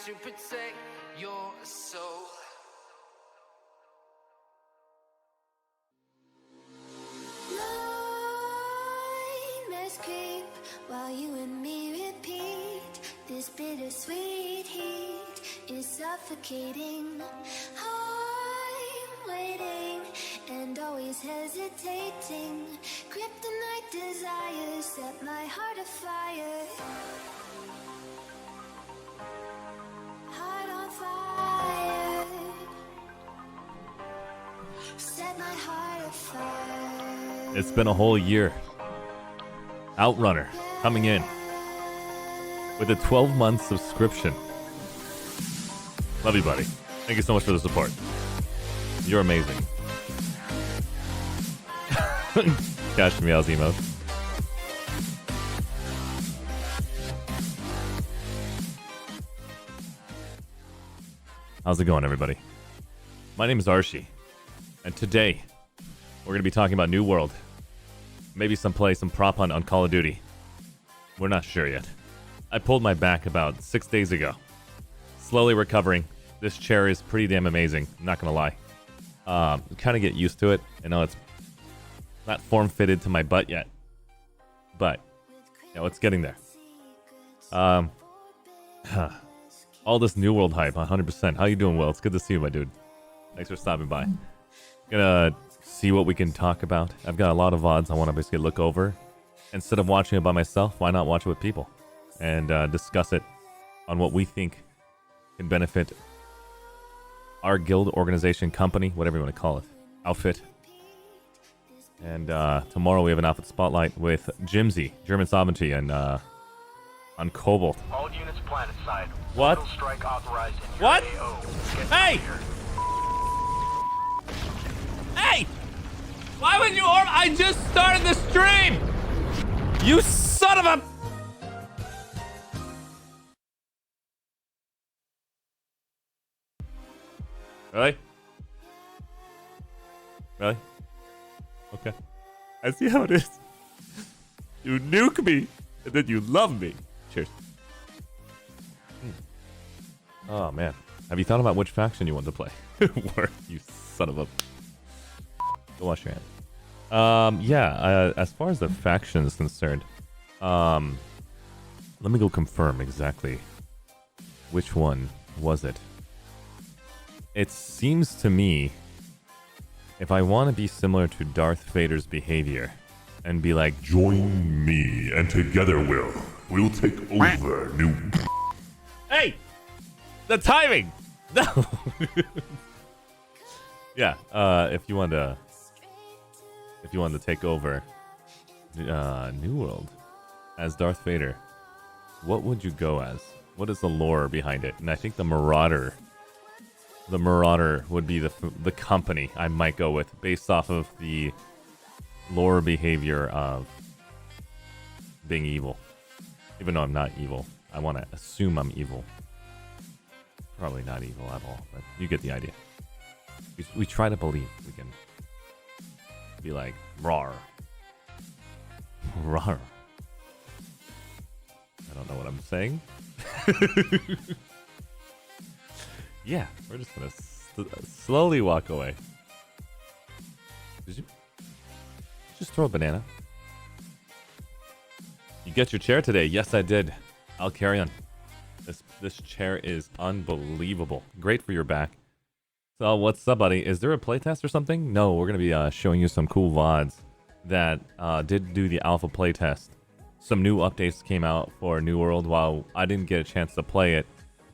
to protect your soul. Nightmares creep while you and me repeat. This bittersweet heat is suffocating. I'm waiting and always hesitating. Kryptonite desires set my heart afire. Heart on fire. Set my heart afire. It's been a whole year. Outrunner coming in with a 12-month subscription. Love you, buddy. Thank you so much for the support. You're amazing. Cash Meow's emote. How's it going, everybody? My name is Arshee, and today we're going to be talking about New World. Maybe some prop hunt on Call of Duty. We're not sure yet. I pulled my back about 6 days ago. Slowly recovering. This chair is pretty damn amazing, not going to lie. Kind of get used to it. I know it's not form-fitted to my butt yet, but you know, it's getting there. All this New World hype, 100%. How you doing, Will? It's good to see you, my dude. Thanks for stopping by. Gonna see what we can talk about. I've got a lot of Vods I want to basically look over. Instead of watching it by myself, why not watch it with people? And discuss it on what we think can benefit our guild, organization, company, whatever you want to call it. Outfit. And tomorrow we have an outfit spotlight with Jimsy, German Sovereignty, and on Cobalt. All units planet side. What? Orbital strike authorized in your What? AO. Get Hey! clear. Hey! Why would you I just started the stream! You son of a... Really? Really? Okay. I see how it is. You nuke me, and then you love me. Cheers. Oh, man. Have you thought about which faction you want to play? Where, you son of a... Go wash your hands. As far as the faction is concerned, let me go confirm exactly which one was it. It seems to me, if I want to be similar to Darth Vader's behavior and be like, Join me, and together we'll take over New... hey, the timing. No. Yeah. If you want to take over New World as Darth Vader, what would you go as? What is the lore behind it? And I think the Marauder would be the company I might go with based off of the lore behavior of being evil. Even though I'm not evil, I want to assume I'm evil. Probably not evil at all, but you get the idea. We try to believe we can be like, rawr. Rawr. I don't know what I'm saying. Yeah, we're just gonna slowly walk away. Did you just throw a banana? You get your chair today? Yes, I did. I'll carry on. This chair is unbelievable. Great for your back. So what's up, buddy? Is there a playtest or something? No, we're gonna be showing you some cool VODs that did do the alpha playtest. Some new updates came out for New World while I didn't get a chance to play it.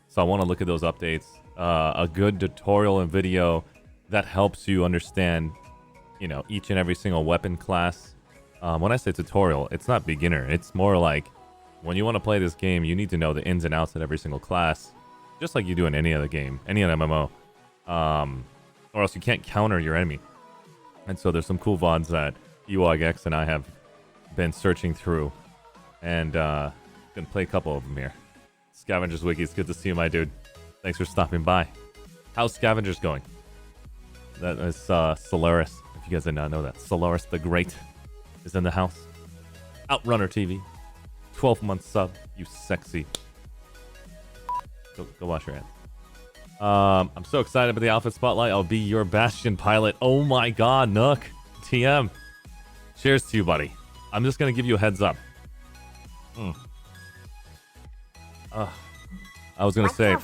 So I want to look at those updates. A good tutorial and video that helps you understand, you know, each and every single weapon class. When I say tutorial, it's not beginner. It's more like when you want to play this game, you need to know the ins and outs of every single class, just like you do in any other game, any other MMO. Or else you can't counter your enemy. And so there's some cool VODs that EWOGX and I have been searching through, and gonna play a couple of them here. Scavengers Wiki, it's good to see you, my dude. Thanks for stopping by. How's Scavengers going? That is Solaris. If you guys did not know that, Solaris the Great is in the house. Outrunner TV, 12-month sub. You sexy. Go wash your hands. I'm so excited about the outfit spotlight. I'll be your Bastion pilot. Oh my god, Nook. TM. Cheers to you, buddy. I'm just gonna give you a heads up. I was gonna say.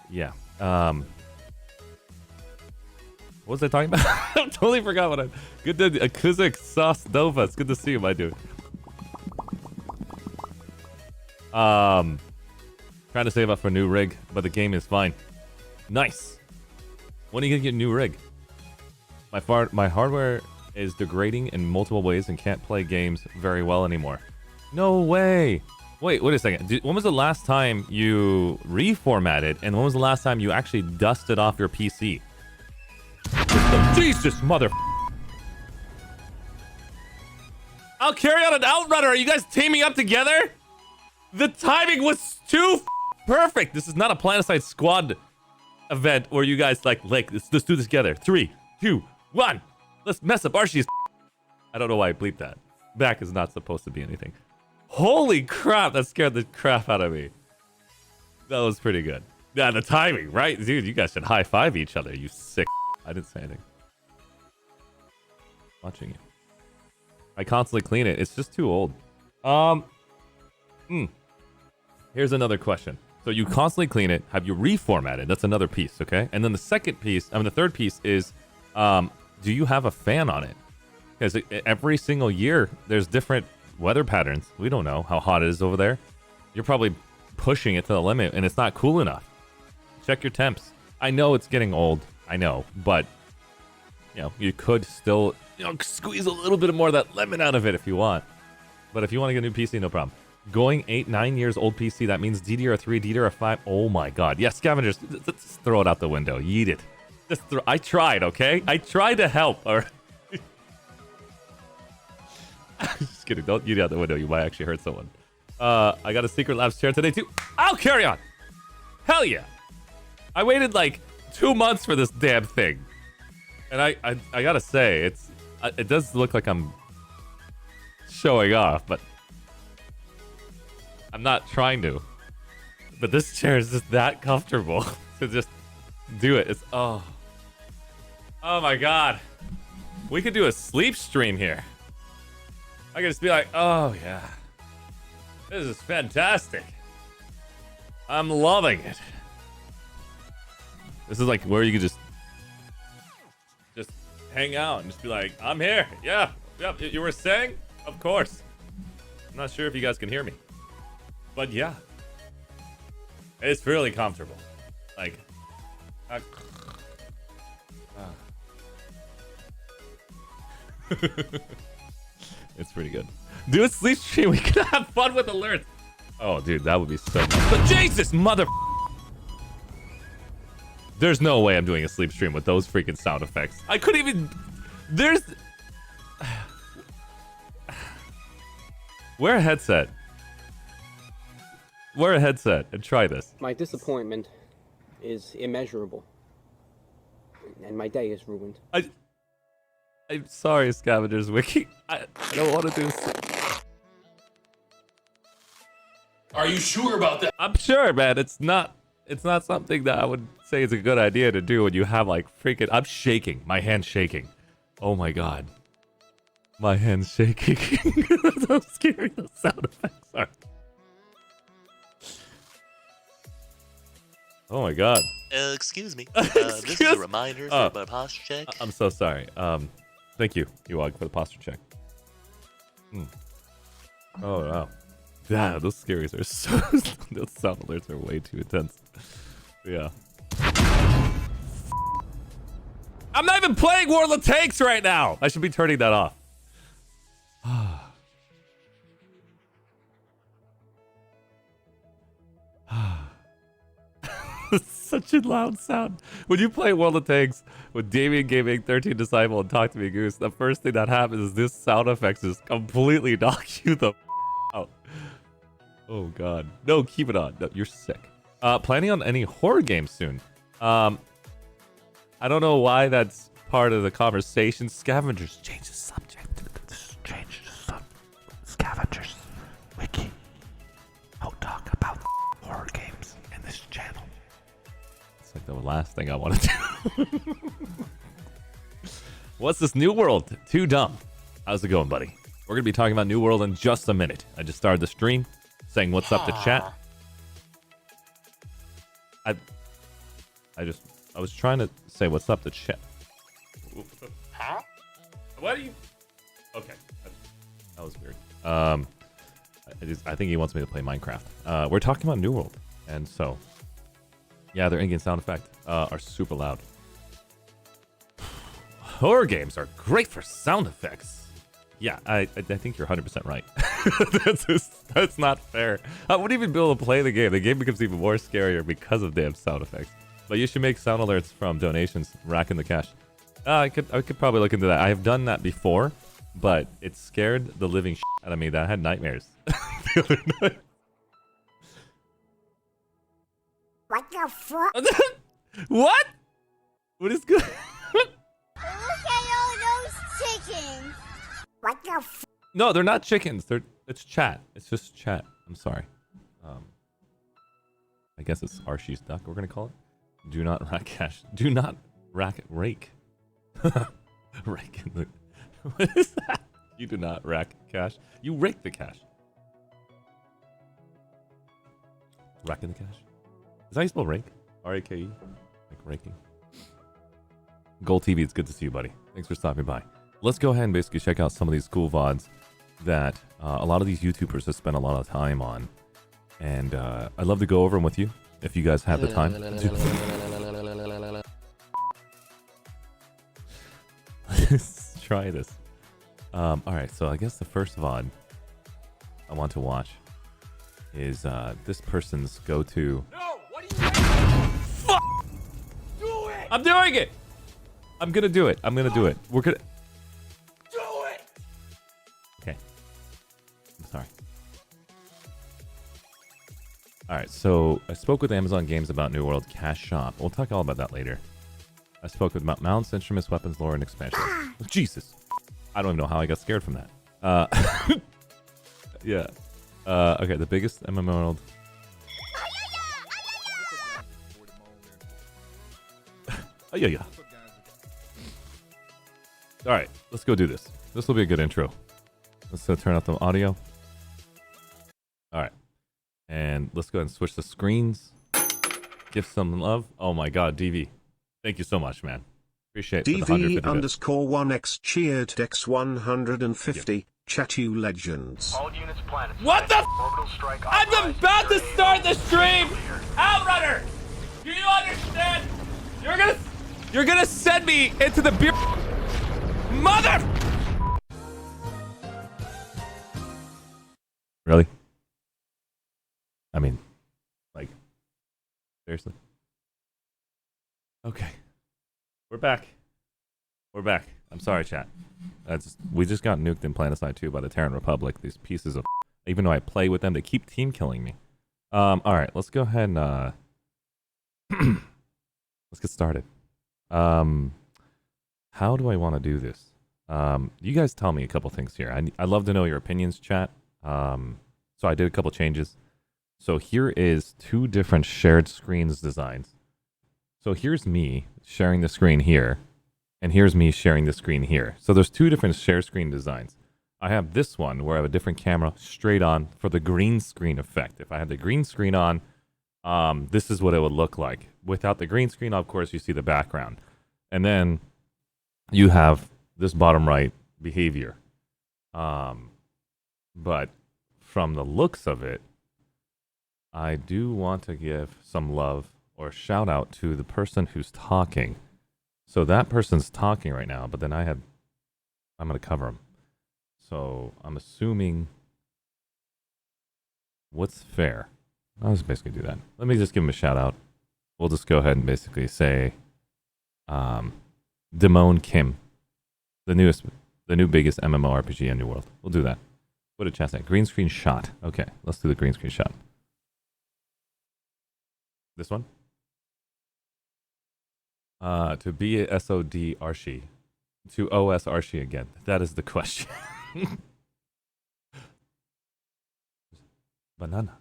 Yeah. What was I talking about? I totally forgot what I. Good to Kuzik Sauce Nova. It's good to see you, my dude. Trying to save up for a new rig, but the game is fine. Nice. When are you gonna get a new rig? My hardware is degrading in multiple ways and can't play games very well anymore. No way. Wait a second. When was the last time you reformatted, and when was the last time you actually dusted off your PC? Jesus, mother. I'll carry on an Outrunner. Are you guys teaming up together? The timing was too perfect. This is not a Planetside Squad event where you guys like let's do this together. 3, 2, 1. Let's mess up Arshee's. I don't know why I bleeped that. Back is not supposed to be anything. Holy crap, that scared the crap out of me. That was pretty good. Yeah, the timing, right? Dude, you guys should high-five each other, you sick. I didn't say anything. Watching you. I constantly clean it. It's just too old. Here's another question. So you constantly clean it. Have you reformatted? That's another piece, okay? And then the second piece, the third piece is, do you have a fan on it? Because every single year, there's different weather patterns. We don't know how hot it is over there. You're probably pushing it to the limit, and it's not cool enough. Check your temps. I know it's getting old. I know, but you could still squeeze a little bit more of that lemon out of it if you want. But if you want to get a new PC, no problem. Going 8-9 years old PC, that means DDR3, DDR5. Oh my god. Yeah, scavengers, let's throw it out the window. Yeet it. I tried, okay? I tried to help. Or just kidding. Don't yeet it out the window. You might actually hurt someone. I got a Secret Labs chair today too. I'll carry on. Hell yeah. I waited like 2 months for this damn thing. And I gotta say, it does look like I'm showing off, but I'm not trying to. But this chair is just that comfortable to just do it. It's oh my god. We could do a sleep stream here. I could just be like, oh yeah, this is fantastic. I'm loving it. This is like where you could just hang out and just be like, I'm here. Yeah, yep. You were saying? Of course. I'm not sure if you guys can hear me, but yeah, it's really comfortable. Like, it's pretty good. Do a sleep stream. We could have fun with alerts. Oh, dude, that would be so much. But Jesus, mother. There's no way I'm doing a sleep stream with those freaking sound effects. I couldn't even. There's. Wear a headset. Wear a headset and try this. My disappointment is immeasurable, and my day is ruined. I'm sorry, Scavengers Wiki. I don't want to do this. Are you sure about that? I'm sure, man. It's not something that I would say is a good idea to do when you have like freaking. I'm shaking. My hand's shaking. Oh my god. My hand's shaking. That's how scary those sound effects are. Oh my god. Excuse me. This is a reminder for my posture check. I'm so sorry. Thank you, Ewag, for the posture check. Oh wow. Yeah, those scaries are so. Those sound alerts are way too intense. Yeah. I'm not even playing War of the Tanks right now. I should be turning that off. Such a loud sound. When you play World of Tanks with Damien Gaming, 13 Disciple, and Talk to Me Goose, the first thing that happens is this sound effects just completely knock you the out. Oh god. No, keep it on. No, you're sick. Planning on any horror games soon? I don't know why that's part of the conversation. Scavengers, change the subject. Change the last thing I want to do. What's this New World? Too dumb. How's it going, buddy? We're going to be talking about New World in just a minute. I just started the stream saying what's up to chat. I was trying to say what's up to chat. Huh? What are you? Okay. That was weird. I think he wants me to play Minecraft. We're talking about New World. And so, yeah, their in-game sound effects are super loud. Horror games are great for sound effects. Yeah, I think you're 100% right. That's not fair. I wouldn't even be able to play the game. The game becomes even more scarier because of damn sound effects. But you should make sound alerts from donations, racking the cash. I could probably look into that. I have done that before, but it scared the living shit out of me. That I had nightmares the other night. What the fuck? What? What is good? Look at all those chickens. What the fuck? No, they're not chickens. It's chat. It's just chat. I'm sorry. I guess it's Arshee's duck. We're gonna call it. Do not rack cash. Do not rake. Rake in the. What is that? You do not rack cash. You rake the cash. Racking the cash. Is that how you spell rake? R-A-K-E? Like raking. Gold TV, it's good to see you, buddy. Thanks for stopping by. Let's go ahead and basically check out some of these cool VODs that a lot of these YouTubers have spent a lot of time on. And I'd love to go over them with you if you guys have the time. Let's try this. Alright, so I guess the first VOD I want to watch is this person's go-to. No, what are you doing? Fuck! Do it! I'm doing it! I'm gonna do it. I'm gonna do it. We're gonna. Do it! Okay. I'm sorry. Alright, so I spoke with Amazon Games about New World Cash Shop. We'll talk all about that later. I spoke with mounts, instruments, weapons, lore, and expansion. Jesus. I don't even know how I got scared from that. Yeah. Okay, the biggest MMO world. Oh, yeah. Alright, let's go do this. This will be a good intro. Let's turn off the audio. Alright. And let's go ahead and switch the screens. Give some love. Oh my god, DV. Thank you so much, man. Appreciate it. DV_1X cheered Dex 150. Yep. Chat you legends. All units planet What the f? Orbital strike I'm authorized about to in your start the AO. stream! Clear. Outrunner! Do you understand? You're gonna send me into the beer. Mother! Really? I mean, like, seriously? Okay. We're back. We're back. I'm sorry, chat. We just got nuked in Planetside 2 by the Terran Republic. These pieces of even though I play with them, they keep team killing me. Alright, let's go ahead and let's get started. How do I want to do this? You guys tell me a couple things here. I'd love to know your opinions, chat. So I did a couple changes. So here is 2 different shared screens designs. So here's me sharing the screen here, and here's me sharing the screen here. So there's 2 different share screen designs. I have this one where I have a different camera straight on for the green screen effect. If I had the green screen on, this is what it would look like. Without the green screen, of course, you see the background. And then you have this bottom right behavior. But from the looks of it, I do want to give some love or shout out to the person who's talking. So that person's talking right now, but then I'm going to cover him. So I'm assuming what's fair. I'll just basically do that. Let me just give him a shout out. We'll just go ahead and basically say Damone Kim, the new biggest MMORPG in New World. We'll do that. What did chat say? Green screen shot. Okay, let's do the green screen shot. This one? To be a SOD Arshee. To OS Arshee again. That is the question. Banana.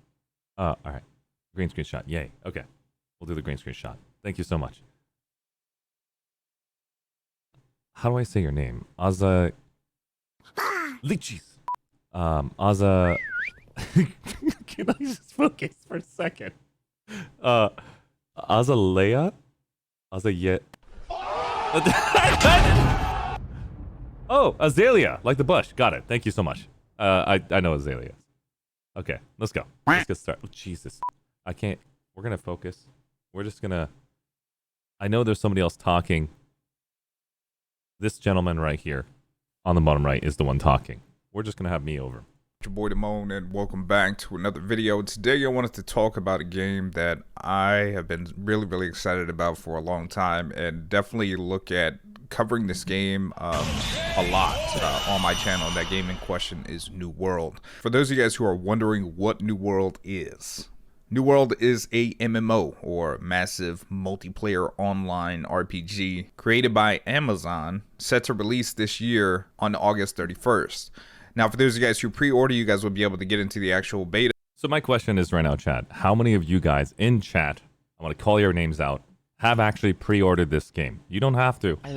Alright. Green screen shot. Yay. Okay. We'll do the green screen shot. Thank you so much. How do I say your name? Aza... Lichis. Aza... Can I just focus for a second? Azalea? Azayet... Oh, Azalea, like the bush. Got it. Thank you so much. I know Azalea. Okay, let's go. Let's get started. Oh, Jesus. I can't... We're gonna focus. We're just gonna... I know there's somebody else talking. This gentleman right here on the bottom right is the one talking. We're just gonna have me over. Your boy Damone, and welcome back to another video. Today I wanted to talk about a game that I have been really excited about for a long time, and definitely look at covering this game a lot on my channel. That game in question is New World. For those of you guys who are wondering what New World is, New World is a MMO, or massive multiplayer online RPG, created by Amazon, set to release this year on August 31st. Now, for those of you guys who pre-order, you guys will be able to get into the actual beta. So my question is right now, chat, how many of you guys in chat, I want to call your names out, have actually pre-ordered this game? You don't have to. How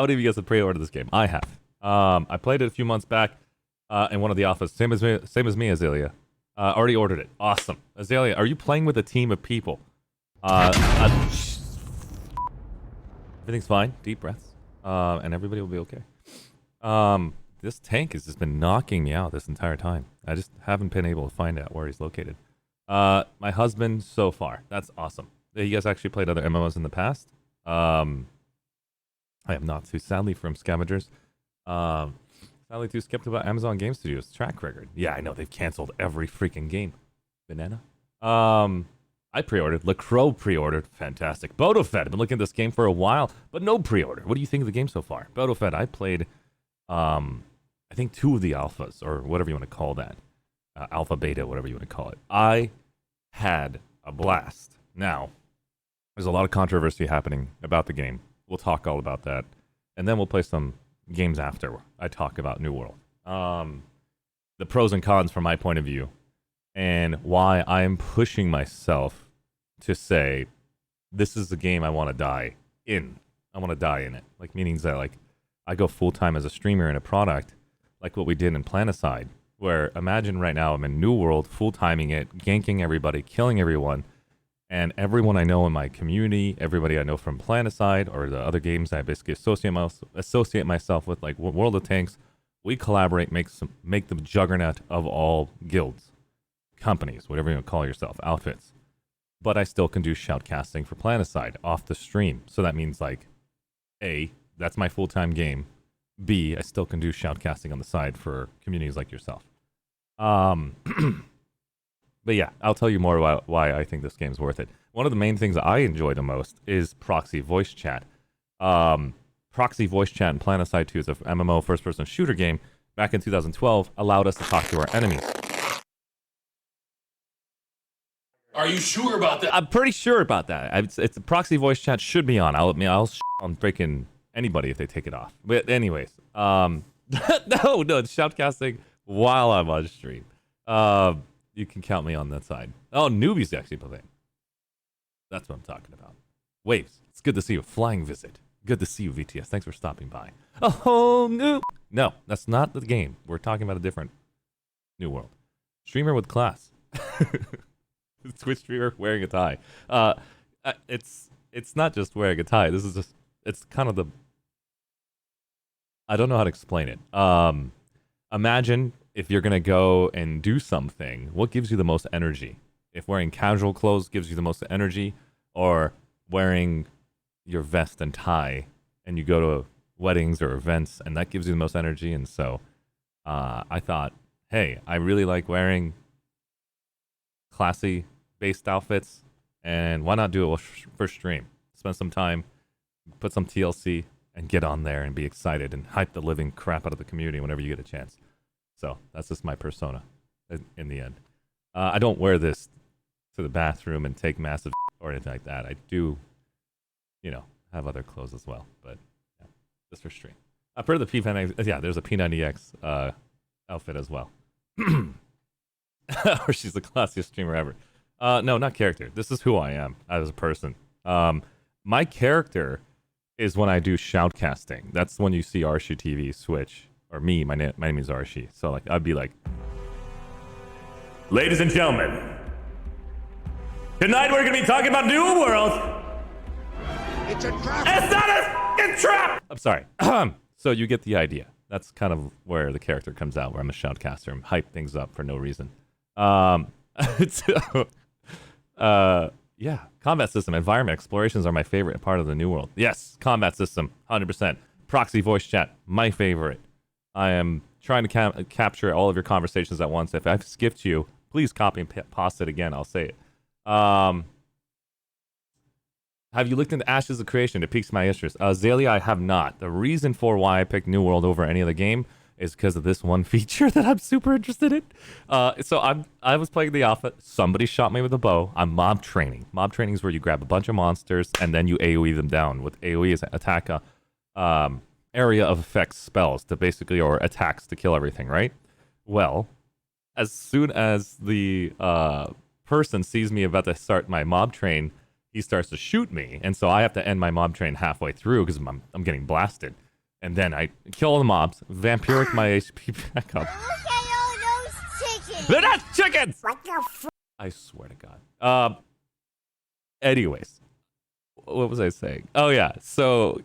many of you guys have pre-ordered this game? I have. I played it a few months back in one of the alphas. Same as me, Azalea. Already ordered it. Awesome. Azalea, are you playing with a team of people? Everything's fine. Deep breaths. And everybody will be okay. This tank has just been knocking me out this entire time. I just haven't been able to find out where he's located. My husband so far. That's awesome. You guys actually played other MMOs in the past? I have not too sadly from Scavengers. Sadly too skipped about Amazon Game Studios track record. Yeah, I know they've canceled every freaking game. Banana. I pre-ordered. LaCroix pre-ordered. Fantastic. Bodofed. I've been looking at this game for a while, but no pre-order. What do you think of the game so far? Bodofed, I played, I think 2 of the alphas, or whatever you want to call that. Alpha, beta, whatever you want to call it. I had a blast. Now, there's a lot of controversy happening about the game. We'll talk all about that. And then we'll play some games after I talk about New World. The pros and cons from my point of view, and why I am pushing myself to say, this is the game I want to die in. I want to die in it. Like, meanings that, like, I go full-time as a streamer in a product, like what we did in Planetside, where imagine right now I'm in New World, full-timing it, ganking everybody, killing everyone, and everyone I know in my community, everybody I know from Planetside, or the other games I basically associate myself with, like World of Tanks, we collaborate, make the juggernaut of all guilds, companies, whatever you want to call yourself, outfits. But I still can do shoutcasting for Planetside off the stream. So that means, like, A, that's my full-time game. B, I still can do shoutcasting on the side for communities like yourself. But yeah, I'll tell you more about why I think this game's worth it. One of the main things I enjoy the most is proxy voice chat. Proxy voice chat in Planetside 2 is an MMO first-person shooter game back in 2012, allowed us to talk to our enemies. Are you sure about that? I'm pretty sure about that. It's a proxy voice chat should be on. I'll on freaking anybody if they take it off. But anyways, no, it's shoutcasting while I'm on stream. You can count me on that side. Oh, newbies actually playing. That's what I'm talking about. Waves, it's good to see you. Flying visit. Good to see you, VTS. Thanks for stopping by. Oh, no, that's not the game. We're talking about a different New World. Streamer with class. Twitch streamer wearing a tie. It's not just wearing a tie. This is just, it's kind of the, I don't know how to explain it. Imagine if you're gonna go and do something, what gives you the most energy? If wearing casual clothes gives you the most energy, or wearing your vest and tie and you go to weddings or events and that gives you the most energy. And so I thought, hey, I really like wearing classy based outfits, and why not do it for stream? Spend some time, put some TLC, and get on there and be excited and hype the living crap out of the community whenever you get a chance. So that's just my persona in the end. I don't wear this to the bathroom and take massive or anything like that. I do, you know, have other clothes as well, but yeah, just for stream. Per the P90, yeah, there's a P90X outfit as well. Or she's the classiest streamer ever. No, not character. This is who I am as a person. My character is when I do shoutcasting. That's when you see ArsheeTV switch. Or me, my name is Arshee. So like I'd be like, ladies and gentlemen, tonight we're gonna be talking about New World. It's a trap. It's not a fucking trap. I'm sorry. So you get the idea. That's kind of where the character comes out, where I'm a shoutcaster and hype things up for no reason. Yeah, combat system, environment, explorations are my favorite part of the New World. Yes, combat system, 100%. Proxy voice chat, my favorite. I am trying to capture all of your conversations at once. If I've skipped you, please copy and paste it again. I'll say it. Have you looked into Ashes of Creation? It piques my interest. Zalia, I have not. The reason for why I picked New World over any other game is because of this one feature that I'm super interested in. So I was playing the alpha. Somebody shot me with a bow. I'm mob training. Mob training is where you grab a bunch of monsters and then you AoE them down. With AoE is attack area of effects spells to basically, or attacks to kill everything, right? Well, as soon as the person sees me about to start my mob train, he starts to shoot me, and so I have to end my mob train halfway through because I'm getting blasted. And then I kill all the mobs, vampiric my HP back up. Look at all those chickens. They're not chickens! I swear to God. Anyways, what was I saying? Oh yeah, so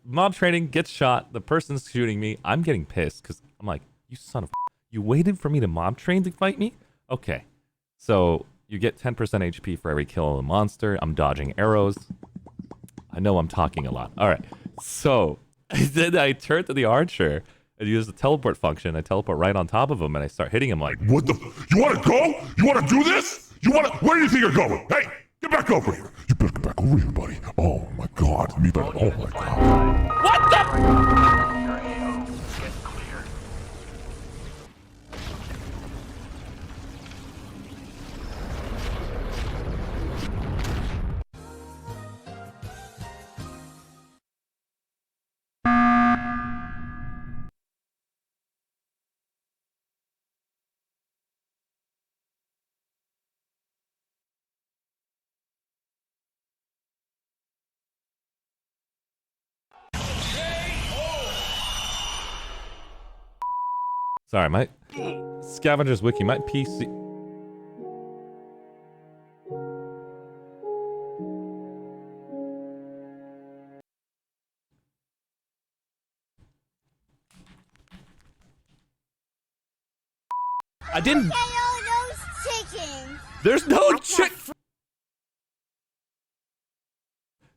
mob training, gets shot, the person's shooting me, I'm getting pissed because I'm like, you son of you waited for me to mob train to fight me? Okay, so you get 10% HP for every kill of a monster. I'm dodging arrows. I know I'm talking a lot. All right, so then I turn to the archer and use the teleport function. I teleport right on top of him and I start hitting him like, What the? You want to go? You want to do this? You want to? Where do you think you're going? Hey, get back over here. You better get back over here, buddy. Oh my God, me better. Oh my God. what the? Get clear. Sorry, my Scavenger's Wiki, my PC. I didn't. Look at all those chickens. There's no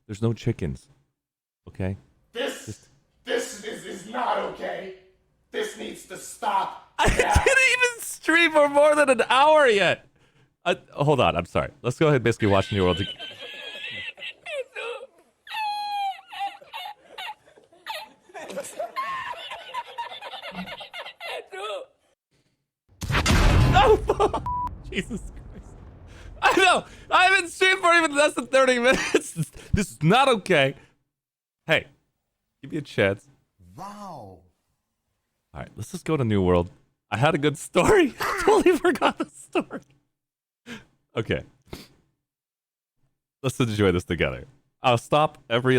There's no chickens. Okay? This is not okay. This needs to stop. I didn't even stream for more than an hour yet. Hold on, I'm sorry. Let's go ahead and basically watch New World. Oh, Jesus Christ. I know. I haven't streamed for even less than 30 minutes. This is not okay. Hey, give me a chance. Wow. All right, let's just go to New World. I had a good story. I totally forgot the story. Okay. Let's enjoy this together. I'll stop every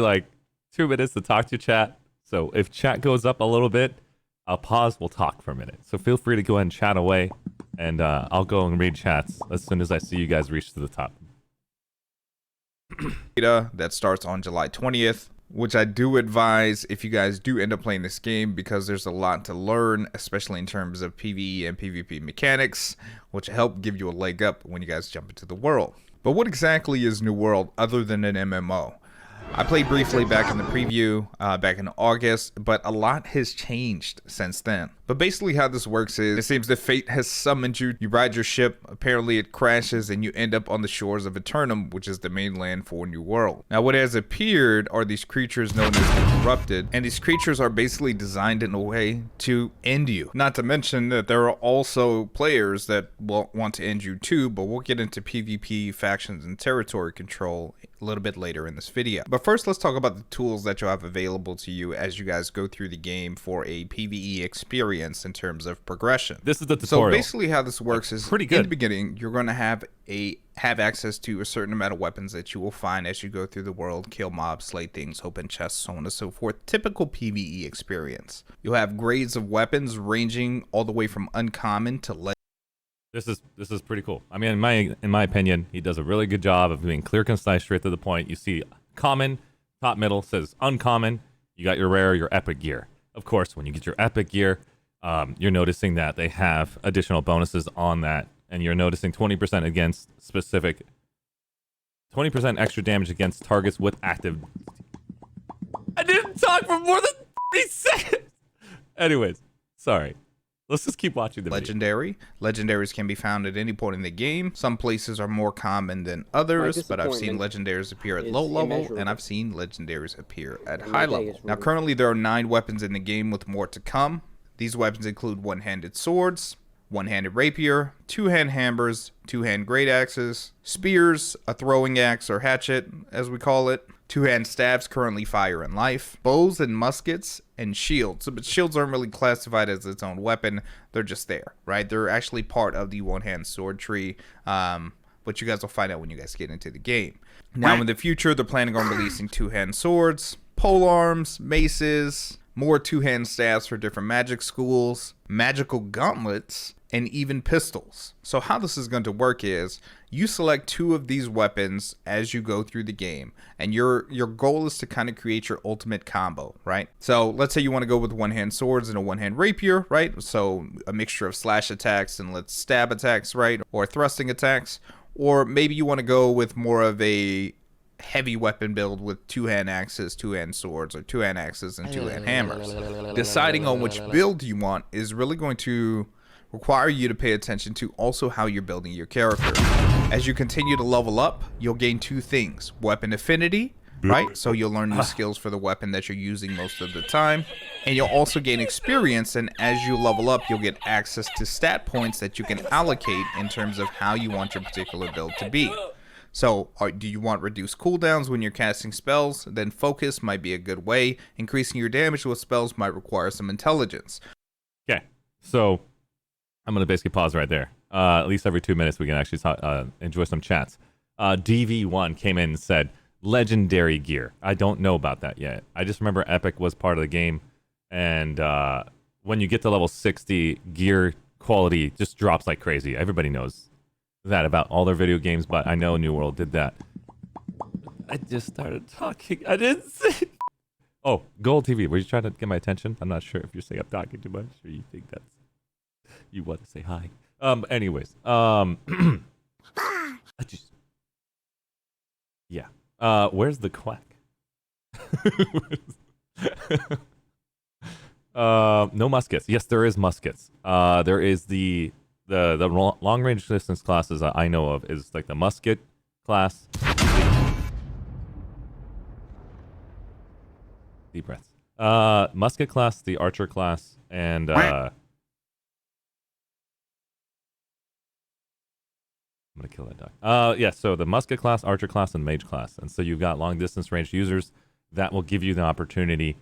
2 minutes to talk to chat. So if chat goes up a little bit, I'll pause. We'll talk for a minute. So feel free to go ahead and chat away. And I'll go and read chats as soon as I see you guys reach to the top. That starts on July 20th. Which I do advise if you guys do end up playing this game, because there's a lot to learn, especially in terms of PvE and PvP mechanics, which help give you a leg up when you guys jump into the world. But what exactly is New World other than an MMO? I played briefly back in the preview, back in August, but a lot has changed since then. But basically how this works is, it seems that fate has summoned you. You ride your ship, apparently it crashes, and you end up on the shores of Eternum, which is the mainland for New World. Now what has appeared are these creatures known as the Corrupted, and these creatures are basically designed in a way to end you. Not to mention that there are also players that will want to end you too, but we'll get into PvP, factions, and territory control a little bit later in this video. But first, let's talk about the tools that you'll have available to you as you guys go through the game for a PvE experience in terms of progression. This is the tutorial. So basically how this works is pretty good. In the beginning, you're going to have access to a certain amount of weapons that you will find as you go through the world, kill mobs, slay things, open chests, so on and so forth. Typical PvE experience. You'll have grades of weapons ranging all the way from uncommon to legendary. This is pretty cool. I mean, in my opinion, he does a really good job of being clear, concise, straight to the point. You see common, top, middle, says uncommon. You got your rare, your epic gear. Of course, when you get your epic gear, you're noticing that they have additional bonuses on that, and you're noticing 20% against specific, 20% extra damage against targets with active. I didn't talk for more than 30 seconds. Anyways, sorry. Let's just keep watching the video. Legendary. Legendaries can be found at any point in the game. Some places are more common than others, but I've seen legendaries appear at low level, and I've seen legendaries appear at high level. Now, currently there are 9 weapons in the game with more to come. These weapons include one-handed swords, one-handed rapier, two-hand hammers, two-hand great axes, spears, a throwing axe or hatchet, as we call it, two-hand staves, currently fire and life, bows and muskets, and shields. But shields aren't really classified as its own weapon. They're just there, right? They're actually part of the one-hand sword tree, but you guys will find out when you guys get into the game. Now, in the future, they're planning on releasing two-hand swords, pole arms, maces, more two-hand staves for different magic schools, magical gauntlets, and even pistols. So how this is going to work is you select 2 of these weapons as you go through the game, and your goal is to kind of create your ultimate combo, right? So let's say you want to go with one-hand swords and a one-hand rapier, right? So a mixture of slash attacks and let's stab attacks, right? Or thrusting attacks. Or maybe you want to go with more of a heavy weapon build with two-hand axes, two-hand swords, or two-hand axes and two-hand hammers. Deciding on which build you want is really going to require you to pay attention to also how you're building your character. As you continue to level up, you'll gain 2 things. Weapon affinity, right? So you'll learn new skills for the weapon that you're using most of the time. And you'll also gain experience, and as you level up, you'll get access to stat points that you can allocate in terms of how you want your particular build to be. So, do you want reduced cooldowns when you're casting spells? Then focus might be a good way. Increasing your damage with spells might require some intelligence. Okay, so I'm going to basically pause right there. At least every 2 minutes we can actually enjoy some chats. DV1 came in and said, legendary gear. I don't know about that yet. I just remember Epic was part of the game, and when you get to level 60, gear quality just drops like crazy. Everybody knows that about all their video games, but I know New World did that. I just started talking. I didn't say... Oh, Gold TV, were you trying to get my attention? I'm not sure if you're saying I'm talking too much, or you think that's... You want to say hi. Anyways. Yeah. Where's the quack? No muskets. Yes, there is muskets. There is the long range distance classes I know of is like the musket class. Deep breaths. Musket class, the archer class, and I'm gonna kill that dog. Yeah, so the musket class, archer class, and mage class. And so you've got long distance range users that will give you the opportunity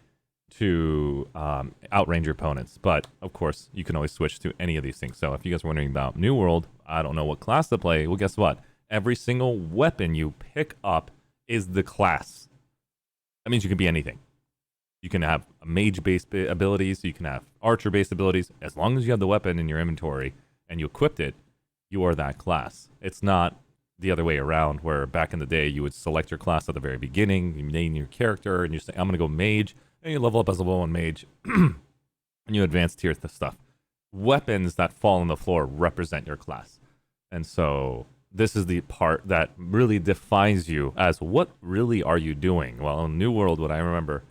to outrange your opponents. But of course, you can always switch to any of these things. So if you guys are wondering about New World, I don't know what class to play. Well, guess what? Every single weapon you pick up is the class. That means you can be anything. You can have mage-based abilities. You can have archer-based abilities. As long as you have the weapon in your inventory and you equipped it, you are that class. It's not the other way around, where back in the day you would select your class at the very beginning, you name your character, and you say, I'm going to go mage, and you level up as a level 1 mage, and you advance tier stuff. Weapons that fall on the floor represent your class. And so this is the part that really defines you as what really are you doing? Well, in New World, what I remember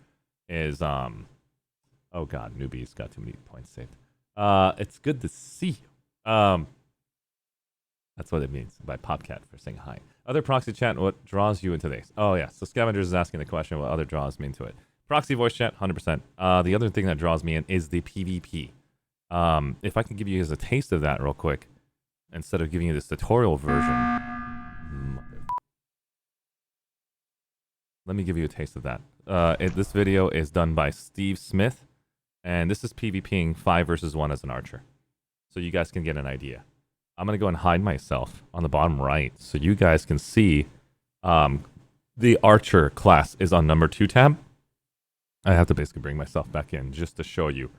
is, oh god, newbies got too many points saved. It's good to see you. That's what it means by Popcat for saying hi. Other proxy chat, what draws you into this? Oh yeah, so Scavengers is asking the question, what other draws me into it? Proxy voice chat, 100%. The other thing that draws me in is the PvP. If I can give you guys a taste of that real quick, instead of giving you this tutorial version. let me give you a taste of that. This video is done by Steve Smith, and this is PvPing 5 versus 1 as an archer. So you guys can get an idea. I'm going to go and hide myself on the bottom right so you guys can see the archer class is on number 2 tab. I have to basically bring myself back in just to show you.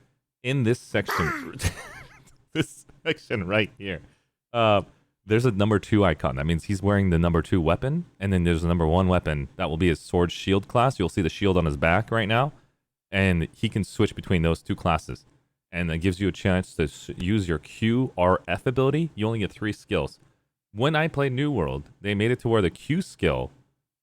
In this section, this section right here, there's a number 2 icon. That means he's wearing the number 2 weapon, and then there's a number 1 weapon that will be his sword shield class. You'll see the shield on his back right now, and he can switch between those 2 classes. And that gives you a chance to use your Q, R, F ability. You only get 3 skills. When I played New World, they made it to where the Q skill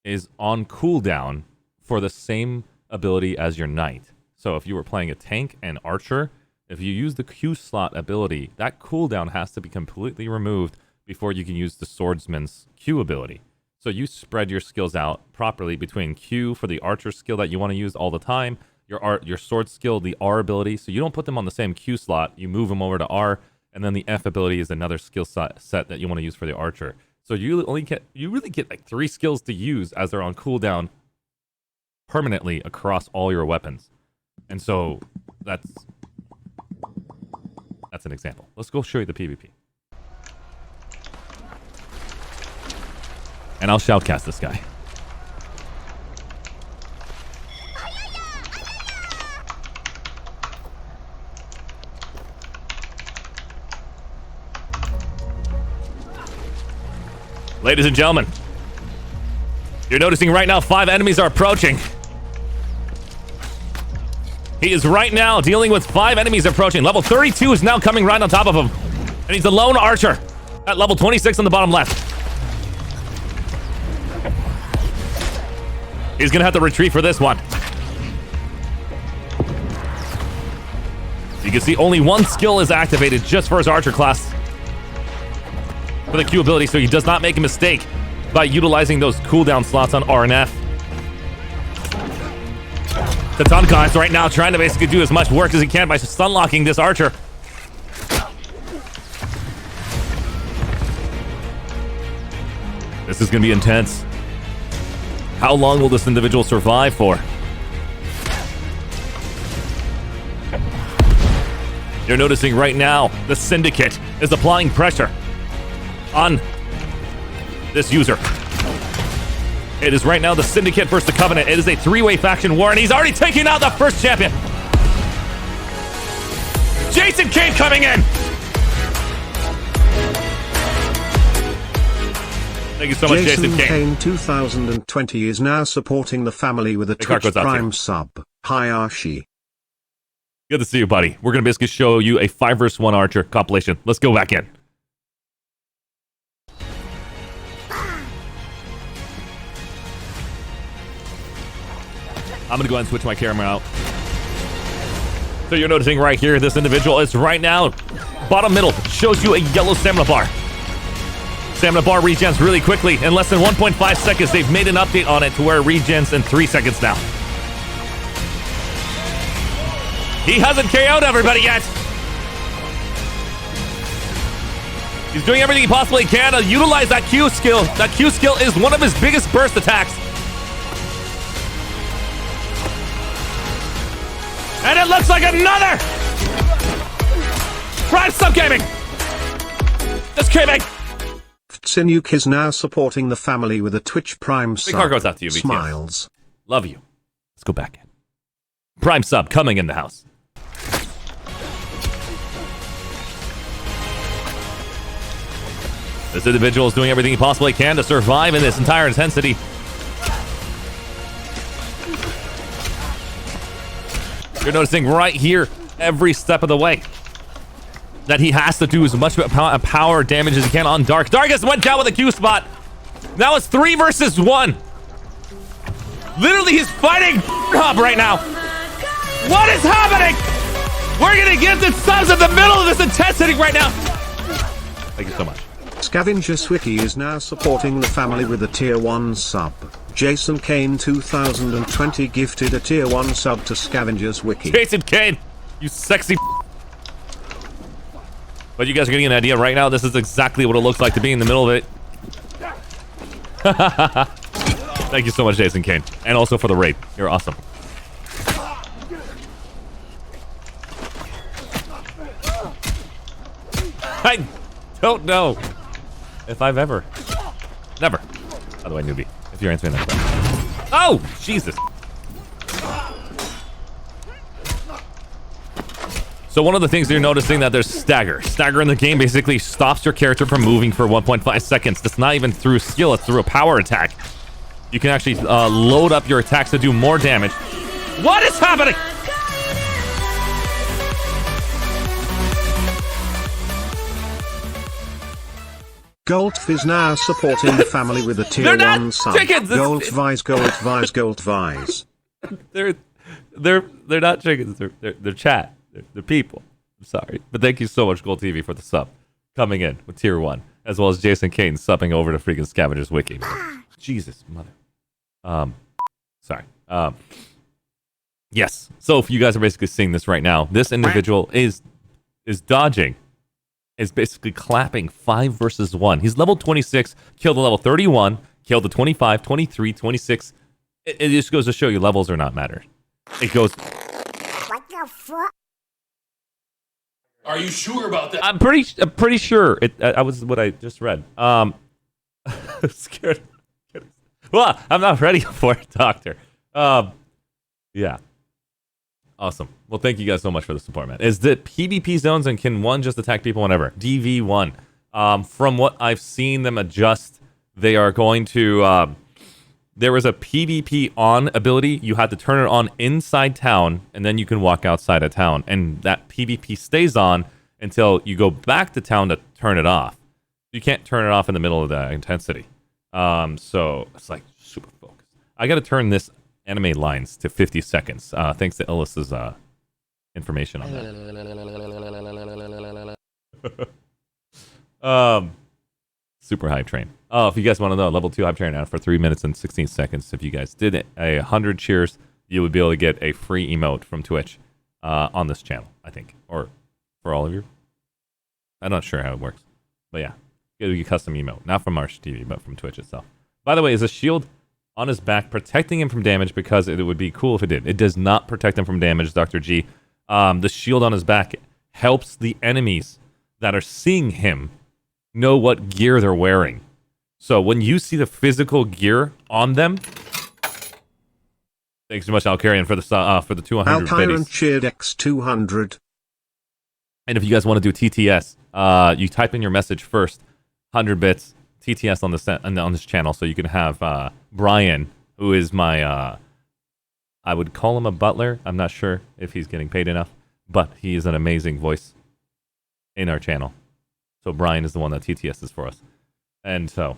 is on cooldown for the same ability as your knight. So if you were playing a tank and archer, if you use the Q slot ability, that cooldown has to be completely removed before you can use the swordsman's Q ability. So you spread your skills out properly between Q for the archer skill that you want to use all the time, your sword skill, the R ability, so you don't put them on the same Q slot, you move them over to R, and then the F ability is another skill set that you want to use for the archer. So you really get like 3 skills to use as they're on cooldown permanently across all your weapons. And so that's an example. Let's go show you the PvP. And I'll shoutcast this guy. Ladies and gentlemen, you're noticing right now 5 enemies are approaching. He is right now dealing with 5 enemies approaching. Level 32 is now coming right on top of him. And he's a lone archer at level 26 on the bottom left. He's going to have to retreat for this one. You can see only 1 skill is activated just for his archer class for the Q ability, so he does not make a mistake by utilizing those cooldown slots on R and F. Tatanka is right now trying to basically do as much work as he can by stunlocking this archer. This is going to be intense. How long will this individual survive for? You're noticing right now the Syndicate is applying pressure on this user. It is right now the Syndicate versus the Covenant. It is a 3-way faction war, and he's already taken out the first champion. Jason Kane coming in. Thank you so much, Jason Kane. 2020 is now supporting the family with a Twitch Prime sub. Hi, Arshee. Good to see you, buddy. We're going to basically show you a 5 versus 1 archer compilation. Let's go back in. I'm going to go ahead and switch my camera out. So you're noticing right here, this individual is right now, bottom middle, shows you a yellow stamina bar. Stamina bar regens really quickly. In less than 1.5 seconds, they've made an update on it to where it regens in 3 seconds now. He hasn't KO'd everybody yet. He's doing everything he possibly can to utilize that Q skill. That Q skill is one of his biggest burst attacks. And it looks like another Prime Sub Gaming. Just kidding. Sinuk is now supporting the family with a Twitch Prime sub. Big heart goes out to you, BTS. Smiles. Love you. Let's go back in. Prime Sub coming in the house. This individual is doing everything he possibly can to survive in this entire intensity. You're noticing right here, every step of the way, that he has to do as much power damage as he can on Dark. Darkus went down with a Q spot. Now it's 3 versus 1. Literally, he's fighting up right now. What is happening? We're gonna get the subs in the middle of this intensity right now. Thank you so much. Scavenger's Wiki is now supporting the family with a tier 1 sub. Jason Kane 2020 gifted a tier 1 sub to Scavenger's Wiki. Jason Kane, you sexy. But you guys are getting an idea right now. This is exactly what it looks like to be in the middle of it. Thank you so much, Jason Kane. And also for the raid. You're awesome. I don't know if I've ever... Never. By the way, newbie, if you're answering that question. Oh, Jesus. So one of the things you're noticing that there's stagger. Stagger in the game basically stops your character from moving for 1.5 seconds. That's not even through skill, it's through a power attack. You can actually load up your attacks to do more damage. What is happening? Golf is now supporting the family with a tier 1 sub. Golf Vise, Golf Vise, Golf Vise. They're not chickens. They're chat. They're people. I'm sorry, but thank you so much, Gold TV, for the sub coming in with tier 1, as well as Jason Kane subbing over to freaking Scavengers Wiki. Jesus, mother. Sorry. Yes. So if you guys are basically seeing this right now, this individual is dodging. Is basically clapping 5 versus 1. He's level 26, killed the level 31, killed the 25, 23, 26. It just goes to show you levels are not matter. It goes... What the fuck? Are you sure about that? I'm pretty sure. I was what I just read. Scared. Well, I'm not ready for it, Doctor. Yeah. Awesome. Well, thank you guys so much for the support, man. Is it PvP zones and can one just attack people whenever? DV1. From what I've seen them adjust, they are going to... there was a PvP on ability. You had to turn it on inside town, and then you can walk outside of town. And that PvP stays on until you go back to town to turn it off. You can't turn it off in the middle of the intensity. So it's like super focused. I got to turn this anime lines to 50 seconds. Thanks to Ellis's information on that. Super hype train. Oh, if you guys want to know, level 2 hype train out for 3 minutes and 16 seconds. If you guys did it 100 cheers, you would be able to get a free emote from Twitch on this channel, I think, or for all of you. I'm not sure how it works, but yeah, get a custom emote, not from ArsheeTV, but from Twitch itself. By the way, is a shield on his back protecting him from damage? Because it would be cool if it did. It does not protect him from damage, Dr. G. The shield on his back helps the enemies that are seeing him know what gear they're wearing. So when you see the physical gear on them, thanks so much, Alcarian, for the 200 Alcarian cheered X200. And if you guys want to do TTS, you type in your message first, 100 bits TTS on this channel, so you can have Brian, who is my I would call him a butler. I'm not sure if he's getting paid enough, but he is an amazing voice in our channel. So Brian is the one that TTS is for us. And so,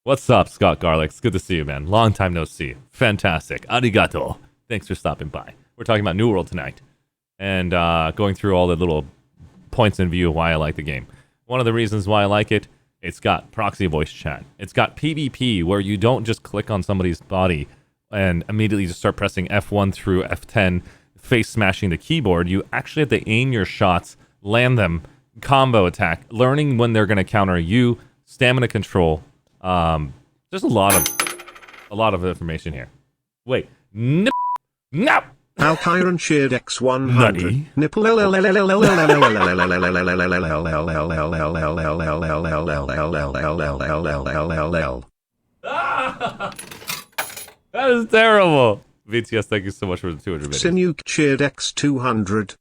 what's up, Scott Garlic? It's good to see you, man. Long time no see. Fantastic. Arigato. Thanks for stopping by. We're talking about New World tonight. And going through all the little points in view of why I like the game. One of the reasons why I like it, it's got proxy voice chat. It's got PvP, where you don't just click on somebody's body and immediately just start pressing F1 through F10, face smashing the keyboard. You actually have to aim your shots, land them, combo attack, learning when they're going to counter you, stamina control. There's a lot of information here. Wait, no. Alkyron cheered X100. Nipple. That is terrible. VTS, thank you so much for the 200 videos. Sinuke cheered X200.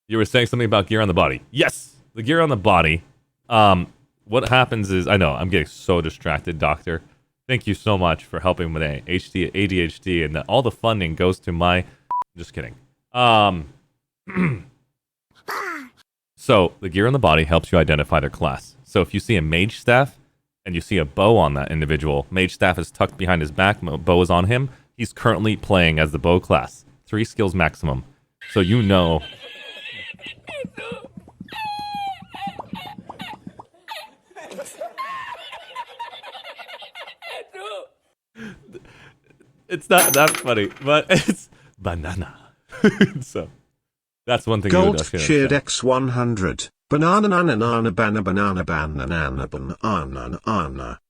You were saying something about gear on the body. Yes, the gear on the body. What happens is, I know, I'm getting so distracted, Doctor. Thank you so much for helping with ADHD, and all the funding goes to my... Just kidding. So, the gear on the body helps you identify their class. So if you see a mage staff, and you see a bow on that individual, mage staff is tucked behind his back, bow is on him, he's currently playing as the bow class. 3 skills maximum. So you know... It's not that funny, but it's banana. So that's one thing. Gold cheered X100. Banana banana banana banana banana banana banana.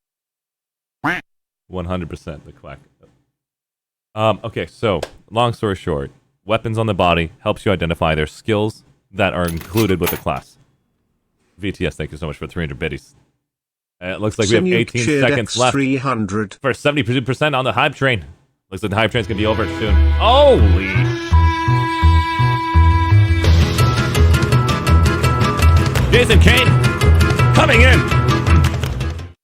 100% the quack. Okay, so long story short, weapons on the body helps you identify their skills that are included with the class. VTS, thank you so much for 300 biddies. It looks like we have 18 seconds left 300 for 72% on the hype train. Looks like the hype train's gonna be over soon. Holy! Jason Kane coming in.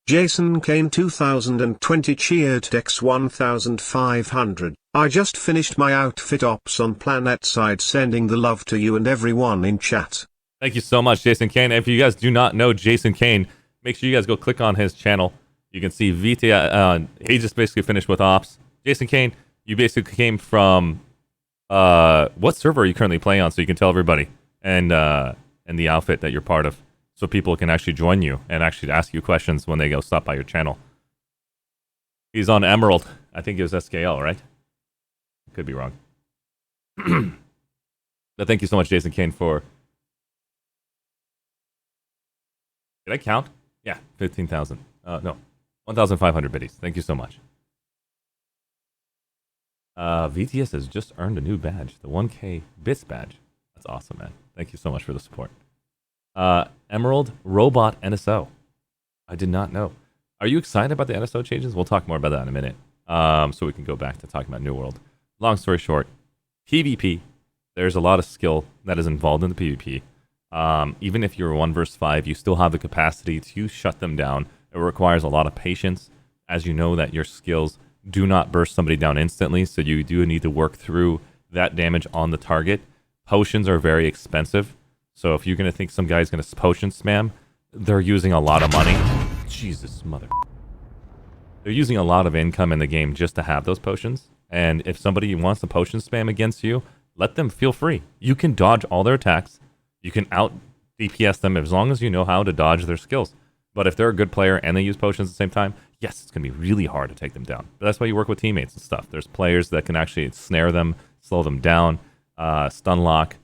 Jason Kane 2020 cheered Dex 1500. I just finished my outfit ops on Planet Side, sending the love to you and everyone in chat. Thank you so much, Jason Kane. If you guys do not know Jason Kane, make sure you guys go click on his channel. You can see VT. He just basically finished with ops. Jason Kane, you basically came from what server are you currently playing on, so you can tell everybody and the outfit that you're part of, so people can actually join you and actually ask you questions when they go stop by your channel. He's on Emerald. I think it was SKL, right? Could be wrong. But thank you so much, Jason Kane, for... Did I count? Yeah, 15,000. No, 1,500 biddies. Thank you so much. VTS has just earned a new badge, the 1K bits badge. That's awesome, man. Thank you so much for the support. Emerald Robot NSO. I did not know. Are you excited about the NSO changes? We'll talk more about that in a minute. So we can go back to talking about New World. Long story short, PvP. There's a lot of skill that is involved in the PvP. Even if you're 1 versus 5, you still have the capacity to shut them down. It requires a lot of patience, as you know that your skills do not burst somebody down instantly, so you do need to work through that damage on the target. Potions are very expensive, so if you're going to think some guy's going to potion spam, they're using a lot of money. Jesus, mother. They're using a lot of income in the game just to have those potions, and if somebody wants to potion spam against you, let them feel free. You can dodge all their attacks. You can out DPS them as long as you know how to dodge their skills. But if they're a good player and they use potions at the same time, yes, it's going to be really hard to take them down. But that's why you work with teammates and stuff. There's players that can actually snare them, slow them down, stun lock,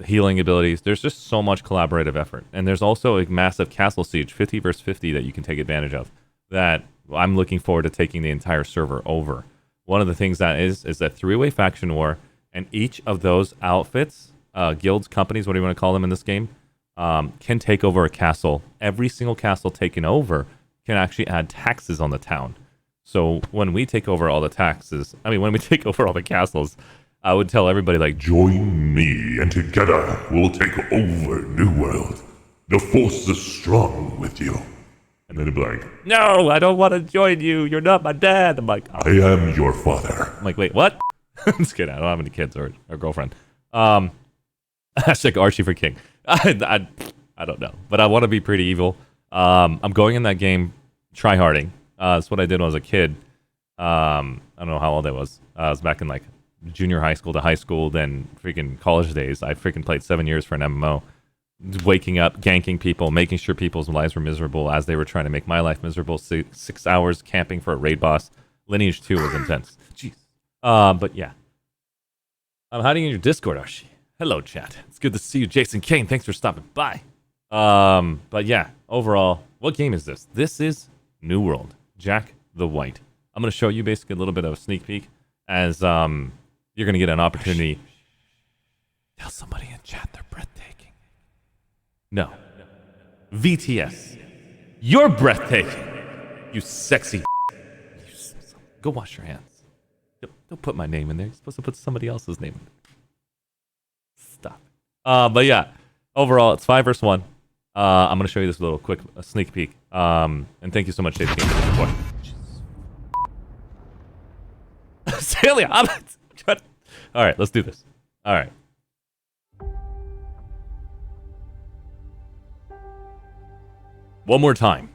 healing abilities. There's just so much collaborative effort. And there's also a massive castle siege, 50 versus 50, that you can take advantage of, that I'm looking forward to taking the entire server over. One of the things that is that three-way faction war, and each of those outfits, guilds, companies, what do you want to call them in this game, can take over a castle. Every single castle taken over can actually add taxes on the town. So when we take over all the taxes, when we take over all the castles, I would tell everybody, like, join me and together we'll take over New World. The force is strong with you. And then they'd be like, no, I don't want to join you. You're not my dad. I'm like, oh. I am your father. I'm like, wait, what? Just kidding. I don't have any kids or girlfriend. Hashtag Archie for King. I don't know, but I want to be pretty evil. I'm going in that game tryharding. That's what I did when I was a kid. I don't know how old I was. I was back in like junior high school to high school, then freaking college days. I freaking played 7 years for an MMO. Waking up, ganking people, making sure people's lives were miserable as they were trying to make my life miserable. 6 hours camping for a raid boss. Lineage 2 was intense. Jeez. But yeah. I'm hiding in your Discord, Archie. Hello, chat. It's good to see you, Jason Kane. Thanks for stopping by. But yeah, overall, what game is this? This is New World, Jack the White. I'm going to show you basically a little bit of a sneak peek as you're going to get an opportunity. Tell somebody in chat they're breathtaking. No. VTS. You're breathtaking. You sexy. Go wash your hands. Don't put my name in there. You're supposed to put somebody else's name in there. Stop. But yeah, overall, it's 5 versus 1. I'm going to show you this little quick sneak peek. And thank you so much, Jason King, for the support. Celia, all right, let's do this. All right. One more time.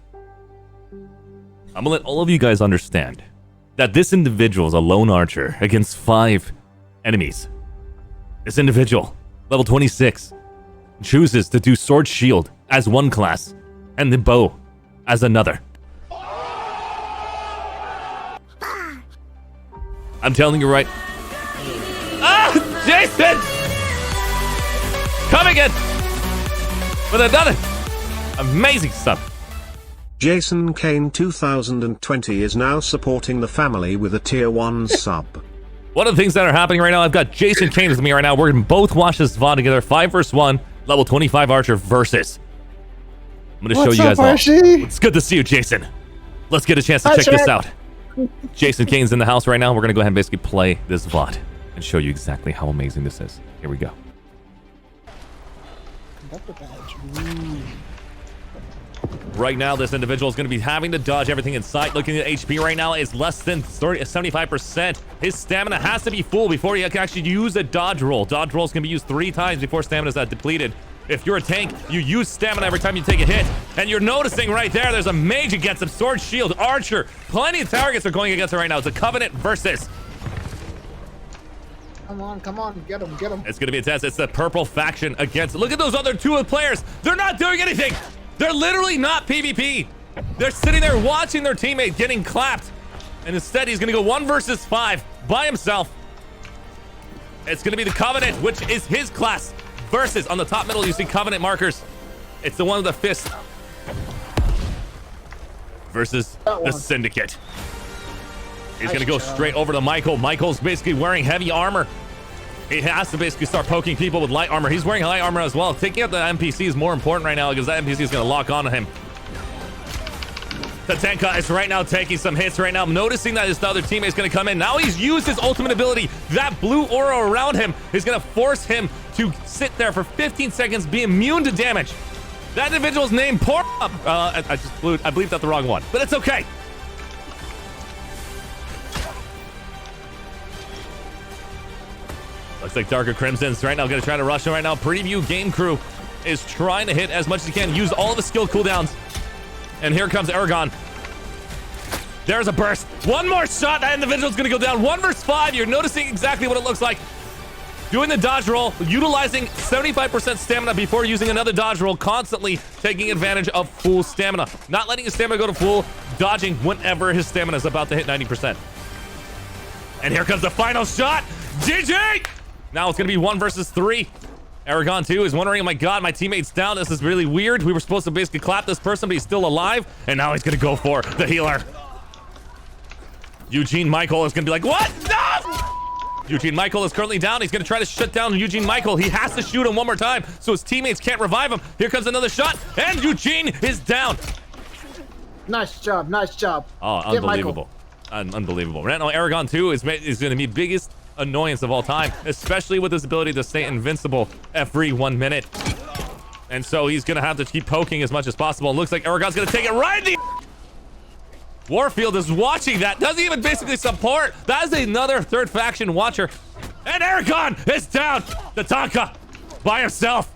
I'm going to let all of you guys understand that this individual is a lone archer against 5 enemies. This individual, level 26, chooses to do sword shield as one class and the bow as another. I'm telling you right. Ah, Jason! Coming in with another amazing stuff. Jason Kane 2020 is now supporting the family with a tier 1 sub. One of the things that are happening right now, I've got Jason Kane with me right now. We're going to both watch this VOD together. 5 vs 1, level 25 Archer versus. I'm going to show you guys all. It's good to see you, Jason. Let's get a chance to check this out. Jason Kane's in the house right now. We're going to go ahead and basically play this VOD and show you exactly how amazing this is. Here we go. Right now, this individual is going to be having to dodge everything in sight. Looking at HP right now is less than 75%. His stamina has to be full before he can actually use a dodge roll. Dodge rolls can be used 3 times before stamina is depleted. If you're a tank, you use stamina every time you take a hit. And you're noticing right there, there's a mage against him. Sword, shield, archer. Plenty of targets are going against him right now. It's a Covenant versus. Come on, get him, get him. It's going to be intense. It's the purple faction against. Look at those other 2 players. They're not doing anything. They're literally not PvP. They're sitting there watching their teammate getting clapped. And instead, he's going to go 1 versus 5 by himself. It's going to be the Covenant, which is his class. Versus, on the top middle, you see Covenant markers. It's the one with the fist. Versus the Syndicate. He's going to go straight over to Michael. Michael's basically wearing heavy armor. He has to basically start poking people with light armor. He's wearing light armor as well. Taking out the NPC is more important right now because that NPC is going to lock onto him. Tatanka is right now taking some hits right now. Noticing that his other teammate is going to come in. Now he's used his ultimate ability. That blue aura around him is going to force him to sit there for 15 seconds, be immune to damage. That individual's name, I believed that the wrong one, but it's okay. Looks like Darker Crimson's right now going to try to rush him right now. Preview Game Crew is trying to hit as much as he can. Use all of the skill cooldowns. And here comes Aragon. There's a burst. One more shot. That individual's going to go down. 1 versus 5. You're noticing exactly what it looks like. Doing the dodge roll, utilizing 75% stamina before using another dodge roll, constantly taking advantage of full stamina. Not letting his stamina go to full, dodging whenever his stamina is about to hit 90%. And here comes the final shot. GG! Now it's going to be 1 versus 3. Aragon 2 is wondering, oh my god, my teammate's down. This is really weird. We were supposed to basically clap this person, but he's still alive. And now he's going to go for the healer. Eugene Michael is going to be like, what? No! Eugene Michael is currently down. He's going to try to shut down Eugene Michael. He has to shoot him 1 more time so his teammates can't revive him. Here comes another shot. And Eugene is down. Nice job, nice job. Oh, unbelievable. Unbelievable. Right now, Aragon 2 is going to be biggest annoyance of all time, especially with his ability to stay invincible every 1 minute. And so he's gonna have to keep poking as much as possible. It looks like Aragon's gonna take it right in the... Warfield is watching that, doesn't even basically support. That is another 3rd faction watcher. And Aragon is down. Tatanka by himself.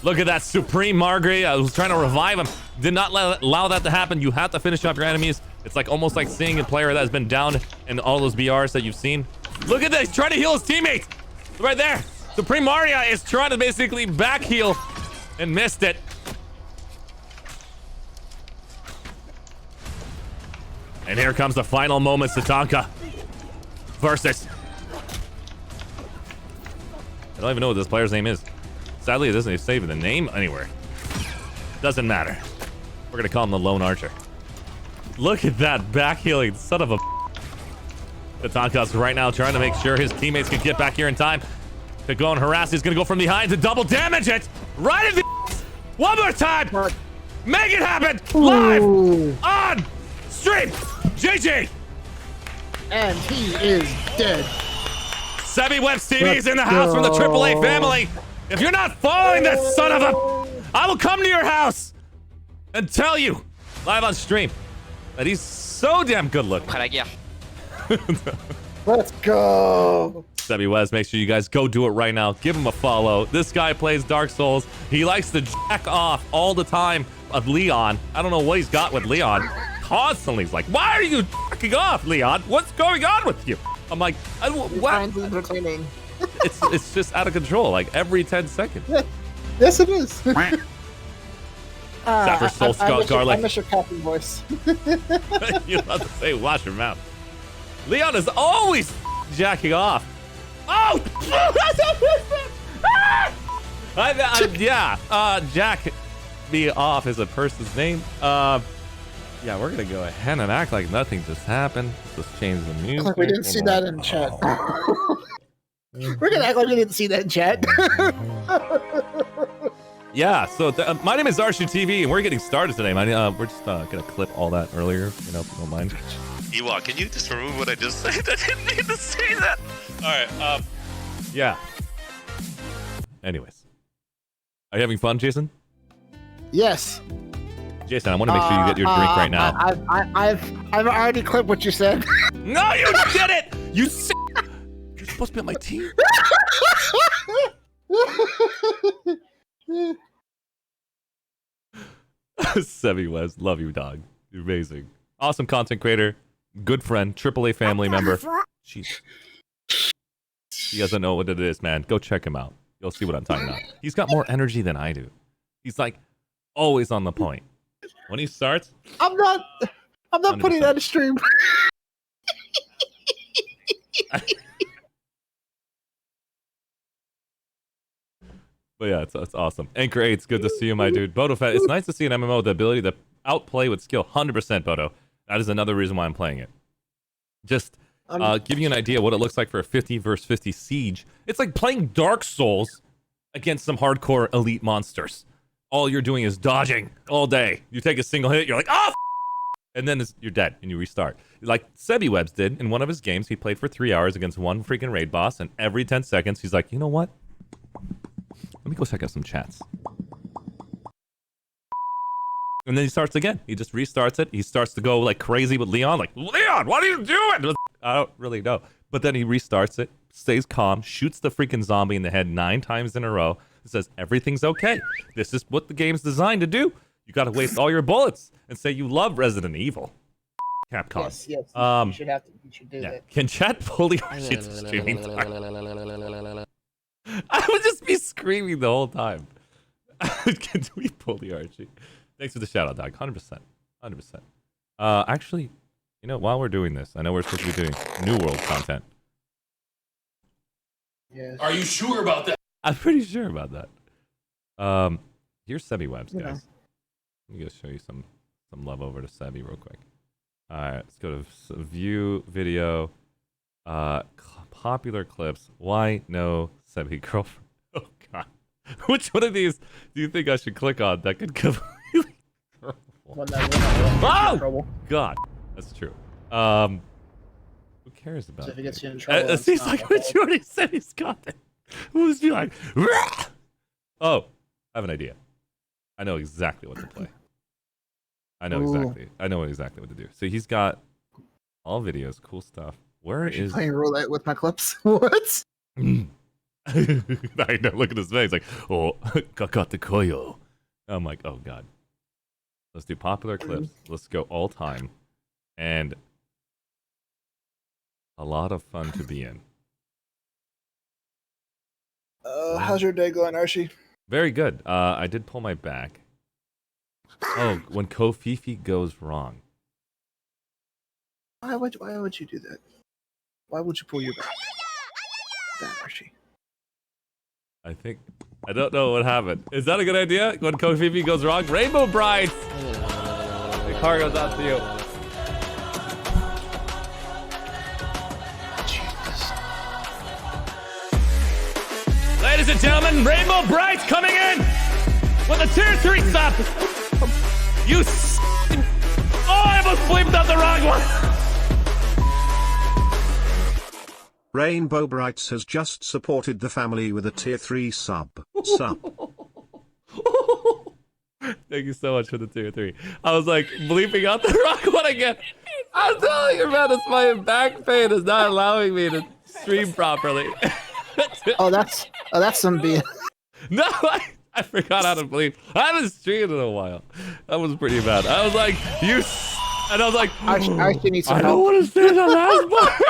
Look at that Supreme Margrave. I was trying to revive him. Did not allow that to happen. You have to finish up your enemies. It's like almost like seeing a player that has been down in all those BRs that you've seen. Look at this, he's trying to heal his teammates. Right there. Supreme Maria is trying to basically back heal and missed it. And here comes the final moments, Tatanka versus. I don't even know what this player's name is. Sadly, it doesn't save the name anywhere. Doesn't matter. We're gonna call him the Lone Archer. Look at that back healing, son of a... Tatanka's right now trying to make sure his teammates can get back here in time to go and harass. He's gonna go from behind to double damage it. Right in the... 1 more time! Make it happen! Live! On! Stream! GG! And he is dead. Sebi Webs TV is in the house from the AAA family. If you're not following this son of a... I will come to your house and tell you live on stream that he's so damn good looking. Let's go. Sebi Wes, make sure you guys go do it right now. Give him a follow. This guy plays Dark Souls. He likes to jack off all the time of Leon. I don't know what he's got with Leon. Constantly, he's like, why are you jacking off, Leon? What's going on with you? I'm like, what? It's just out of control, like every 10 seconds. Yes, it is. Sapper Soul Scott Garlic. I miss your Captain voice. You're about to say, wash your mouth. Leon is always jacking off. Oh! Jack me off as a person's name. Yeah, we're gonna go ahead and act like nothing just happened. Let's change the music. Like we didn't see that in chat. We're gonna act like we didn't see that in chat. Yeah, so my name is ArsheeTV, and we're getting started today. We're just gonna clip all that earlier, if you don't mind. Ewok, can you just remove what I just said? I didn't mean to say that. All right, yeah. Anyways, are you having fun, Jason? Yes. Jason, I want to make sure you get your drink right now. I've already clipped what you said. No, you did it! You You're supposed to be on my team. Sebi West, love you, dog. You're amazing. Awesome content creator, good friend, AAA family member. Jeez. He doesn't know what it is, man. Go check him out. You'll see what I'm talking about. He's got more energy than I do. He's like always on the point. When he starts, I'm not 100%. Putting that in stream. But yeah, it's awesome. Anchor 8's good to see you, my dude. Bodo Fett, it's nice to see an MMO with the ability to outplay with skill. 100%, Bodo. That is another reason why I'm playing it. Just give you an idea what it looks like for a 50 versus 50 siege. It's like playing Dark Souls against some hardcore elite monsters. All you're doing is dodging all day. You take a single hit, you're like, oh, and then you're dead, and you restart. Like Sebi Webs did in one of his games. He played for 3 hours against one freaking raid boss, and every 10 seconds, he's like, you know what? Let me go check out some chats. And then he starts again. He just restarts it. He starts to go like crazy with Leon. Like, Leon, what are you doing? I don't really know. But then he restarts it, stays calm, shoots the freaking zombie in the head 9 times in a row. It says, everything's okay. This is what the game's designed to do. You got to waste all your bullets and say you love Resident Evil. Capcom. Yes, you should do that. Can chat bully Archie to streaming time? I would just be screaming the whole time. Can we bully Archie? Thanks for the shout out, dog. 100%. 100%. Actually, you know, while we're doing this, I know we're supposed to be doing New World content. Yes. Are you sure about that? I'm pretty sure about that. Here's Sebi Webs, guys. Let me go show you some love over to Sebi real quick. All right, let's go to view video. Popular clips. Why no Sebi girlfriend? Oh God, which one of these do you think I should click on that could completely? Oh God, that's true. Who cares about So if it it? gets you in trouble, It seems like majority said he's got it. Who'll just be like, rah! Oh, I have an idea. I know exactly what to play. I know exactly what to do. So he's got all videos, cool stuff. Where is playing roulette with my clips? What? I know. Look at his face. Like, oh, kakate koyo. I'm like, oh God. Let's do popular clips. Let's go all time, and a lot of fun to be in. How's your day going, Archie? Very good. I did pull my back. Oh, when Kofifi goes wrong. Why would you do that? Why would you pull your back? That Archie. I don't know what happened. Is that a good idea? When Kofifi goes wrong? Rainbow Brides! The car goes out to you. Ladies and gentlemen, Rainbow Brides coming in with a tier 3 sub. You Oh, I almost bleeped out the wrong one. Rainbow Brights has just supported the family with a tier 3 sub. Thank you so much for the tier 3. I was like bleeping out the wrong one again. I'm telling you, man, it's my back pain is not allowing me to stream properly. that's some BS. No, I forgot how to bleep. I haven't streamed in a while. That was pretty bad. I was like, and I was like, I need some I help. don't want to say the last part.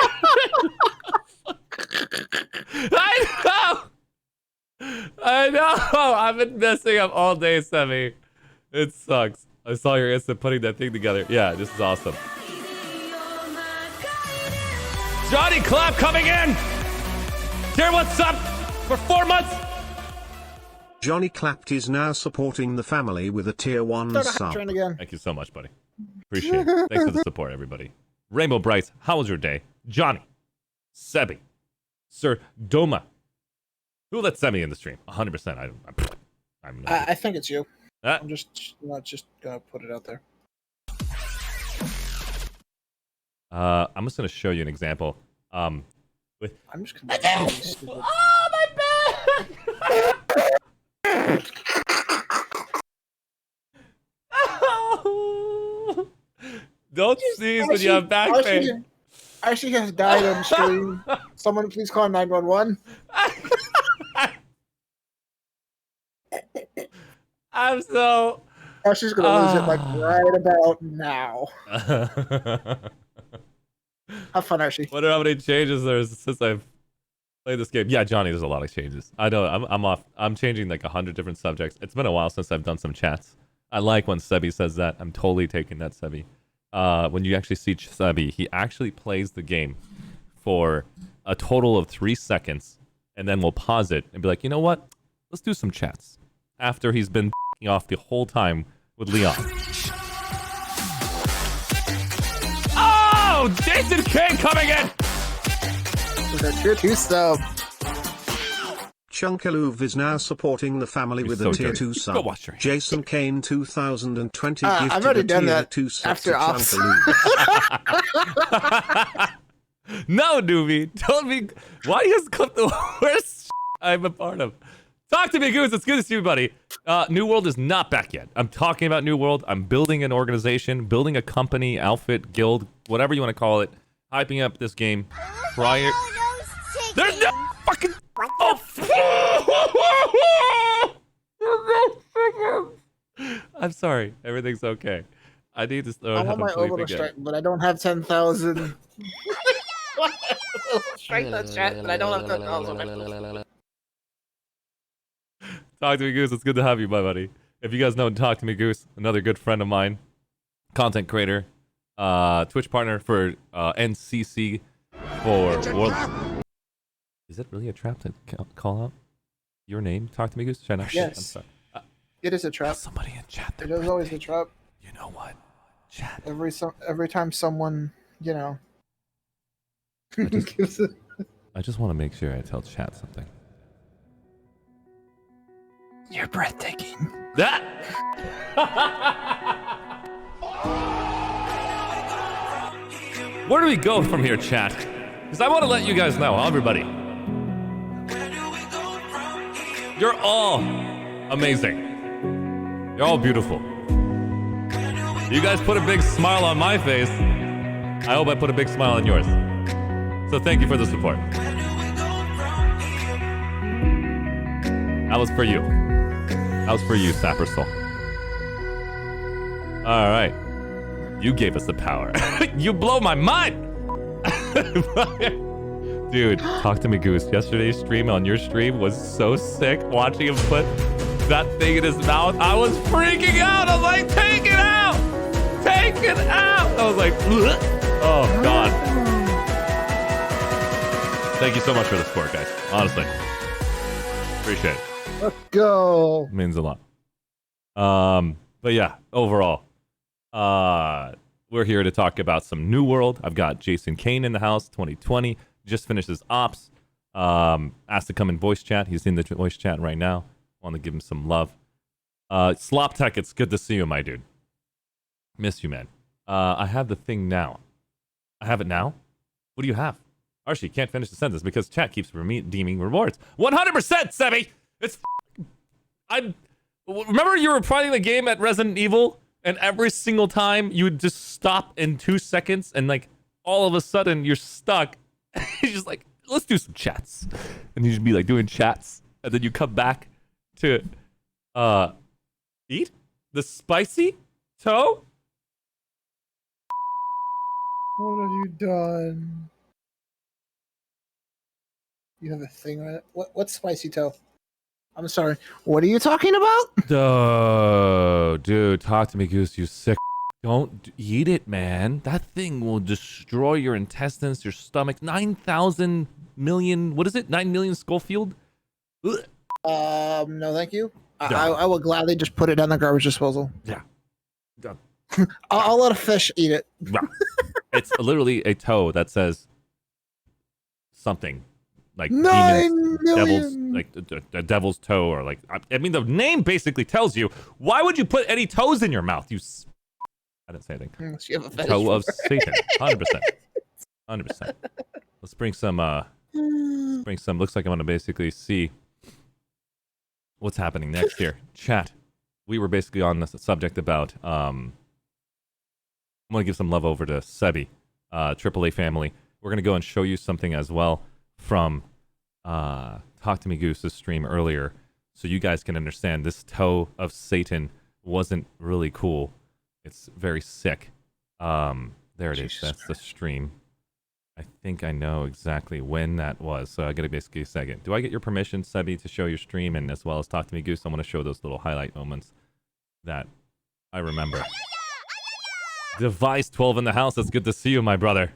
I know. I've been messing up all day, Semi. It sucks. I saw your instant putting that thing together. Yeah, this is awesome. Johnny Clap coming in. Dear, what's up? For 4 months. Johnny Clapped is now supporting the family with a tier 1 Start a hype sub. train again. Thank you so much, buddy. Appreciate it. Thanks for the support, everybody. Rainbow Brights, how was your day? Johnny, Sebi, Sir Doma. Who let Sebi in the stream? 100%. I think it's you. Ah. I'm just not just gonna put it out there. I'm just gonna show you an example. With I'm just gonna. Oh my back! Don't sneeze when you have back pain. Arshee has died on stream. Someone please call 911. I'm so. Arshee's gonna lose it like right about now. Have fun, Arshee. Wonder how many changes there's since I've played this game. Yeah, Johnny, there's a lot of changes. I know. I'm off. I'm changing like 100 different subjects. It's been a while since I've done some chats. I like when Sebi says that. I'm totally taking that, Sebi. When you actually see Sebi, he actually plays the game for a total of 3 seconds, and then we'll pause it and be like, you know what? Let's do some chats. After he's been off the whole time with Leon. Oh, Jason King coming in! With our tier 2 sub. Chunkaloof is now supporting the family with so a tier dirty. 2 sub. Go watch her. Jason Kane 2020 I've gifted already a done tier that 2 sub after to ops. Chunkaloof. No, Doobie. Don't be. Why do you guys clip the worst I'm a part of? Talk to me, Goose. It's good to see you, buddy. New World is not back yet. I'm talking about New World. I'm building an organization, building a company, outfit, guild, whatever you want to call it, hyping up this game prior. There's no fucking. Oh, I'm sorry. Everything's okay. I need to I want my orbital strike, but I don't have 10,000. Strike that chat, but I don't have 10,000. Talk to me, Goose. It's good to have you, my buddy. If you guys know Talk to me, Goose, another good friend of mine, content creator, Twitch partner for NCC for World. Is it really a trap to call out your name? Talk to me, Goose. Should I not? Yes. I'm sorry. It is a trap. Somebody in chat. It is always a trap. You know what? Chat. Every time someone, you know, I just, gives it. I just want to make sure I tell chat something. You're breathtaking. That. Where do we go from here, chat? Because I want to let you guys know, everybody. You're all amazing. You're all beautiful. You guys put a big smile on my face. I hope I put a big smile on yours. So thank you for the support. That was for you. That was for you, Sapper Soul. All right. You gave us the power. You blow my mind. Dude, talk to me, Goose. Yesterday's stream on your stream was so sick. Watching him put that thing in his mouth, I was freaking out. I was like, take it out. Take it out. I was like, ugh. Oh, God. Thank you so much for the support, guys. Honestly. Appreciate it. Let's go. It means a lot. But yeah, overall, we're here to talk about some New World. I've got Jason Kane in the house, 2020. Just finished his ops. Asked to come in voice chat. He's in the voice chat right now. Want to give him some love. Slop Tech, it's good to see you, my dude. Miss you, man. I have the thing now. I have it now? What do you have? Arshee, can't finish the sentence because chat keeps redeeming rewards. 100%, Sebi! It's remember you were playing the game at Resident Evil, and every single time you would just stop in 2 seconds, and like all of a sudden you're stuck. You're just like, let's do some chats, and you just be like doing chats, and then you come back to eat the spicy toe. What have you done? You have a thing on it. What's spicy toe? I'm sorry. What are you talking about? Oh, dude, talk to me, Goose. You sick. Don't eat it, man. That thing will destroy your intestines, your stomach. 9,000 million. What is it? 9 million Schofield? Ugh. No, thank you. No. I will gladly just put it down the garbage disposal. Yeah. I'll let a fish eat it. No. It's literally a toe that says something like 9 devil's, million. like the devil's toe, or like I mean, the name basically tells you. Why would you put any toes in your mouth? I didn't say anything. You have a fetish Toe of for it. Satan, 100%, 100%. Let's bring some. Looks like I'm gonna basically see what's happening next here. Chat. We were basically on the subject about. I'm gonna give some love over to Sebi, AAA family. We're gonna go and show you something as well from Talk to Me Goose's stream earlier, so you guys can understand this toe of Satan wasn't really cool. It's very sick. There it is. That's the stream. I think I know exactly when that was, so I gotta basically a second. Do I get your permission, Sebi, to show your stream, and as well as Talk to Me Goose? I want to show those little highlight moments that I remember. Device 12 in the house. That's good to see you, my brother.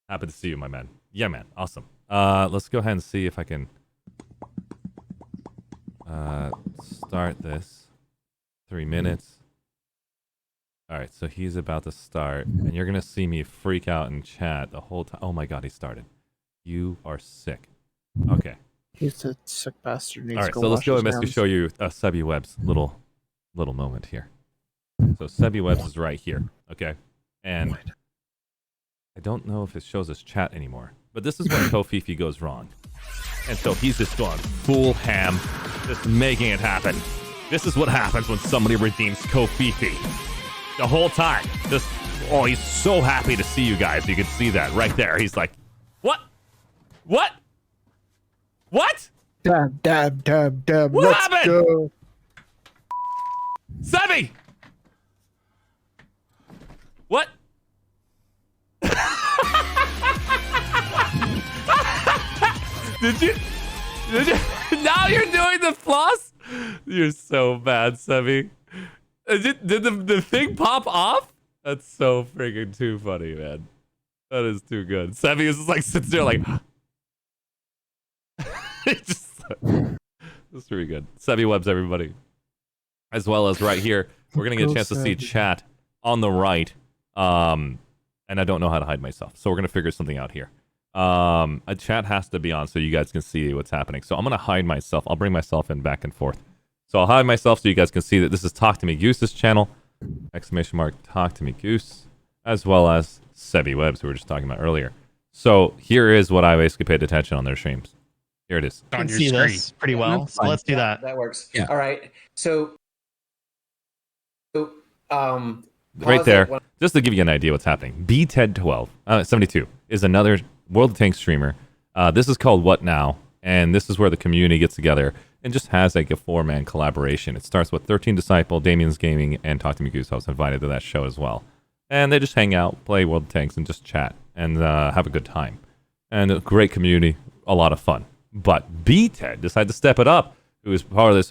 Happy to see you, my man. Yeah, man. Awesome. Let's go ahead and see if I can start this. 3 minutes. All right, so he's about to start, and you're gonna see me freak out in chat the whole time. Oh my god, he started. You are sick. Okay. He's a sick bastard. All right, so let's go and basically show you Sebi Webb's little moment here. So Sebi Webb's is right here, okay? And I don't know if it shows us chat anymore, but this is when Kofifi goes wrong. And so he's just going full ham, just making it happen. This is what happens when somebody redeems Kofifi. The whole time, just, oh, he's so happy to see you guys. You can see that right there. He's like, what? What? What? Dab, dab, dab, dab. What Let's happened? go. Sebi! What? Did you? Now you're doing the floss? You're so bad, Sebi. Did the thing pop off? That's so freaking too funny, man. That is too good. Sebi is just like sits there like. That's pretty good. Sebi Webbs, everybody. As well as right here, we're gonna get a chance to see chat on the right. And I don't know how to hide myself, so we're gonna figure something out here. A chat has to be on so you guys can see what's happening. So I'm gonna hide myself. I'll bring myself in back and forth. So I'll hide myself so you guys can see that this is Talk to Me Goose's channel. Exclamation mark Talk to Me Goose, as well as Sebi Webbs, who we were just talking about earlier. So here is what I basically paid attention on their streams. Here it is. I can see this pretty well. So let's do that. That works. Yeah. All right. So Right there, just to give you an idea what's happening. BTED12, 72, is another World of Tanks streamer. This is called What Now? And this is where the community gets together and just has like a 4-man collaboration. It starts with 13 Disciple, Damien's Gaming, and Talk to Me Goose. I was invited to that show as well. And they just hang out, play World of Tanks, and just chat and have a good time. And a great community, a lot of fun. But BTED decided to step it up, who is part of this,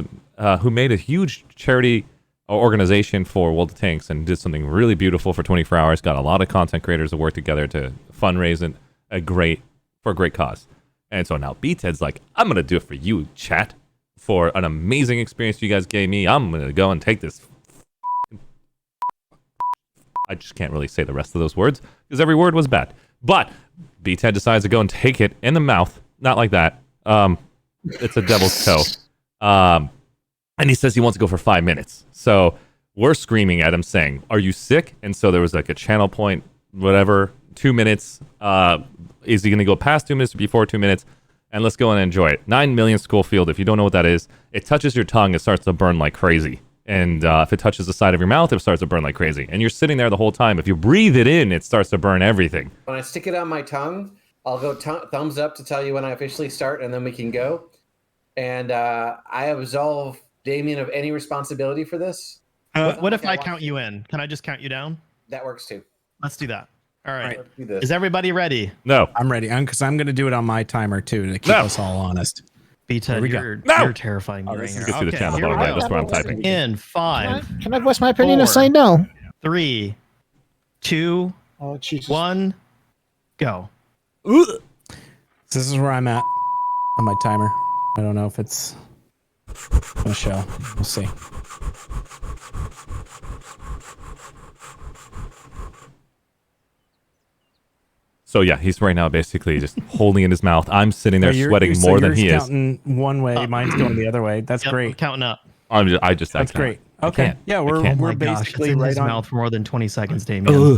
who made a huge charity organization for World of Tanks and did something really beautiful for 24 hours. Got a lot of content creators to work together to fundraise for a great cause. And so now BTED's like, I'm going to do it for you, chat, for an amazing experience you guys gave me. I'm going to go and take this. I just can't really say the rest of those words because every word was bad. But BTED decides to go and take it in the mouth. Not like that. It's a devil's toe. And he says he wants to go for 5 minutes. So we're screaming at him saying, are you sick? And so there was like a channel point, whatever, 2 minutes. Is he going to go past 2 minutes or before 2 minutes? And let's go and enjoy it. 9 million Schofield, if you don't know what that is, it touches your tongue, it starts to burn like crazy. And if it touches the side of your mouth, it starts to burn like crazy. And you're sitting there the whole time. If you breathe it in, it starts to burn everything. when I stick it on my tongue, I'll go thumbs up to tell you when I officially start, and then we can go. And I absolve Damien of any responsibility for this. What if I count you in? Can I just count you down? That works too. Let's do that. All right. Let's do this. Is everybody ready? No. I'm ready. Because I'm going to do it on my timer too to keep us all honest. B-Ted, you're terrifying me right here. You can see the channel bottom right. That's where I'm typing. In 5. Can I voice my opinion and 4, say no? 3, 2, Oh, Jesus. 1, go. So this is where I'm at on my timer. I don't know if it's gonna show. We'll see. So yeah, he's right now basically just holding in his mouth. I'm sitting there sweating more than he is. Counting one way, mine's going the other way. That's great. I'm counting up. That's great. Okay. Yeah, we're basically in right his on. mouth for more than 20 seconds, Damien.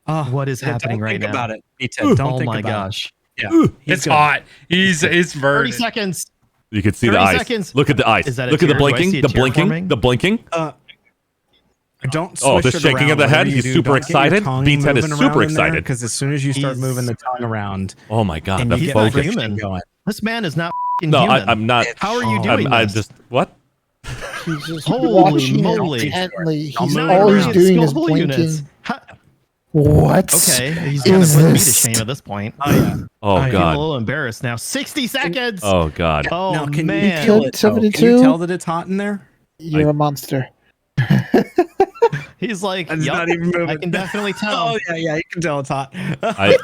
What is happening don't right think now? about it. Don't Oh think my about gosh. It. Yeah, It's hot. It's 30 burning. seconds. You can see the 30 ice. seconds. Look at the ice. Is that a Look at the tear? Do I blinking. see a The tear blinking. forming? The blinking. Don't. Oh, the swish it shaking around, of the head. whatever you He's do. super Don't get your excited. tongue Beats head is moving super around in there, excited. because as soon as you start moving the tongue around, Oh my god, and the you get focus. human. going. This man is not f***ing No, human. I'm not. How are you doing I'm this? just what? He's just Holy watching moly. intently. He's He's not all he's even doing is skull blinking. units. What? Okay, he's gonna is put me to this? shame at this point. Oh yeah. Oh I'm a god. little embarrassed now. 60 seconds. Oh god. Oh Now, can man. you kill it? Though? Can you 72? tell that it's hot in there? You're a monster. He's like, It's yup, not even moving. I can definitely tell. Oh yeah, you can tell it's hot. I,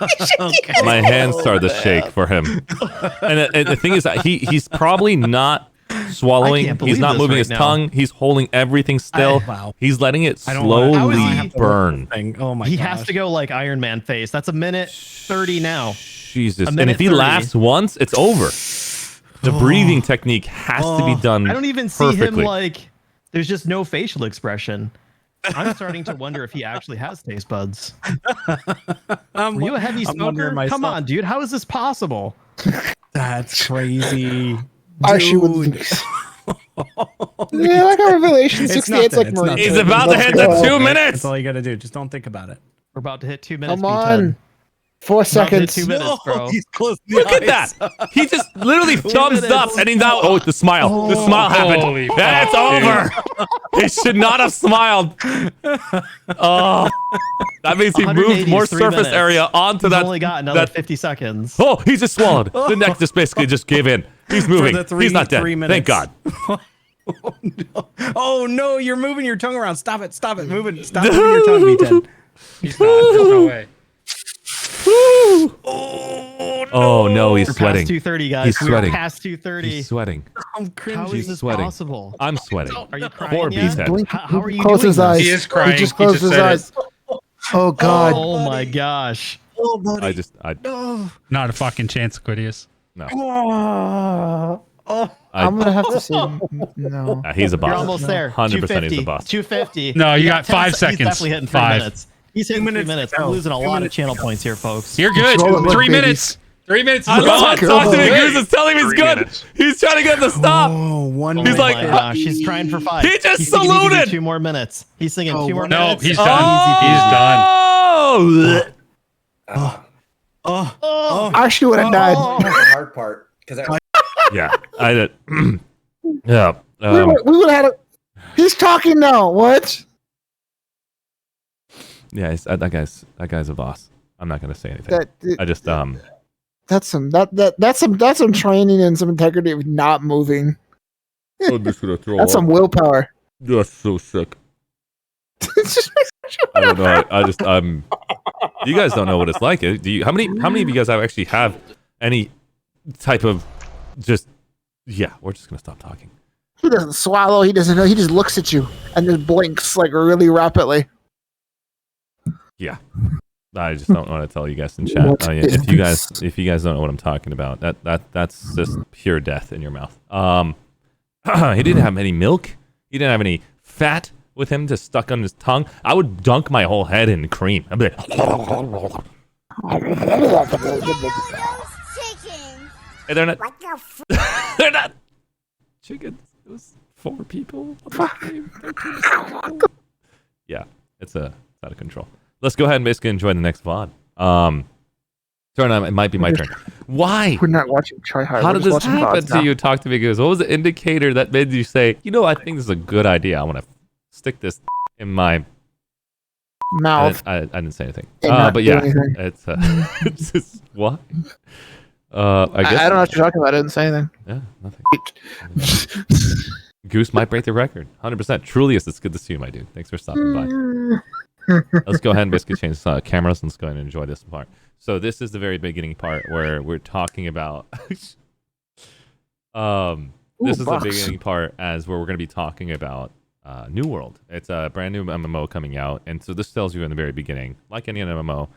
my hands started to shake for him. And the thing is that he's probably not swallowing. can't He's believe not this moving right his now. tongue. He's holding everything still. Wow. He's letting it I don't wanna- How is slowly he- burn. Oh my He gosh. has to go like Iron Man face. That's a minute 30 now. Jesus. A And minute if he 30. laughs once, it's over. The breathing technique has to be done I don't even see perfectly. him like. There's just no facial expression. I'm starting to wonder if he actually has taste buds. Were you a heavy I'm wondering smoker? myself. Come on, dude. How is this possible? That's crazy. Archie would. Yeah, like a Revelation It's 68. nothing, It's like it's Marine. nothing. He's about to hit the 2 minutes. That's all you gotta do. Just don't think about it. We're about to hit 2 minutes. Come B10. on. 4 About to hit seconds. 2 minutes, bro. He's close. To the Look at eyes. that. He just literally thumbs minutes. up and he's now. Oh, the smile. The smile happened. Holy That's fuck, over. He should not have smiled. Oh, that means he 180 moved more is 3 surface minutes. area onto He's that. only got another that 50 seconds. oh, he just swallowed. The neck just basically just gave in. He's moving. the He's not dead. 3 Thank minutes. God. Oh no. Oh no, you're moving your tongue around. Stop it. Stop it. Move it. Stop moving your tongue, B10. He's not. There's no way. Oh no, he's We're sweating. past 2:30, guys. He's We're sweating. past 2:30. He's sweating. I'm cringing. How is this sweating. possible? I'm sweating. Are you Poor crying yet? B10. Blink. How are you Close doing his this? eyes. He is crying. He just He closed just his said eyes. Oh God. Oh my gosh. Oh, buddy. No. Not a fucking chance, Aquitius. No. Oh. I'm gonna have to say no. He's a boss. You're almost there. 100% he's a 250. boss. 250. No, you got 10 5 He's seconds. definitely hitting 3 5. minutes. He's hitting 3 minutes. I'm losing a lot of channel points here, folks. You're good. Roll it, look, 3 baby. minutes. 3 minutes. I love how Go. talking to Hey. Goose is telling him he's 3 good. minutes. He's trying to get him to stop. Oh, one He's Oh like, my gosh, he's trying for 5. He just He's thinking he can do saluted. 2 more minutes. He's thinking 2 more No, minutes. he's done. He's done. Oh. Archie would have died. The hard part, because Yeah, I did. Yeah. We would have had a. He's talking now. What? Yeah, that guy's a boss. I'm not gonna say anything. That I just that's some training and some integrity of not moving. I'm just gonna throw That's some willpower. That's so sick. It's just I don't know. I just you guys don't know what it's like. Do you? How many of you guys actually have any type of just? Yeah, we're just gonna stop talking. He doesn't swallow. He doesn't know. He just looks at you and just blinks like really rapidly. Yeah, I just don't want to tell you guys in chat. What If you guys don't know what I'm talking about, that's just pure death in your mouth. He didn't have any milk. He didn't have any fat with him just stuck on his tongue. I would dunk my whole head in cream. I'd be like, Chicken. hey, they're not. They're not chickens. It was 4 people. Yeah, it's out of control. Let's go ahead and basically enjoy the next VOD. Turn on. It might be my turn. Why? We're not watching Try Hard. How We're did just this watching happen VODs to now. you? Talk to me, Goose. What was the indicator that made you say, you know, I think this is a good idea. I want to stick this in my Mouth. I didn't say anything. And not But do yeah, anything. it's it's just what? I guess I don't know what you're talking about. I didn't say anything. Yeah, nothing. Goose might break the record. 100%. Trulius, it's good to see you, my dude. Thanks for stopping by. Let's go ahead and basically change cameras and let's go ahead and enjoy this part. So this is the very beginning part where we're talking about This is the box. beginning part as where we're going to be talking about New World. It's a brand new MMO coming out, and so this tells you in the very beginning, like any MMO,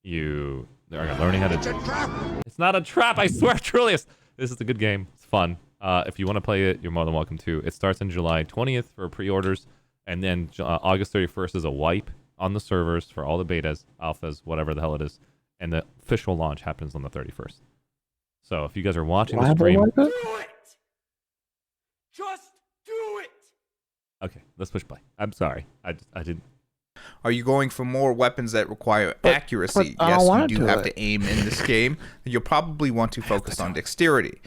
you are learning how to. It's not a trap, I swear, Trulius. This is a good game. It's fun. If you want to play it, you're more than welcome to. It starts on July 20th for pre-orders, and then August 31st is a wipe on the servers for all the betas, alphas, whatever the hell it is, and the official launch happens on the 31st. So if you guys are watching the stream, Just do it. okay, let's push play. I'm sorry, I didn't. Are you going for more weapons that require accuracy? I don't Yes, you wanna do do have it. to aim in this game. You'll probably want to focus on dexterity.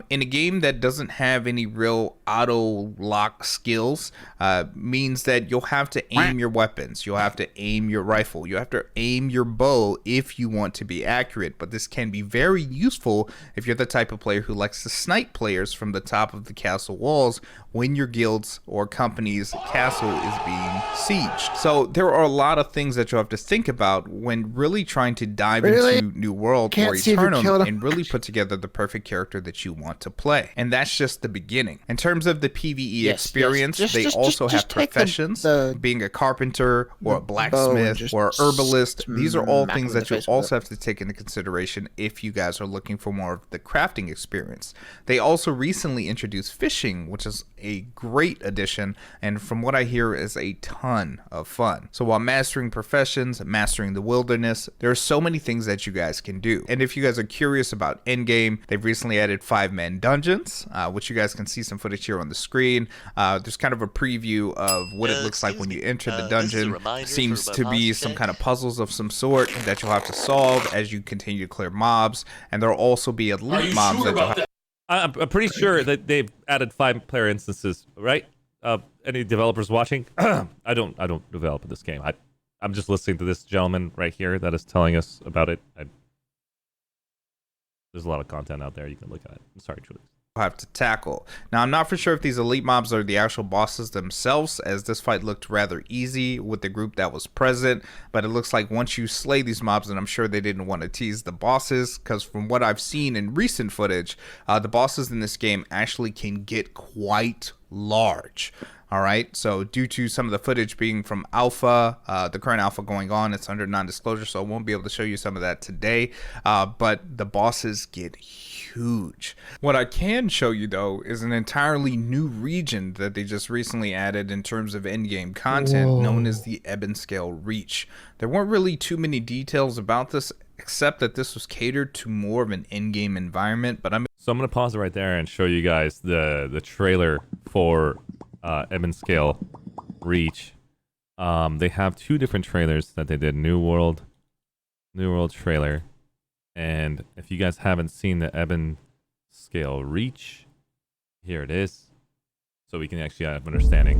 In a game that doesn't have any real auto lock skills, means that you'll have to aim your weapons. You'll have to aim your rifle. You have to aim your bow if you want to be accurate. But this can be very useful if you're the type of player who likes to snipe players from the top of the castle walls when your guild's or company's castle is being sieged. So there are a lot of things that you'll have to think about when really trying to dive into New World or Eternum and really put together the perfect character that you want to play. And that's just the beginning. In terms of the PvE experience, they also have professions, being a carpenter or a blacksmith or herbalist. These are all things that you also have to take into consideration if you guys are looking for more of the crafting experience. They also recently introduced fishing, which is a great addition, and from what I hear is a ton of fun. So while mastering professions, mastering the wilderness, there are so many things that you guys can do. And if you guys are curious about endgame, they've recently added 5-man dungeons, which you guys can see some footage here on the screen. There's kind of a preview of what it looks like when you enter the dungeon. Seems to be some kind of puzzles of some sort that you'll have to solve as you continue to clear mobs, and there'll also be elite mobs that you'll have. I'm pretty sure that they've added 5-player instances, right? Any developers watching? I don't develop this game. I'm just listening to this gentleman right here that is telling us about it. There's a lot of content out there you can look at. I'm sorry, Julie. Have to tackle. Now, I'm not for sure if these elite mobs are the actual bosses themselves, as this fight looked rather easy with the group that was present, but it looks like once you slay these mobs, and I'm sure they didn't want to tease the bosses, because from what I've seen in recent footage, the bosses in this game actually can get quite large. All right, so due to some of the footage being from alpha, the current alpha going on, it's under non-disclosure, so I won't be able to show you some of that today, but the bosses get huge. What I can show you, though, is an entirely new region that they just recently added in terms of endgame content, known as the Ebon Scale Reach. There weren't really too many details about this, except that this was catered to more of an endgame environment, but So I'm going to pause it right there and show you guys the trailer for Ebon Scale Reach. They have 2 different trailers that they did. New World trailer, and if you guys haven't seen the Ebon Scale Reach, here it is, so we can actually have an understanding.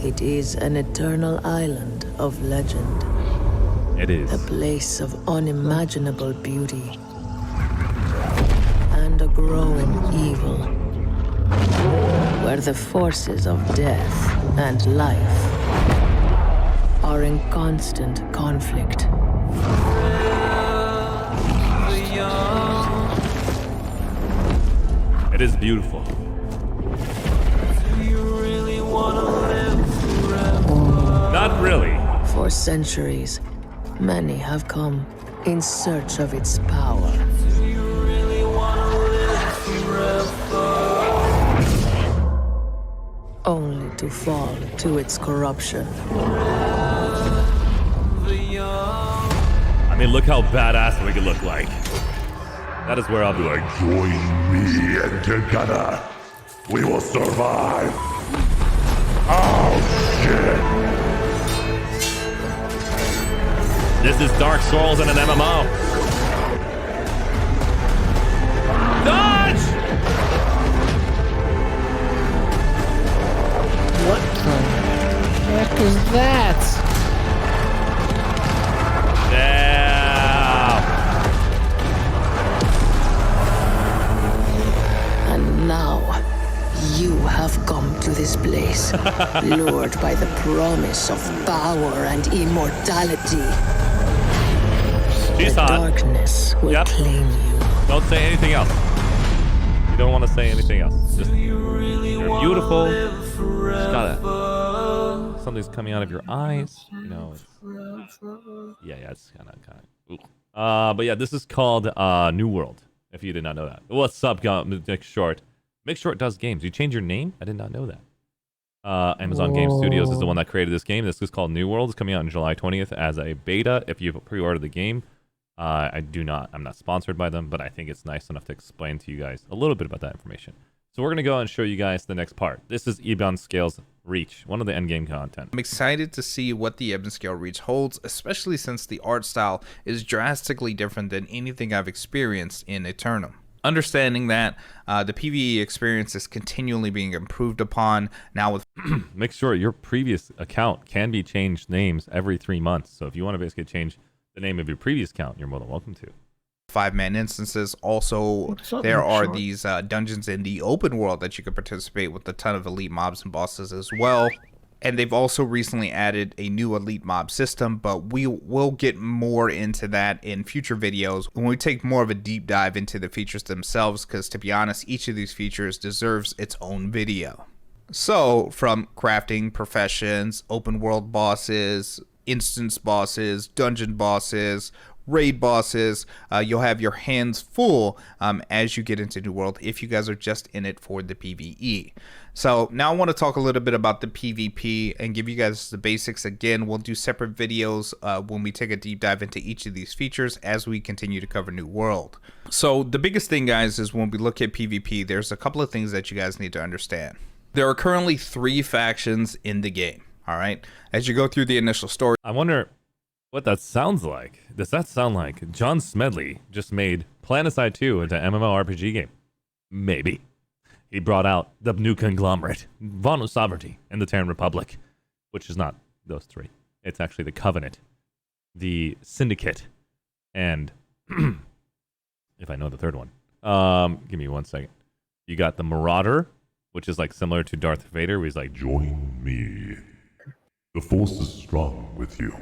It is an eternal island of legend. It is a place of unimaginable beauty and a growing evil, where the forces of death and life are in constant conflict. It is beautiful. Not really. For centuries, many have come in search of its power. Only to fall to its corruption. I mean, look how badass we could look like. That is where I'll be like, join me and together we will survive. Oh shit. This is Dark Souls in an MMO. Dodge! What the heck is that? And now, you have come to this place, lured by the promise of power and immortality. She's the hot. Darkness will claim you. Don't say anything else. don't want to say anything else. Just you're beautiful. Just gotta something's coming out of your eyes. You know. Yeah, it's kind of. But yeah, this is called New World. If you did not know that. What's up, Nick Short? Nick Short does games. You change your name? I did not know that. Amazon Game Studios is the one that created this game. This is called New World. It's coming out on July 20th as a beta. If you've pre-ordered the game, I'm not sponsored by them, but I think it's nice enough to explain to you guys a little bit about that information. So we're going to go and show you guys the next part. This is Ebon Scale's Reach, one of the endgame content. I'm excited to see what the Ebon Scale Reach holds, especially since the art style is drastically different than anything I've experienced in Eternum. Understanding that the PvE experience is continually being improved upon now with make sure your previous account can be changed names every 3 months. So if you want to basically change the name of your previous account, you're more than welcome to. 5-man instances. Also, there are these dungeons in the open world that you can participate with a ton of elite mobs and bosses as well. And they've also recently added a new elite mob system, but we will get more into that in future videos when we take more of a deep dive into the features themselves, because to be honest, each of these features deserves its own video. So, from crafting professions, open world bosses, instance bosses, dungeon bosses, raid bosses, you'll have your hands full as you get into New World if you guys are just in it for the PvE. So now I want to talk a little bit about the PvP and give you guys the basics. Again, we'll do separate videos when we take a deep dive into each of these features as we continue to cover New World. So the biggest thing, guys, is when we look at PvP, there's a couple of things that you guys need to understand. There are currently 3 factions in the game, all right? As you go through the initial story. I wonder what that sounds like. Does that sound like John Smedley just made Planetside 2 into MMORPG game? Maybe. He brought out the new conglomerate, Von Sovereignty, and the Terran Republic, which is not those 3. It's actually the Covenant, the Syndicate, and if I know the third one. Give me 1 second. You got the Marauder, which is like similar to Darth Vader, where he's like, join me. The Force is strong with you.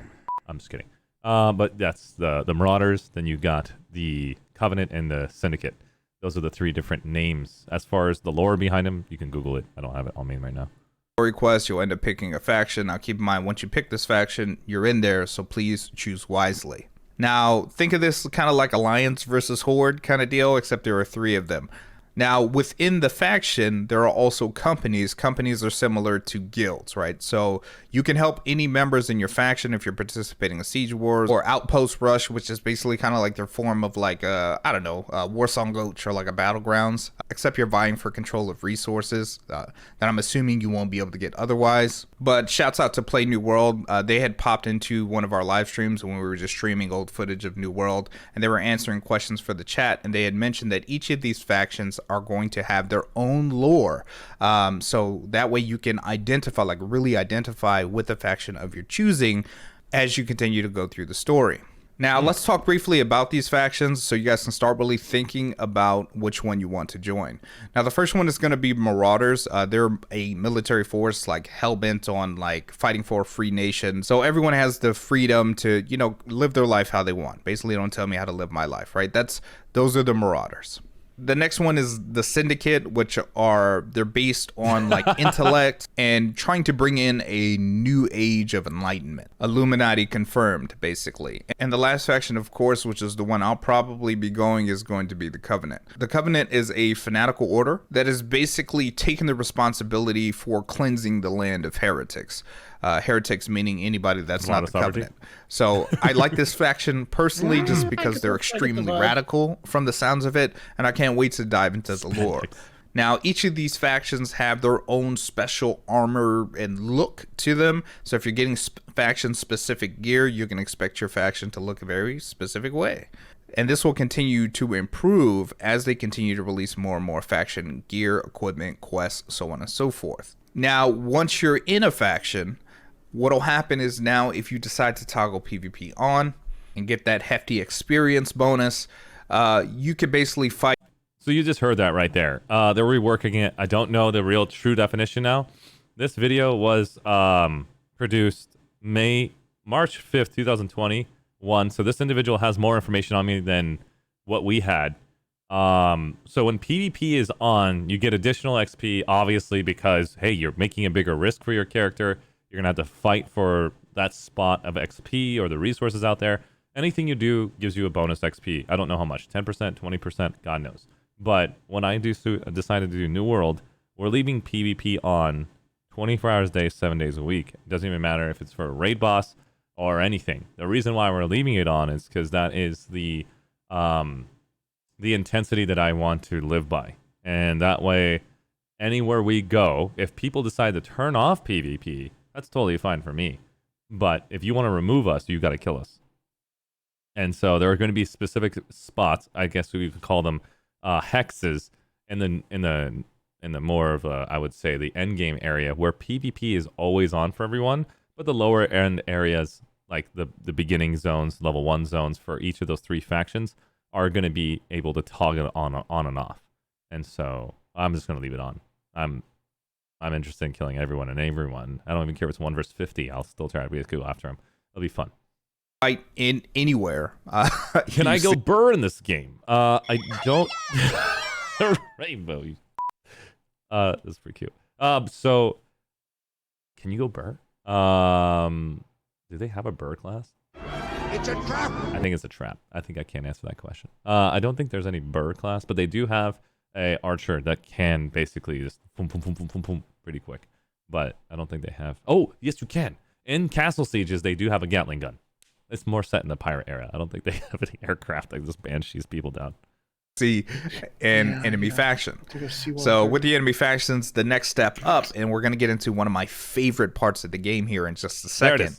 I'm just kidding. But that's the Marauders. Then you got the Covenant and the Syndicate. Those are the 3 different names. As far as the lore behind them, you can Google it. I don't have it on me right now. Story quest, you'll end up picking a faction. Now keep in mind, once you pick this faction, you're in there, so please choose wisely. Now, think of this kind of like Alliance versus Horde kind of deal, except there are 3 of them. Now, within the faction, there are also companies. Companies are similar to guilds, right? So you can help any members in your faction if you're participating in Siege Wars or Outpost Rush, which is basically kind of like their form of like, I don't know, Warsong Gulch or like a Battlegrounds, except you're vying for control of resources that I'm assuming you won't be able to get otherwise. But shouts out to Play New World. They had popped into one of our live streams when we were just streaming old footage of New World, and they were answering questions for the chat, and they had mentioned that each of these factions are going to have their own lore, so that way you can identify, like really identify with the faction of your choosing as you continue to go through the story. Now let's talk briefly about these factions so you guys can start really thinking about which one you want to join. Now the first one is going to be Marauders. They're a military force like hell-bent on like fighting for a free nation, so everyone has the freedom to, you know, live their life how they want. Basically, don't tell me how to live my life, right? Those are the Marauders. The next one is the Syndicate, which they're based on like intellect and trying to bring in a new age of enlightenment. Illuminati confirmed, basically. And the last faction, of course, which is the one I'll probably be going, is going to be the Covenant. The Covenant is a fanatical order that is basically taking the responsibility for cleansing the land of heretics. Heretics meaning anybody that's not the Covenant. So I like this faction personally just because they're extremely radical from the sounds of it, and I can't wait to dive into the lore. Now, each of these factions have their own special armor and look to them. So if you're getting faction-specific gear, you can expect your faction to look a very specific way. And this will continue to improve as they continue to release more and more faction gear, equipment, quests, so on and so forth. Now, once you're in a faction, what'll happen is now if you decide to toggle PvP on and get that hefty experience bonus, you can basically fight. So you just heard that right there. They're reworking it. I don't know the real true definition now. This video was produced March 5th, 2021. So this individual has more information on me than what we had. So when PvP is on, you get additional XP, obviously, because, hey, you're making a bigger risk for your character. You're going to have to fight for that spot of XP or the resources out there. Anything you do gives you a bonus XP. I don't know how much, 10%, 20%, God knows. But when I decided to do New World, we're leaving PvP on 24 hours a day, 7 days a week. It doesn't even matter if it's for a raid boss or anything. The reason why we're leaving it on is because that is the intensity that I want to live by. And that way, anywhere we go, if people decide to turn off PvP, that's totally fine for me. But if you want to remove us, you got to kill us. And so there are going to be specific spots, I guess we could call them hexes, in the more of a, I would say, the end game area where PvP is always on for everyone, but the lower end areas, like the beginning zones, level 1 zones for each of those 3 factions, are going to be able to toggle on and off. And so I'm just going to leave it on. I'm interested in killing everyone and everyone. I don't even care if it's 1 versus 50. I'll still try to go after him. It'll be fun. Fight in anywhere. Can I go burr in this game? I don't. Rainbow. That's pretty cute. So can you go burr? Do they have a burr class? It's a trap. I think it's a trap. I think I can't answer that question. I don't think there's any burr class, but they do have a archer that can basically just boom, boom, boom, boom, boom, boom, pretty quick. But I don't think they have. Oh, yes, you can. In castle sieges, they do have a Gatling gun. It's more set in the pirate era. I don't think they have any aircraft that just banshees people down. See an enemy faction. So with the enemy factions, the next step up, and we're going to get into one of my favorite parts of the game here in just a second,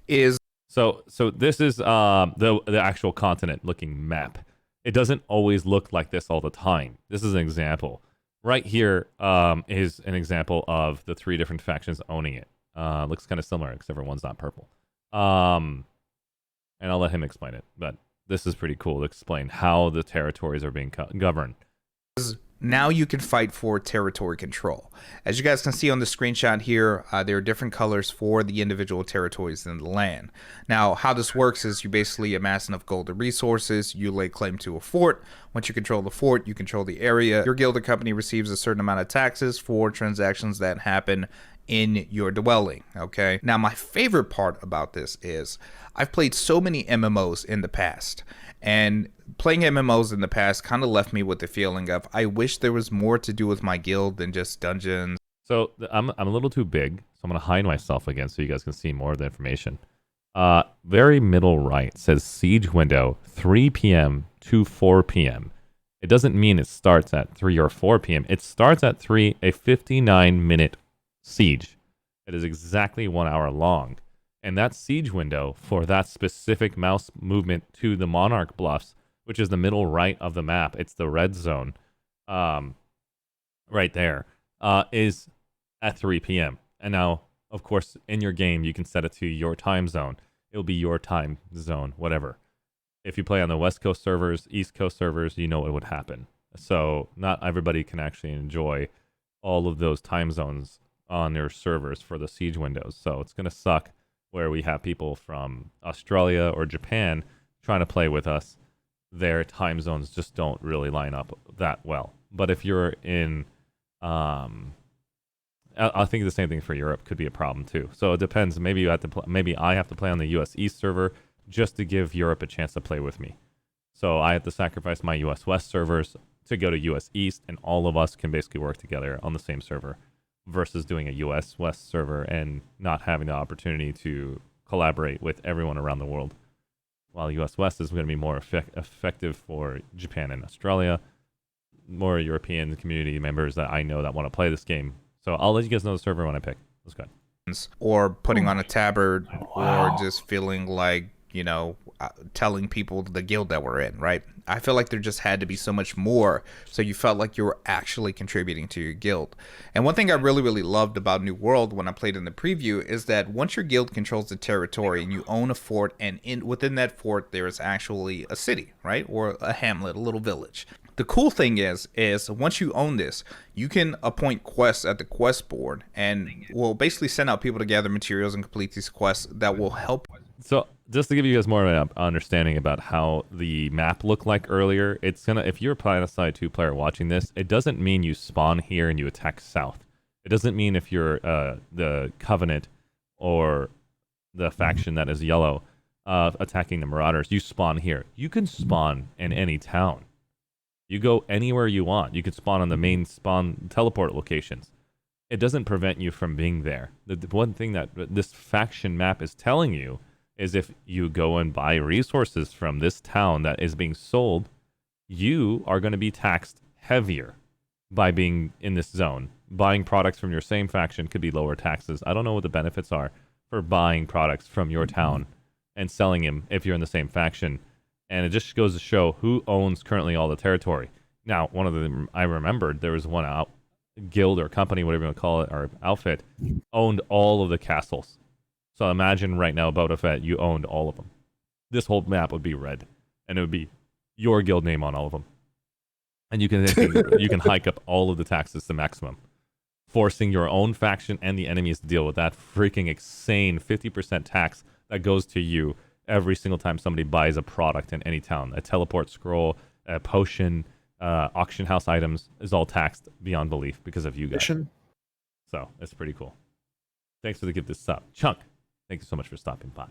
is so this is the actual continent looking map. It doesn't always look like this all the time. This is an example. Right here is an example of the 3 different factions owning it. Looks kind of similar, except for one's not purple. And I'll let him explain it, but this is pretty cool to explain how the territories are being governed. Now you can fight for territory control. As you guys can see on the screenshot here, there are different colors for the individual territories in the land. Now, how this works is you basically amass enough gold and resources, you lay claim to a fort. Once you control the fort, you control the area. Your guild or company receives a certain amount of taxes for transactions that happen in your dwelling. Okay, now my favorite part about this is I've played so many MMOs in the past, and playing MMOs in the past kind of left me with the feeling of I wish there was more to do with my guild than just dungeons. So I'm a little too big, so I'm gonna hide myself again so you guys can see more of the information. Very middle right says siege window 3 p.m. to 4 p.m. It doesn't mean it starts at 3 or 4 p.m. It starts at 3, a 59-minute siege. It is exactly 1 hour long. And that siege window for that specific mouse movement to the Monarch Bluffs, which is the middle right of the map, it's the red zone, right there, is at 3 p.m. And now, of course, in your game, you can set it to your time zone. It'll be your time zone, whatever. If you play on the West Coast servers, East Coast servers, you know what would happen. So not everybody can actually enjoy all of those time zones on their servers for the siege windows. So it's going to suck where we have people from Australia or Japan trying to play with us. Their time zones just don't really line up that well. But if you're in, I think the same thing for Europe could be a problem too. So it depends. Maybe you have to maybe I have to play on the US East server just to give Europe a chance to play with me. So I have to sacrifice my US West servers to go to US East, and all of us can basically work together on the same server, versus doing a US West server and not having the opportunity to collaborate with everyone around the world. While US West is going to be more effective for Japan and Australia, more European community members that I know that want to play this game. So I'll let you guys know the server when I pick. Let's go. Or putting on a tabard, or just feeling like, you know, telling people the guild that we're in, right? I feel like there just had to be so much more, so you felt like you were actually contributing to your guild. And one thing I really, really loved about New World when I played in the preview is that once your guild controls the territory and you own a fort, and within that fort there is actually a city, right? Or a hamlet, a little village. The cool thing is once you own this, you can appoint quests at the quest board, and will basically send out people to gather materials and complete these quests that will help. just to give you guys more of an understanding about how the map looked like earlier, it's gonna, if you're a Planetside 2 player watching this, it doesn't mean you spawn here and you attack south. It doesn't mean if you're the Covenant or the faction that is yellow attacking the Marauders, you spawn here. You can spawn in any town. You go anywhere you want. You can spawn on the main spawn teleport locations. It doesn't prevent you from being there. The one thing that this faction map is telling you is if you go and buy resources from this town that is being sold, you are going to be taxed heavier by being in this zone. Buying products from your same faction could be lower taxes. I don't know what the benefits are for buying products from your town and selling them if you're in the same faction. And it just goes to show who owns currently all the territory. Now, one of them, I remembered there was one guild or company, whatever you want to call it, or outfit, owned all of the castles. So imagine right now, Boba Fett, you owned all of them. This whole map would be red, and it would be your guild name on all of them. And you can you can hike up all of the taxes to maximum, forcing your own faction and the enemies to deal with that freaking insane 50% tax that goes to you every single time somebody buys a product in any town. A teleport scroll, a potion, auction house items is all taxed beyond belief because of you guys. So it's pretty cool. Thanks for the gift this sub. Chunk, thank you so much for stopping by.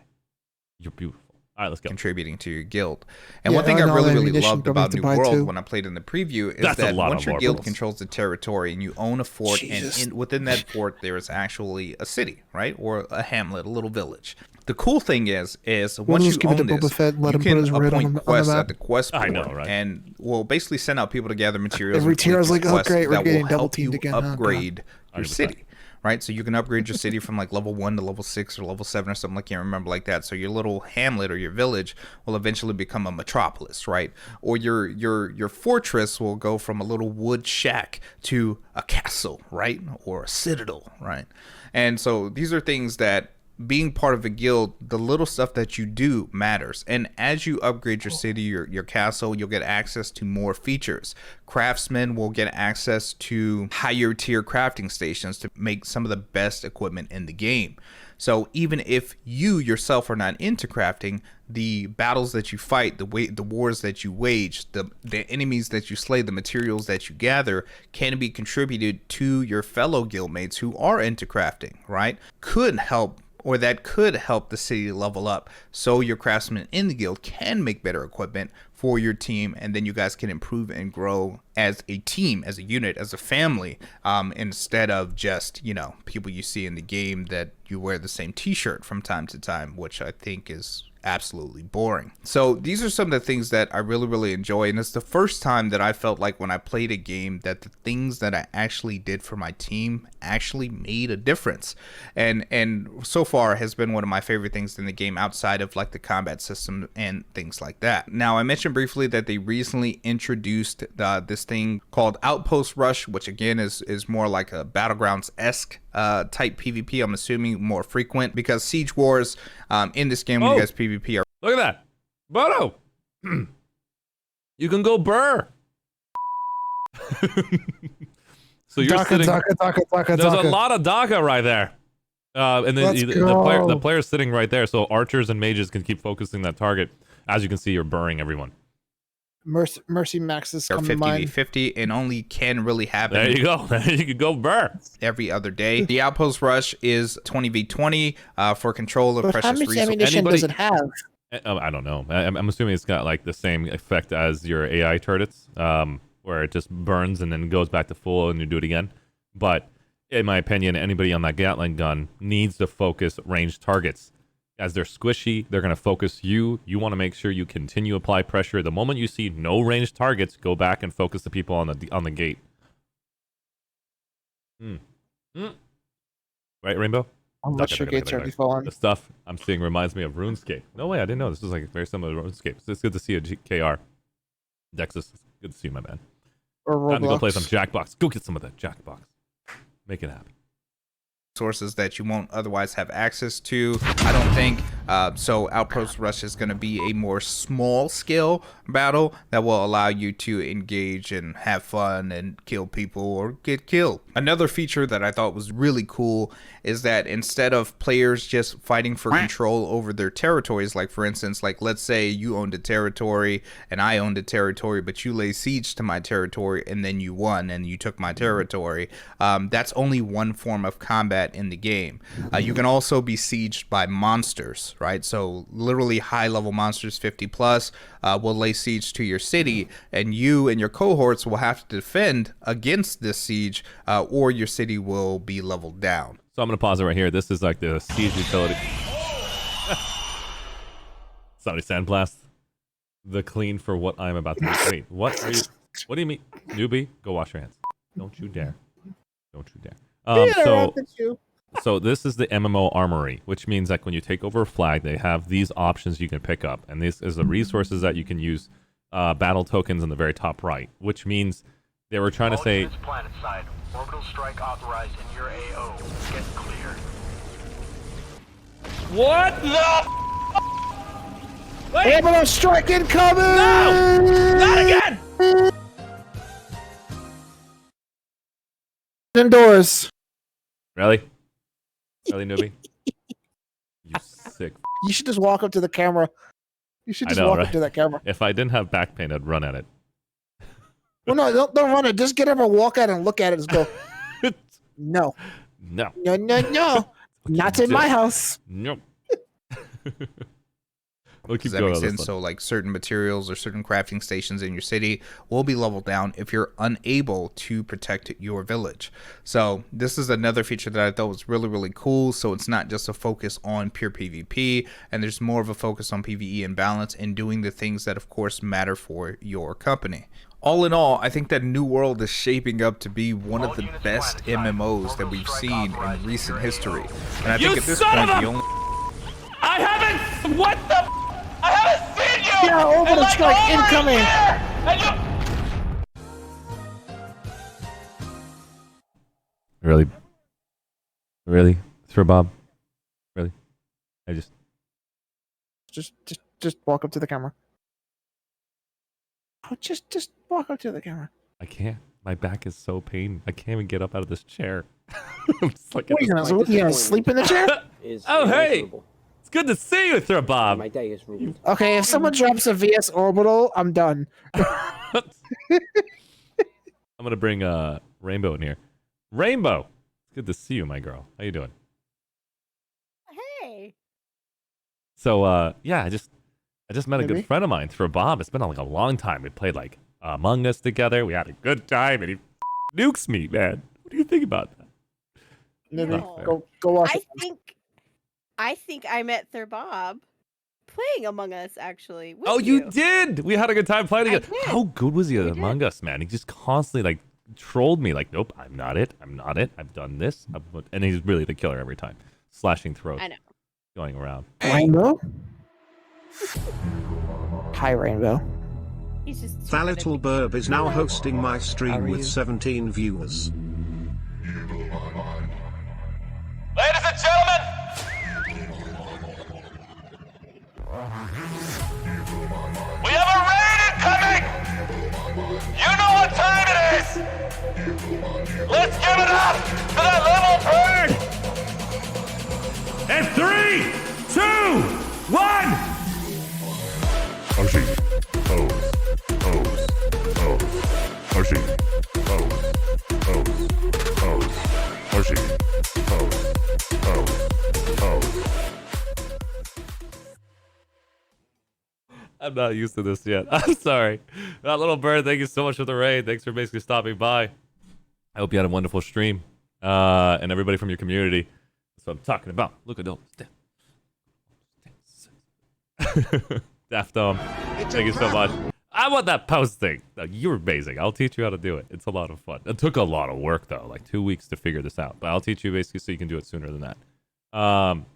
You're beautiful. All right, let's go. Contributing to your guild. And one thing I really loved about New World when I played in the preview is that once your guild controls the territory and you own a fort, and within that fort there is actually a city, right? Or a hamlet, a little village. The cool thing is once you own this, you can appoint quests at the quest board. I know, right? And we'll basically send out people to gather materials. Every tier I was like, oh great, we're getting double teamed again. Upgrade your city. Right, so you can upgrade your city from like level 1 to level 6 or level 7 or something, I can't remember, like that. So your little hamlet or your village will eventually become a metropolis, right? Or your fortress will go from a little wood shack to a castle, right? Or a citadel, right? And so these are things that, being part of a guild, the little stuff that you do matters. And as you upgrade your city, your castle, you'll get access to more features. Craftsmen will get access to higher tier crafting stations to make some of the best equipment in the game. So even if you yourself are not into crafting, the battles that you fight, the wars that you wage, the enemies that you slay, the materials that you gather can be contributed to your fellow guildmates who are into crafting, right? That could help the city level up, so your craftsmen in the guild can make better equipment for your team, and then you guys can improve and grow as a team, as a unit, as a family, instead of just, you know, people you see in the game that you wear the same t-shirt from time to time, which I think is absolutely boring. So these are some of the things that I really enjoy, and it's the first time that I felt like when I played a game that the things that I actually did for my team actually made a difference, and so far has been one of my favorite things in the game outside of like the combat system and things like that. Now, I mentioned briefly that they recently introduced this thing called Outpost Rush, which again is more like a Battlegrounds-esque type PvP. I'm assuming more frequent, because Siege Wars in this game, when you guys PvP are... Look at that. Bono! You can go burr! So you're sitting... There's a lot of Daka right there. And then the player's sitting right there, so archers and mages can keep focusing that target. As you can see, you're burring everyone. Mercy maxes come 50v50 and only can really happen. There you go. You can go burr every other day. The Outpost Rush is 20v20 for control of precious resources. How much ammunition does it have? I don't know. I'm assuming it's got like the same effect as your AI turrets, where it just burns and then goes back to full and you do it again. But in my opinion, anybody on that Gatling gun needs to focus ranged targets. As they're squishy, they're going to focus you. You want to make sure you continue to apply pressure. The moment you see no ranged targets, go back and focus the people on the gate. Right, Rainbow? Unless your gate's already fallen. The stuff I'm seeing reminds me of RuneScape. No way, I didn't know. This was like very similar to RuneScape. So it's good to see a KR. Dexus, good to see you, my man. Or time to go play some Jackbox. Go get some of that Jackbox. Make it happen. Sources that you won't otherwise have access to. I don't think So Outpost Rush is going to be a more small scale battle that will allow you to engage and have fun and kill people or get killed. Another feature that I thought was really cool is that instead of players just fighting for control over their territories, like for instance, like let's say you owned a territory and I owned a territory, but you lay siege to my territory and then you won and you took my territory. That's only one form of combat in the game. You can also be sieged by monsters, right? So literally high level monsters, 50 plus, will lay siege to your city, and you and your cohorts will have to defend against this siege, or your city will be leveled down. So I'm gonna pause it right here. This is like the siege utility. Somebody sandblast the clean for what I'm about to do. Wait, what are you? What do you mean, newbie? Go wash your hands. Don't you dare! Don't you dare! So this is the MMO Armory, which means like when you take over a flag, they have these options you can pick up, and this is the resources that you can use. Battle tokens in the very top right, which means they were trying to say. Planet side. Orbital strike authorized in your AO. Get clear. What the? Wait. Orbital strike incoming! No! Not again! Indoors. Really? Really, newbie? You sick. You should just walk up to the camera. You should just walk up to that camera. If I didn't have back pain, I'd run at it. Well, no, don't run it. Just get up and walk at it and look at it and go, no. No. No, no, no. Not in my house. Nope. We'll keep Does that going make on this sense? one. So like certain materials or certain crafting stations in your city will be leveled down if you're unable to protect your village. So this is another feature that I thought was really, really cool. So it's not just a focus on pure PvP, and there's more of a focus on PvE and balance and doing the things that of course matter for your company. All in all, I think that New World is shaping up to be one of the best MMOs that we've seen in recent history. And I think at this point the only... I haven't. What the? I haven't seen you. Yeah, orbital strike incoming. Really? Really? Sir Bob? Really? I Just walk up to the camera. Oh, just walk up to the camera. I can't. My back is so pain. I can't even get up out of this chair. I'm just like What, you gonna sleep in the chair? Oh, hey! It's good to see you, Sir Bob. My day is ruined. Okay, if someone drops a VS orbital, I'm done. I'm gonna bring Rainbow in here. Rainbow! It's good to see you, my girl. How you doing? Hey. So, yeah, I just met a good friend of mine, Sir Bob. It's been like a long time. We played like Among Us together. We had a good time, and he nukes me, man. What do you think about that? Go watch it. I think I met Sir Bob playing Among Us, actually. with Oh, you did! We had a good time playing together. did. How good was he at Among Us, man? He just constantly like trolled me, like, nope, I'm not it. I'm not it. I've done this. And he's really the killer every time. Slashing throats. I know. Going around. Rainbow? Hi, Rainbow. He's just That little burb is now hosting my stream with 17 viewers. Ladies and gentlemen. We have a raid incoming! You know what time it is! Let's give it up to that little bird! And 3, 2, 1! Arshee, pose, pose, pose. Arshee, pose, pose, pose. Arshee, pose, pose, pose. I'm not used to this yet. I'm sorry. That little bird, thank you so much for the raid. Thanks for basically stopping by. I hope you had a wonderful stream. And everybody from your community. That's what I'm talking about. Look at those. Daft Dome. Thank you so much. I want that post thing. No, you're amazing. I'll teach you how to do it. It's a lot of fun. It took a lot of work though, like 2 weeks to figure this out. But I'll teach you basically so you can do it sooner than that.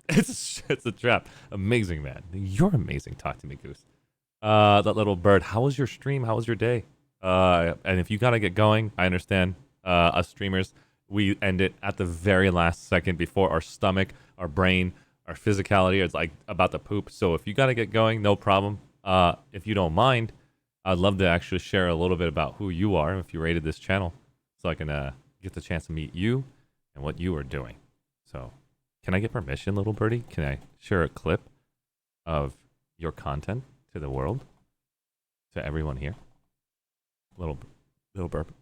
It's a trap. Amazing, man. You're amazing. Talk to me, Goose. That little bird. How was your stream? How was your day? And if you gotta get going, I understand. Us streamers, we end it at the very last second before our stomach, our brain, our physicality is like about to poop. So if you got to get going, no problem. If you don't mind, I'd love to actually share a little bit about who you are if you rated this channel, so I can get the chance to meet you and what you are doing. So, can I get permission, little birdie? Can I share a clip of your content to the world, to everyone here? Little burp.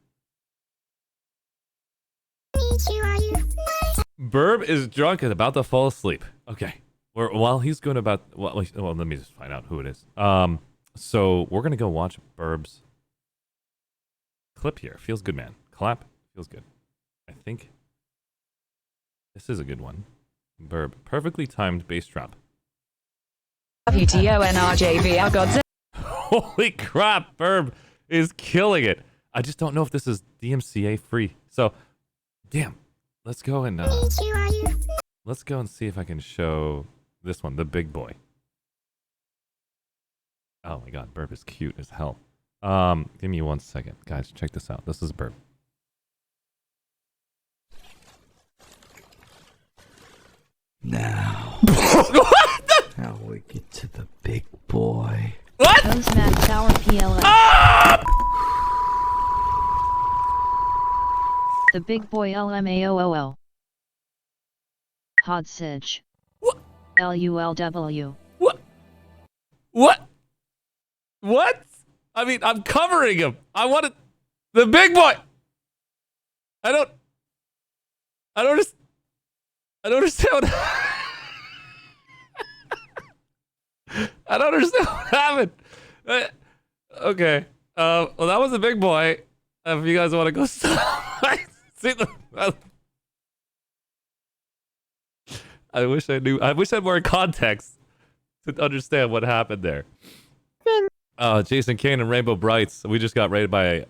Burb is drunk and about to fall asleep. Okay. While he's going about... Well, let me just find out who it is. So, we're going to go watch Burb's clip here. Feels good, man. Clap. Feels good. I think this is a good one. Burb. Perfectly timed bass drop. WTONRJV, Gods. Holy crap, Burb is killing it. I just don't know if this is DMCA free. So, damn. Let's go and let's go and see if I can show this one, the big boy. Oh my god, Burb is cute as hell. Give me 1 second. Guys, check this out. This is Burb. Now, now we get to the big boy. What? Postman Tower PLM. The big boy LMAOOL. Hodsage. LULW. What? I mean, I'm covering him. I wanted the big boy. I don't understand what I don't understand what happened. Okay. Well, that was the big boy. If you guys want to go stop. See the... I wish I knew. I wish I had more context to understand what happened there. Jason Kane and Rainbow Brights. We just got raided by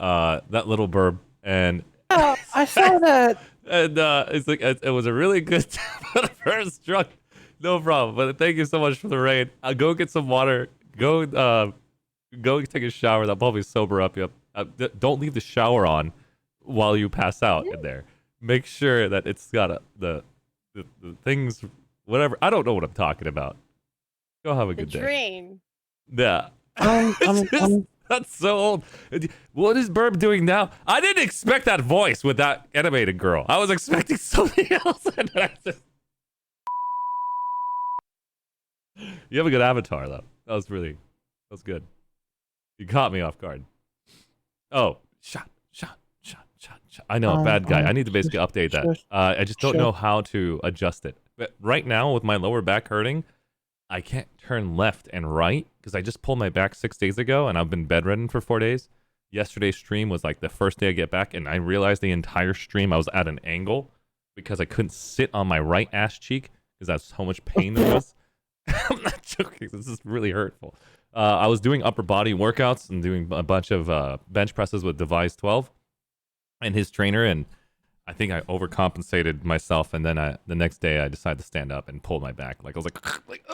that little burb, and I saw that. And it's like it was a really good first drunk. No problem. But thank you so much for the raid. Go get some water. Go take a shower. That'll probably sober up you. Don't leave the shower on while you pass out in there. Make sure that it's got the things, whatever. I don't know what I'm talking about. Go have a good day. Drain. Yeah. That's so old. What is Burb doing now? I didn't expect that voice with that animated girl. I was expecting something else. You have a good avatar, though. That was good. You caught me off guard. Oh, shot. I know, bad guy. I need to basically update that. I just don't know how to adjust it. But right now, with my lower back hurting, I can't turn left and right because I just pulled my back 6 days ago and I've been bedridden for 4 days. Yesterday's stream was like the first day I get back, and I realized the entire stream I was at an angle because I couldn't sit on my right ass cheek because that's how much pain there was. I'm not joking. This is really hurtful. I was doing upper body workouts and doing a bunch of bench presses with Device 12 and his trainer, and I think I overcompensated myself, and then the next day I decided to stand up and pull my back. Like I was like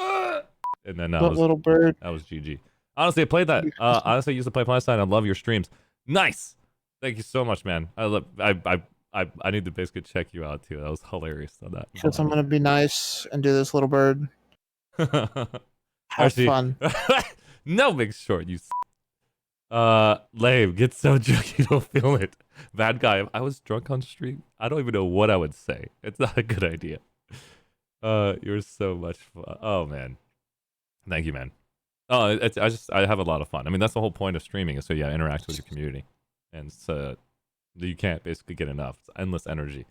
and then little bird. That was GG. Honestly, I played that. Honestly, I used to play PlayStation. I love your streams. Nice. Thank you so much, man. I need to basically check you out too. That was hilarious on that. Because I'm gonna be nice and do this, little bird. Have fun. No, make sure you. Lame. Get so drunk you don't feel it. Bad guy. I was drunk on stream. I don't even know what I would say. It's not a good idea. You're so much fun. Oh man. Thank you, man. Oh, I have a lot of fun. I mean, that's the whole point of streaming, is so yeah, interact with your community, and so you can't basically get enough. It's endless energy.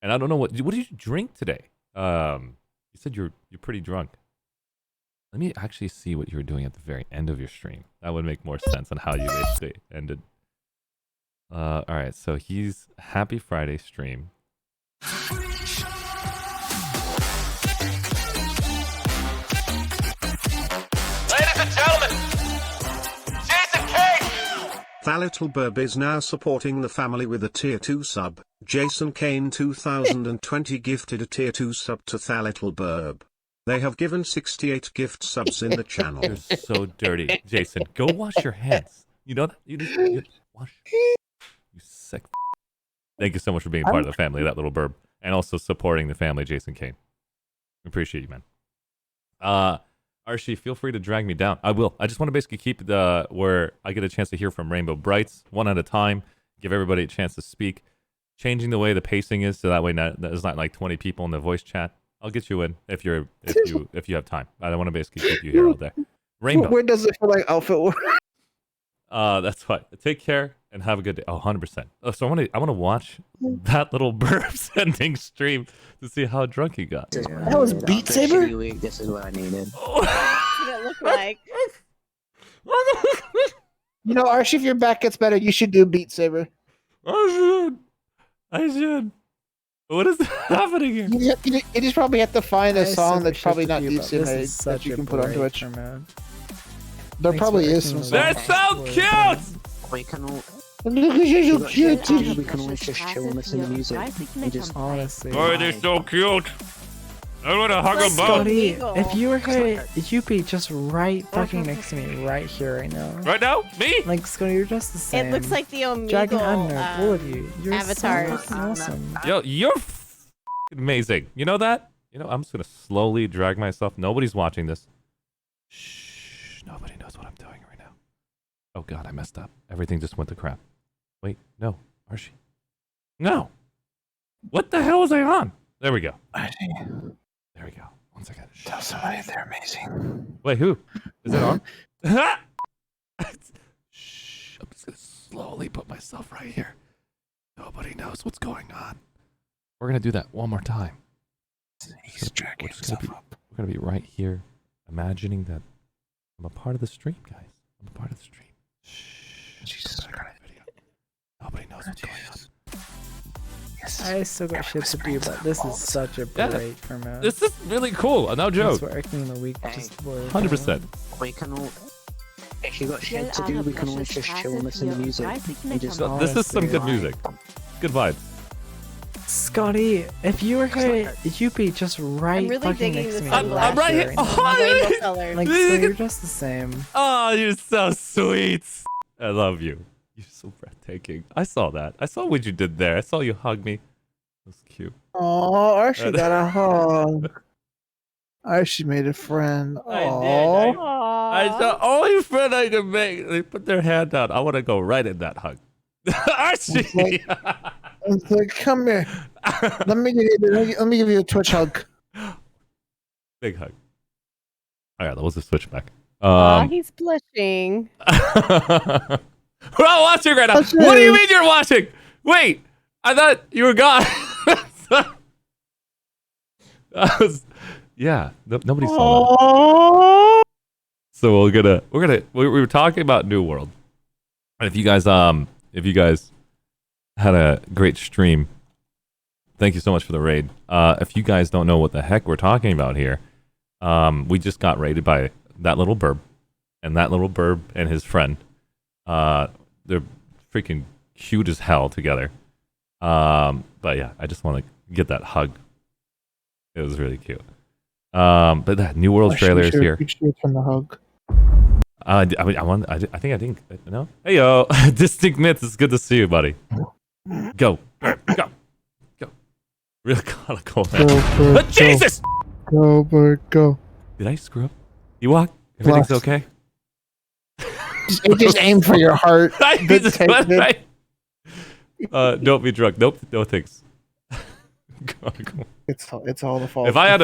And I don't know what did you drink today? You said you're pretty drunk. Let me actually see what you were doing at the very end of your stream. That would make more sense on how you basically ended. All right, so he's Happy Friday stream. Ladies and gentlemen, Jason Kane! That little burb is now supporting the family with a tier 2 sub. Jason Kane 2020 gifted a tier 2 sub to That little burb. They have given 68 gift subs in the channel. You're so dirty, Jason. Go wash your hands. You know that? You wash. You sick. Thank you so much for being part of the family, That little burb, and also supporting the family, Jason Kane. Appreciate you, man. Arshee, feel free to drag me down. I will. I just want to basically keep the where I get a chance to hear from Rainbow Brights one at a time. Give everybody a chance to speak. Changing the way the pacing is so that way there's not like 20 people in the voice chat. I'll get you in if you have time. I don't want to basically keep you here all day. Rainbow. Where does it feel like outfit work? That's fine. Take care and have a good day. Oh, 100%. Oh, so I want to watch that little burps ending stream to see how drunk he got. That was Beat Saber? This is what I needed. What did it look like? You know, Archie, if your back gets better, you should do Beat Saber. I should. What is happening here? You just probably have to find a song that's probably not Beat Saber This is that such you a can put on Twitch. break, man. There Thanks probably for is some making songs. They're so cute! We can all. Look at you, so cute. We can always just chill and listen to music. And just Honestly. Oh, they're so cute. I want to hug them both. Scotty, if you were here, you'd be just right fucking next to me right here, right now. Right now? Me? Like, Scotty, you're just the same. It looks like the Omegle Dragon and Nerd, all of you. You're avatars. so fucking awesome. Yo, you're amazing. You know that? You know, I'm just going to slowly drag myself. Nobody's watching this. Shh. Nobody knows what I'm doing right now. Oh, God, I messed up. Everything just went to crap. Wait, no. Arshee. No. What the hell was I on? There we go. There we go. 1 second. Tell somebody they're amazing. Wait, who? Is it on? Shh. I'm just going to slowly put myself right here. Nobody knows what's going on. We're going to do that one more time. He's dragging himself up. We're going to be right here, imagining that I'm a part of the stream, guys. I'm a part of the stream. Shh. Jesus Christ. Nobody knows what's going on. I still got shit to do, but this is such a break for me. This is really cool. No joke. That's working in the week. Just 100%. We can all. If you got shit to do, we can always just chill and listen to music. And just This is some good music. Good vibes. Scotty, if you were here, you'd be just right really fucking digging next to the me. sunglasses. I'm right here. Rainbow colors. Like, so you're just the same. Oh, you're so sweet. I love you. You're so breathtaking. I saw that. I saw what you did there. I saw you hug me. That's cute. Oh, Archie got a hug. Archie made a friend. I Aww. the only friend I can make. They put their hand out. I want to go right in that hug. Archie. It's like, come here. Let me give you a Twitch hug. Big hug. All right, that was a switchback. He's blushing. We're all watching right now. What do you mean you're watching? Wait, I thought you were gone. Yeah, nobody saw that. So we were talking about New World, and if you guys had a great stream, thank you so much for the raid. If you guys don't know what the heck we're talking about here, we just got raided by that little burb, and that little burb and his friend. They're freaking cute as hell together. But yeah, I just want to get that hug. It was really cute. But that New World trailer is here. From the hug. I think I didn't. No. Hey yo, Distinct Myths. It's good to see you, buddy. Go. Real comical. Jesus! Go, bird, go. Did I screw up? You walk? Everything's okay? Just aim for your heart. Don't be drunk. Nope. No thanks. It's all the fault. If I had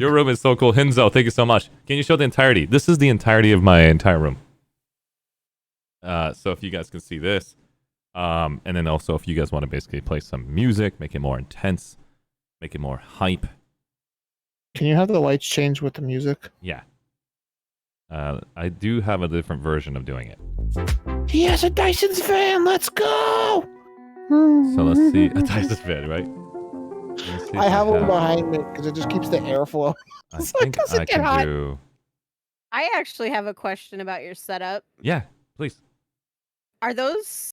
your room is so cool. Hinzo, thank you so much. Can you show the entirety? This is the entirety of my entire room. So if you guys can see this, and then also if you guys want to basically play some music, make it more intense, make it more hype. Can you have the lights change with the music? Yeah. I do have a different version of doing it. He has a Dyson's fan. Let's go. So let's see. A Dyson's fan, right? I have one behind me because it just keeps the airflow. I think I can do. I actually have a question about your setup. Yeah, please. Are those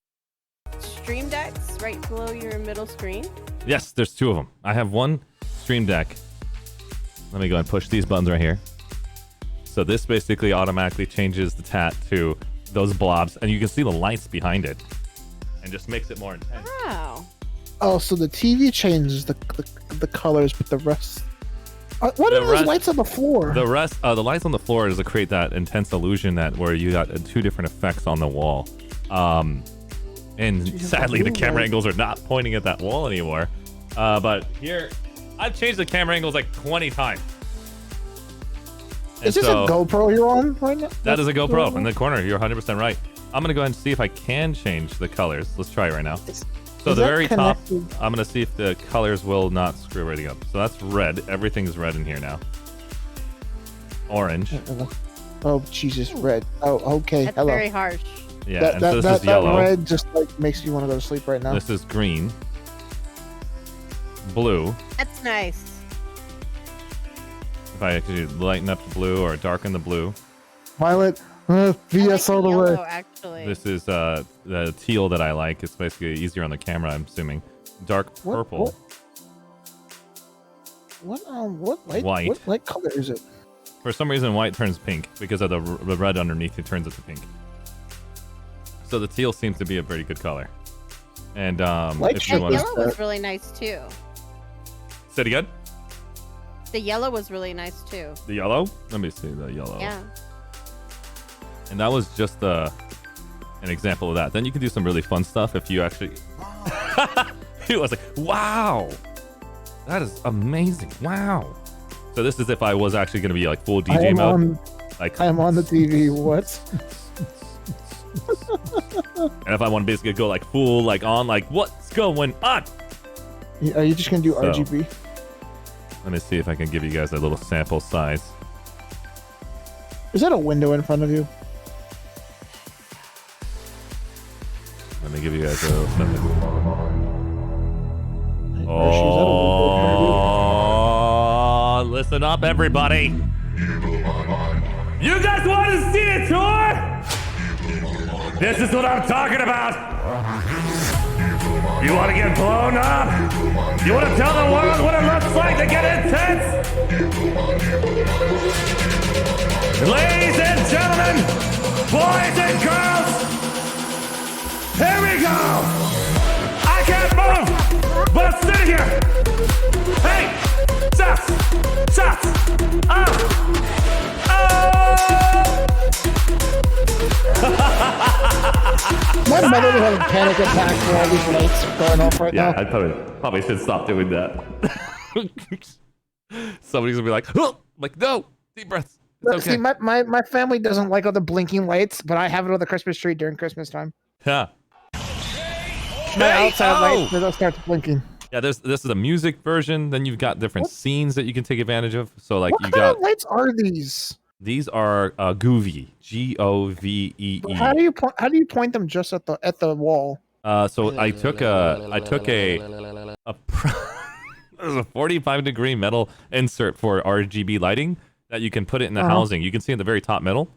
stream decks right below your middle screen? Yes, there's two of them. I have one stream deck. Let me go and push these buttons right here. So this basically automatically changes the tat to those blobs, and you can see the lights behind it, and just makes it more intense. Wow. Oh, so the TV changes the colors, but the rest. What The are those rest- lights on the floor? The lights on the floor is to create that intense illusion that where you got two different effects on the wall. And sadly, the camera angles are not pointing at that wall anymore. But here, I've changed the camera angles like 20 times. Is this a GoPro you're on right now? That is a GoPro in the corner. You're 100% right. I'm going to go ahead and see if I can change the colors. Let's try it right now. So the very top, I'm going to see if the colors will not screw everything up. So that's red. Everything's red in here now. Orange. Oh, Jesus, red. Oh, okay. That's Hello. very harsh. Yeah, and so this is yellow. That red just like makes you want to go to sleep right now. This is green. Blue. That's nice. If I actually lighten up the blue or darken the blue. Violet. VS all the way. Actually. This is the teal that I like. It's basically easier on the camera, I'm assuming. Dark purple. What light? White. What light color is it? For some reason, white turns pink because of the red underneath. It turns it to pink. So the teal seems to be a pretty good color. And if you want yellow was really nice too. Say it again. The yellow was really nice too. The yellow? Let me see the yellow. Yeah. And that was just an example of that. Then you can do some really fun stuff if you actually. It was like, wow, that is amazing. Wow. So this is if I was actually going to be like full DJ mode. I am on the TV. What? And if I want to basically go like full, like on, like what's going on? Are you just gonna do RGB? Let me see if I can give you guys a little sample size. Is that a window in front of you? Let me give you guys a little something. Oh, listen up, everybody. You guys want to see a tour? This is what I'm talking about. You want to get blown up? You want to tell the world what it looks like to get intense? Ladies and gentlemen, boys and girls, here we go. I can't move, but I'm sitting here. Hey, shots, shots, My mother would have a panic attack for all these lights going off right now. I probably should stop doing that. Somebody's gonna be like, oh, like no, deep breaths. It's okay. See, my family doesn't like all the blinking lights, but I have it on the Christmas tree during Christmas time. Yeah. My outside lights, they'll start blinking. Yeah, this is a music version. Then you've got different scenes that you can take advantage of. So like what you kind got of lights are these? These are Govee, Govee. How do you point them just at the wall? So I took a there's a 45-degree metal insert for RGB lighting that you can put it in the housing. You can see in the very top middle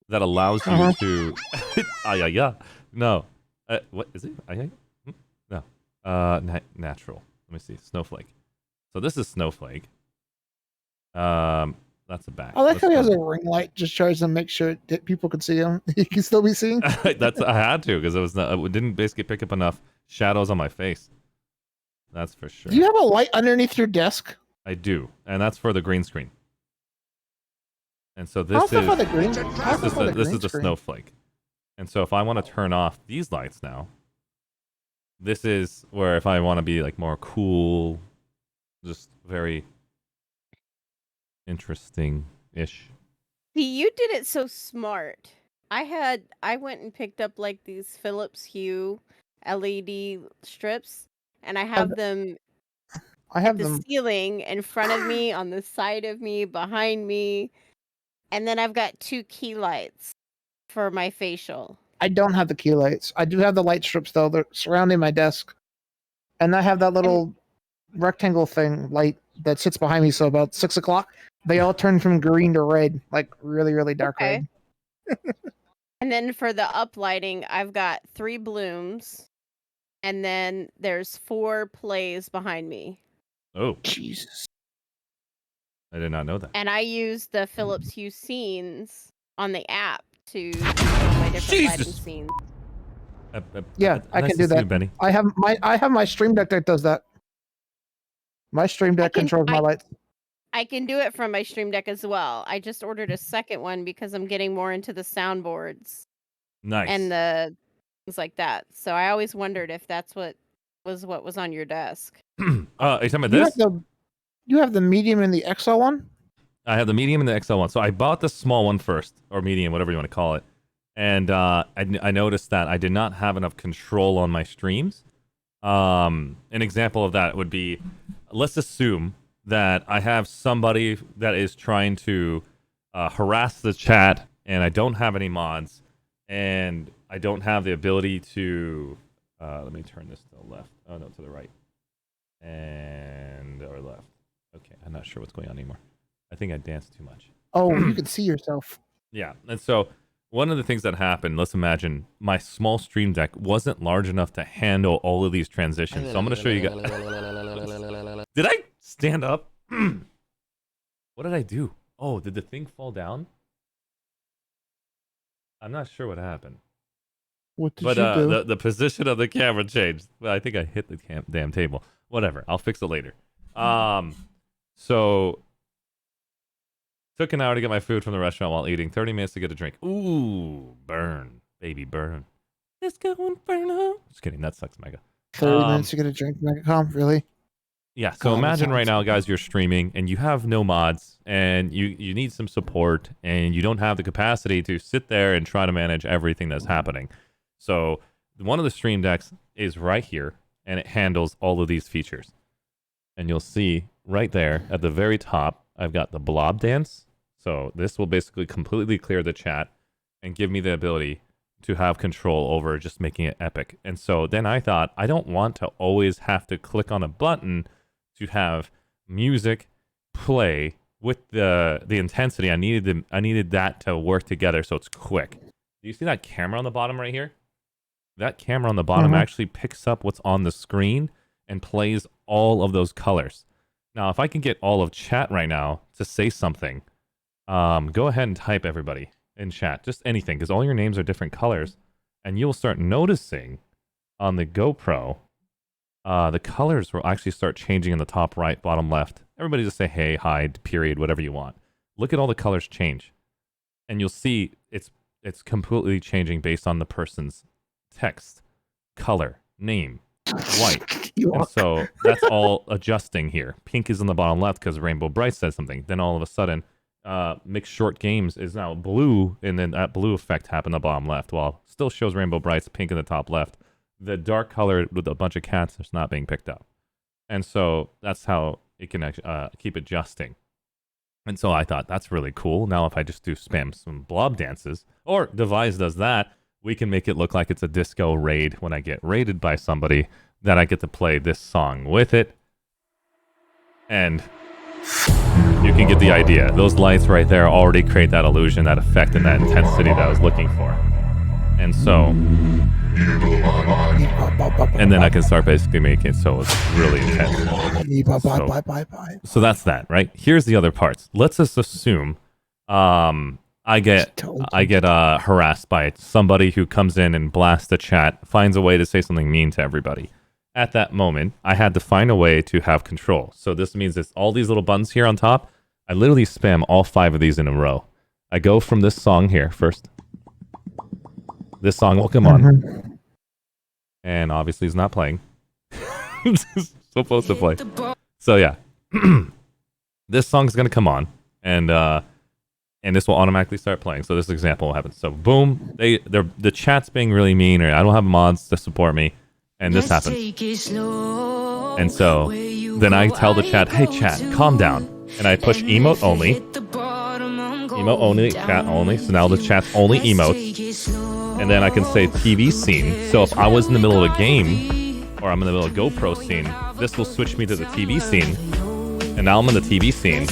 that allows you to. No, what is it? No, natural. Let me see. Snowflake. So this is Snowflake. That's a back. I like how he has a ring light. Just tries to make sure that people can see him. He can still be seen. I had to because it didn't basically pick up enough shadows on my face. That's for sure. Do you have a light underneath your desk? I do, and that's for the green screen. And so this is the snowflake. And so if I want to turn off these lights now, this is where if I want to be like more cool, just very interesting-ish. See, you did it so smart. I went and picked up like these Philips Hue LED strips, and I have them. I have the them ceiling in front of me, on the side of me, behind me, and then I've got 2 key lights for my facial. I don't have the key lights. I do have the light strips though. They're surrounding my desk, and I have that little rectangle thing light that sits behind me. So about 6 o'clock, they all turn from green to red, like really, really dark red. And then for the uplighting, I've got 3 blooms, and then there's 4 plays behind me. Oh, Jesus! I did not know that. And I use the Philips Hue scenes on the app to my different lighting scenes. Yeah, I can do that. Benny. I have my Stream Deck that does that. My Stream Deck controls my lights. I can do it from my Stream Deck as well. I just ordered a second one because I'm getting more into the soundboards. Nice. And the things like that. So I always wondered if that's what was on your desk. Are you talking about this? You have the medium and the XL one? I have the medium and the XL one. So I bought the small one first, or medium, whatever you want to call it. And I noticed that I did not have enough control on my streams. An example of that would be, let's assume that I have somebody that is trying to harass the chat, and I don't have any mods, and I don't have the ability to... let me turn this to the left. Oh, no, to the right. And... or left. Okay, I'm not sure what's going on anymore. I think I danced too much. Oh, you can see yourself. Yeah, and so one of the things that happened, let's imagine my small stream deck wasn't large enough to handle all of these transitions. So I'm going to show you guys. Did I stand up? What did I do? Oh, did the thing fall down? I'm not sure what happened. What did you do? The position of the camera changed. Well, I think I hit the damn table. Whatever. I'll fix it later. So took an hour to get my food from the restaurant while eating. 30 minutes to get a drink. Ooh, burn, baby, burn. Let's go and burn up. Just kidding. That sucks, Mega. 30 minutes to get a drink, Megacom? Really? Yeah. So imagine right now, guys, you're streaming and you have no mods and you need some support and you don't have the capacity to sit there and try to manage everything that's happening. So one of the stream decks is right here and it handles all of these features. And you'll see right there at the very top, I've got the blob dance. So this will basically completely clear the chat and give me the ability to have control over just making it epic. And so then I thought, I don't want to always have to click on a button to have music play with the intensity. I needed that to work together so it's quick. Do you see that camera on the bottom right here? That camera on the bottom actually picks up what's on the screen and plays all of those colors. Now, if I can get all of chat right now to say something, go ahead and type everybody in chat. Just anything, because all your names are different colors. And you'll start noticing on the GoPro, the colors will actually start changing in the top right, bottom left. Everybody just say hey, hi, period, whatever you want. Look at all the colors change. And you'll see it's completely changing based on the person's text, color, name, white. And so that's all adjusting here. Pink is in the bottom left because Rainbow Bright says something. Then all of a sudden, Mixed Short Games is now blue, and then that blue effect happened in the bottom left, while still shows Rainbow Bright's pink in the top left. The dark color with a bunch of cats is not being picked up. And so that's how it can keep adjusting. And so I thought, that's really cool. Now if I just do spam some blob dances, or Devise does that, we can make it look like it's a disco raid when I get raided by somebody, that I get to play this song with it. And you can get the idea. Those lights right there already create that illusion, that effect, and that intensity that I was looking for. And so... and then I can start basically making it so it's really intense. So that's that, right? Here's the other parts. Let's just assume I get harassed by somebody who comes in and blasts the chat, finds a way to say something mean to everybody. At that moment, I had to find a way to have control. So this means it's all these little buttons here on top. I literally spam all 5 of these in a row. I go from this song here first. This song will come on. And obviously it's not playing. It's supposed to play. So yeah. This song's going to come on. And this will automatically start playing. So this example will happen. So boom. The chat's being really mean, or I don't have mods to support me. And this happens. And so then I tell the chat, hey chat, calm down. And I push emote only. Emote only, chat only. So now the chat's only emotes. And then I can say TV scene. So if I was in the middle of a game, or I'm in the middle of a GoPro scene, this will switch me to the TV scene. And now I'm in the TV scene.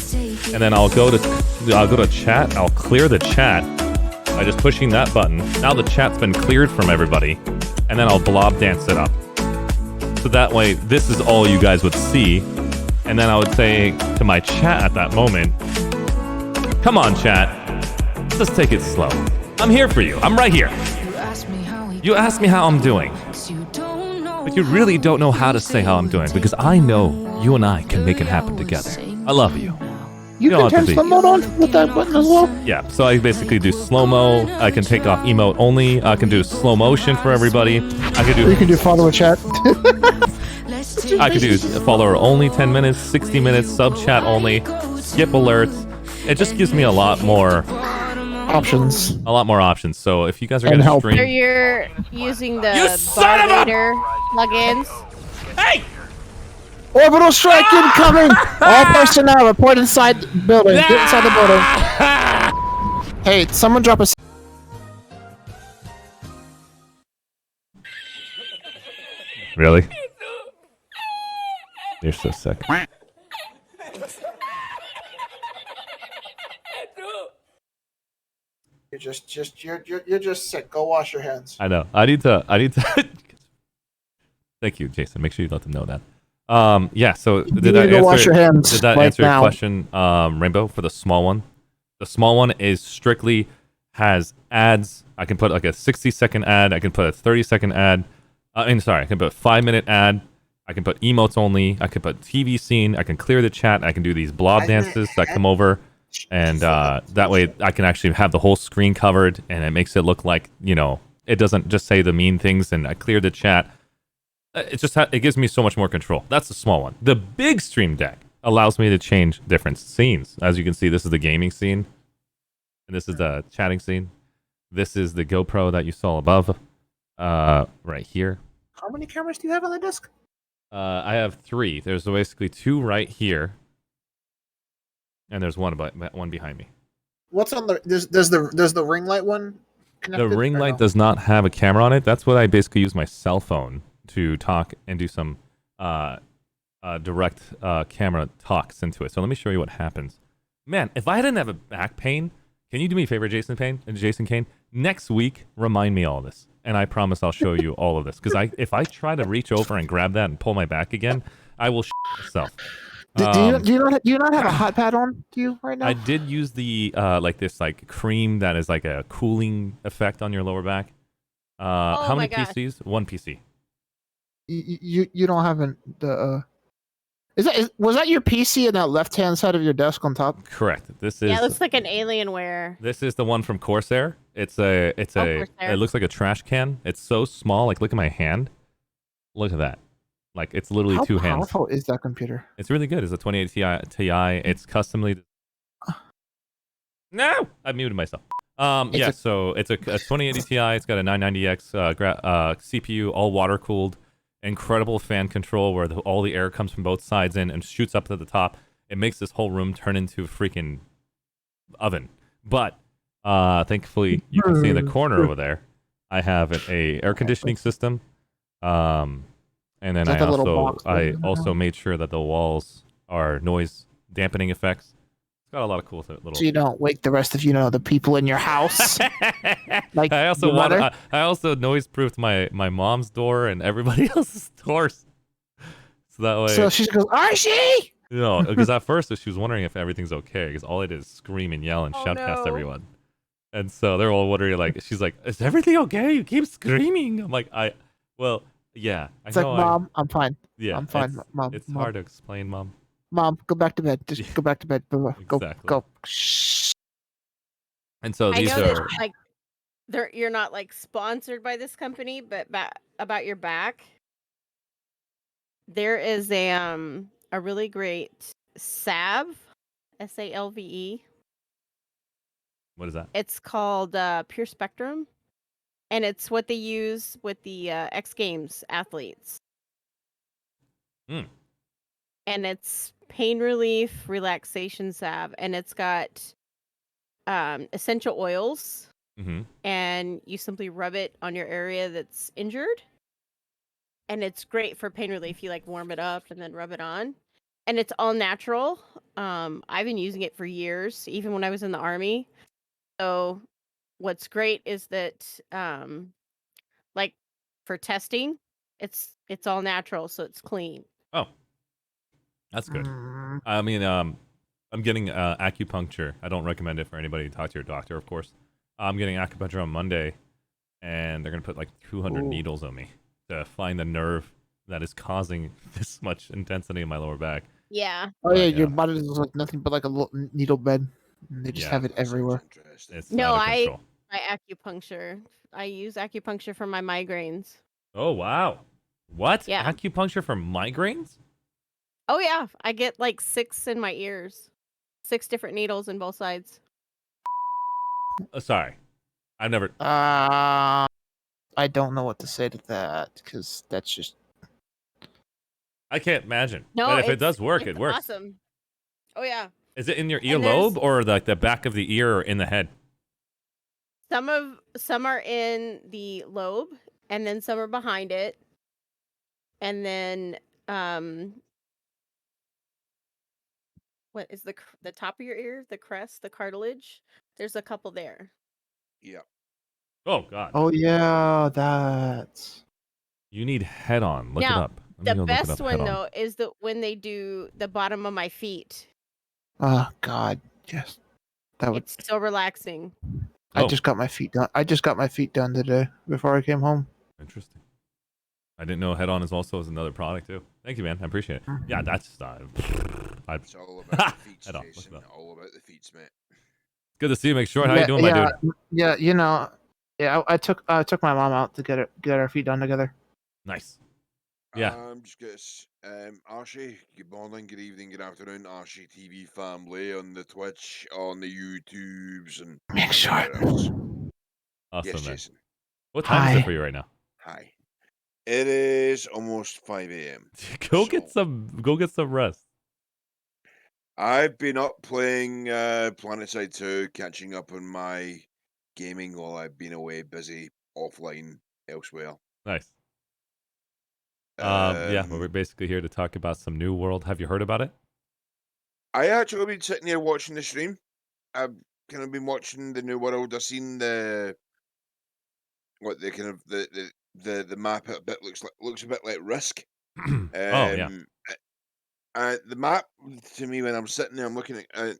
And then I'll go to chat, I'll clear the chat by just pushing that button. Now the chat's been cleared from everybody. And then I'll blob dance it up. So that way, this is all you guys would see. And then I would say to my chat at that moment, come on chat, let's take it slow. I'm here for you. I'm right here. You ask me how I'm doing. But you really don't know how to say how I'm doing, because I know you and I can make it happen together. I love you. You don't can have to turn be. slow mode on with that button as well. Yeah, so I basically do slow-mo. I can take off emote only. I can do slow motion for everybody. You can do follow a chat. I could do follower only 10 minutes, 60 minutes, sub chat only, skip alerts. It just gives me a lot more options. A lot more options. So if you guys are And going to help. So stream, you're using the You son of a- Barvader plugins. Hey! Orbital strike incoming! All personnel report inside the building. Get inside the building. Hey, someone drop a. really? You're so sick. You're just sick. Go wash your hands. I know. I need to. Thank you, Jason. Make sure you let them know that. Yeah. So did I need to answer? wash your hands Did that right answer your now. question, Rainbow, for the small one? The small one is strictly has ads. I can put like a 60-second ad. I can put a 30-second ad. I can put a 5-minute ad. I can put emotes only. I can put TV scene. I can clear the chat. I can do these blob dances that come over. And that way I can actually have the whole screen covered, and it makes it look like, it doesn't just say the mean things, and I clear the chat. It just it gives me so much more control. That's the small one. The big stream deck allows me to change different scenes. As you can see, this is the gaming scene, and this is the chatting scene. This is the GoPro that you saw above, right here. How many cameras do you have on the desk? I have 3. There's basically 2 right here, and there's one behind me. What's on the? Does the ring light one? The ring light does not have a camera on it. That's what I basically use my cell phone to talk and do some direct camera talks into it. So let me show you what happens. Man, if I didn't have a back pain, can you do me a favor, Jason Kane? Next week, remind me all this, and I promise I'll show you all of this. Because if I try to reach over and grab that and pull my back again, I will myself. Do you not have a hot pad on? Do you right now? I did use the this cream that is like a cooling effect on your lower back. How many PCs? 1 PC. You don't have was that your PC in that left hand side of your desk on top? Correct. This is. Yeah, it looks like an Alienware. This is the one from Corsair. Corsair. It looks like a trash can. It's so small. Like, look at my hand. Look at that. Like, it's literally 2 hands. How powerful is that computer? It's really good. It's a 2080 Ti. It's customly. No, I muted myself. So it's a 2080 Ti. It's got a 990X CPU, all water cooled. Incredible fan control where all the air comes from both sides in and shoots up to the top. It makes this whole room turn into a freaking oven. But thankfully, you can see in the corner over there, I have a air conditioning system. And then I also made sure that the walls are noise dampening effects. It's got a lot of cool little. So you don't wake the rest of the people in your house. Like I also noise proofed my mom's door and everybody else's doors. So that way. So she goes, Arshee! Because at first she was wondering if everything's okay, because all I did is scream and yell and shout past everyone. And so they're all wondering, she's like, is everything okay? You keep screaming. I'm like, yeah. It's like, Mom, I'm fine. Yeah, I'm fine, Mom. It's hard to explain, Mom. Mom, go back to bed. Just go back to bed. Go. Shh. And so I these know are that, you're not sponsored by this company, but about your back, there is a really great salve, SALVE. What is that? It's called Pure Spectrum, and it's what they use with the X Games athletes. And it's pain relief, relaxation salve, and it's got essential oils. And you simply rub it on your area that's injured, and it's great for pain relief. You warm it up and then rub it on, and it's all natural. I've been using it for years, even when I was in the Army. So what's great is that for testing, it's all natural, so it's clean. Oh, that's good. I mean, I'm getting acupuncture. I don't recommend it for anybody to talk to your doctor, of course. I'm getting acupuncture on Monday, and they're going to put 200 needles on me to find the nerve that is causing this much intensity in my lower back. Yeah. Oh yeah, But, your body is like nothing but like a little needle bed. And they just Yeah. have it everywhere. It's No, out of control. I acupuncture. I use acupuncture for my migraines. Oh wow. What? Yeah. Acupuncture for migraines? Oh yeah, I get like 6 in my ears. 6 different needles in both sides. Sorry, I've never. I don't know what to say to that because that's just. I can't imagine. No, But if it it's does work, it's it works. awesome. Oh yeah. Is it in your And there's earlobe or like the back of the ear or in the head? some are in the lobe, and then some are behind it, and then what is the top of your ear, the crest, the cartilage? There's a couple there. Yeah. Oh God. Oh yeah, that's. You need head on. Look it Now, up. Let me the go look it best up. Head one on. though is when they do the bottom of my feet. Oh God, yes, that would. It's so relaxing. I Oh. just got my feet done. I just got my feet done today before I came home. Interesting. I didn't know head on is also another product too. Thank you, man. I appreciate it. Yeah, that's. It's all about the feet, head on. Jason. All about the feet, mate. Good to see you. Make sure. How you doing, my dude? Yeah, you know, yeah. I took my mom out to get our feet done together. Nice. Yeah. Just guess, Archie, good morning, good evening, good afternoon, ArsheeTV family on the Twitch, on the YouTubes, and make sure. Awesome, yes, man. Jason. What time is it for you right now? Hi. It is almost 5 a.m. Go get some rest. I've been up playing PlanetSide 2, catching up on my gaming while I've been away, busy, offline, elsewhere. Nice. Yeah, well, we're basically here to talk about some New World. Have you heard about it? I actually been sitting here watching the stream. I've kind of been watching the New World. I've seen the kind of the map a bit looks a bit like Risk. Oh yeah. The map to me when I'm sitting there, I'm looking at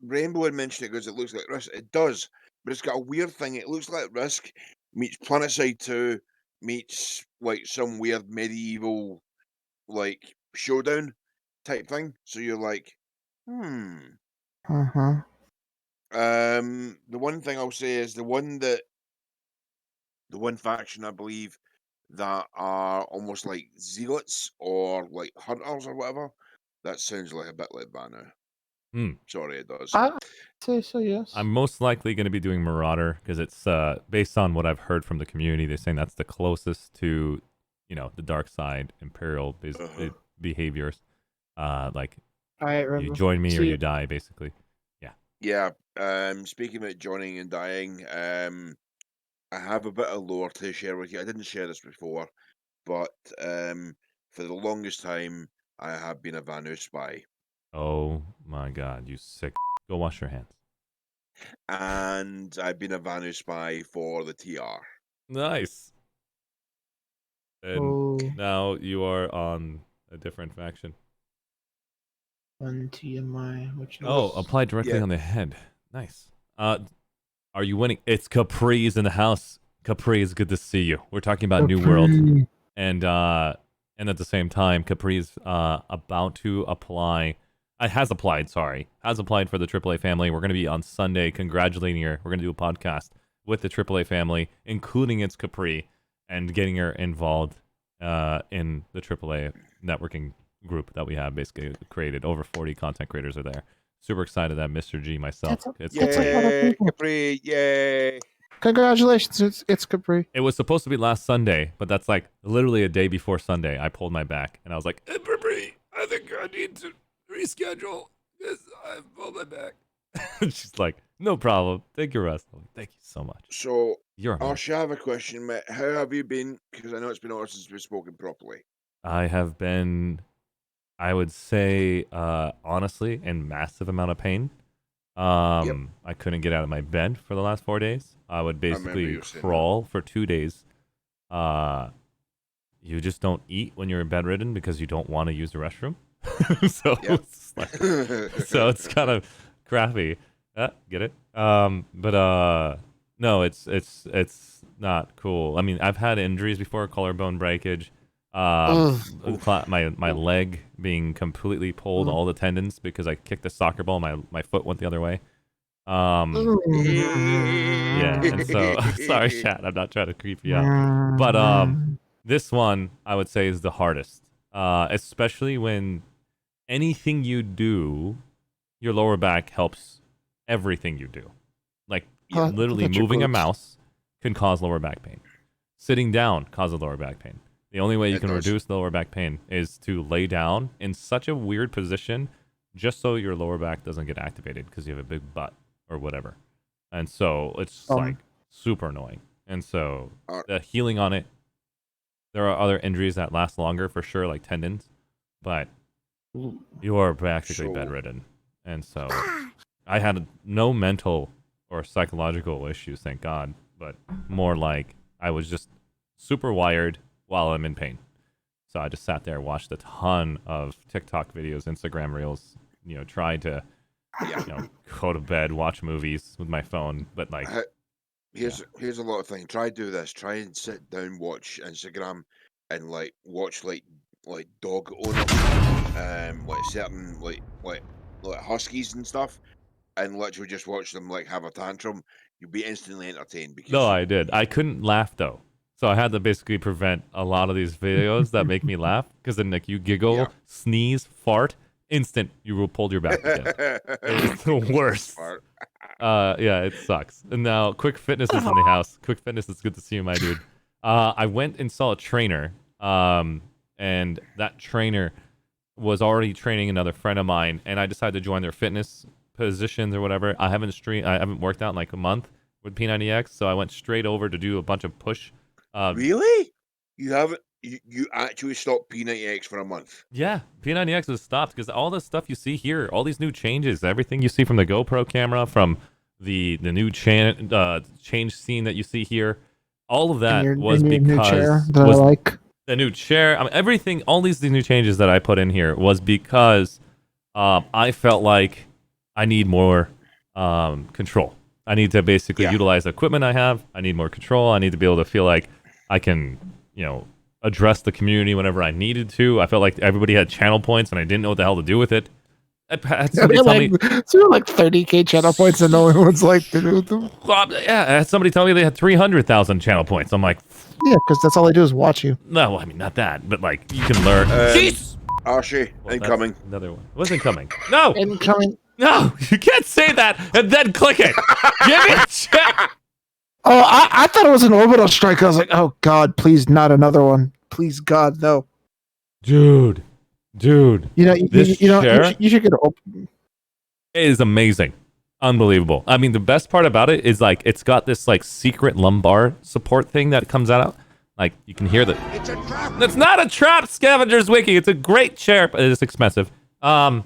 Rainbow had mentioned it because it looks like Risk. It does, but it's got a weird thing. It looks like Risk meets PlanetSide 2 meets like some weird medieval like showdown type thing. So you're like, Uh-huh. The one thing I'll say is the one faction I believe that are almost like zealots or like hunters or whatever. That sounds like a bit like Vanu. Sorry, it does. I say so, yes. I'm most likely going to be doing Marauder because it's based on what I've heard from the community. They're saying that's the closest to, the dark side, Imperial behaviors. Like, you join me or you die, basically. Yeah. Yeah. Speaking about joining and dying, I have a bit of lore to share with you. I didn't share this before, but for the longest time, I have been a Vanu spy. Oh my God, you sick! Go wash your hands. And I've been a Vanu spy for the TR. Nice. And now you are on a different faction. One TMI. Apply directly on the head. Nice. Are you winning? It's Capri's in the house. Capri, it's good to see you. We're talking about New World, and at the same time, Capri's about to apply. Has applied for the AAA family. We're going to be on Sunday congratulating her. We're going to do a podcast with the AAA family, including its Capri, and getting her involved in the AAA networking group that we have basically created. Over 40 content creators are there. Super excited that Mr. G, myself. Yay, Capri, yay. Congratulations, it's Capri. It was supposed to be last Sunday, but that's like literally a day before Sunday. I pulled my back and I was like, Capri, I think I need to reschedule because I pulled my back. She's like, no problem. Take your rest. Like, thank you so much. So, You're I have a question, mate. How have you been? Because I know it's been a while since we've spoken properly. I have been, I would say, honestly, in massive amount of pain. I couldn't get out of my bed for the last 4 days. I would basically crawl for 2 days. You just don't eat when you're bedridden because you don't want to use the restroom. So it's kind of crappy. Get it? But no, it's not cool. I mean, I've had injuries before, collarbone breakage. My leg being completely pulled, all the tendons because I kicked a soccer ball. My foot went the other way. Yeah, and so sorry, chat. I'm not trying to creep you out, but this one I would say is the hardest, especially when anything you do, your lower back helps everything you do. Like literally moving a mouse can cause lower back pain. Sitting down causes lower back pain. The only way you can reduce lower back pain is to lay down in such a weird position just so your lower back doesn't get activated because you have a big butt or whatever. And so it's like super annoying. And so the healing on it, there are other injuries that last longer for sure, like tendons, but you are practically bedridden. And so I had no mental or psychological issues, thank God, but more like I was just super wired while I'm in pain. So I just sat there, watched a ton of TikTok videos, Instagram reels, tried to go to bed, watch movies with my phone, but like here's a lot of things. Try do this. Try and sit down, watch Instagram, and watch dog owners, like certain like huskies and stuff, and literally just watch them have a tantrum. You'll be instantly entertained because no, I did. I couldn't laugh though. So I had to basically prevent a lot of these videos that make me laugh because then you giggle, sneeze, fart, instant you pulled your back again. It's the worst. Yeah, it sucks. And now Quick Fitness is in the house. Quick Fitness, it's good to see you, my dude. I went and saw a trainer, and that trainer was already training another friend of mine, and I decided to join their fitness positions or whatever. I haven't worked out in like a month with P90X, so I went straight over to do a bunch of push. Really? You haven't? You actually stopped P90X for a month? Yeah, P90X has stopped because all the stuff you see here, all these new changes, everything you see from the GoPro camera, from the new change scene that you see here, all of that was because new chair that I like. The new chair. I mean, everything, all these new changes that I put in here was because I felt like I need more control. I need to basically utilize the equipment I have. I need more control. I need to be able to feel like I can, address the community whenever I needed to. I felt like everybody had channel points and I didn't know what the hell to do with it. I had somebody tell me, so you're like 30K channel points and no one's like to do with them. Yeah, I had somebody tell me they had 300,000 channel points. I'm like, yeah, because that's all they do is watch you. No, I mean not that, but like you can learn. Jeez, Archie, incoming. Another one. What's incoming? No, incoming. No, you can't say that and then click it. Give me a check. Oh, I thought it was an orbital strike. I was like, oh God, please not another one. Please God, no. Dude. This chair you should get open. It is amazing. Unbelievable. I mean, the best part about it is like it's got this like secret lumbar support thing that comes out. Like you can hear It's a trap. It's not a trap, Scavenger's Wiki. It's a great chair, but it is expensive. If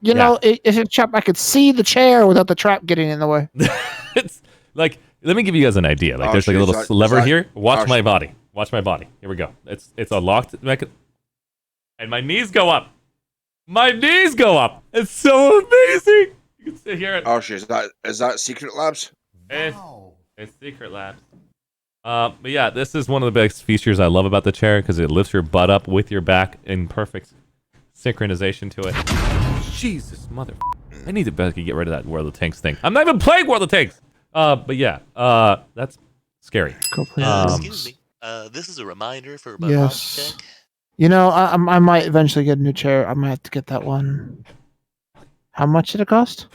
it's a trap, I could see the chair without the trap getting in the way. It's like, let me give you guys an idea. Like, there's like a little lever here. Watch my body. Watch my body. Here we go. It's a locked and my knees go up. My knees go up. It's so amazing. You can sit here. Archie, is that Secret Labs? It's Secret Labs. But yeah, this is one of the best features I love about the chair because it lifts your butt up with your back in perfect synchronization to it. Jesus, mother. I need to get rid of that World of Tanks thing. I'm not even playing World of Tanks. But yeah, that's scary. Excuse me. This is a reminder for my yes. check. I might eventually get a new chair. I might have to get that one. How much did it cost?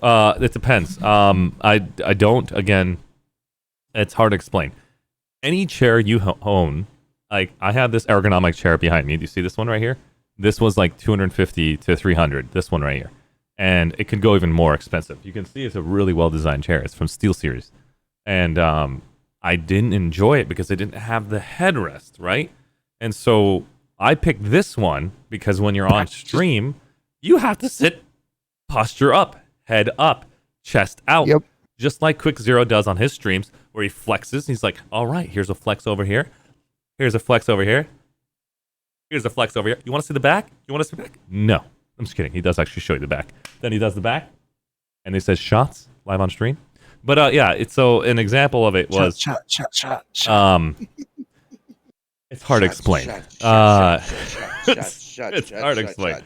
It depends. I don't. Again, it's hard to explain. Any chair you own, like I have this ergonomic chair behind me. Do you see this one right here? This was like 250 to 300. This one right here. And it could go even more expensive. You can see it's a really well-designed chair. It's from SteelSeries. And I didn't enjoy it because it didn't have the headrest, right? And so I picked this one because when you're on stream, you have to sit posture up, head up, chest out. Yep. Just like Quick Zero does on his streams where he flexes. He's like, all right, here's a flex over here. Here's a flex over here. Here's a flex over here. You want to see the back? You want to see the back? No. I'm just kidding. He does actually show you the back. Then he does the back, and he says shots live on stream. But yeah, it's so an example of it was shot. It's hard to explain. It's hard to explain.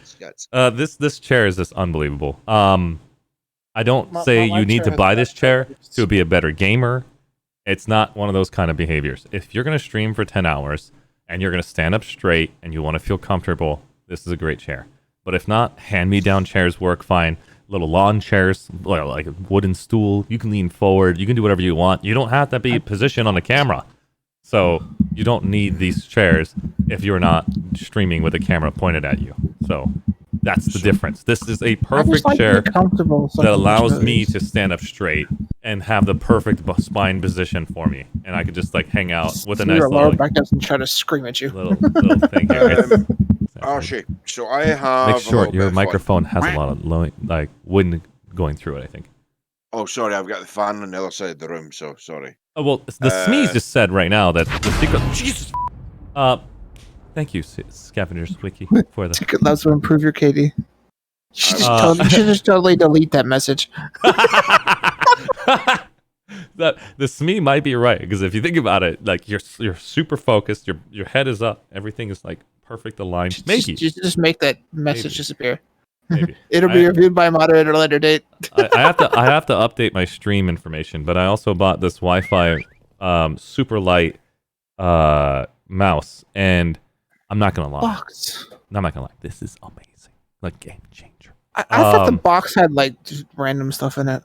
This chair is just unbelievable. I don't say my you need chair to has buy the this best chair features. to be a better gamer. It's not one of those kind of behaviors. If you're going to stream for 10 hours and you're going to stand up straight and you want to feel comfortable, this is a great chair. But if not, hand-me-down chairs work fine. Little lawn chairs, like a wooden stool. You can lean forward. You can do whatever you want. You don't have to be positioned on the camera. So you don't need these chairs if you're not streaming with a camera pointed at you. So that's the difference. This is a perfect like to chair be comfortable with that something allows that's me to stand up straight and have the perfect spine position for me, and I could just like hang out with a nice your little, lower like, back doesn't try to scream at you. little thing here. It's- Archie, so I have. Make a sure little bit your of fun. microphone has a lot of like wind going through it, I think. Oh, sorry, I've got the fan on the other side of the room, so sorry. Oh well, the Smeeze just said right now that the secret. Jesus. Thank you, Scavengers Wiki, for the. Ticket loves to improve your KD. You should just totally delete that message. That the Smee might be right, because if you think about it, like you're super focused, your head is up, everything is like perfect aligned. Maybe Just make that message disappear. Maybe. It'll be reviewed by a moderator at a later date. I have to update my stream information, but I also bought this Wi-Fi super light mouse, and I'm not gonna lie. Box. I'm not gonna lie. This is amazing, like game changer. I thought the box had like just random stuff in it.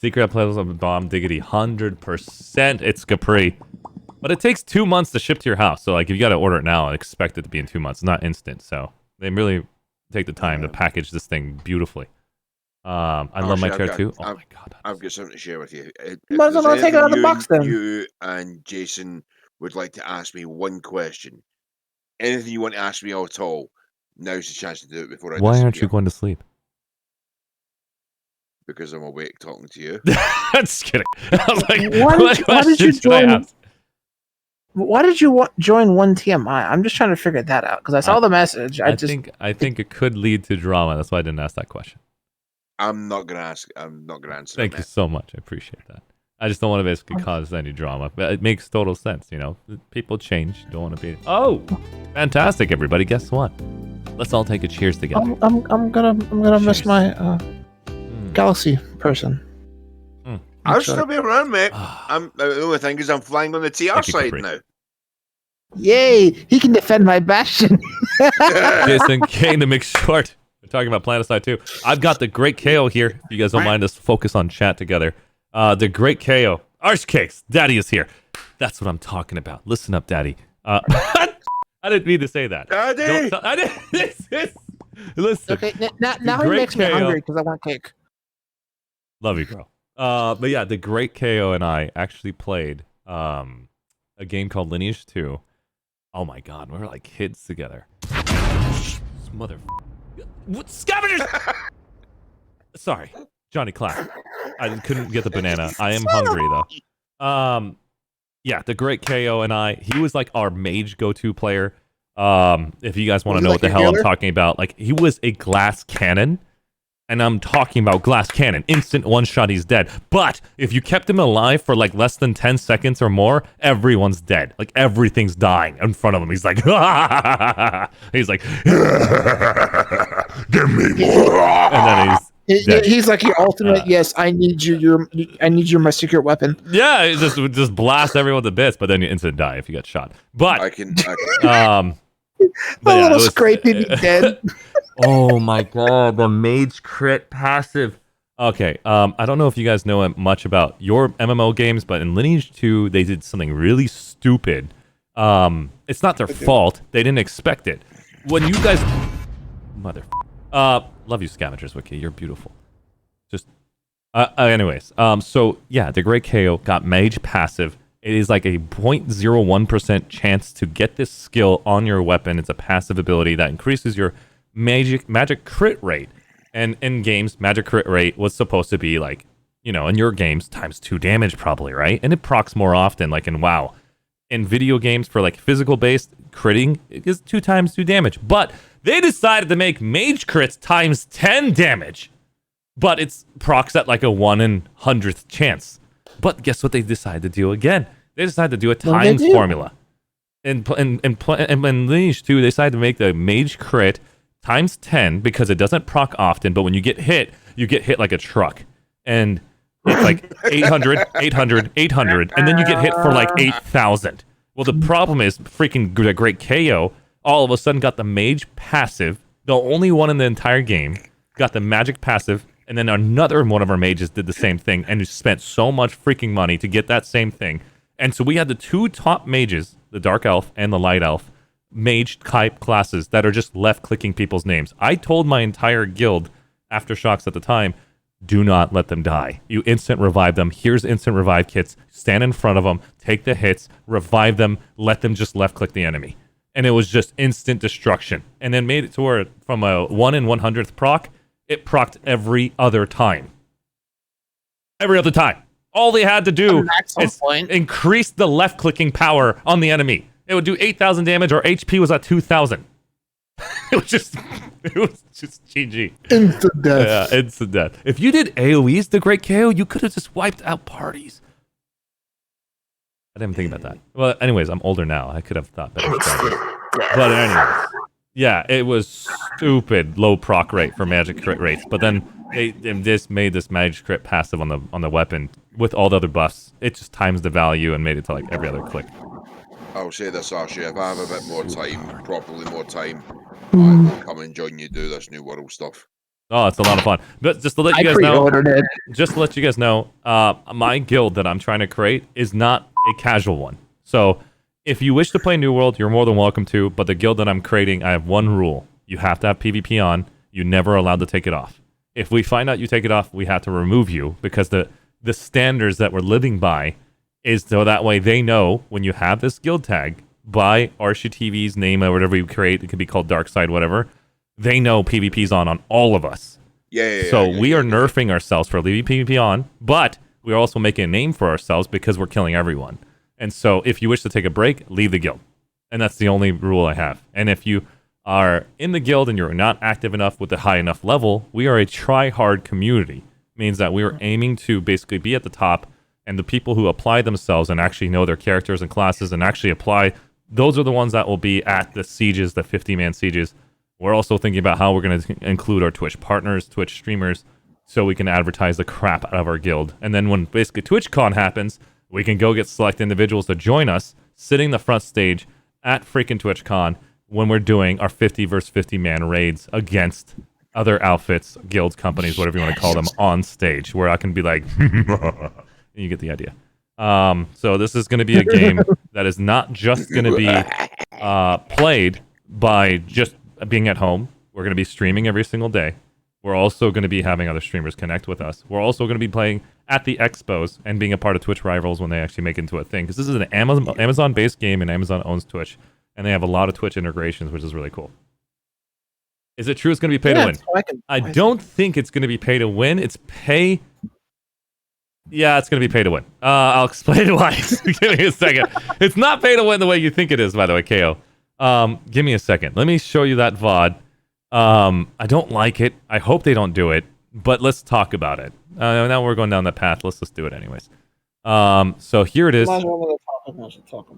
Secret Players of Bomb Diggity 100%. It's Capri, but it takes 2 months to ship to your house. So like, if you got to order it now, and expect it to be in 2 months, not instant. So they really take the time to package this thing beautifully. I love my chair too. Oh my god! I've got something to share with you. Might as well take it out of the box then. You and Jason would like to ask me one question. Anything you want to ask me at all, now's the chance to do it before I Why disappear. aren't you going to sleep? Because I'm awake talking to you. Just kidding. I was like, Why did you join? Why did you join one TMI? I'm just trying to figure that out because I saw the message. I think it could lead to drama. That's why I didn't ask that question. I'm not gonna ask. I'm not gonna answer. Thank you so much. I appreciate that. I just don't want to basically cause any drama, but it makes total sense. You know, people change. Don't want to be. Oh, fantastic, everybody! Guess what? Let's all take a cheers together. I'm gonna miss my Galaxy person. I'll still be around, mate. The only thing is I'm flying on the TR side now. Yay! He can defend my bastion. Jason Kane to make short. We're talking about Planetside 2. I've got the great KO here. If you guys don't mind us focus on chat together. The great KO. Arshcakes. Daddy is here. That's what I'm talking about. Listen up, Daddy. I didn't mean to say that. Daddy! I didn't. Listen. Okay, now he makes me hungry because I want cake. Love you, girl. But yeah, the great KO and I actually played a game called Lineage 2. Oh my god, we were like kids together. Mother... What? Scavengers! Sorry, Johnny Clap. I couldn't get the banana. I am hungry though. Yeah, the great KO and I, he was like our mage go-to player. If you guys want to know what the hell I'm talking about, like he was a glass cannon. And I'm talking about glass cannon. Instant one shot, he's dead. But if you kept him alive for like less than 10 seconds or more, everyone's dead. Like everything's dying in front of him. He's like, he's like, give me more. And then he's like your ultimate. Yes, I need you. I need you, my secret weapon. Yeah, it just blast everyone to bits, but then you instant die if you get shot. But I can a little scrapey dead. Oh my god, the mage crit passive. Okay, I don't know if you guys know much about your MMO games, but in Lineage 2, they did something really stupid. It's not their fault. They didn't expect it. When you guys... love you, Scavengers Wiki. You're beautiful. Just... anyways, so yeah, the Great KO got mage passive. It is like a 0.01% chance to get this skill on your weapon. It's a passive ability that increases your magic crit rate. And in games, magic crit rate was supposed to be like, you know, in your games, times 2 damage probably, right? And it procs more often, like in WoW. In video games for like physical-based critting, it is 2 times 2 damage. But they decided to make mage crits times 10 damage. But it's procs at like a 1 in 100th chance. But guess what they decided to do again? They decided to do a times formula. And when Lineage 2, they decided to make the mage crit times 10 because it doesn't proc often, but when you get hit like a truck. And it's like 800, 800, 800, and then you get hit for like 8,000. Well, the problem is freaking the Great KO all of a sudden got the mage passive, the only one in the entire game, got the magic passive, and then another one of our mages did the same thing and spent so much freaking money to get that same thing. And so we had the two top mages, the Dark Elf and the Light Elf, mage type classes that are just left-clicking people's names. I told my entire guild, Aftershocks at the time, do not let them die. You instant revive them. Here's instant revive kits. Stand in front of them, take the hits, revive them, let them just left-click the enemy. And it was just instant destruction. And then made it to where from a 1 in 100th proc, it procced every other time. Every other time. All they had to do is increase the left-clicking power on the enemy. It would do 8,000 damage, or HP was at 2,000. it was just GG. Instant death. Yeah, instant death. If you did AoEs, the Great KO, you could have just wiped out parties. I didn't think about that. Well, anyways, I'm older now. I could have thought better. But anyways, yeah, it was stupid low proc rate for magic crit rates. But then they just made this magic crit passive on the weapon with all the other buffs. It just times the value and made it to like every other click. I'll say this, Archie, if I have a bit more time, properly more time, I will come and join you do this New World stuff. Oh, it's a lot of fun. But just to let you guys know, my guild that I'm trying to create is not a casual one. So if you wish to play New World, you're more than welcome to, but the guild that I'm creating, I have one rule. You have to have PvP on. You're never allowed to take it off. If we find out you take it off, we have to remove you, because the standards that we're living by is so that way they know when you have this guild tag by ArsheeTV's name or whatever you create, it could be called Dark Side, whatever, they know PvP's on all of us. So we are nerfing ourselves for leaving PvP on, but we're also making a name for ourselves because we're killing everyone. And so if you wish to take a break, leave the guild. And that's the only rule I have. And if you are in the guild and you're not active enough with a high enough level, we are a try-hard community. Means that we are aiming to basically be at the top, and the people who apply themselves and actually know their characters and classes and actually apply, those are the ones that will be at the sieges, the 50-man sieges. We're also thinking about how we're going to include our Twitch partners, Twitch streamers, so we can advertise the crap out of our guild. And then when basically TwitchCon happens, we can go get select individuals to join us, sitting the front stage at freaking TwitchCon when we're doing our 50 versus 50-man raids against other outfits, guilds, companies, whatever you want to call them, on stage, where I can be like, you get the idea. So this is going to be a game that is not just going to be played by just being at home. We're going to be streaming every single day. We're also going to be having other streamers connect with us. We're also going to be playing at the expos and being a part of Twitch Rivals when they actually make it into a thing. Because this is an Amazon-based game, and Amazon owns Twitch. And they have a lot of Twitch integrations, which is really cool. Is it true it's going to be pay to win? I don't think it's going to be pay to win. It's pay... Yeah, it's going to be pay to win. I'll explain why. Give me a second. It's not pay to win the way you think it is, by the way, KO. Give me a second. Let me show you that VOD. I don't like it. I hope they don't do it, but let's talk about it. Now we're going down that path. Let's just do it anyways. So here it is.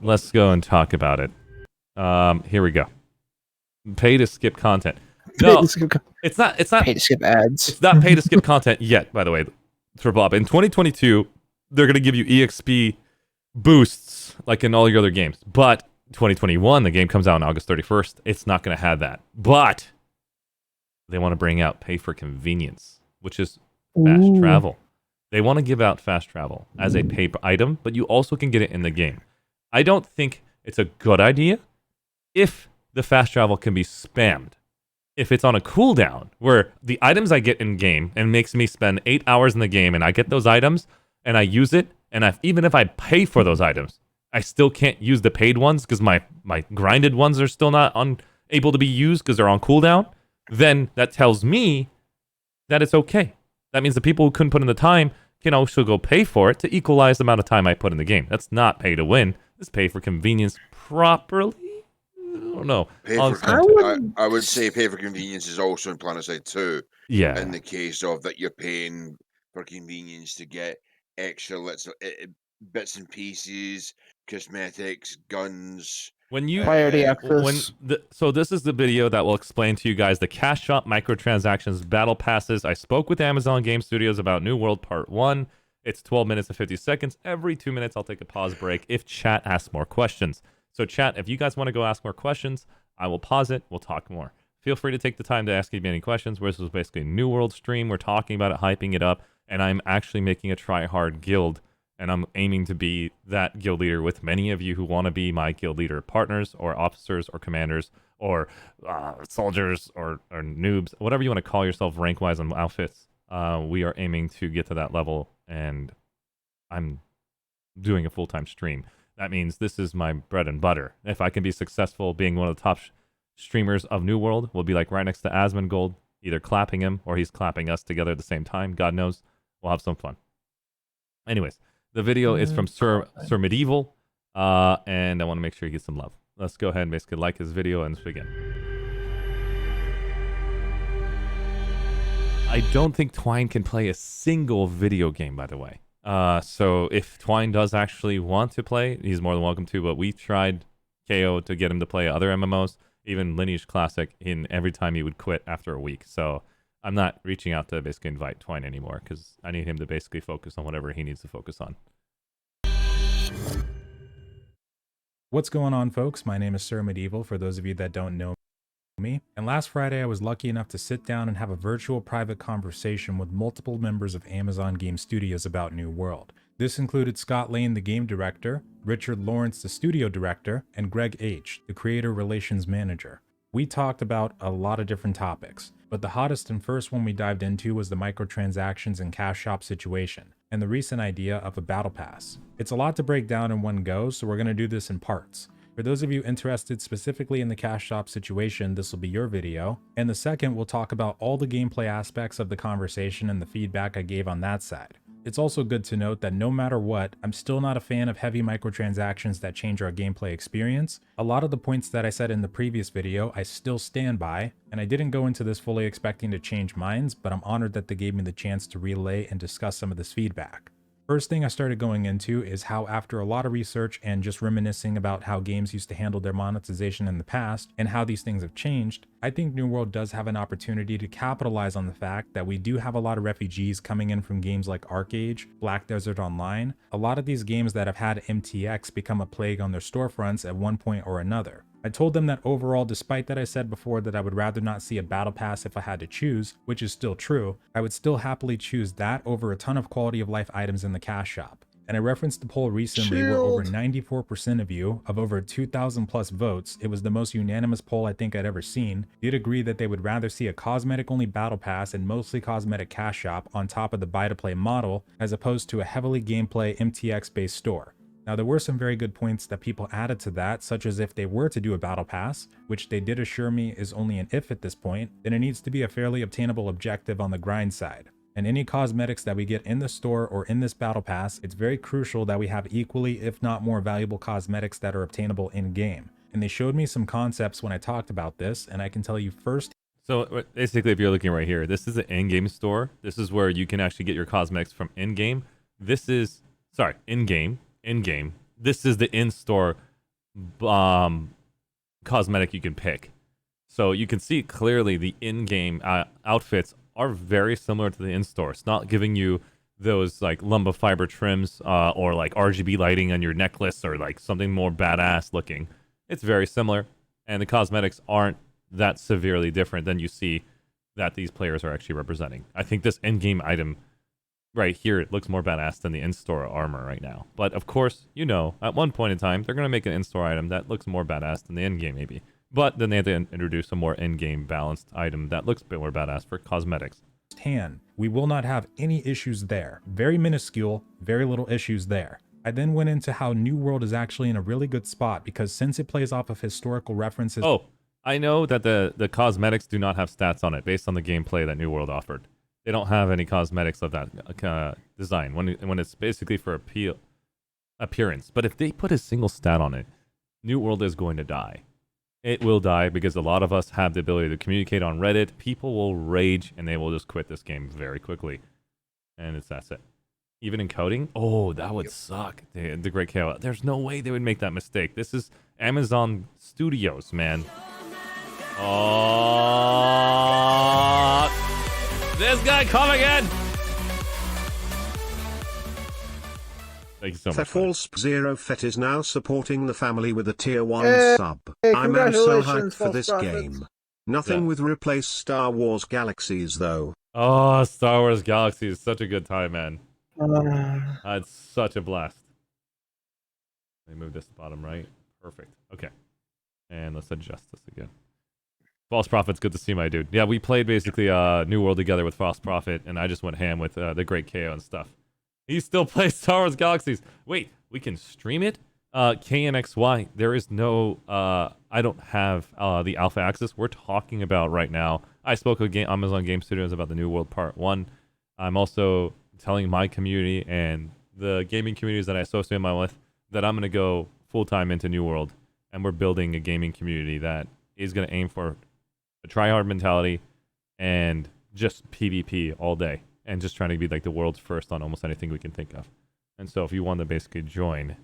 Let's go and talk about it. Here we go. Pay to skip content. No, it's not pay to skip ads. It's not pay to skip content yet, by the way. For Bob, in 2022, they're going to give you EXP boosts like in all your other games. But 2021, the game comes out on August 31st. It's not going to have that. But they want to bring out pay for convenience, which is fast travel. They want to give out fast travel as a pay item, but you also can get it in the game. I don't think it's a good idea if the fast travel can be spammed. If it's on a cooldown, where the items I get in game and makes me spend 8 hours in the game, and I get those items and I use it, and even if I pay for those items, I still can't use the paid ones because my grinded ones are still not able to be used because they're on cooldown. Then that tells me that it's okay. That means the people who couldn't put in the time can also go pay for it to equalize the amount of time I put in the game. That's not pay to win. It's pay for convenience properly. I don't know. I would say pay for convenience is also in Planetside 2. Yeah. In the case of that you're paying for convenience to get extra bits and pieces, cosmetics, guns, When you priority access. so this is the video that will explain to you guys the cash shop, microtransactions, battle passes. I spoke with Amazon Game Studios about New World Part 1. It's 12 minutes and 50 seconds. Every 2 minutes, I'll take a pause break if chat asks more questions. So chat, if you guys want to go ask more questions, I will pause it. We'll talk more. Feel free to take the time to ask me any questions. This was basically a New World stream. We're talking about it, hyping it up, and I'm actually making a try-hard guild, and I'm aiming to be that guild leader with many of you who want to be my guild leader partners or officers or commanders or soldiers or noobs, whatever you want to call yourself rank-wise on outfits. We are aiming to get to that level, and I'm doing a full-time stream. That means this is my bread and butter. If I can be successful being one of the top streamers of New World, we'll be like right next to Asmongold, either clapping him or he's clapping us together at the same time. God knows. We'll have some fun. Anyways, the video is from Sir Medieval, and I want to make sure he gets some love. Let's go ahead and basically like his video and let's begin. I don't think Twine can play a single video game, by the way. So if Twine does actually want to play, he's more than welcome to, but we tried KO to get him to play other MMOs, even Lineage Classic, in every time he would quit after a week. So I'm not reaching out to basically invite Twine anymore because I need him to basically focus on whatever he needs to focus on. What's going on, folks? My name is Sir Medieval, for those of you that don't know me. And last Friday, I was lucky enough to sit down and have a virtual private conversation with multiple members of Amazon Game Studios about New World. This included Scott Lane, the game director, Richard Lawrence, the studio director, and Greg H., the creator relations manager. We talked about a lot of different topics, but the hottest and first one we dived into was the microtransactions and cash shop situation, and the recent idea of a battle pass. It's a lot to break down in one go, so we're going to do this in parts. For those of you interested specifically in the cash shop situation, this will be your video, and the second we'll talk about all the gameplay aspects of the conversation and the feedback I gave on that side. It's also good to note that no matter what, I'm still not a fan of heavy microtransactions that change our gameplay experience. A lot of the points that I said in the previous video I still stand by, and I didn't go into this fully expecting to change minds, but I'm honored that they gave me the chance to relay and discuss some of this feedback. First thing I started going into is how, after a lot of research and just reminiscing about how games used to handle their monetization in the past and how these things have changed, I think New World does have an opportunity to capitalize on the fact that we do have a lot of refugees coming in from games like ArcAge, Black Desert Online, a lot of these games that have had MTX become a plague on their storefronts at one point or another. I told them that overall, despite that I said before that I would rather not see a battle pass if I had to choose, which is still true, I would still happily choose that over a ton of quality of life items in the cash shop. And I referenced the poll recently where over 94% of you, of over 2,000 plus votes, it was the most unanimous poll I think I'd ever seen, did agree that they would rather see a cosmetic only battle pass and mostly cosmetic cash shop on top of the buy to play model, as opposed to a heavily gameplay MTX based store. Now, there were some very good points that people added to that, such as if they were to do a battle pass, which they did assure me is only an if at this point, then it needs to be a fairly obtainable objective on the grind side. And any cosmetics that we get in the store or in this battle pass, it's very crucial that we have equally, if not more valuable cosmetics that are obtainable in game. And they showed me some concepts when I talked about this, and I can tell you first. So basically, if you're looking right here, this is an in-game store. This is where you can actually get your cosmetics from in-game. This is, sorry, in-game. This is the in-store cosmetic you can pick. So you can see clearly the in-game outfits are very similar to the in-store. It's not giving you those like lumber fiber trims or like RGB lighting on your necklace or like something more badass looking. It's very similar, and the cosmetics aren't that severely different than you see that these players are actually representing. I think this in-game item right here, it looks more badass than the in-store armor right now. But of course, you know, at one point in time, they're going to make an in-store item that looks more badass than the in-game maybe. But then they have to introduce a more in-game balanced item that looks a bit more badass for cosmetics. We will not have any issues there. Very minuscule, very little issues there. I then went into how New World is actually in a really good spot because since it plays off of historical references... Oh, I know that the cosmetics do not have stats on it based on the gameplay that New World offered. They don't have any cosmetics of that design when it's basically for appearance. But if they put a single stat on it, New World is going to die. It will die because a lot of us have the ability to communicate on Reddit. People will rage and they will just quit this game very quickly. And that's it. Even in coding? Oh, that would suck. The great KO. There's no way they would make that mistake. This is Amazon Studios, man. Oh, this guy come again. Thank you so much. False Zero Fet is now supporting the family with a tier 1 Hey, sub. hey, I'm so congratulations, hyped for False this Prophets. game. Nothing with replace Star Wars Galaxies though. Oh, Star Wars Galaxy is such a good time, man. Uh, It's such a blast. Let me move this to bottom right. Perfect. Okay. And let's adjust this again. False Prophet's good to see, my dude. Yeah, we played basically New World together with False Prophet, and I just went ham with the Great KO and stuff. He still plays Star Wars Galaxies. Wait, we can stream it? KNXY, there is no, I don't have the alpha access. We're talking about right now. I spoke with Amazon Game Studios about the New World Part 1. I'm also telling my community and the gaming communities that I associate with that I'm going to go full-time into New World, and we're building a gaming community that is going to aim for a try-hard mentality and just PvP all day and just trying to be like the world's first on almost anything we can think of. And so if you want to basically join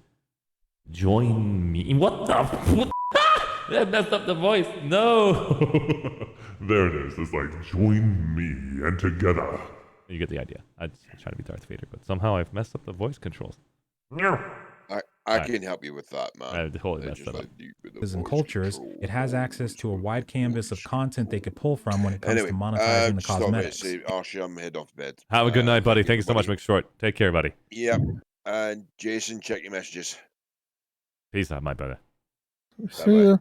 me. What the f- That messed up the voice. No. There it is. It's like, join me and together. You get the idea. I'm trying to be Darth Vader, but somehow I've messed up the voice controls. I can help you with that, man. I totally messed that up. And cultures, it has access to a wide canvas of content they could pull from when it comes to monetizing the cosmetics. Arshee, I'm head off bed. Have a good night, buddy. Thank you so much, McShort. Take care, buddy. Yep. And Jason, check your messages. Peace out, my brother. see ya.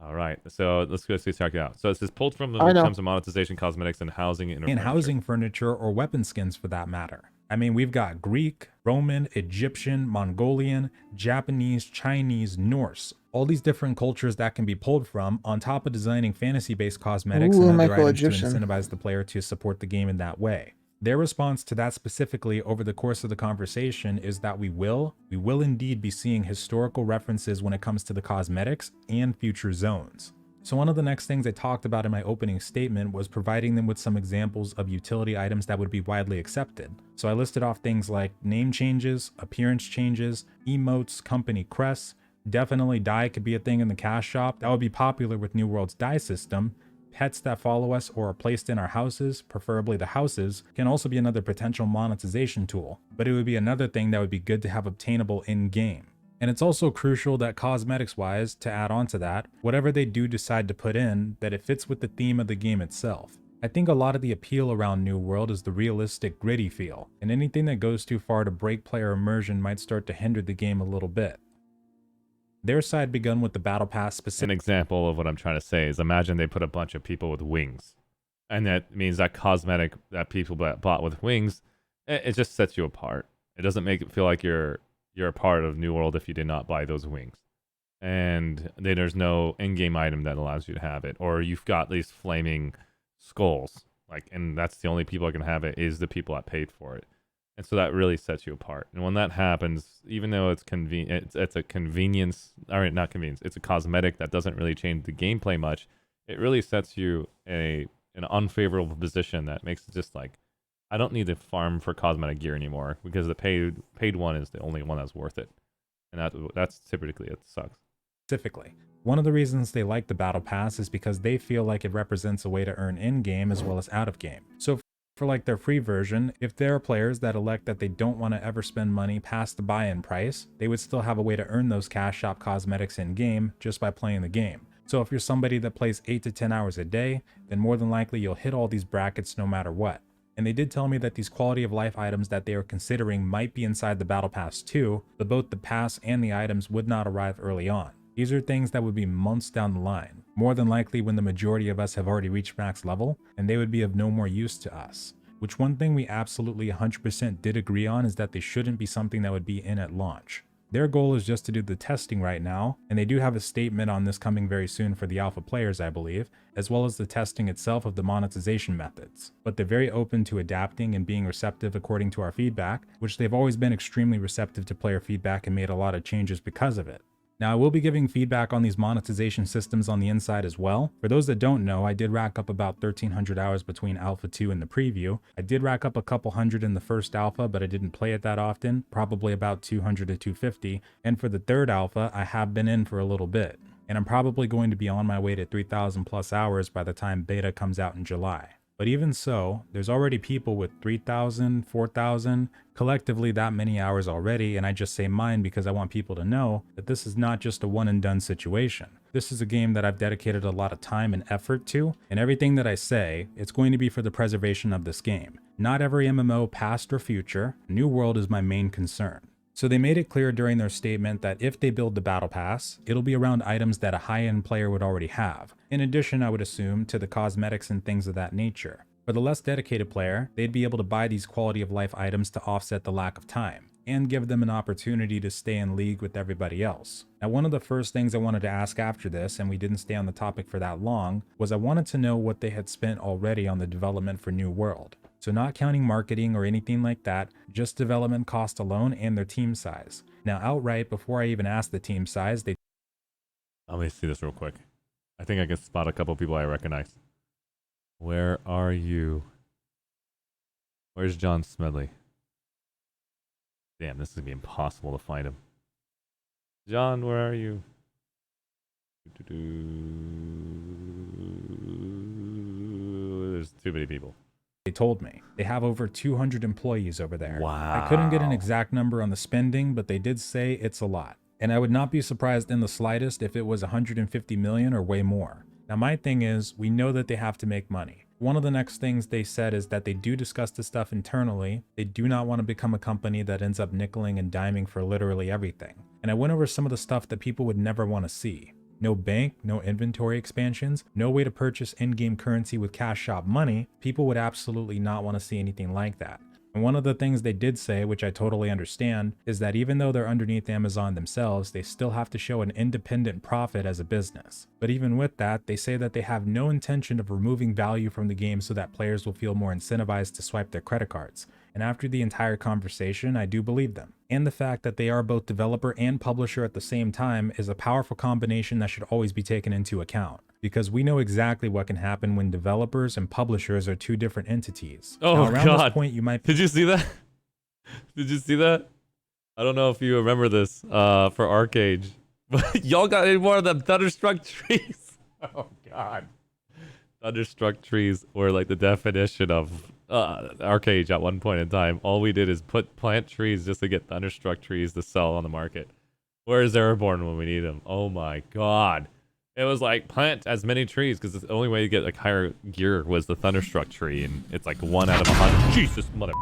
All right, so let's go check it out. So it says pulled from the I know. terms of monetization, cosmetics, and housing and And furniture. housing furniture or weapon skins for that matter. I mean, we've got Greek, Roman, Egyptian, Mongolian, Japanese, Chinese, Norse. All these different cultures that can be pulled from, on top of designing fantasy-based cosmetics Ooh, and other items to Michael-Egyptian. incentivize the player to support the game in that way. Their response to that specifically over the course of the conversation is that we will indeed be seeing historical references when it comes to the cosmetics and future zones. So one of the next things I talked about in my opening statement was providing them with some examples of utility items that would be widely accepted. So I listed off things like name changes, appearance changes, emotes, company crests. Definitely dye could be a thing in the cash shop. That would be popular with New World's dye system. Pets that follow us or are placed in our houses, preferably the houses, can also be another potential monetization tool, but it would be another thing that would be good to have obtainable in-game. And it's also crucial that cosmetics-wise, to add on to that, whatever they do decide to put in, that it fits with the theme of the game itself. I think a lot of the appeal around New World is the realistic, gritty feel, and anything that goes too far to break player immersion might start to hinder the game a little bit. Their side begun with the Battle Pass specific. An example of what I'm trying to say is imagine they put a bunch of people with wings. And that means that cosmetic that people bought with wings, it just sets you apart. It doesn't make it feel like you're a part of New World if you did not buy those wings. And then there's no in-game item that allows you to have it. Or you've got these flaming skulls. And that's the only people that can have it is the people that paid for it. And so that really sets you apart. And when that happens, even though it's it's a convenience, or not convenience, it's a cosmetic that doesn't really change the gameplay much, it really sets you an unfavorable position that makes it just like, I don't need to farm for cosmetic gear anymore because the paid one is the only one that's worth it. And that's typically it sucks. Specifically. One of the reasons they like the Battle Pass is because they feel like it represents a way to earn in-game as well as out-of-game. So for like their free version, if there are players that elect that they don't want to ever spend money past the buy-in price, they would still have a way to earn those cash shop cosmetics in-game just by playing the game. So if you're somebody that plays 8 to 10 hours a day, then more than likely you'll hit all these brackets no matter what. And they did tell me that these quality of life items that they are considering might be inside the Battle Pass too, but both the pass and the items would not arrive early on. These are things that would be months down the line, more than likely when the majority of us have already reached max level, and they would be of no more use to us. Which one thing we absolutely 100% did agree on is that they shouldn't be something that would be in at launch. Their goal is just to do the testing right now, and they do have a statement on this coming very soon for the alpha players, I believe, as well as the testing itself of the monetization methods. But they're very open to adapting and being receptive according to our feedback, which they've always been extremely receptive to player feedback and made a lot of changes because of it. Now, I will be giving feedback on these monetization systems on the inside as well. For those that don't know, I did rack up about 1,300 hours between Alpha 2 and the preview. I did rack up a couple hundred in the first Alpha, but I didn't play it that often, probably about 200 to 250. And for the third Alpha, I have been in for a little bit. And I'm probably going to be on my way to 3,000 plus hours by the time beta comes out in July. But even so, there's already people with 3,000, 4,000, collectively that many hours already, and I just say mine because I want people to know that this is not just a one and done situation. This is a game that I've dedicated a lot of time and effort to, and everything that I say, it's going to be for the preservation of this game. Not every MMO, past or future, New World is my main concern. So they made it clear during their statement that if they build the Battle Pass, it'll be around items that a high-end player would already have. In addition, I would assume, to the cosmetics and things of that nature. For the less dedicated player, they'd be able to buy these quality of life items to offset the lack of time, and give them an opportunity to stay in league with everybody else. Now, one of the first things I wanted to ask after this, and we didn't stay on the topic for that long, was I wanted to know what they had spent already on the development for New World. So not counting marketing or anything like that, just development cost alone and their team size. Now outright, before I even asked the team size, they... Let me see this real quick. I think I can spot a couple people I recognize. Where are you? Where's John Smedley? Damn, this is gonna be impossible to find him. John, where are you? There's too many people. They told me they have over 200 employees over there. Wow. I couldn't get an exact number on the spending, but they did say it's a lot. And I would not be surprised in the slightest if it was 150 million or way more. Now my thing is, we know that they have to make money. One of the next things they said is that they do discuss this stuff internally. They do not want to become a company that ends up nickeling and diming for literally everything. And I went over some of the stuff that people would never want to see. No bank, no inventory expansions, no way to purchase in-game currency with cash shop money. People would absolutely not want to see anything like that. And one of the things they did say, which I totally understand, is that even though they're underneath Amazon themselves, they still have to show an independent profit as a business. But even with that, they say that they have no intention of removing value from the game so that players will feel more incentivized to swipe their credit cards. And after the entire conversation, I do believe them. And the fact that they are both developer and publisher at the same time is a powerful combination that should always be taken into account. Because we know exactly what can happen when developers and publishers are two different entities. Oh, now, around God. This point, you might... Did you see that? Did you see that? I don't know if you remember this for Arcade. But y'all got any more of them Thunderstruck trees? Oh, God. Thunderstruck trees were like the definition of Arcade at one point in time. All we did is plant trees just to get Thunderstruck trees to sell on the market. Where is Airborne when we need them? Oh, my God. It was like plant as many trees because the only way to get like higher gear was the Thunderstruck tree, and it's like 1 out of 100. Jesus, mother.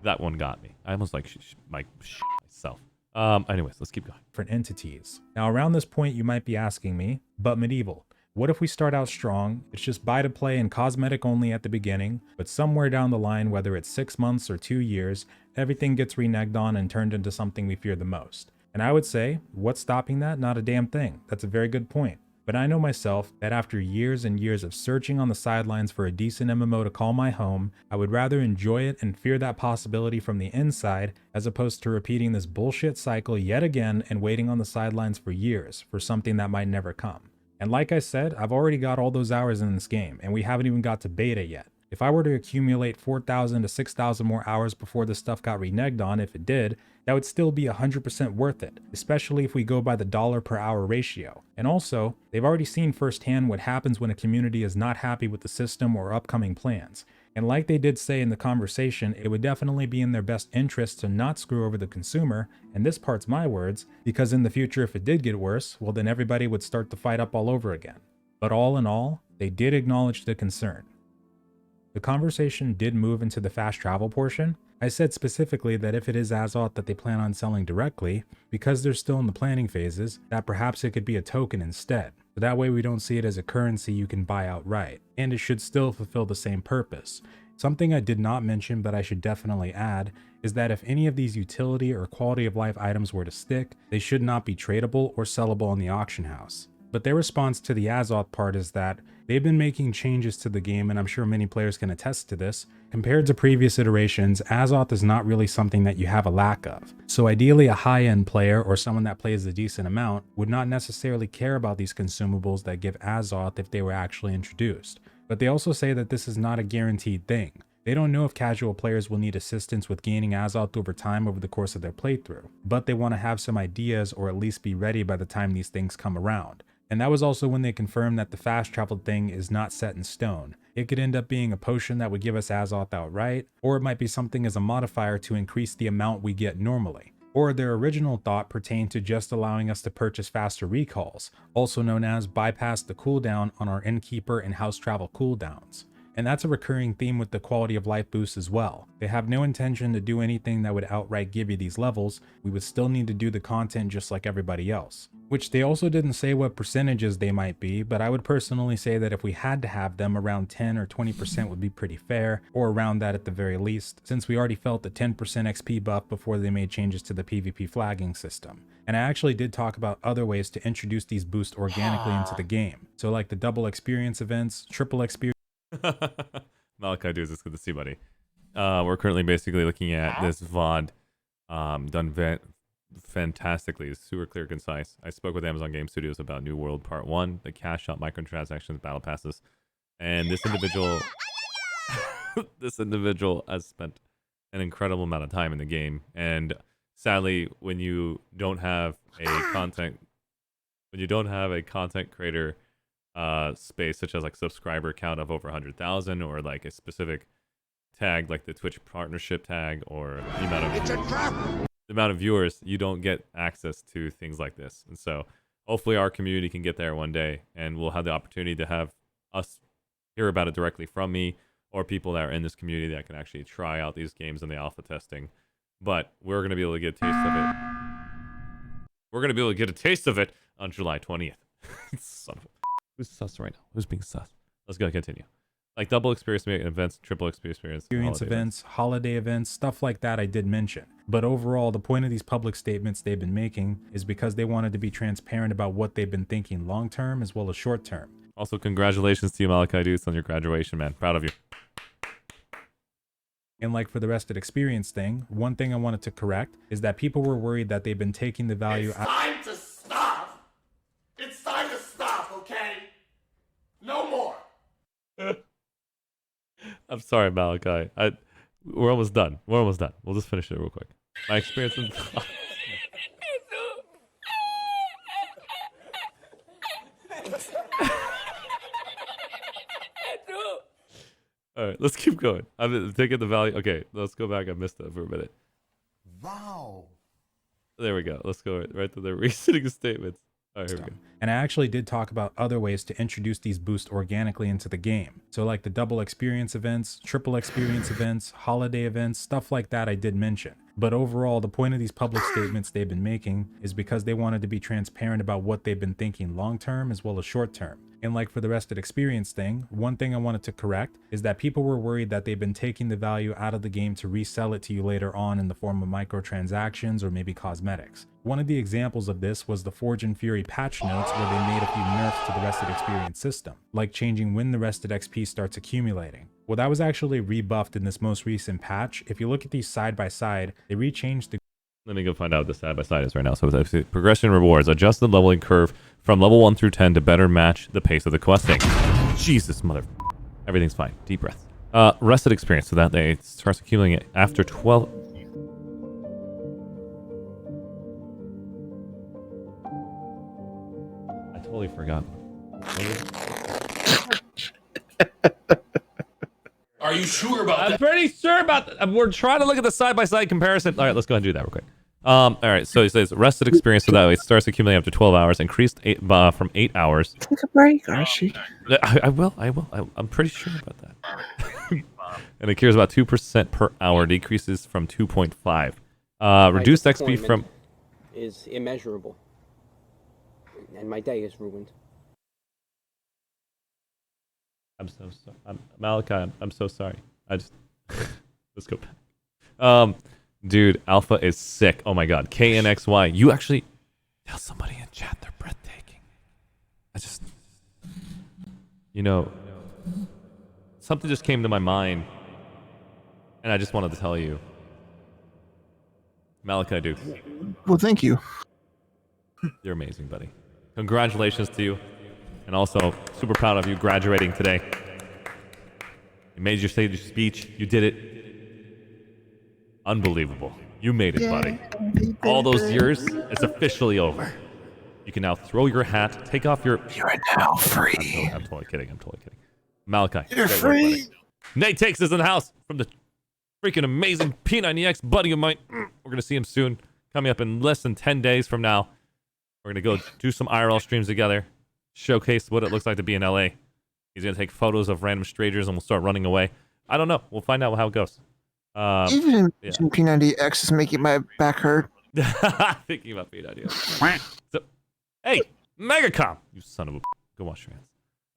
That one got me. I almost like myself. Anyways, let's keep going. Different entities. Now, around this point, you might be asking me, but Medieval, what if we start out strong? It's just buy to play and cosmetic only at the beginning, but somewhere down the line, whether it's 6 months or 2 years, everything gets reneged on and turned into something we fear the most. And I would say, what's stopping that? Not a damn thing. That's a very good point. But I know myself that after years and years of searching on the sidelines for a decent MMO to call my home, I would rather enjoy it and fear that possibility from the inside as opposed to repeating this bullshit cycle yet again and waiting on the sidelines for years for something that might never come. And like I said, I've already got all those hours in this game and we haven't even got to beta yet. If I were to accumulate 4,000 to 6,000 more hours before this stuff got reneged on, if it did, that would still be 100% worth it, especially if we go by the dollar per hour ratio. And also, they've already seen firsthand what happens when a community is not happy with the system or upcoming plans. And like they did say in the conversation, it would definitely be in their best interest to not screw over the consumer, and this part's my words, because in the future if it did get worse, well then everybody would start to fight up all over again. But all in all, they did acknowledge the concern. The conversation did move into the fast travel portion. I said specifically that if it is Azoth that they plan on selling directly, because they're still in the planning phases, that perhaps it could be a token instead. But that way we don't see it as a currency you can buy outright, and it should still fulfill the same purpose. Something I did not mention but I should definitely add is that if any of these utility or quality of life items were to stick, they should not be tradable or sellable in the auction house. But their response to the Azoth part is that They've been making changes to the game, and I'm sure many players can attest to this. Compared to previous iterations, Azoth is not really something that you have a lack of. So ideally, a high-end player or someone that plays a decent amount would not necessarily care about these consumables that give Azoth if they were actually introduced. But they also say that this is not a guaranteed thing. They don't know if casual players will need assistance with gaining Azoth over time over the course of their playthrough, but they want to have some ideas or at least be ready by the time these things come around. And that was also when they confirmed that the fast travel thing is not set in stone. It could end up being a potion that would give us Azoth outright, or it might be something as a modifier to increase the amount we get normally. Or their original thought pertained to just allowing us to purchase faster recalls, also known as bypass the cooldown on our innkeeper and house travel cooldowns. And that's a recurring theme with the quality of life boosts as well. They have no intention to do anything that would outright give you these levels. We would still need to do the content just like everybody else. Which they also didn't say what percentages they might be, but I would personally say that if we had to have them, around 10 or 20% would be pretty fair, or around that at the very least, since we already felt the 10% XP buff before they made changes to the PvP flagging system. And I actually did talk about other ways to introduce these boosts organically into the game. So like the double experience events, triple experience. Malachi dudes, it's good to see, buddy. We're currently basically looking at this VOD done fantastically. It's super clear, concise. I spoke with Amazon Game Studios about New World Part 1, the cash out microtransactions, battle passes, and this individual this individual has spent an incredible amount of time in the game, and sadly when you don't have a content creator space such as like subscriber count of over 100,000 or like a specific tag like the Twitch partnership tag or the amount of viewers, you don't get access to things like this. And so hopefully our community can get there one day and we'll have the opportunity to have us hear about it directly from me or people that are in this community that can actually try out these games in the alpha testing. But we're going to be able to get a taste of it. We're going to be able to get a taste of it on July 20th. Son of a... Who's sus right now? Who's being sus? Let's go continue. Like double experience events, triple experience events, holiday events, stuff like that I did mention. But overall, the point of these public statements they've been making is because they wanted to be transparent about what they've been thinking long term as well as short term. Also, congratulations to you, Malachi Deuce, on your graduation, man. Proud of you. And like for the rested experience thing, one thing I wanted to correct is that people were worried that they've been taking the value out. It's time to stop. It's time to stop, okay? No more. I'm sorry, Malachi. We're almost done. We're almost done. We'll just finish it real quick. My experience in... All right, let's keep going. I'm taking the value. Okay, let's go back. I missed that for a minute. Wow. There we go. Let's go right to the recent statements. All right, here we go. And I actually did talk about other ways to introduce these boosts organically into the game. So like the double experience events, triple experience events, holiday events, stuff like that I did mention. But overall, the point of these public statements they've been making is because they wanted to be transparent about what they've been thinking long term as well as short term. And like for the rested experience thing, one thing I wanted to correct is that people were worried that they've been taking the value out of the game to resell it to you later on in the form of microtransactions or maybe cosmetics. One of the examples of this was the Forge and Fury patch notes where they made a few nerfs to the rested experience system, like changing when the rested XP starts accumulating. Well, that was actually rebuffed in this most recent patch. If you look at these side by side, they rechanged the... Let me go find out what the side by side is right now. So it's progression rewards. Adjust the leveling curve from level 1 through 10 to better match the pace of the questing. Jesus, mother... Everything's fine. Deep breath. Rested experience. So that they starts accumulating it after 12... I totally forgot. Are you sure about that? I'm pretty sure about that. We're trying to look at the side-by-side comparison. All right, let's go ahead and do that real quick. All right, so it says rested experience, so that way it starts accumulating after 12 hours, increased from 8 hours. Take a break, Arshee. I will. I'm pretty sure about that. And it cures about 2% per hour, decreases from 2.5. Reduced XP from... is immeasurable. And my day is ruined. I'm so sorry. Malachi, I'm so sorry. Let's go back. Dude, Alpha is sick. Oh my god. KNXY. You actually tell somebody in chat they're breathtaking. You know, something just came to my mind, and I just wanted to tell you. Malachi Dukes, Well, thank you. you're amazing, buddy. Congratulations to you, and also super proud of you graduating today. You made your stage speech. You did it. Unbelievable. You made it, buddy. All those years, it's officially over. You can now throw your hat, take off your... You're now free. I'm totally kidding. I'm totally kidding. Malachi. You're great work, free. buddy. Nate Takes is in the house from the freaking amazing P90X buddy of mine. We're going to see him soon. Coming up in less than 10 days from now. We're going to go do some IRL streams together. Showcase what it looks like to be in LA. He's going to take photos of random strangers and we'll start running away. I don't know. We'll find out how it goes. Even P90X is making my back hurt. Thinking about P90X. So, hey, Megacom, you son of a... Go wash your hands.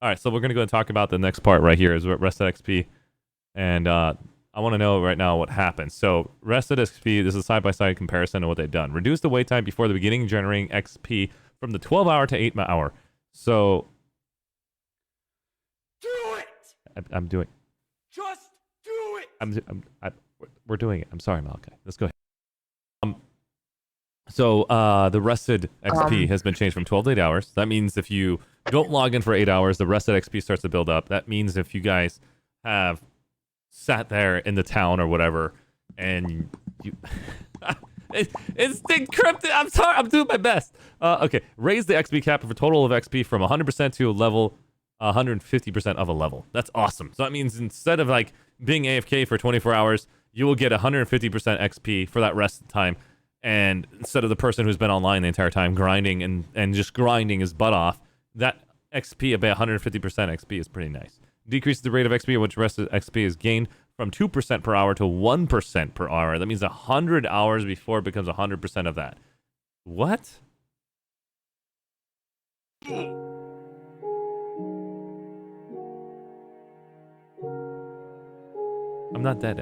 All right, so we're going to go and talk about the next part right here is Rested XP. And I want to know right now what happened. So Rested XP, this is a side-by-side comparison of what they've done. Reduce the wait time before the beginning generating XP from the 12-hour to 8-hour. So... Do it! I'm doing... Just do it! We're doing it. I'm sorry, Malachi. Let's go ahead. So the rested XP has been changed from 12 to 8 hours. That means if you don't log in for 8 hours, the rested XP starts to build up. That means if you guys have sat there in the town or whatever, and you... it's encrypted. I'm sorry. I'm doing my best. Okay. Raise the XP cap of a total of XP from 100% to a level 150% of a level. That's awesome. So that means instead of like being AFK for 24 hours, you will get 150% XP for that rest of the time. And instead of the person who's been online the entire time grinding and just grinding his butt off, that XP, about 150% XP is pretty nice. Decreases the rate of XP at which rested XP is gained from 2% per hour to 1% per hour. That means 100 hours before it becomes 100% of that. What? I'm not dead.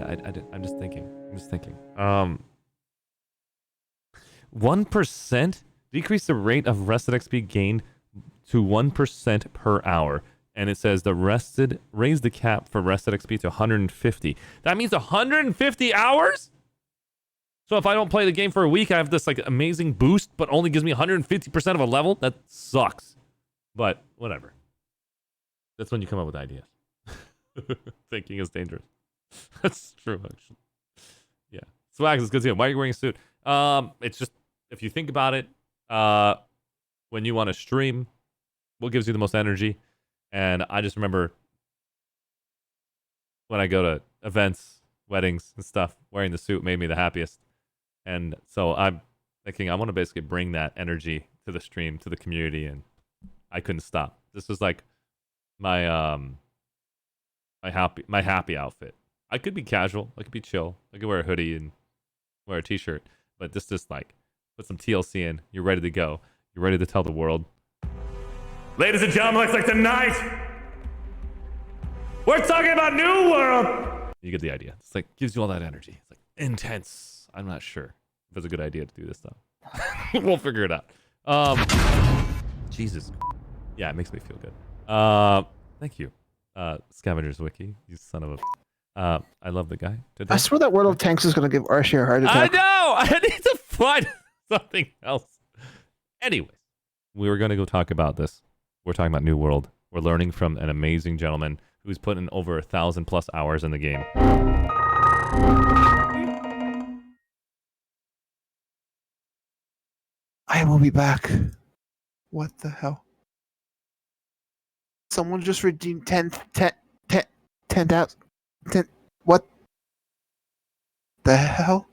I'm just thinking. 1% decrease the rate of rested XP gained to 1% per hour. And it says raise the cap for rested XP to 150. That means 150 hours? So if I don't play the game for a week, I have this like amazing boost, but only gives me 150% of a level? That sucks. But whatever. That's when you come up with ideas. Thinking is dangerous. That's true, actually. Yeah. Swag is good to you. Why are you wearing a suit? It's just, if you think about it, when you want to stream, what gives you the most energy? And I just remember when I go to events, weddings, and stuff, wearing the suit made me the happiest. And so I'm thinking I want to basically bring that energy to the stream, to the community, and I couldn't stop. This was like my my happy outfit. I could be casual, I could be chill, I could wear a hoodie and wear a t-shirt, but this just like put some TLC in. You're ready to go. You're ready to tell the world. Ladies and gentlemen, looks like tonight we're talking about New World. You get the idea. It's like gives you all that energy. It's like intense. I'm not sure if it's a good idea to do this though. We'll figure it out. Jesus. Yeah, it makes me feel good. Thank you. Scavengers Wiki, you son of a... I love the guy. I swear that World of Tanks is going to give Arshee a heart attack. I know! I need to find something else. Anyways, we were going to go talk about this. We're talking about New World. We're learning from an amazing gentleman who's put in over 1,000+ hours in the game. I will be back. What the hell? Someone just redeemed 10,000. What the hell?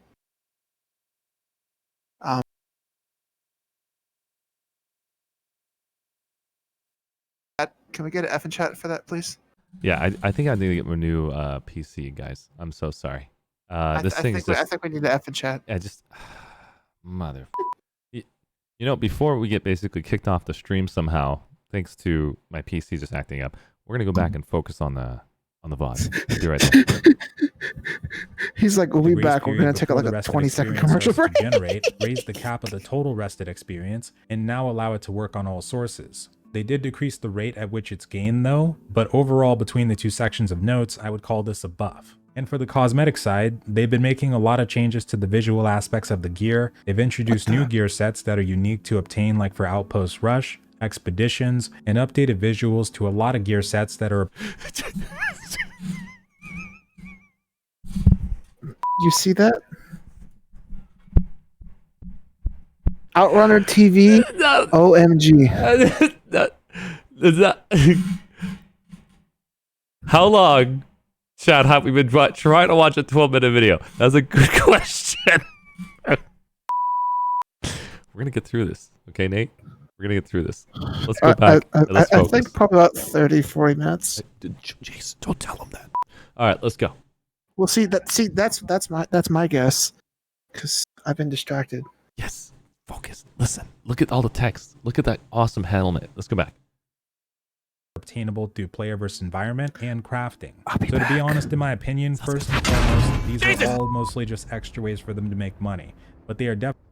Can we get an F in chat for that, please? Yeah, I think I need to get my new PC, guys. I'm so sorry. I think we need an F in chat. Yeah, just mother. You know, before we get basically kicked off the stream somehow, thanks to my PC just acting up, we're gonna go back and focus on the Vods. Be right there. He's like, we'll be back. We're gonna take like a 20-second commercial break. Generate, raise the cap of the total rested experience, and now allow it to work on all sources. They did decrease the rate at which it's gained though, but overall between the two sections of notes, I would call this a buff. And for the cosmetic side, they've been making a lot of changes to the visual aspects of the gear. They've introduced new gear sets that are unique to obtain, like for Outpost Rush, expeditions, and updated visuals to a lot of gear sets that are... You see that? Outrunner TV? OMG. How long, Chad, have we been trying to watch a 12-minute video? That's a good question. We're going to get through this. Okay, Nate? We're going to get through this. Let's go back. Let's I focus. think probably about 30, 40 minutes. Jason, don't tell him that. All right, let's go. Well, that's my guess, because I've been distracted. Yes. Focus. Listen. Look at all the text. Look at that awesome helmet. Let's go back. Obtainable through player versus environment and crafting. So to be honest, in my opinion, first and foremost, these are all mostly just extra ways for them to make money. But they are definitely...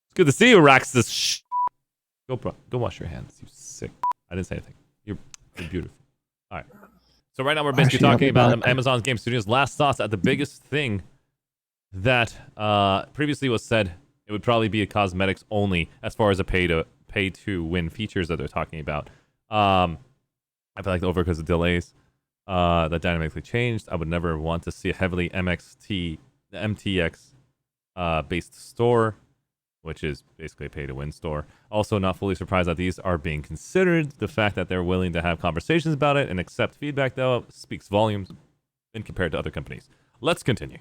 It's good to see you, Raxus. Go wash your hands, you sick. I didn't say anything. You're beautiful. All right. So right now we're basically talking about Amazon's Game Studios' last thoughts at the biggest thing that previously was said. It would probably be a cosmetics only as far as a pay to win features that they're talking about. I feel like over because of delays that dynamically changed. I would never want to see a heavily MTX based store, which is basically a pay to win store. Also not fully surprised that these are being considered. The fact that they're willing to have conversations about it and accept feedback though speaks volumes in compared to other companies. Let's continue.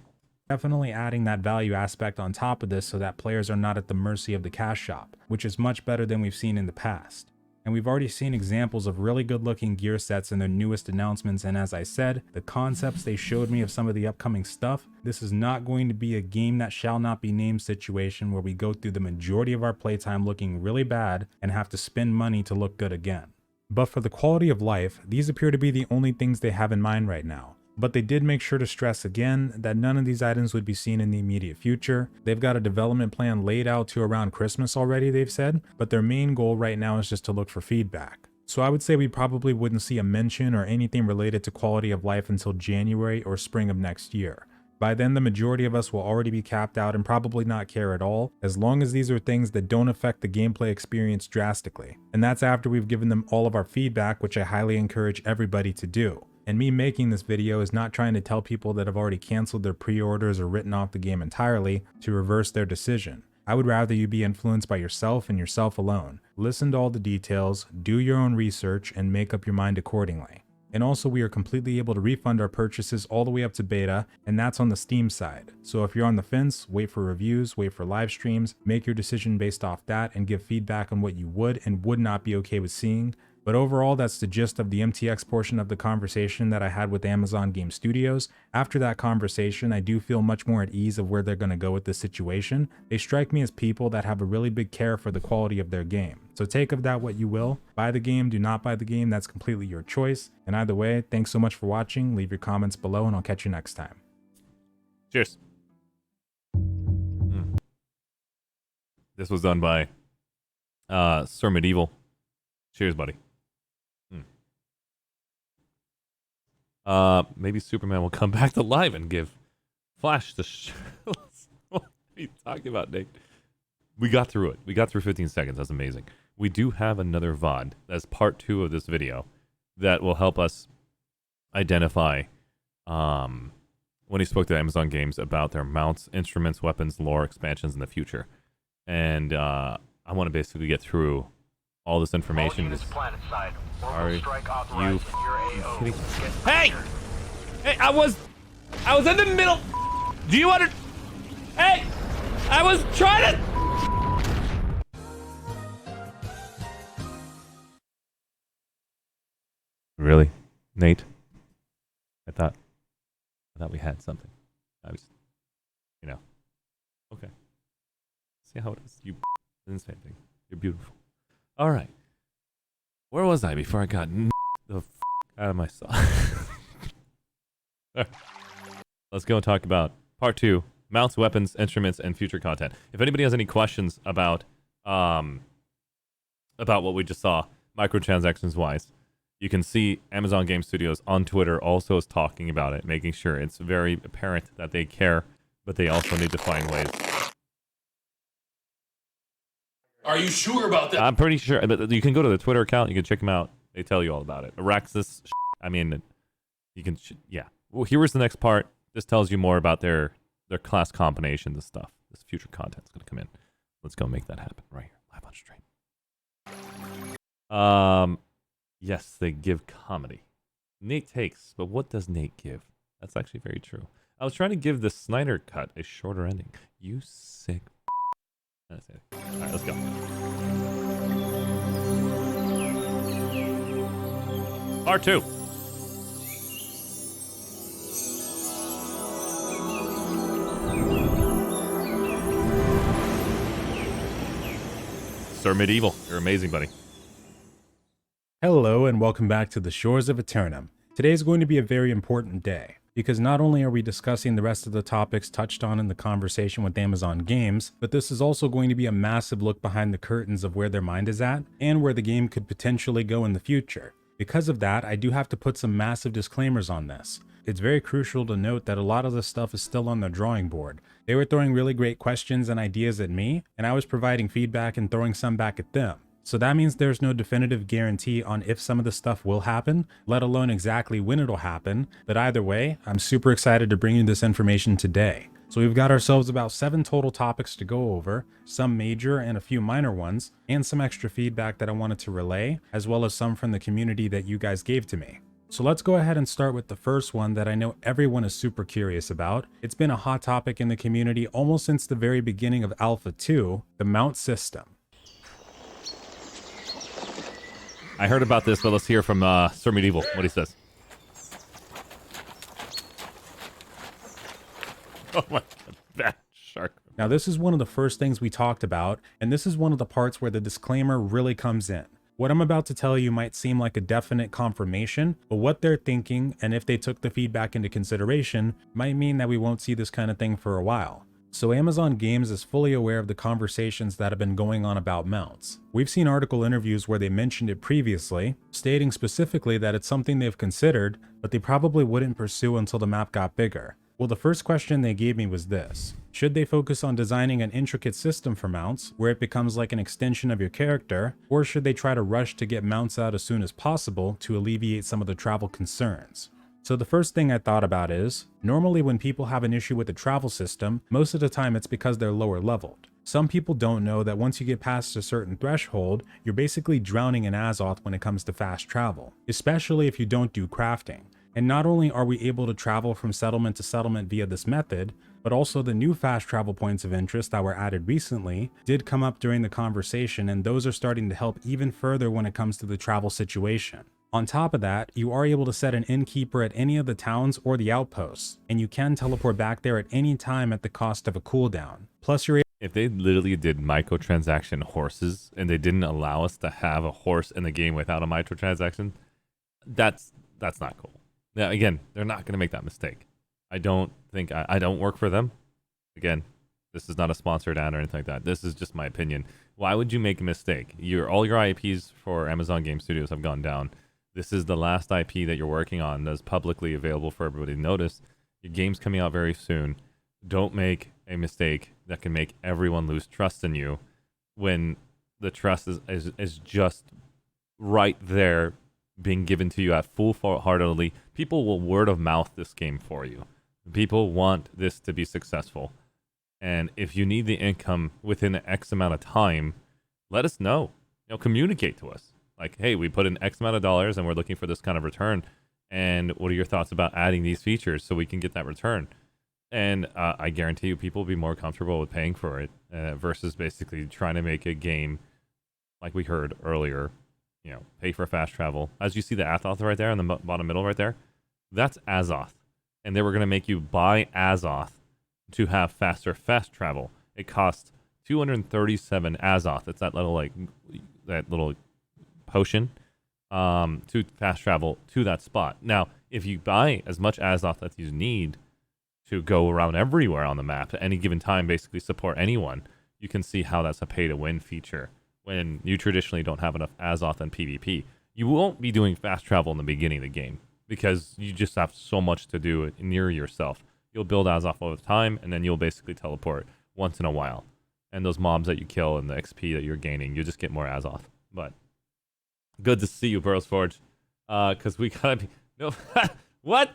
Definitely adding that value aspect on top of this so that players are not at the mercy of the cash shop, which is much better than we've seen in the past. And we've already seen examples of really good looking gear sets in their newest announcements, and as I said, the concepts they showed me of some of the upcoming stuff, this is not going to be a game that shall not be named situation where we go through the majority of our playtime looking really bad and have to spend money to look good again. But for the quality of life, these appear to be the only things they have in mind right now. But they did make sure to stress again that none of these items would be seen in the immediate future. They've got a development plan laid out to around Christmas already, they've said, but their main goal right now is just to look for feedback. So I would say we probably wouldn't see a mention or anything related to quality of life until January or spring of next year. By then, the majority of us will already be capped out and probably not care at all, as long as these are things that don't affect the gameplay experience drastically. And that's after we've given them all of our feedback, which I highly encourage everybody to do. And me making this video is not trying to tell people that have already canceled their pre-orders or written off the game entirely to reverse their decision. I would rather you be influenced by yourself and yourself alone. Listen to all the details, do your own research, and make up your mind accordingly. And also, we are completely able to refund our purchases all the way up to beta, and that's on the Steam side. So if you're on the fence, wait for reviews, wait for live streams, make your decision based off that, and give feedback on what you would and would not be okay with seeing. But overall, that's the gist of the MTX portion of the conversation that I had with Amazon Game Studios. After that conversation, I do feel much more at ease of where they're going to go with this situation. They strike me as people that have a really big care for the quality of their game. So take of that what you will. Buy the game, do not buy the game, that's completely your choice. And either way, thanks so much for watching. Leave your comments below and I'll catch you next time. Cheers. This was done by Sir Medieval. Cheers, buddy. Maybe Superman will come back to life and give Flash the what are you talking about, Nate? We got through it. We got through 15 seconds. That's amazing. We do have another VOD as part 2 of this video that will help us identify when he spoke to Amazon Games about their mounts, instruments, weapons, lore, expansions in the future. And I want to basically get through all this information. Are you kidding? Hey! Hey, I was in the middle. Do you want to? Hey! I was trying to. Really, Nate? I thought we had something. I was, okay. See how it is. You didn't say anything. You're beautiful. All right. Where was I before I got the out of my saw? Let's go and talk about part 2: mounts, weapons, instruments, and future content. If anybody has any questions about about what we just saw, microtransactions wise. You can see Amazon Game Studios on Twitter also is talking about it, making sure it's very apparent that they care, but they also need to find ways. Are you sure about that? I'm pretty sure. But you can go to the Twitter account. You can check them out. They tell you all about it. Araxis. I mean, you can. Yeah. Well, here's the next part. This tells you more about their class combinations and stuff. This future content's gonna come in. Let's go make that happen right here, live on stream. Yes, they give comedy. Nate takes, but what does Nate give? That's actually very true. I was trying to give the Snyder cut a shorter ending. You sick. That's it. All right, let's go. Part 2. Sir Medieval, you're amazing, buddy. Hello and welcome back to the Shores of Eternum. Today is going to be a very important day, because not only are we discussing the rest of the topics touched on in the conversation with Amazon Games, but this is also going to be a massive look behind the curtains of where their mind is at, and where the game could potentially go in the future. Because of that, I do have to put some massive disclaimers on this. It's very crucial to note that a lot of this stuff is still on the drawing board. They were throwing really great questions and ideas at me, and I was providing feedback and throwing some back at them. So that means there's no definitive guarantee on if some of the stuff will happen, let alone exactly when it'll happen. But either way, I'm super excited to bring you this information today. So we've got ourselves about 7 total topics to go over, some major and a few minor ones, and some extra feedback that I wanted to relay, as well as some from the community that you guys gave to me. So let's go ahead and start with the first one that I know everyone is super curious about. It's been a hot topic in the community almost since the very beginning of Alpha 2, the mount system. I heard about this, but let's hear from Sir Medieval, what he says. Oh my god, that shark. Now this is one of the first things we talked about, and this is one of the parts where the disclaimer really comes in. What I'm about to tell you might seem like a definite confirmation, but what they're thinking, and if they took the feedback into consideration, might mean that we won't see this kind of thing for a while. So Amazon Games is fully aware of the conversations that have been going on about mounts. We've seen article interviews where they mentioned it previously, stating specifically that it's something they've considered, but they probably wouldn't pursue until the map got bigger. Well, the first question they gave me was this: should they focus on designing an intricate system for mounts, where it becomes like an extension of your character, or should they try to rush to get mounts out as soon as possible to alleviate some of the travel concerns? So the first thing I thought about is, normally when people have an issue with the travel system, most of the time it's because they're lower leveled. Some people don't know that once you get past a certain threshold, you're basically drowning in Azoth when it comes to fast travel, especially if you don't do crafting. And not only are we able to travel from settlement to settlement via this method, but also the new fast travel points of interest that were added recently did come up during the conversation, and those are starting to help even further when it comes to the travel situation. On top of that, you are able to set an innkeeper at any of the towns or the outposts, and you can teleport back there at any time at the cost of a cooldown. Plus you're If they literally did microtransaction horses and they didn't allow us to have a horse in the game without a microtransaction, that's not cool. Now, again, they're not going to make that mistake. I don't think I don't work for them. Again, this is not a sponsored ad or anything like that. This is just my opinion. Why would you make a mistake? All your IPs for Amazon Game Studios have gone down. This is the last IP that you're working on that's publicly available for everybody to notice. Your game's coming out very soon. Don't make a mistake that can make everyone lose trust in you when the trust is just right there being given to you at full-heartedly. People will word of mouth this game for you. People want this to be successful. And if you need the income within X amount of time, let us know. Communicate to us. Like, hey, we put in X amount of dollars and we're looking for this kind of return. And what are your thoughts about adding these features so we can get that return? And I guarantee you people will be more comfortable with paying for it versus basically trying to make a game, like we heard earlier, pay for fast travel. As you see the Azoth right there in the bottom middle right there, that's Azoth. And they were going to make you buy Azoth to have faster fast travel. It costs 237 Azoth. It's that little potion to fast travel to that spot. Now, if you buy as much Azoth as you need to go around everywhere on the map at any given time, basically support anyone, you can see how that's a pay-to-win feature when you traditionally don't have enough Azoth and PvP. You won't be doing fast travel in the beginning of the game because you just have so much to do near yourself. You'll build Azoth over time, and then you'll basically teleport once in a while. And those mobs that you kill and the XP that you're gaining, you just get more Azoth. But good to see you, Burrows Forge. Because we gotta be no what?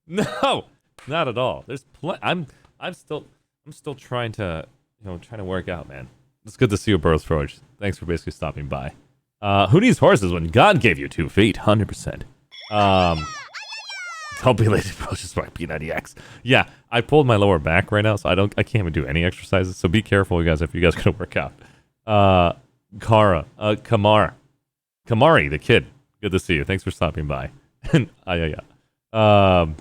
No, not at all. There's I'm still trying to trying to work out, man. It's good to see you, Burrows Forge. Thanks for basically stopping by. Who needs horses when God gave you 2 feet? 100%. Don't be lazy, bro. Just like P90X. Yeah, I pulled my lower back right now, so I can't even do any exercises. So be careful, you guys, if you guys gonna work out. Kamari, the kid. Good to see you. Thanks for stopping by. I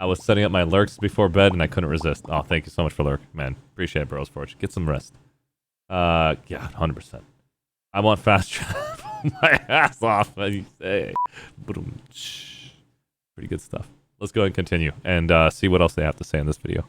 was setting up my lurks before bed and I couldn't resist. Oh, thank you so much for lurk, man. Appreciate it, Bros Forge. Get some rest. Yeah, 100%. I want fast travel my ass off, as you say. Pretty good stuff. Let's go ahead and continue and see what else they have to say in this video.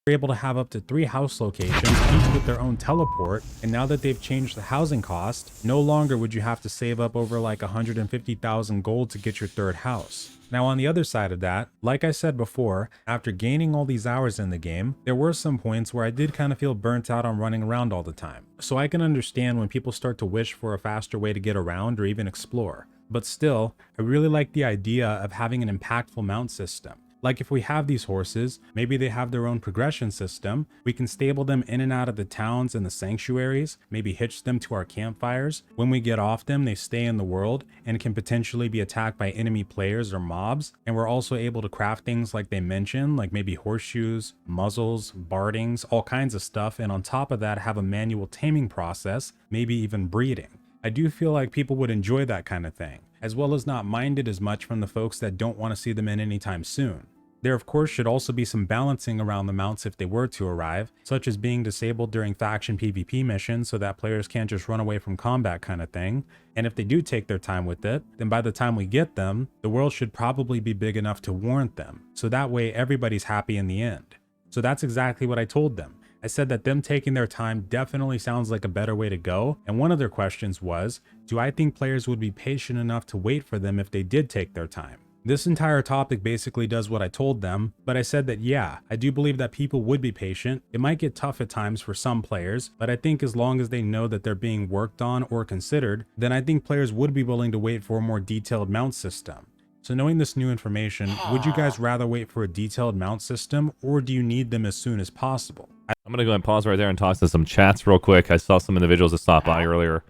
You're able to have up to 3 house locations, each with their own teleport, and now that they've changed the housing cost, no longer would you have to save up over like 150,000 gold to get your 3rd house. Now on the other side of that, like I said before, after gaining all these hours in the game, there were some points where I did kind of feel burnt out on running around all the time. So I can understand when people start to wish for a faster way to get around or even explore. But still, I really like the idea of having an impactful mount system. Like if we have these horses, maybe they have their own progression system, we can stable them in and out of the towns and the sanctuaries, maybe hitch them to our campfires. When we get off them, they stay in the world and can potentially be attacked by enemy players or mobs. And we're also able to craft things like they mentioned, like maybe horseshoes, muzzles, bardings, all kinds of stuff. And on top of that, have a manual taming process, maybe even breeding. I do feel like people would enjoy that kind of thing, as well as not mind it as much from the folks that don't want to see them in anytime soon. There of course should also be some balancing around the mounts if they were to arrive, such as being disabled during faction PvP missions so that players can't just run away from combat kind of thing. And if they do take their time with it, then by the time we get them, the world should probably be big enough to warrant them, so that way everybody's happy in the end. So that's exactly what I told them. I said that them taking their time definitely sounds like a better way to go, and one of their questions was, do I think players would be patient enough to wait for them if they did take their time? This entire topic basically does what I told them, but I said that yeah, I do believe that people would be patient. It might get tough at times for some players, but I think as long as they know that they're being worked on or considered, then I think players would be willing to wait for a more detailed mount system. So knowing this new information, would you guys rather wait for a detailed mount system, or do you need them as soon as possible? I'm going to go and pause right there and talk to some chats real quick. I saw some individuals that stopped by earlier.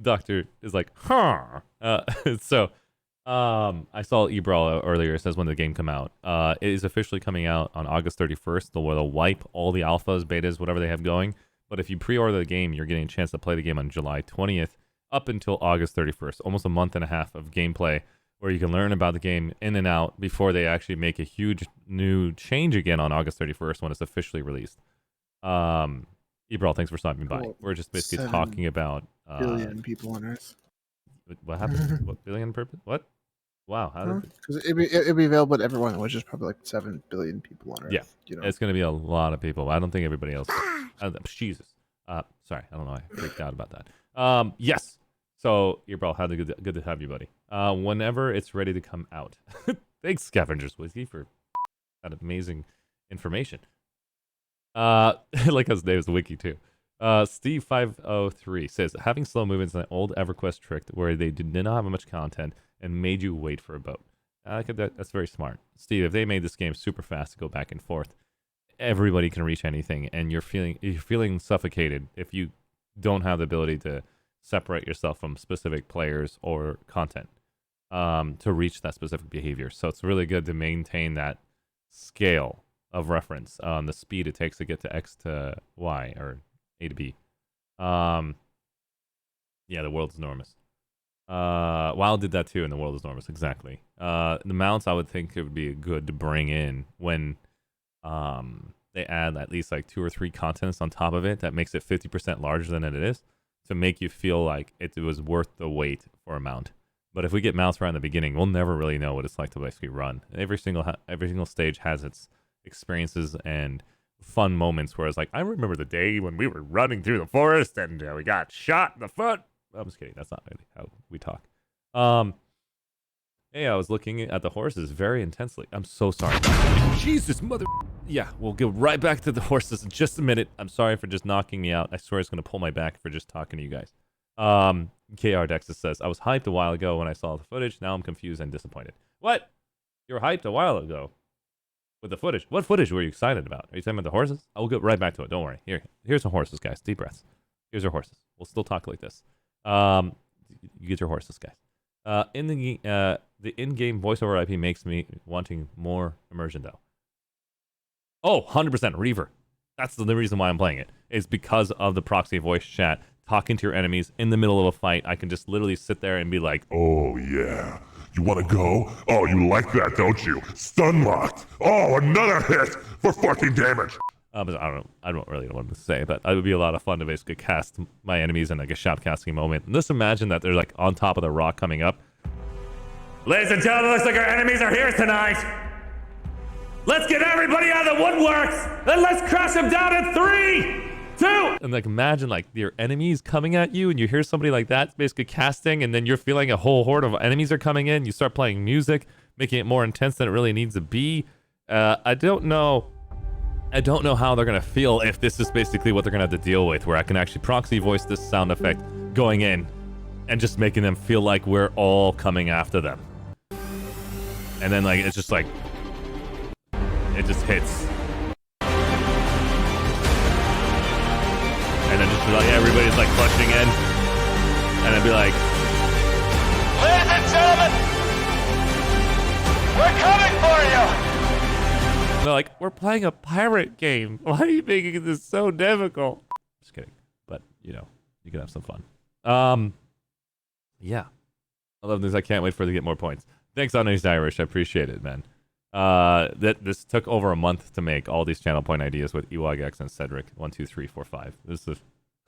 Doctor is like, huh. I saw Ebral earlier. It says when the game come out. It is officially coming out on August 31st. They'll wipe all the alphas, betas, whatever they have going. But if you pre-order the game, you're getting a chance to play the game on July 20th up until August 31st. Almost a month and a half of gameplay where you can learn about the game in and out before they actually make a huge new change again on August 31st when it's officially released. Ebral, thanks for stopping by. We're just basically talking about billion people on Earth. What happened? What billion purpose? What? Wow, how did because it'd be available to everyone, which is probably like 7 billion people on Earth. Yeah, you know, it's going to be a lot of people. I don't think everybody else. Jesus. Sorry, I don't know. I freaked out about that. Yes. So, Ebral, good to have you, buddy. Whenever it's ready to come out. Thanks, Scavengers Whiskey, for that amazing information. Like his name's Wiki too. Steve503 says, having slow movements is an old EverQuest trick where they did not have much content and made you wait for a boat. That's very smart. Steve, if they made this game super fast to go back and forth, everybody can reach anything, and you're feeling suffocated if you don't have the ability to separate yourself from specific players or content to reach that specific behavior. So it's really good to maintain that scale of reference on the speed it takes to get to X to Y or A to B. Yeah, the world's enormous. WoW did that too, and the world is enormous. Exactly. The mounts, I would think it would be good to bring in when they add at least like 2 or 3 continents on top of it that makes it 50% larger than it is, to make you feel like it was worth the wait for a mount. But if we get mounts right in the beginning, we'll never really know what it's like to basically run. Every single stage has its experiences and fun moments where it's like, I remember the day when we were running through the forest and we got shot in the foot. I'm just kidding. That's not really how we talk. Hey, I was looking at the horses very intensely. I'm so sorry. Jesus, mother. Yeah, we'll go right back to the horses in just a minute. I'm sorry for just knocking me out. I swear it's going to pull my back for just talking to you guys. KR Dexter says, I was hyped a while ago when I saw the footage. Now I'm confused and disappointed. What? You were hyped a while ago with the footage. What footage were you excited about? Are you talking about the horses? I will go right back to it. Don't worry. Here's the horses, guys. Deep breaths. Here's our horses. We'll still talk like this. You get your horses, guys. The in-game voiceover IP makes me wanting more immersion, though. Oh, 100% Reaver. That's the reason why I'm playing it. Is because of the proxy voice chat, talking to your enemies in the middle of a fight. I can just literally sit there and be like, oh yeah, you want to go? Oh, you like that, don't you? Stun locked. Oh, another hit for fucking damage. But I don't really know what to say, but it would be a lot of fun to basically cast my enemies in like a shout casting moment. And just imagine that they're like on top of the rock coming up. Ladies and gentlemen, looks like our enemies are here tonight. Let's get everybody out of the woodworks and let's crush them down in 3, 2. And like imagine like your enemies coming at you and you hear somebody like that basically casting and then you're feeling a whole horde of enemies are coming in. You start playing music, making it more intense than it really needs to be. I don't know how they're going to feel if this is basically what they're going to have to deal with, where I can actually proxy voice this sound effect going in and just making them feel like we're all coming after them. And then like, it's just like, it just hits. And then just like everybody's like clutching in. And I'd be like, ladies and gentlemen, we're coming for you. they're like, we're playing a pirate game. Why are you making this so difficult? Just kidding. But, you know, you can have some fun. Yeah. I love this. I can't wait for it to get more points. Thanks, Honest Irish. I appreciate it, man. This took over a month to make all these channel point ideas with EWAGX and Cedric. 1, 2, 3, 4, 5. It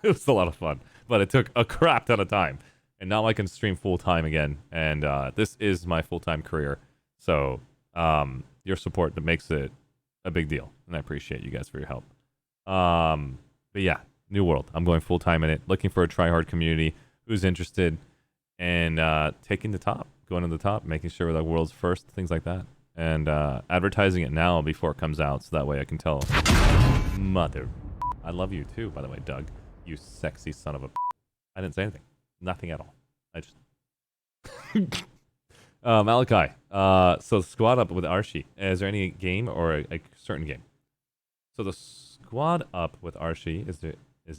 was a lot of fun, but it took a crap ton of time. And now I can stream full time again. And this is my full time career. So your support that makes it a big deal, and I appreciate you guys for your help. But yeah, New World. I'm going full time in it. Looking for a tryhard community who's interested in taking the top, going to the top, making sure we're the world's first, things like that. And advertising it now before it comes out, so that way I can tell. Mother, I love you too, by the way, Doug. You sexy son of a. I didn't say anything. Nothing at all. I just. Malachi. So squad up with Arshee. Is there any game or a certain game? So the squad up with Arshee, is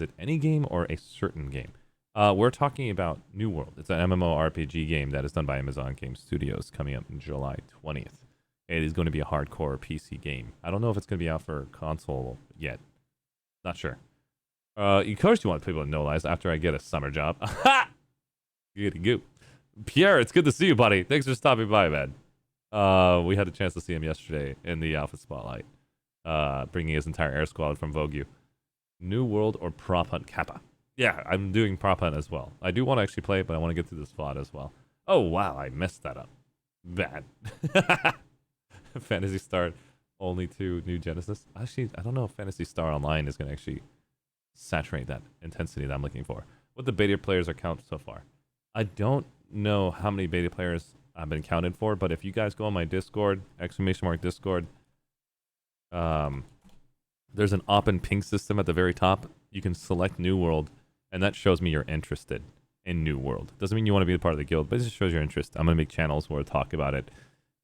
it any game or a certain game? We're talking about New World. It's an MMORPG game that is done by Amazon Game Studios, coming up on July 20th. It is going to be a hardcore PC game. I don't know if it's going to be out for console yet. Not sure. Of course you want people to know, Lies, after I get a summer job. Ha! Goody goop. Pierre, it's good to see you, buddy. Thanks for stopping by, man. We had a chance to see him yesterday in the Alpha Spotlight, bringing his entire air squad from Vogue. New World or Prop Hunt Kappa? Yeah, I'm doing Prop Hunt as well. I do want to actually play it, but I want to get through this VOD as well. Oh, wow, I messed that up. Bad. Phantasy Star only to New Genesis. Actually, I don't know if Phantasy Star Online is going to actually saturate that intensity that I'm looking for. What the beta players are counted so far? I don't know how many beta players I've been counted for, but if you guys go on my Discord, !Discord, there's an op and ping system at the very top. You can select New World, and that shows me you're interested in New World. Doesn't mean you want to be a part of the guild, but it just shows your interest. I'm going to make channels where I talk about it.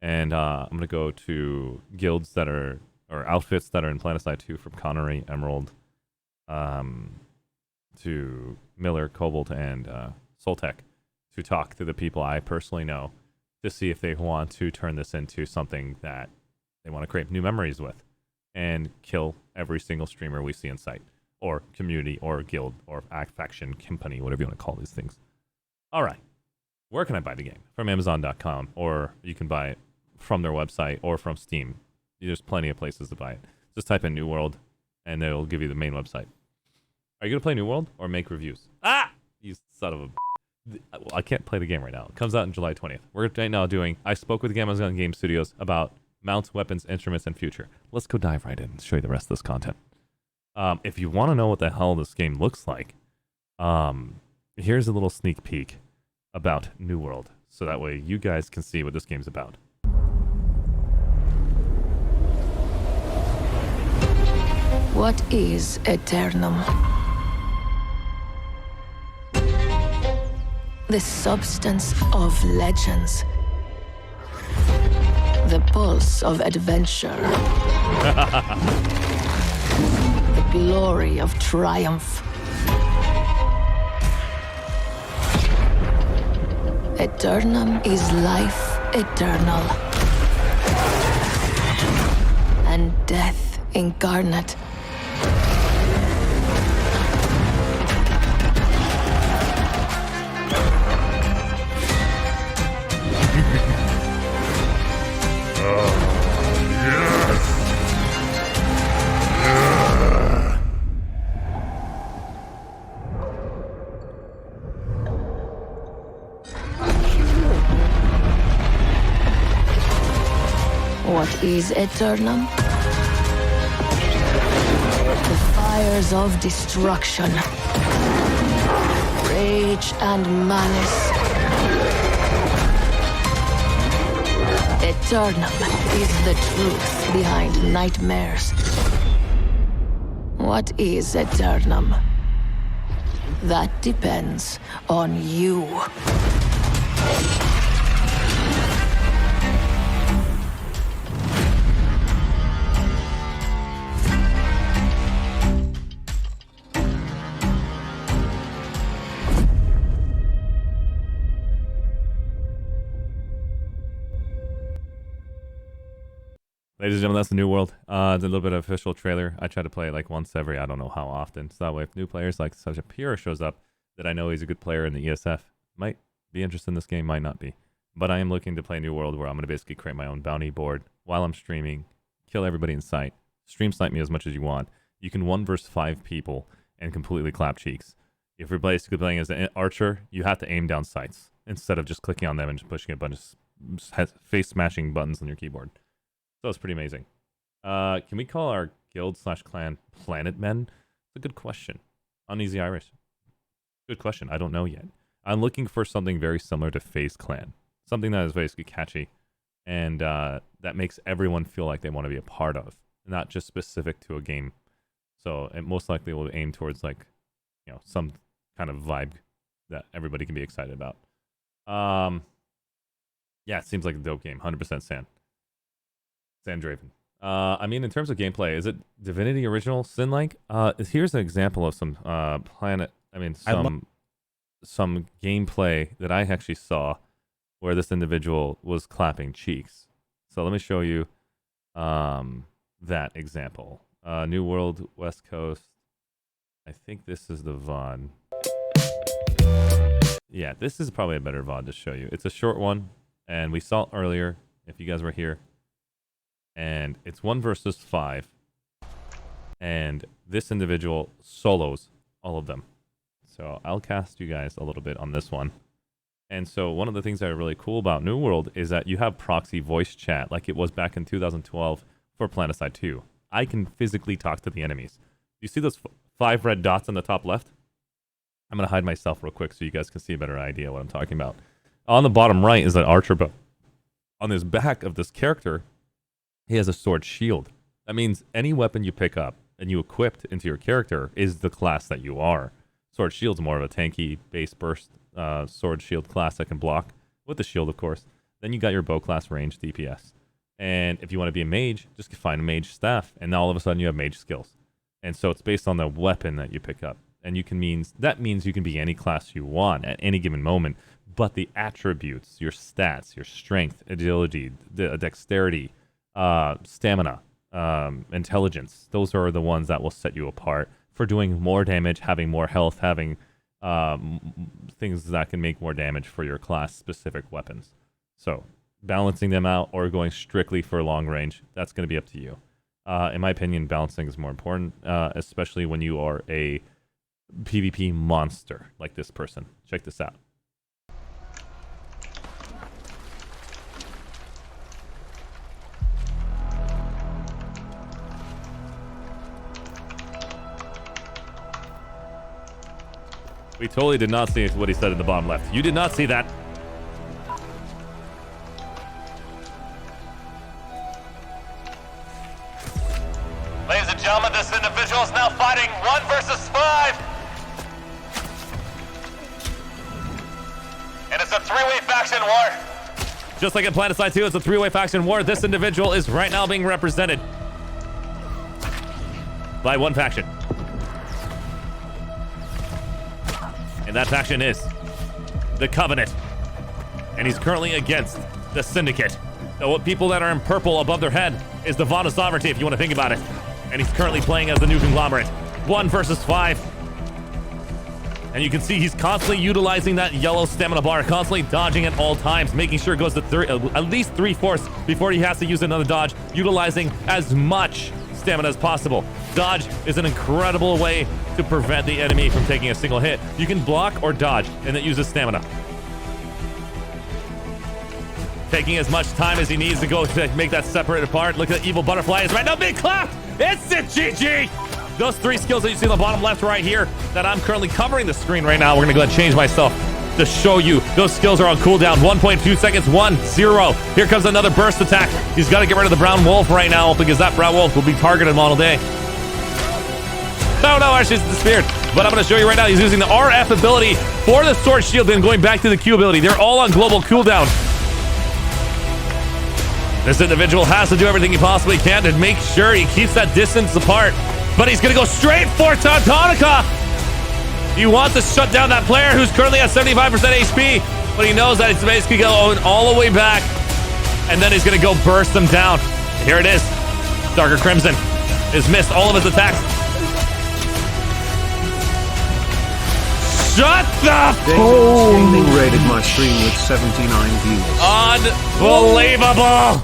And I'm going to go to guilds that are, or outfits that are in Planicide 2 from Connery, Emerald, to Miller, Cobalt, and Soltec to talk to the people I personally know to see if they want to turn this into something that they want to create new memories with and kill every single streamer we see in sight, or community, or guild, or faction, company, whatever you want to call these things. All right. Where can I buy the game? From Amazon.com, or you can buy it from their website or from Steam. There's plenty of places to buy it. Just type in New World, and it'll give you the main website. Are you going to play New World or make reviews? Ah! You son of a... I can't play the game right now. It comes out on July 20th. We're right now doing... I spoke with Amazon Game Studios about mounts, weapons, instruments, and future. Let's go dive right in and show you the rest of this content. If you want to know what the hell this game looks like, here's a little sneak peek about New World, so that way you guys can see what this game's about. What is Eternum? The substance of legends. The pulse of adventure. The glory of triumph. Eternum is life eternal. And death incarnate. What is Eternum? The fires of destruction, rage and malice. Eternum is the truth behind nightmares. What is Eternum? That depends on you. Ladies and gentlemen, that's the New World. It's a little bit of official trailer. I try to play it like once every, I don't know how often. So that way, if new players like such a Pura shows up, that I know he's a good player in the ESF, might be interested in this game, might not be. But I am looking to play New World, where I'm going to basically create my own bounty board while I'm streaming, kill everybody in sight, stream snipe me as much as you want. You can 1 versus 5 people and completely clap cheeks. If you're basically playing as an archer, you have to aim down sights instead of just clicking on them and just pushing a bunch of face-smashing buttons on your keyboard. So it's pretty amazing. Can we call our guild/clan Planet Men? It's a good question. Uneasy Irish. Good question. I don't know yet. I'm looking for something very similar to FaZe Clan. Something that is basically catchy and that makes everyone feel like they want to be a part of, not just specific to a game. So it most likely will aim towards, like, you know, some kind of vibe that everybody can be excited about. Yeah, it seems like a dope game. 100% Sandraven. I mean, in terms of gameplay, is it Divinity Original Sin-like? Here's an example of some some gameplay that I actually saw where this individual was clapping cheeks. So let me show you that example. New World, West Coast. I think this is the VOD. Yeah, this is probably a better VOD to show you. It's a short one, and we saw it earlier, if you guys were here. And it's 1 versus 5. And this individual solos all of them. So I'll cast you guys a little bit on this one. And so one of the things that are really cool about New World is that you have proxy voice chat like it was back in 2012 for Planetside 2. I can physically talk to the enemies. You see those 5 red dots on the top left? I'm going to hide myself real quick so you guys can see a better idea what I'm talking about. On the bottom right is an archer bow. On this back of this character, he has a sword shield. That means any weapon you pick up and you equipped into your character is the class that you are. Sword shield's more of a tanky base burst sword shield class that can block with the shield, of course. Then you got your bow class range DPS. And if you want to be a mage, just find a mage staff, and now all of a sudden you have mage skills. And so it's based on the weapon that you pick up. And that means you can be any class you want at any given moment, but the attributes, your stats, your strength, agility, dexterity, stamina, intelligence, those are the ones that will set you apart for doing more damage, having more health, having things that can make more damage for your class specific weapons. So balancing them out or going strictly for long range, that's going to be up to you. In my opinion, balancing is more important, especially when you are a PvP monster like this person. Check this out. We totally did not see what he said in the bottom left. You did not see that. Ladies and gentlemen, this individual is now fighting 1 versus 5. And it's a 3-way faction war. Just like in Planetside 2, it's a 3-way faction war. This individual is right now being represented by one faction. And that faction is the Covenant. And he's currently against the Syndicate. The people that are in purple above their head is the Vods of Sovereignty, if you want to think about it. And he's currently playing as the new conglomerate. 1 versus 5. And you can see he's constantly utilizing that yellow stamina bar, constantly dodging at all times, making sure it goes to at least 3/4 before he has to use another dodge, utilizing as much stamina as possible. Dodge is an incredible way to prevent the enemy from taking a single hit. You can block or dodge, and it uses stamina. Taking as much time as he needs to go to make that separate apart. Look at the evil butterfly is right now being clapped. It's the GG. Those 3 skills that you see in the bottom left right here that I'm currently covering the screen right now. We're gonna go ahead and change myself to show you. Those skills are on cooldown. 1.2 seconds, 1, 0. Here comes another burst attack. He's got to get rid of the brown wolf right now because that brown wolf will be targeted all day. No, Arshee's disappeared. But I'm going to show you right now. He's using the RF ability for the sword shield and going back to the Q ability. They're all on global cooldown. This individual has to do everything he possibly can to make sure he keeps that distance apart. But he's going to go straight for Tautonica. He wants to shut down that player who's currently at 75% HP. But he knows that it's basically going all the way back. And then he's going to go burst them down. Here it is. Darker Crimson has missed all of his attacks. Shut the Gaming rated my stream with 79 views. Unbelievable!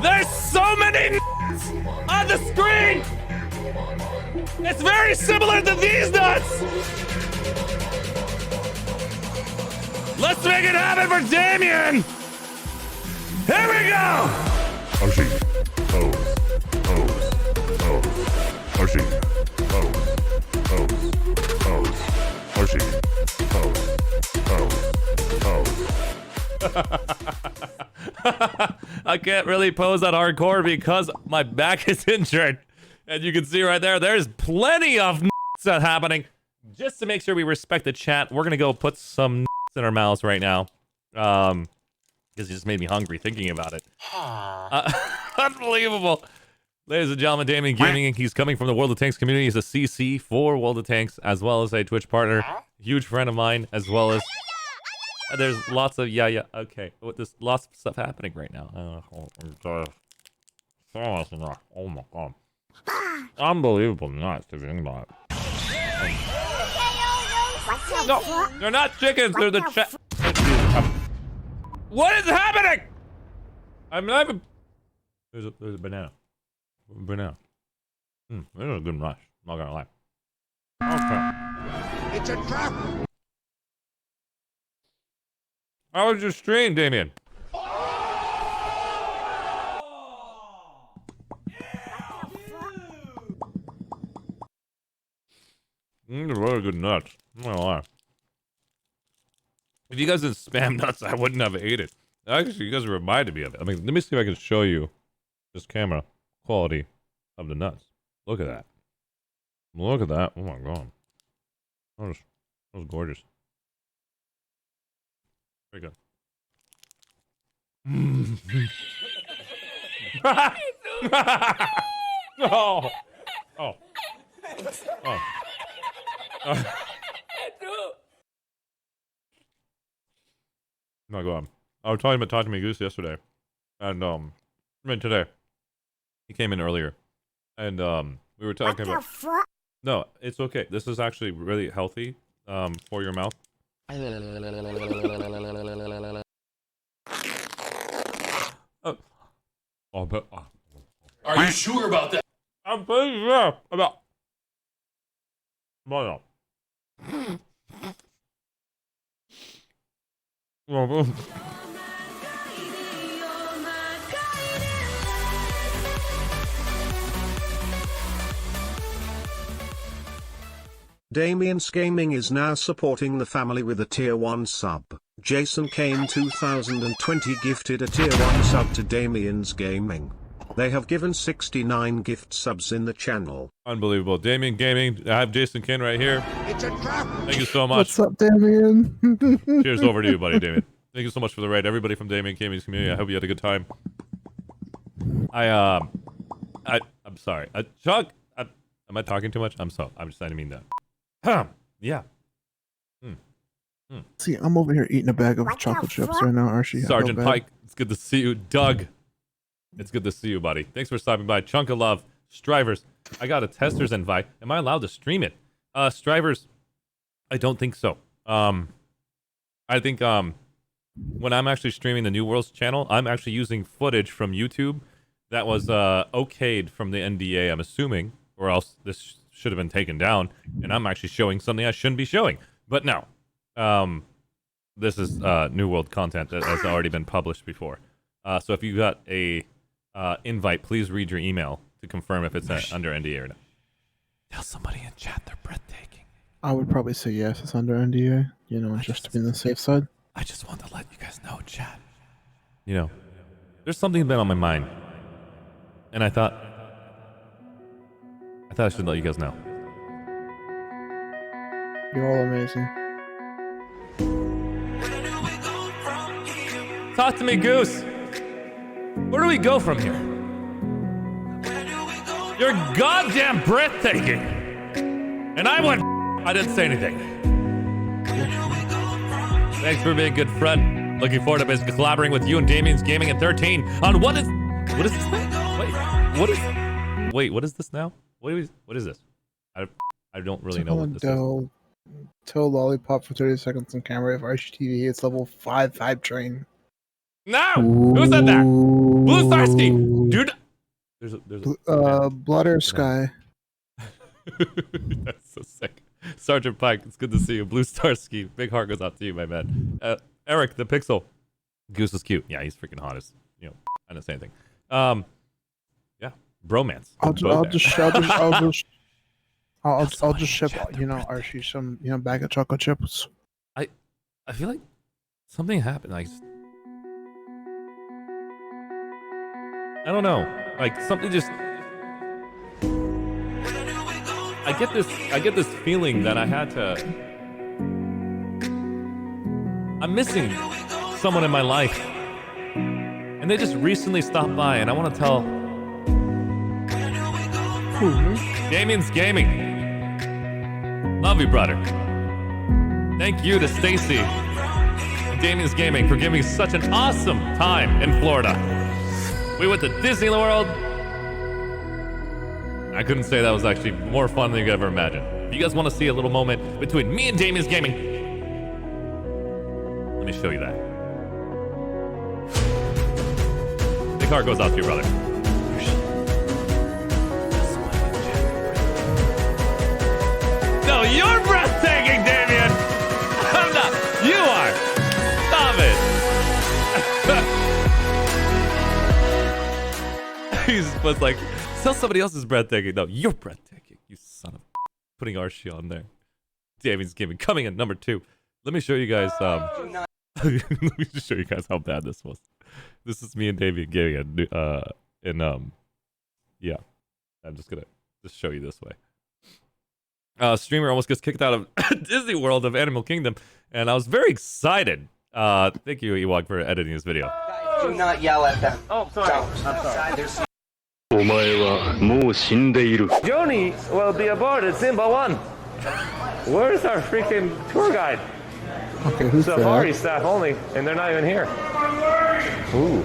There's so many on the screen! It's very similar to these nuts! Let's make it happen for Damien! Here we go! Arshee. Arshee. I can't really pose that hardcore because my back is injured. And you can see right there, there's plenty of that happening. Just to make sure we respect the chat, we're going to go put some in our mouths right now. Because it just made me hungry thinking about it. Unbelievable. Ladies and gentlemen, Damien Gaming, he's coming from the World of Tanks community. He's a CC for World of Tanks, as well as a Twitch partner. Huge friend of mine, as well as... there's lots of... okay. There's lots of stuff happening right now. Oh my god. Unbelievable nuts to think about. No, they're not chickens, they're the What is happening? I'm not even... There's a banana. Banana. This is a good rush. Not gonna lie. Okay. It's a trap. How was your stream, Damien? These are really good nuts. I'm not gonna lie. If you guys didn't spam nuts, I wouldn't have ate it. Actually, you guys reminded me of it. I mean, let me see if I can show you this camera quality of the nuts. Look at that. Look at that. Oh my god. That was gorgeous. Very good. Oh. Oh. Oh. No, go on. I was talking about Talk to Me Goose yesterday. And, I mean, today. He came in earlier. And, we were talking about... No, it's okay. This is actually really healthy, for your mouth. Oh, but... Are you sure about that? I'm pretty sure about... Well, no. Damien's Gaming is now supporting the family with a tier 1 sub. Jason Kane 2020 gifted a tier 1 sub to Damien's Gaming. They have given 69 gift subs in the channel. Unbelievable. Damien Gaming, I have Jason Kane right here. It's a trap. Thank you so much. What's up, Damien? Cheers over to you, buddy, Damien. Thank you so much for the raid. Everybody from Damien Gaming's community, I hope you had a good time. I'm sorry. Chuck, am I talking too much? I just didn't mean that. Yeah. See, I'm over here eating a bag of chocolate chips right now, Archie. Sergeant Pike, it's good to see you. Doug, it's good to see you, buddy. Thanks for stopping by. Chunk of love. Strivers, I got a tester's invite. Am I allowed to stream it? Strivers, I don't think so. I think when I'm actually streaming the New Worlds channel, I'm actually using footage from YouTube that was okayed from the NDA, I'm assuming, or else this should have been taken down, and I'm actually showing something I shouldn't be showing. But no. This is New World content that has already been published before. So if you got a invite, please read your email to confirm if it's under NDA or not. Tell somebody in chat they're breathtaking. I would probably say yes, it's under NDA, you know, just to be on the safe side. I just want to let you guys know, chat. You know, there's something been on my mind, and I thought I should let you guys know. You're all amazing. Talk to me, Goose. Where do we go from here? You're goddamn breathtaking. And I didn't say anything. Thanks for being a good friend. Looking forward to basically collaborating with you and Damien's Gaming in 13 on what is this now? What is this now? What is this? I don't really know what this is. Tell Lollipop for 30 seconds on camera if ArsheeTV hits level 5 train. No! Who said that? Blue Starsky! Dude! There's Blood or Sky. That's so sick. Sergeant Pike, it's good to see you. Blue Starsky, big heart goes out to you, my man. Eric, the Pixel. Goose is cute. Yeah, he's freaking hot as, I didn't say anything. Yeah, bromance. I'll just ship, Archie some, bag of chocolate chips. I feel like something happened. I don't know. Like something just. I get this feeling that I had to. I'm missing someone in my life, and they just recently stopped by, and I want to tell. Damien's Gaming. Love you, brother. Thank you to Stacy and Damien's Gaming for giving me such an awesome time in Florida. We went to Disney World. I couldn't say that was actually more fun than you could ever imagine. If you guys want to see a little moment between me and Damien's Gaming, let me show you that. Big heart goes out to you, brother. No, you're breathtaking, Damien! I'm not. You are. Stop it. He was like, tell somebody else is breathtaking. No, you're breathtaking, you son of. Putting Arshee on there. Damien's Gaming coming in number 2. Let me show you guys. Let me just show you guys how bad this was. This is me and Damien Gaming. Yeah. I'm just gonna show you this way. Streamer almost gets kicked out of Disney World of Animal Kingdom, and I was very excited. Thank you, Ewok, for editing this video. Do not yell at them. Oh, sorry. I'm sorry. Joni will be aboard at Simba 1. Where's our freaking tour guide? Okay, who's Safari that? staff only, and they're not even here. Ooh.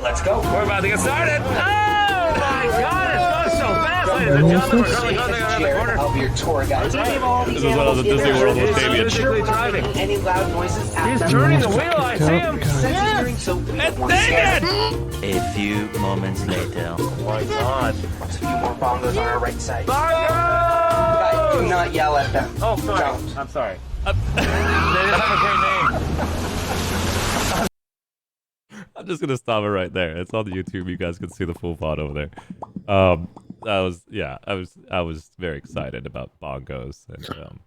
Let's go. We're about to get started. Oh my god, it's going so fast, ladies and gentlemen. We're currently going around the corner. I'll be your tour guide. This is one of the Disney World with Damien. Driving. Any loud noises He's turning the wheel, I see him. Yes! It's Damien! A few moments later. Oh my god. There's a few more bongos on our right side. Bongos! Guys, do not yell at them. Oh, sorry. Don't. I'm sorry. They didn't have a great name. I'm just gonna stop it right there. It's on YouTube. You guys can see the full VOD over there. I was very excited about bongos and good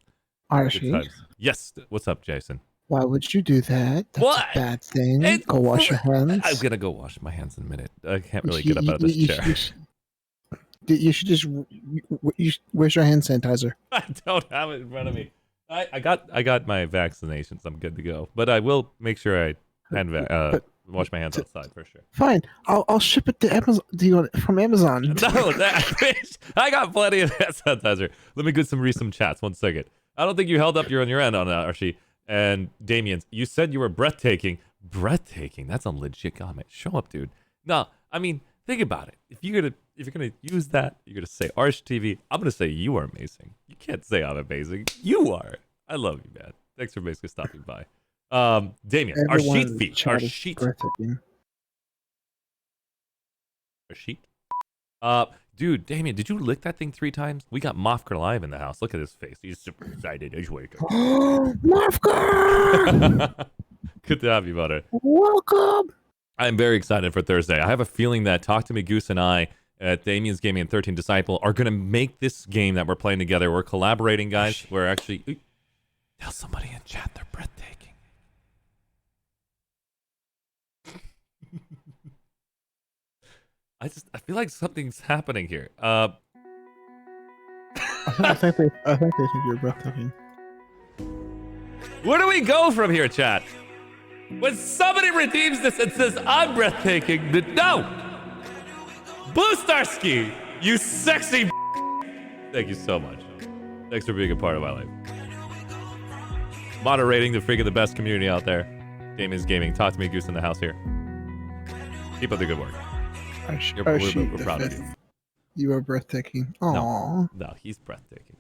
Archie, times. Yes, what's up, Jason? why would you do that? That's What? a bad thing. Go wash your hands. I'm gonna go wash my hands in a minute. I can't really You- get up out of this you- chair. You should just. Where's your hand sanitizer? I don't have it in front of me. I got my vaccinations. I'm good to go. But I will make sure I wash my hands outside for sure. Fine, I'll ship it to Amazon. Do you want it from Amazon? No, I got plenty of hand sanitizer. Let me read some chats. 1 second. I don't think you held up on your end on Archie and Damien's. You said you were breathtaking. Breathtaking. That's a legit comment. Show up, dude. No, I mean, think about it. If you're gonna use that, you're gonna say ArsheeTV. I'm gonna say you are amazing. You can't say I'm amazing. You are. I love you, man. Thanks for basically stopping by. Damien, our sheet feed. Our sheet. Our sheet. Dude, Damien, did you lick that thing 3 times? We got Mofker live in the house. Look at his face. He's super excited. He's waking up. Mofker! Good to have you, buddy. Welcome. I'm very excited for Thursday. I have a feeling that Talk to Me Goose and I at Damien's Gaming and 13 Disciple are going to make this game that we're playing together. We're collaborating, guys. We're actually... Tell somebody in chat they're breathtaking. I feel like something's happening here. I think they think you're breathtaking. Where do we go from here, chat? When somebody redeems this and says I'm breathtaking, no! Blue Starsky, you sexy. Thank you so much. Thanks for being a part of my life. Moderating the freaking the best community out there. Damien's Gaming. Talk to me, Goose in the house here. Keep up the good work. We're proud of you. You are breathtaking. Aww. No, he's breathtaking.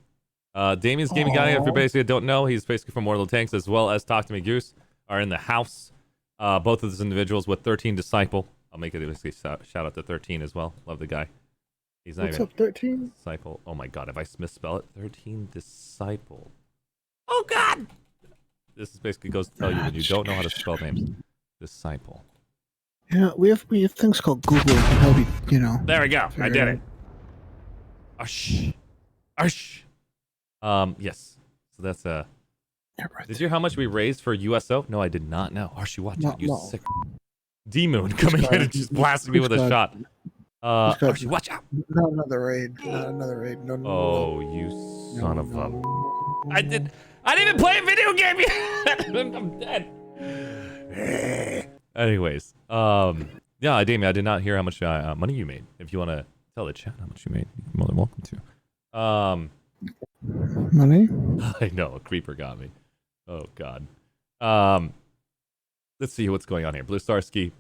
Damien's Gaming Guy, if you basically don't know, he's basically from Mortal Tanks, as well as Talk to Me Goose are in the house. Both of those individuals with 13 Disciple. I'll make it basically shout out to 13 as well. Love the guy. He's not What's even up, 13? Disciple. Oh my god, if I misspell it, 13 Disciple. Oh god! This is basically goes to tell you when you don't know how to spell names. Disciple. Yeah, we have things called Google to help you, you know. There we go. I did it. Arsh. Yes. So that's Did you hear how much we raised for USO? No, I did not know. Arshie, watch out. You sick D-Moon coming in and just blasting me with a shot. Arshie, watch out. Not another raid. Not another raid. No, no. Oh, you son of a... I didn't even play a video game yet. I'm dead. Anyways, yeah, Damien, I did not hear how much money you made. If you want to tell the chat how much you made, you're more than welcome to. Money? I know, a creeper got me. Oh god. Let's see what's going on here. Blue Starsky.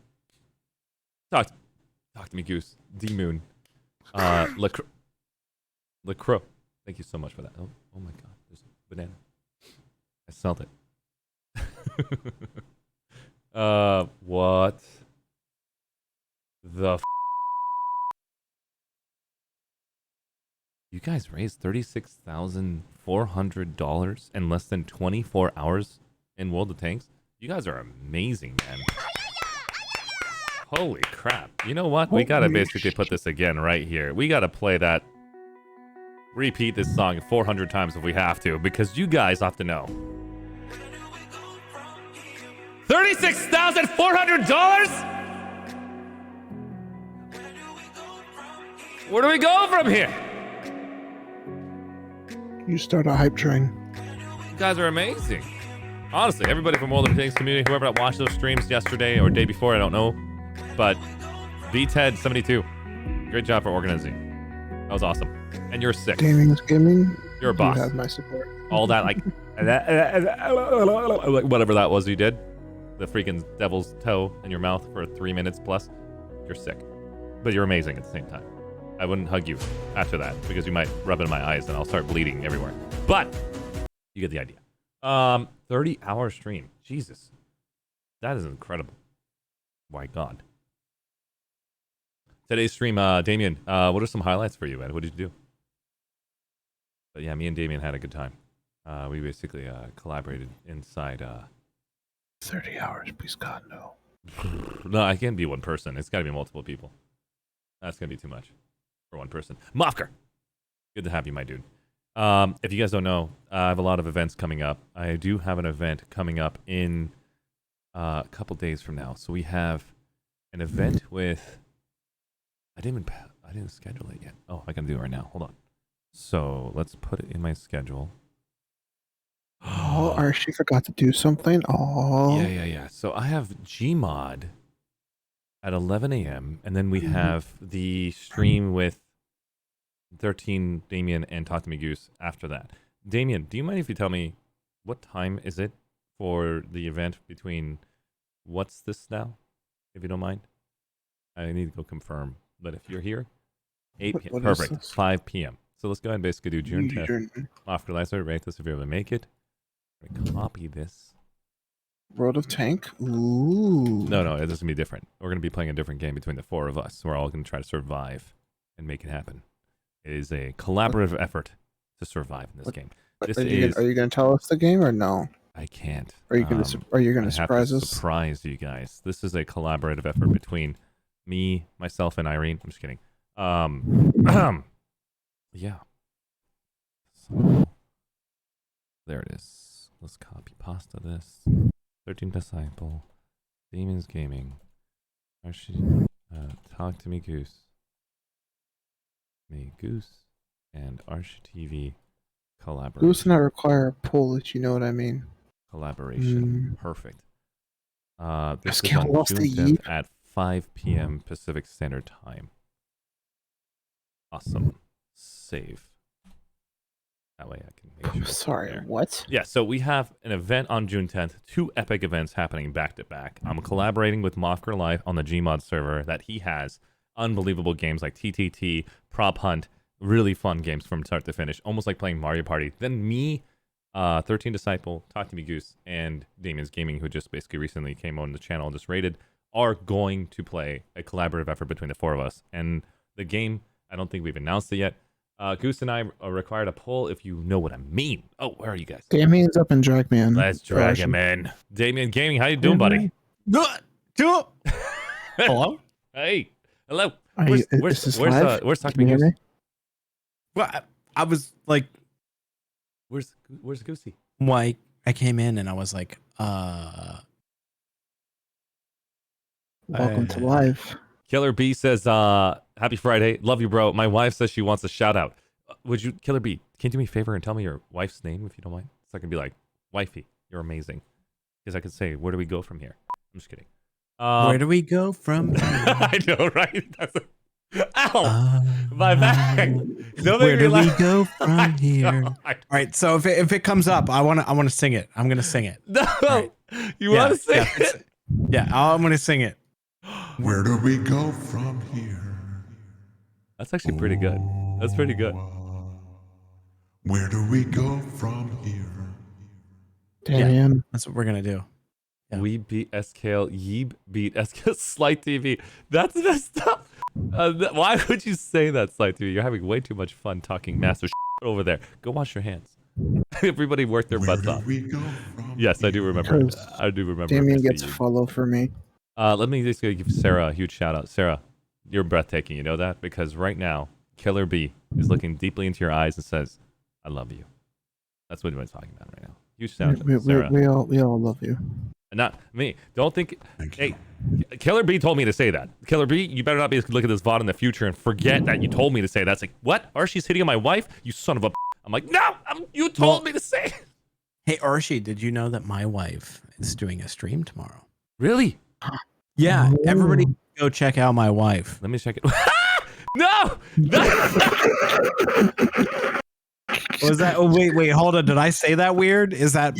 Talk to me, Goose. D-Moon. LaCroix. Thank you so much for that. Oh my god, there's a banana. I smelled it. What the You guys raised $36,400 in less than 24 hours in World of Tanks? You guys are amazing, man. Holy crap. You know what? We gotta basically put this again right here. We gotta play that. Repeat this song 400 times if we have to, because you guys have to know. $36,400? Where do we go from here? You start a hype train. You guys are amazing. Honestly, everybody from World of Tanks community, whoever that watched those streams yesterday or day before, I don't know. But VTED72, great job for organizing. That was awesome. And you're sick. Damien's Gaming. You're a boss. You have my support. All that, like whatever that was you did. The freaking devil's toe in your mouth for 3 minutes plus. You're sick. But you're amazing at the same time. I wouldn't hug you after that because you might rub it in my eyes and I'll start bleeding everywhere. But you get the idea. 30-hour stream. Jesus. That is incredible. My God. Today's stream, Damien, what are some highlights for you, man? What did you do? But yeah, me and Damien had a good time. We basically collaborated inside 30 hours, please God, no. No, I can't be one person. It's got to be multiple people. That's going to be too much. for one person. Mofker, good to have you, my dude. If you guys don't know, I have a lot of events coming up. I do have an event coming up in a couple days from now. So we have an event with. I didn't schedule it yet. Oh, I can do it right now. Hold on. So let's put it in my schedule. Oh, Archie forgot to do something. Oh. Yeah. So I have Gmod at 11 a.m. and then we have the stream with 13 Damien and Talk to Me Goose after that. Damien, do you mind if you tell me what time is it for the event between what's this now, if you don't mind? I need to go confirm. But if you're here, 8 p.m. What Perfect. 5 p.m. So let's go ahead and basically do June 10th. After Lizer, rate this if you're able to make it. Copy this. World of Tank? Ooh. No, this is going to be different. We're going to be playing a different game between the four of us. We're all going to try to survive and make it happen. It is a collaborative effort to survive in this game. Are you going to tell us the game or no? I can't. Are you going to surprise us? Surprise you guys. This is a collaborative effort between me, myself, and Irene. I'm just kidding. Yeah. So, there it is. Let's copy pasta this. 13 Disciple. Demons Gaming. Archie, Talk to Me Goose. Me Goose and ArsheeTV collaboration. Goose and I require a pull, if you know what I mean. Collaboration. Perfect. This is Can't on lost June the 10th at 5 p.m. Pacific Standard Time. Awesome. Save. That way I can make sure. Sorry, what? Yeah, so we have an event on June 10th, 2 epic events happening back to back. I'm collaborating with Mofker Live on the Gmod server that he has. Unbelievable games like TTT, Prop Hunt, really fun games from start to finish, almost like playing Mario Party. Then me, 13 Disciple, Talk to Me Goose, and Damien's Gaming, who just basically recently came on the channel and just rated, are going to play a collaborative effort between the four of us. And the game, I don't think we've announced it yet. Goose and I are required a poll, if you know what I mean. Oh, where are you guys? Damien's up in drag man. Let's drag him in. Damien Gaming, how you doing, buddy? Hello? Hey. Hello. Where's Talk to Me Goose? Well, I was like, Where's Goosey? why I came in and I was like, Welcome to live. Killer B says, happy Friday. Love you, bro. My wife says she wants a shout out. Would you, Killer B, can you do me a favor and tell me your wife's name if you don't mind? So I can be like, wifey, you're amazing. Because I could say, where do we go from here? I'm just kidding. where do we go from here? I know, right? Ow! My back. Where do we go from here? All right, so if it comes up, I want to sing it. I'm gonna sing it. No, right. You want to sing it? Yeah, I'm gonna sing it. Where do we go from here? That's actually pretty good. That's pretty good. Where do we go from here? Damn. Yeah, that's what we're gonna do. Yeah. We beat SKL. Yeeb beat SKL. Slight TV. That's messed up. Why would you say that, Slight TV? You're having way too much fun talking master over there. Go wash your hands. Everybody work their butts off. Yes, I do remember. I do remember. Damien gets a follow for me. Let me just give Sarah a huge shout out. Sarah, you're breathtaking. You know that? Because right now, Killer B is looking deeply into your eyes and says, I love you. That's what we're talking about right now. Huge shout out to Sarah. We all love you. Not me. Don't think. Hey, Killer B told me to say that. Killer B, you better not be looking at this VOD in the future and forget that you told me to say that. It's like, what? Archie's hitting on my wife? You son of a. I'm like, no, you told me to say it. Hey, Archie, did you know that my wife is doing a stream tomorrow? Really? Yeah, everybody go check out my wife. Let me check it. No! Was that? Oh, wait, hold on. Did I say that weird? Is that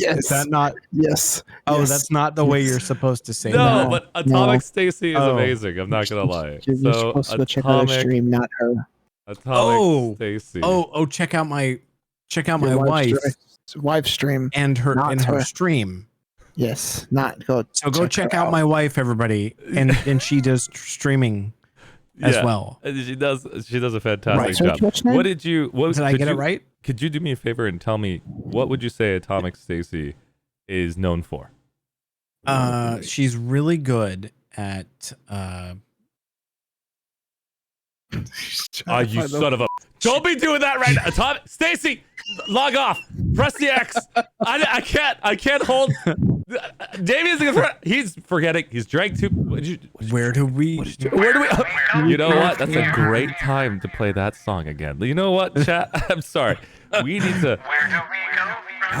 not? Yes. Oh, yes. That's not the way you're supposed to say that. No, but Atomic Stacy is amazing. I'm not gonna lie. You're supposed to check out her stream, not her. Atomic Stacy. Oh, check out my wife's stream and her stream. Yes, not go. So go check out my wife, everybody, and she does streaming as well. She does a fantastic job. What did I get it right? Could you do me a favor and tell me what would you say Atomic Stacy is known for? She's really good at Oh, you son of a... Don't be doing that right now. Tom, Stacy, log off. Press the X. I can't hold... Damien's he's forgetting. He's drank too... Where do we... You know what? That's a great time to play that song again. You know what, chat? I'm sorry. We need to...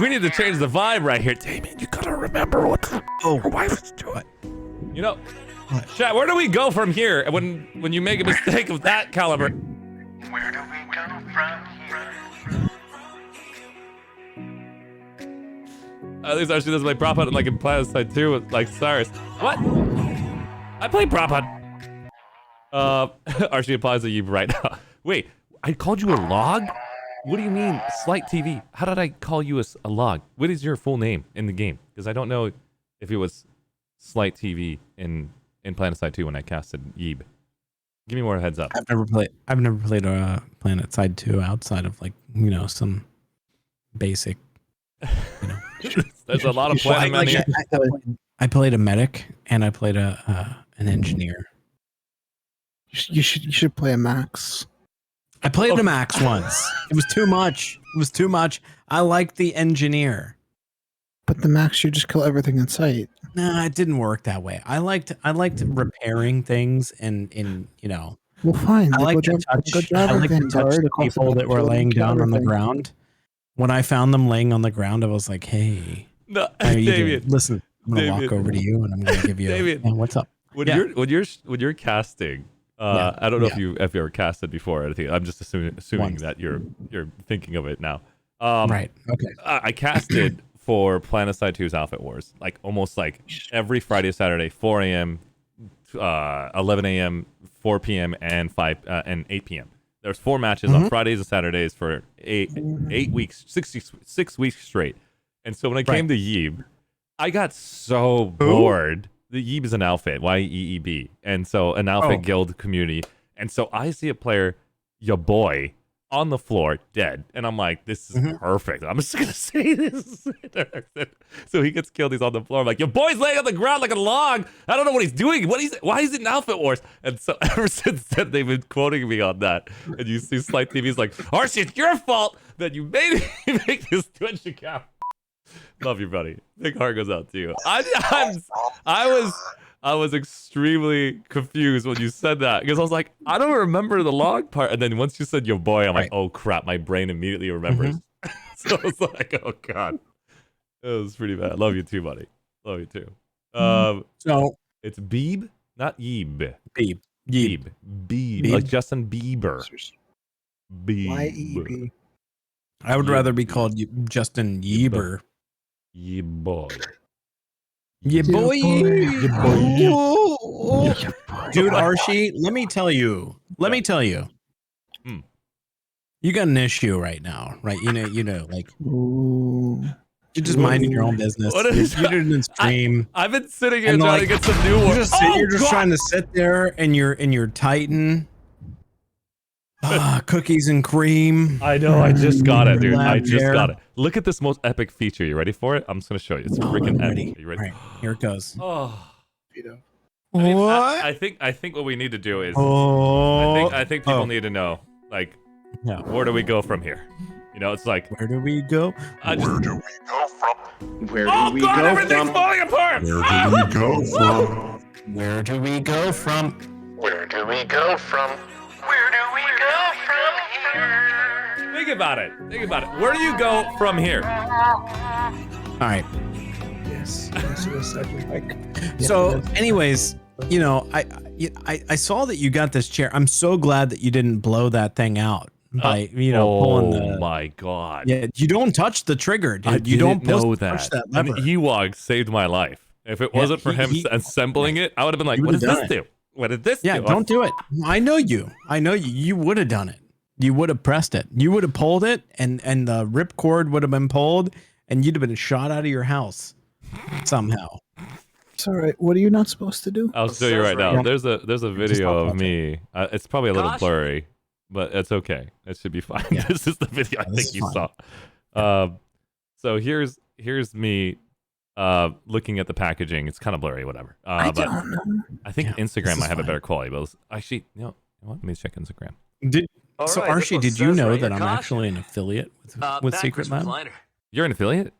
We need to change the vibe right here. Damien, you gotta remember what your wife is doing. You know... Chat, where do we go from here when you make a mistake of that caliber? Where do we go from here? At least Archie doesn't play prop hunt like in Planet Side 2 with like Cyrus. What? I play prop hunt. Archie applies to you right now. Wait, I called you a log? What do you mean, Slight TV? How did I call you a log? What is your full name in the game? Because I don't know if it was Slight TV in Planet Side 2 when I casted Yeeb. Give me more heads up. I've never played a Planet Side 2 outside of like, some basic, There's a lot of planning here. I played a medic and I played an engineer. You should play a max. I played a max once. It was too much. I liked the engineer. But the max, you just kill everything in sight. Nah, it didn't work that way. I liked repairing things and Well, fine. I like to touch the people that were laying down on the ground. When I found them laying on the ground, I was like, "Hey, no, how are you David, doing? Listen, I'm gonna walk over to you and I'm gonna give you David, what's up? When you're casting, I don't know if you ever casted before or anything. I'm just assuming that you're thinking of it now. Right. Okay. I casted for Planetside 2's Outfit Wars, like almost like every Friday, Saturday, 4 a.m., 11 a.m., 4 p.m., and 8 p.m. There's 4 matches on Fridays and Saturdays for 8 weeks, 6 weeks straight. And so when I came to Yeeb, I got so bored. The Yeeb is an outfit, Y-E-E-B. And so an outfit guild community. And so I see a player, your boy, on the floor, dead. And I'm like, this is perfect. I'm just going to say this. So he gets killed. He's on the floor. I'm like, your boy's laying on the ground like a log. I don't know what he's doing. Why is it in Outfit Wars? And so ever since then, they've been quoting me on that. And you see Slight TV's like, Archie, it's your fault that you made me make this Twitch account. Love you, buddy. Big heart goes out to you. I was extremely confused when you said that because I was like, I don't remember the log part. And then once you said your boy, I'm like, oh crap, my brain immediately remembers. So I was like, oh god, it was pretty bad. Love you too, buddy. Love you too. So it's Beeb, not Yeeb. Yeeb. Beeb, like Justin Bieber. Beeb. Y-E-B. I would rather be called Justin Yeeber. Yeah, boy. Yeah, boy. Dude, Archie, let me tell you. You got an issue right now, right? You know, like you're just minding your own business. You didn't stream. I've been sitting here trying to get some new ones. You're just trying to sit there and you're Titan. Cookies and cream. I know, I just got it, dude. I just got it. Look at this most epic feature. You ready for it? I'm just gonna show you. It's freaking epic. Are you ready? Right, here it goes. Oh. I mean, what? I think what we need to do is I think people need to know, like, where do we go from here? You know, it's like, where do we go? Where do we go from? Everything's falling apart. Where do we go from? Where do we go from? Where do we go from? Where do we go from here? Think about it. Where do you go from here? All right. Yes. So, anyways, you know, I saw that you got this chair. I'm so glad that you didn't blow that thing out by pulling the. Oh my god! Yeah, you don't touch the trigger, dude. You don't know touch that lever. And Ewok saved my life. If it wasn't for him assembling it, I would have been like, "What does this do? What did this do?" Yeah, don't do it. I know you. You would have done it. You would have pressed it. You would have pulled it, and the rip cord would have been pulled, and you'd have been shot out of your house somehow. It's all right. What are you not supposed to do? I'll show you right now. There's a video of me. It's probably a little blurry, but it's okay. It should be fine. Yeah. This is the video I think you saw. So here's me looking at the packaging. It's kind of blurry, whatever. I don't know. I think Instagram might have a better quality, but actually, Let me check Instagram. So Archie, did you know that I'm actually an affiliate with Secret Lab? You're an affiliate?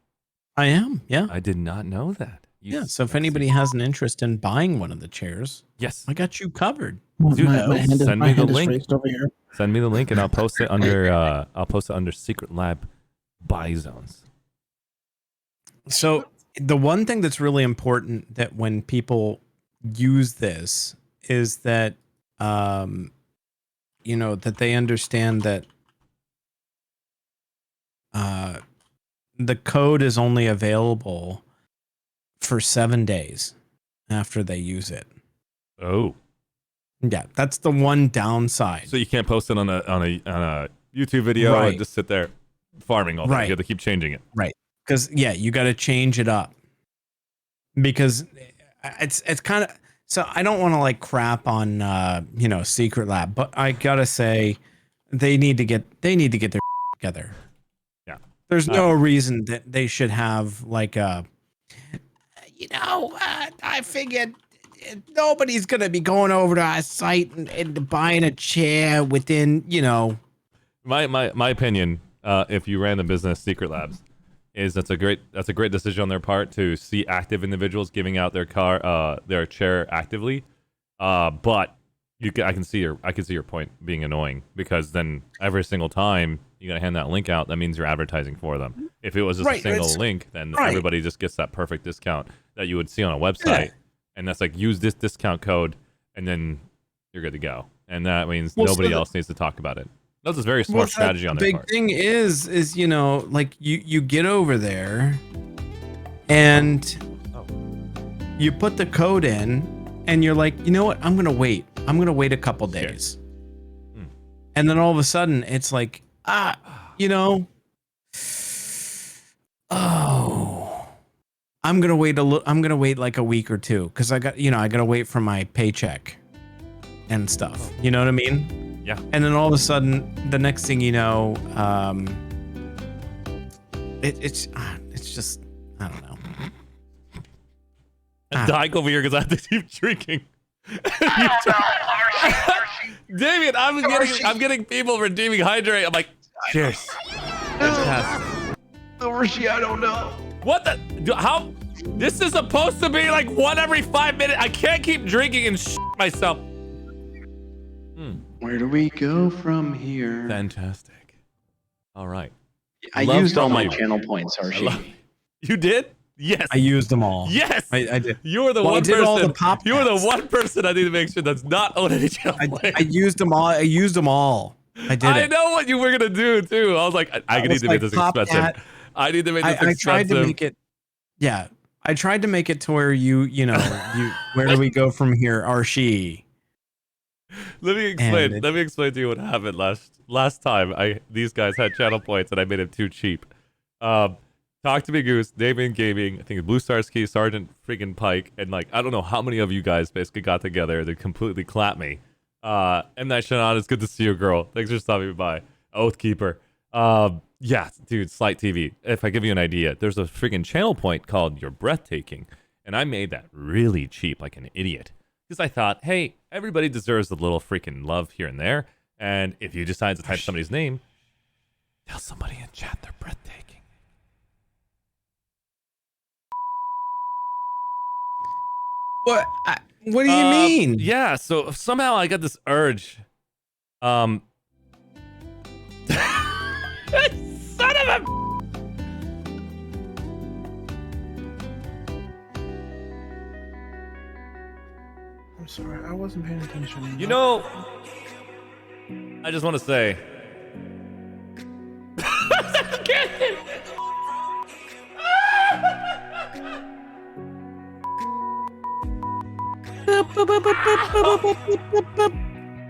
I am, yeah. I did not know that. Yeah, so if anybody has an interest in buying one of the chairs, yes, I got you covered. Dude, send me the is link. raised over here. Send me the link and I'll post it under Secret Lab buy zones. So the one thing that's really important that when people use this is that you know, that they understand that the code is only available for 7 days after they use it. Oh. Yeah, that's the one downside. So you can't post it on a YouTube video and just sit there farming all day. You have to keep changing it. Right. Because you got to change it up. Because it's kind of, so I don't want to like crap on you know, Secret Lab, but I gotta say they need to get their together. Yeah. There's no reason that they should have like a, you know, I figured nobody's gonna be going over to our site and buying a chair within, you know. My opinion, if you ran the business Secret Labs, is that's a great decision on their part to see active individuals giving out their chair actively. But I can see your point being annoying, because then every single time you gotta hand that link out, that means you're advertising for them. If it was just a single link, then everybody just gets that perfect discount that you would see on a website, and that's like, use this discount code, and then you're good to go. And that means nobody else needs to talk about it. That's a very smart strategy on their part. The big thing is you know, like you get over there and you put the code in and you're like, you know what, I'm gonna wait a couple days. And then all of a sudden it's like, you know, I'm gonna wait like a week or two, because I gotta wait for my paycheck and stuff, you know what I mean? Yeah. And then all of a sudden, the next thing you know, it's just, I don't know. I'm dying over here because I have to keep drinking. Damien, I'm getting people redeeming hydrate. I'm like, cheers. Arshee, I don't know. What the? How? This is supposed to be like one every 5 minutes. I can't keep drinking and myself. Where do we go from here? Fantastic. All right. I used all my channel points, Arshee. You did? Yes. I used them all. Yes. I did. You were the one person. You were the one person I need to make sure that's not on any channel points. I used them all. I used them all. I did. I know what you were gonna do too. I was like, I need to make this expensive. I need to make this expensive. I tried to make it. Yeah, I tried to make it to where you know, where do we go from here, Arshee? Let me explain to you what happened last time. These guys had channel points and I made it too cheap. Talk to Me Goose, Damien Gaming, I think Blue Stars Key, Sergeant freaking Pike, and like I don't know how many of you guys basically got together to completely clap me. M. Night Shyamalan, it's good to see you, girl. Thanks for stopping by. Oathkeeper. Yeah, dude, Slight TV. If I give you an idea, there's a freaking channel point called You're Breathtaking, and I made that really cheap, like an idiot. Because I thought, hey, everybody deserves a little freaking love here and there. And if you decide to type somebody's name, tell somebody in chat they're breathtaking. What? What do you mean? Yeah, so somehow I got this urge. Son of a... I'm sorry, I wasn't paying attention. You know, I just want to say.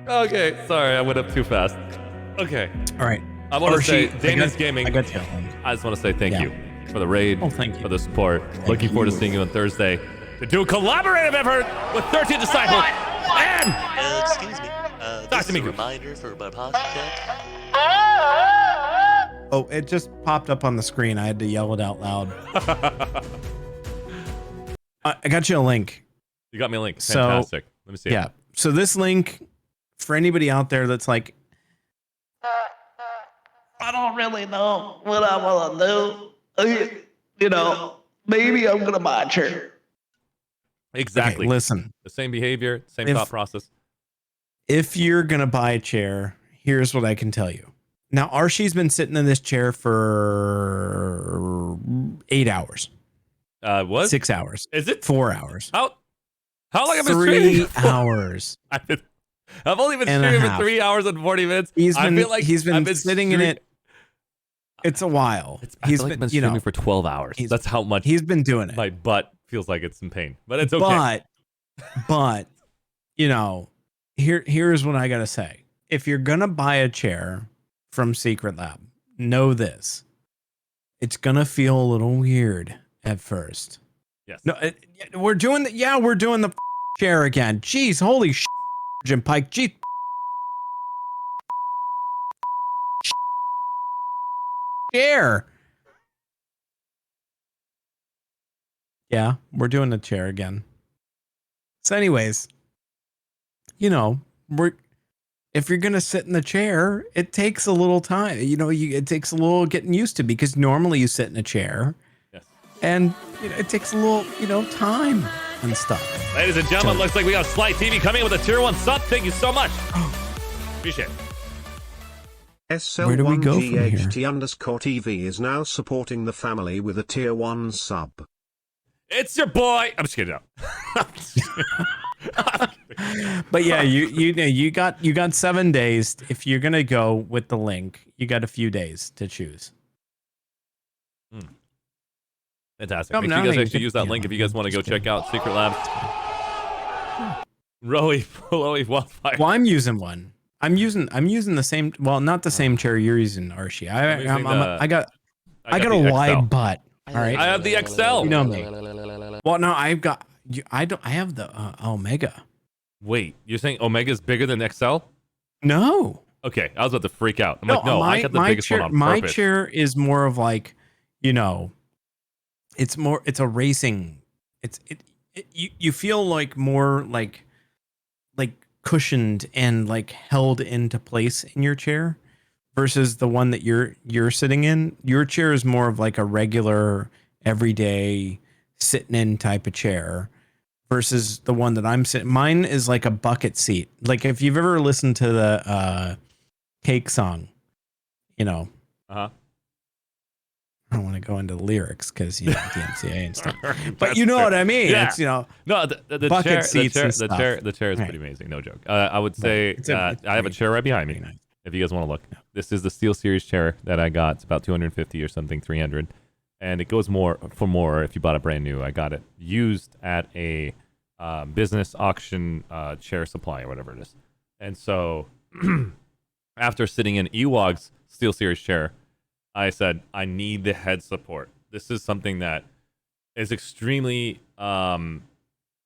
Okay, sorry, I went up too fast. Okay. All right. I want to say, Arshee, Damien's Gaming. I just want to say thank you for the raid. Oh, thank you for the support. Looking forward to seeing you on Thursday to do a collaborative effort with 13 Disciples. And excuse me. This is a reminder for my podcast. Oh, it just popped up on the screen. I had to yell it out loud. I got you a link. You got me a link. So, Fantastic. Let me see. Yeah. So this link for anybody out there that's like, I don't really know what I want to do. You know, maybe I'm going to buy a chair. Exactly. Okay, listen. The same behavior, same If- thought process. If you're going to buy a chair, here's what I can tell you. Now, Arshee's been sitting in this chair for 8 hours. What? 6 hours. Is it 4 hours? How long have I been 3 streaming? hours. I've only been And a streaming for half. 3 hours and 40 minutes. He's I been feel like he's been I've been sitting in it. It's a while. I feel like I've been streaming for 12 hours. That's how much he's been doing it. My butt feels like it's in pain, but it's okay. But you know, here's what I gotta say. If you're gonna buy a chair from Secret Lab, know this: it's gonna feel a little weird at first. Yes. No, we're doing the we're doing the chair again. Jeez, holy Jim Pike. Jeez. Chair. Yeah, we're doing the chair again. So anyways, you know, if you're going to sit in the chair, it takes a little time. You know, it takes a little getting used to, because normally you sit in a chair. Yes. And it takes a little, time and stuff. Ladies and gentlemen, looks like we got Sly TV coming in with a tier 1 sub. Thank you so much. Appreciate it. Where do we go from here? SL1GHT_TV is now supporting the family with a tier 1 sub. It's your boy. I'm just kidding. But yeah, you got 7 days. If you're gonna go with the link, you got a few days to choose. Fantastic. Make sure you guys actually use that link if you guys want to go check out Secret Labs. Roey Wildfire. Well, I'm using one. I'm using the same. Well, not the same chair you're using, Arshee. I got a wide butt. All right. I have the XL. You know me. Well, no, I have the Omega. Wait, you're saying Omega's bigger than XL? No. Okay, I was about to freak out. I'm like, no, I got the biggest chair, one on my purpose. chair is more of like, it's a racing. You feel like more like cushioned and like held into place in your chair versus the one that you're sitting in. Your chair is more of like a regular everyday sitting in type of chair versus the one that I'm sitting. Mine is like a bucket seat. Like if you've ever listened to the Cake song, Uh-huh. I don't want to go into the lyrics because DMCA and stuff. But you know what I mean. Yeah. It's no, the bucket chair, seats and the chair is Right. pretty amazing. No joke. I would say I have a chair right behind me. nice. If you guys want to look, this is the Steel Series chair that I got. It's about 250 or something, 300, and it goes for more if you bought it brand new. I got it used at a business auction chair supply or whatever it is, and so after sitting in Ewog's Steel Series chair, I said, I need the head support. This is something that is extremely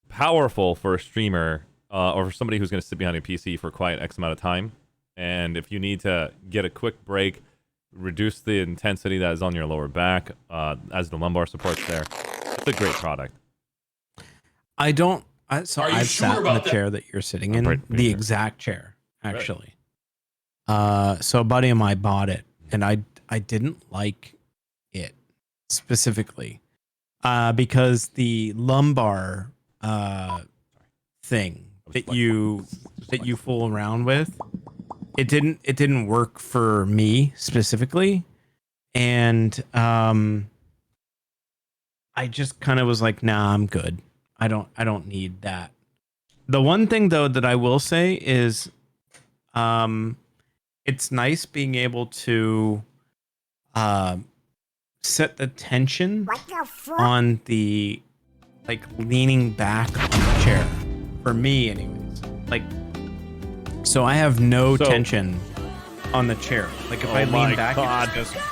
powerful for a streamer or for somebody who's going to sit behind a PC for quite X amount of time. And if you need to get a quick break, reduce the intensity that is on your lower back as the lumbar support's there, it's a great product. I've sat in the chair that you're sitting in, the exact chair, actually. So a buddy of mine bought it, and I didn't like it specifically because the lumbar thing that you fool around with, it didn't work for me specifically, and I just kind of was like, nah, I'm good. I don't need that. The one thing though that I will say is it's nice being able to set the tension on the leaning back on the chair, for me anyways. So I have no tension on the chair. Like if I lean back, God. it just goes.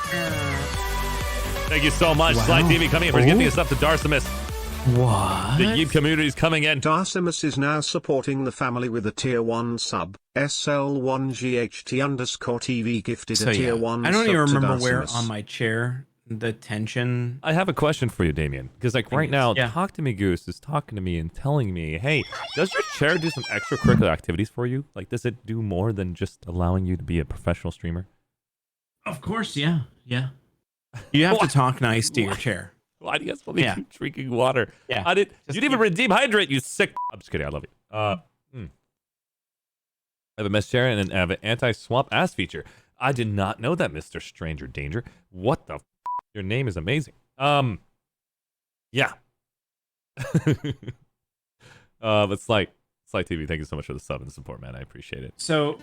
Thank you so much. Wow. Slide TV coming in for Oh. gifting us up to Darcimus. What? The Yeep community is coming in. Darcimus is now supporting the family with a tier 1 sub. SL1GHT_TV gifted So a tier yeah, 1 I don't sub even to remember where Darcimus. on my chair the tension. I have a question for you, Damien. Because like right now, Yeah. Talk to Me Goose is talking to me and telling me, hey, does your chair do some extracurricular activities for you? Like, does it do more than just allowing you to be a professional streamer? Of course, yeah. You have to talk nice to your chair. Why do you guys want me to keep drinking water? Yeah. You didn't even redeem hydrate, you sick. I'm just kidding. I love you. I have a mesh chair and I have an anti-swamp ass feature. I did not know that, Mr. Stranger Danger. What the? Your name is amazing. Yeah. But Slight TV, thank you so much for the sub and the support, man. I appreciate it. So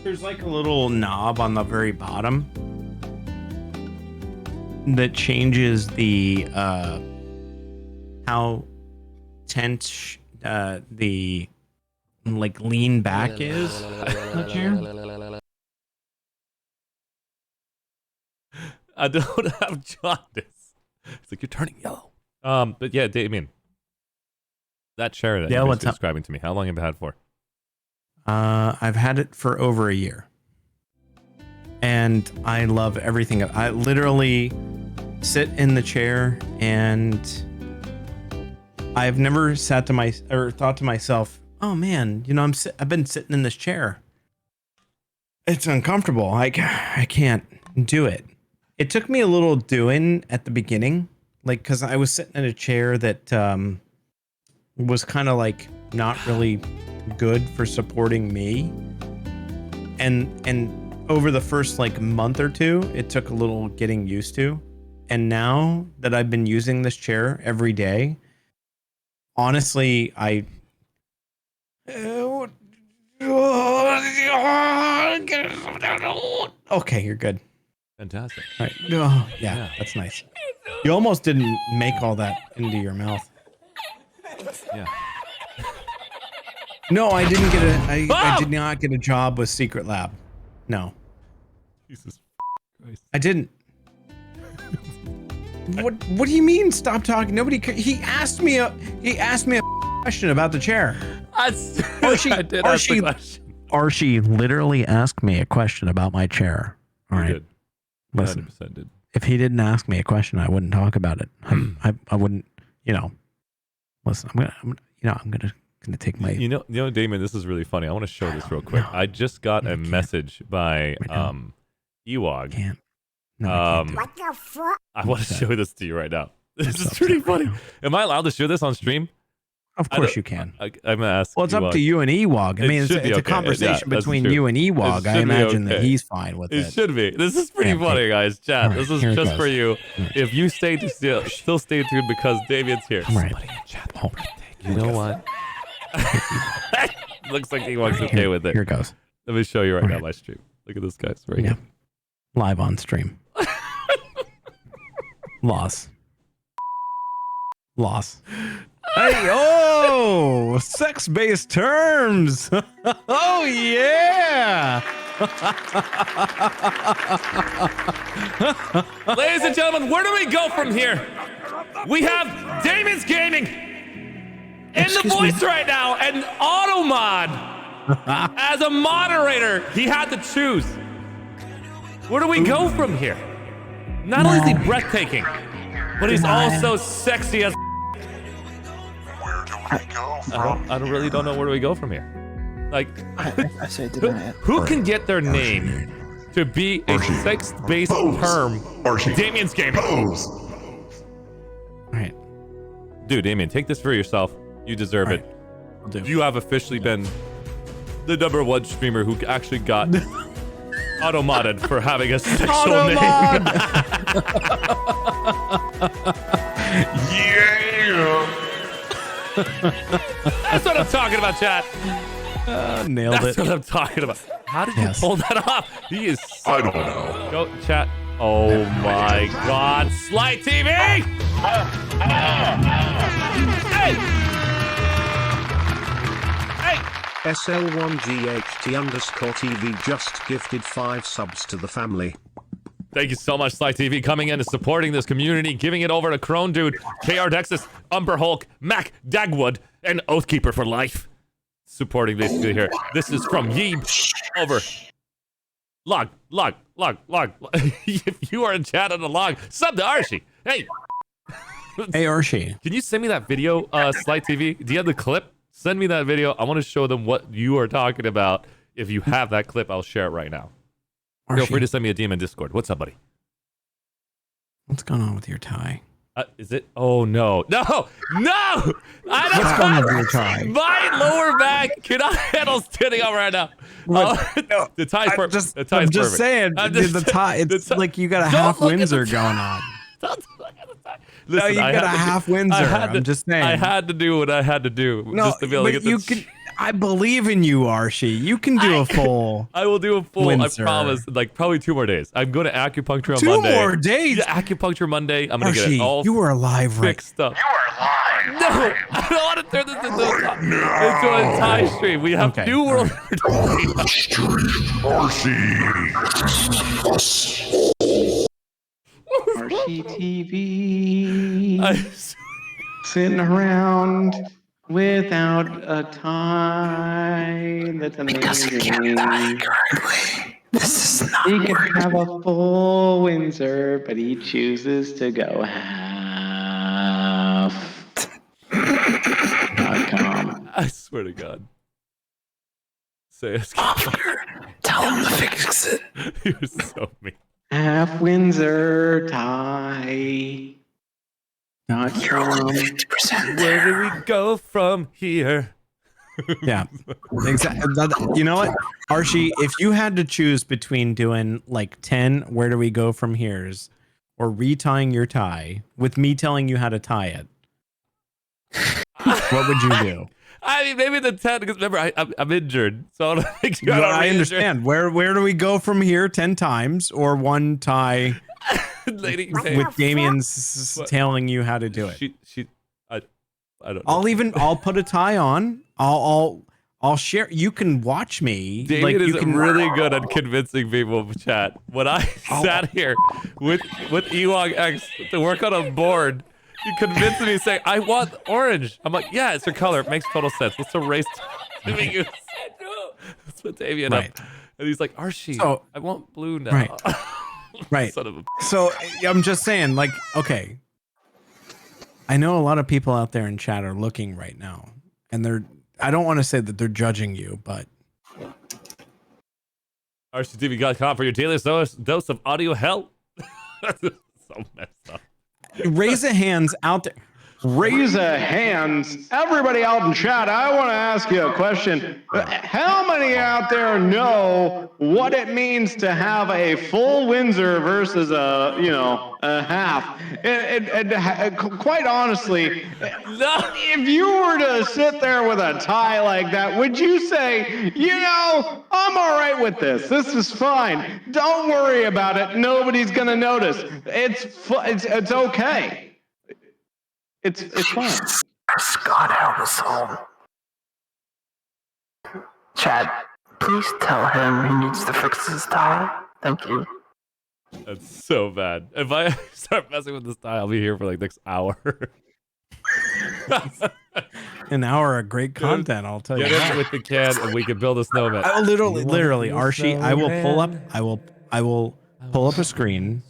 there's like a little knob on the very bottom that changes the how tense the like lean back is on the chair. I don't have jaundice. It's like you're turning yellow. But yeah, Damien, that chair that you're describing to me, how long have you had it for? I've had it for over a year, and I love everything. I literally sit in the chair, and I've never thought to myself, "Oh man, you know, I've been sitting in this chair. It's uncomfortable. I can't do it." It took me a little doing at the beginning, like, because I was sitting in a chair that was kind of like not really good for supporting me. And over the first like month or two, it took a little getting used to. And now that I've been using this chair every day, honestly, okay, you're good. Fantastic. All right. Oh, yeah, that's nice. You almost didn't make all that into your mouth. Yeah. No, I didn't get I did not get a job with Secret Lab. No. Jesus Christ. I didn't. What do you mean stop talking? He asked me a question about the chair. Arshee, I did ask the question. Arshee literally asked me a question about my chair. All right. Did. Listen, 100% did. if he didn't ask me a question, I wouldn't talk about it. I wouldn't, you know. Listen, I'm gonna take my. You know, Damon, this is really funny. I want to show this real quick. I just got a message by Ewog. What the fuck? I want to show this to you right now. This is pretty funny. Am I allowed to show this on stream? Of course you can. I'm gonna ask. Well, it's up to you and Ewog. I mean, it's a conversation between you and Ewog. I imagine that he's fine with it. It should be. This is pretty funny, guys. Chat. This is just for you. If you still stay tuned because David's here. Somebody in chat. You know what? Looks like Ewog's okay with it. Here it goes. Let me show you right now my stream. Look at this, guys. Right here. Live on stream. Loss. Hey, sex-based terms. Oh, yeah. Ladies and gentlemen, where do we go from here? We have Damon's Gaming in the voice right now, and Automod as a moderator. He had to choose. Where do we go from here? Not only is he breathtaking, but he's also sexy as. I really don't know where do we go from here. Like, who can get their name to be a sex-based term? Damien's Gaming. Right. Dude, Damien, take this for yourself. You deserve it. You have officially been the #1 streamer who actually got auto-modded for having a sexual name. Yeah! That's what I'm talking about, chat. Nailed it. That's what I'm talking about. How did you pull that off? He is. I don't know. Go, chat. Oh my God. Slight TV! Hey! SL1GHT_TV just gifted 5 subs to the family. Thank you so much, Sly TV, coming in and supporting this community, giving it over to Crone Dude, KR Dexus, Umber Hulk, Mac Dagwood, and Oathkeeper for life. Supporting this here. This is from Yeeb over Log. If you are in chat on the log, sub to Arshee. Hey. Hey, Arshee. Can you send me that video, Slight TV? Do you have the clip? Send me that video. I want to show them what you are talking about. If you have that clip, I'll share it right now. Arshee. Feel free to send me a DM in Discord. What's up, buddy? What's going on with your tie? Is it? Oh, no. No! I don't What's going on with your tie? My lower back cannot handle standing up right now. The tie's perfect. The tie's I'm just perfect. saying, the tie, it's like you got a half Windsor going on. Don't look at the tie. No, you got a half Windsor. I'm just saying. I had to do what I had to do just to be able to get you can. I believe in you, Arshee. You can do a full. I will do a full. Windsor. I promise. Like probably 2 more days. I'm going to acupuncture on 2 Monday. 2 more days. Yeah, acupuncture Monday. I'm gonna Arshee, get it all. You are alive, fixed up. You are alive. No, I don't want to turn this into a tie stream. We have New World. ArsheeTV. Sitting around without a tie. That's amazing. This is not He can have a full Windsor, but he chooses to go half. I swear to God. Say it. Tell him to fix it. You're so mean. Half Windsor tie. Not You're only 50% Where do we go from here? Yeah, exactly. You know what, Arshee? If you had to choose between doing like 10, where do we go from here's, or retying your tie with me telling you how to tie it, what would you do? I mean, maybe the 10, because remember, I'm injured, so I don't think you I understand. Where do we go from here 10 times, or one tie Lady, with Damien's telling you how to do it? I don't know. I'll put a tie on. I'll share. You can watch me. Damien you is can really good at convincing people in chat. When I sat here with Ewok X to work on a board, he convinced me saying, I want orange. I'm like, yeah, it's your color. It makes total sense. Let's erase it. Let's put Damien up. And he's like, Arshee, I want blue now. Right. Right. Son of a... So I'm just saying, like, okay. I know a lot of people out there in chat are looking right now, and I don't want to say that they're judging you, but ArsheeTV.com for your daily dose of audio hell. So messed up. Raise a hands out there. Raise a hands. Everybody out in chat, I want to ask you a question. How many out there know what it means to have a full Windsor versus a half? And quite honestly, if you were to sit there with a tie like that, would you say, I'm all right with this. This is fine. Don't worry about it. Nobody's going to notice. It's okay. It's fine. God help us all. Chad, please tell him he needs to fix his tie. Thank you. That's so bad. If I start messing with this tie, I'll be here for like next hour. An hour of great content, I'll tell you. Get that. in with the can, and we can build a snowman. I will literally, Arshee. I will pull up. I will pull up a screen.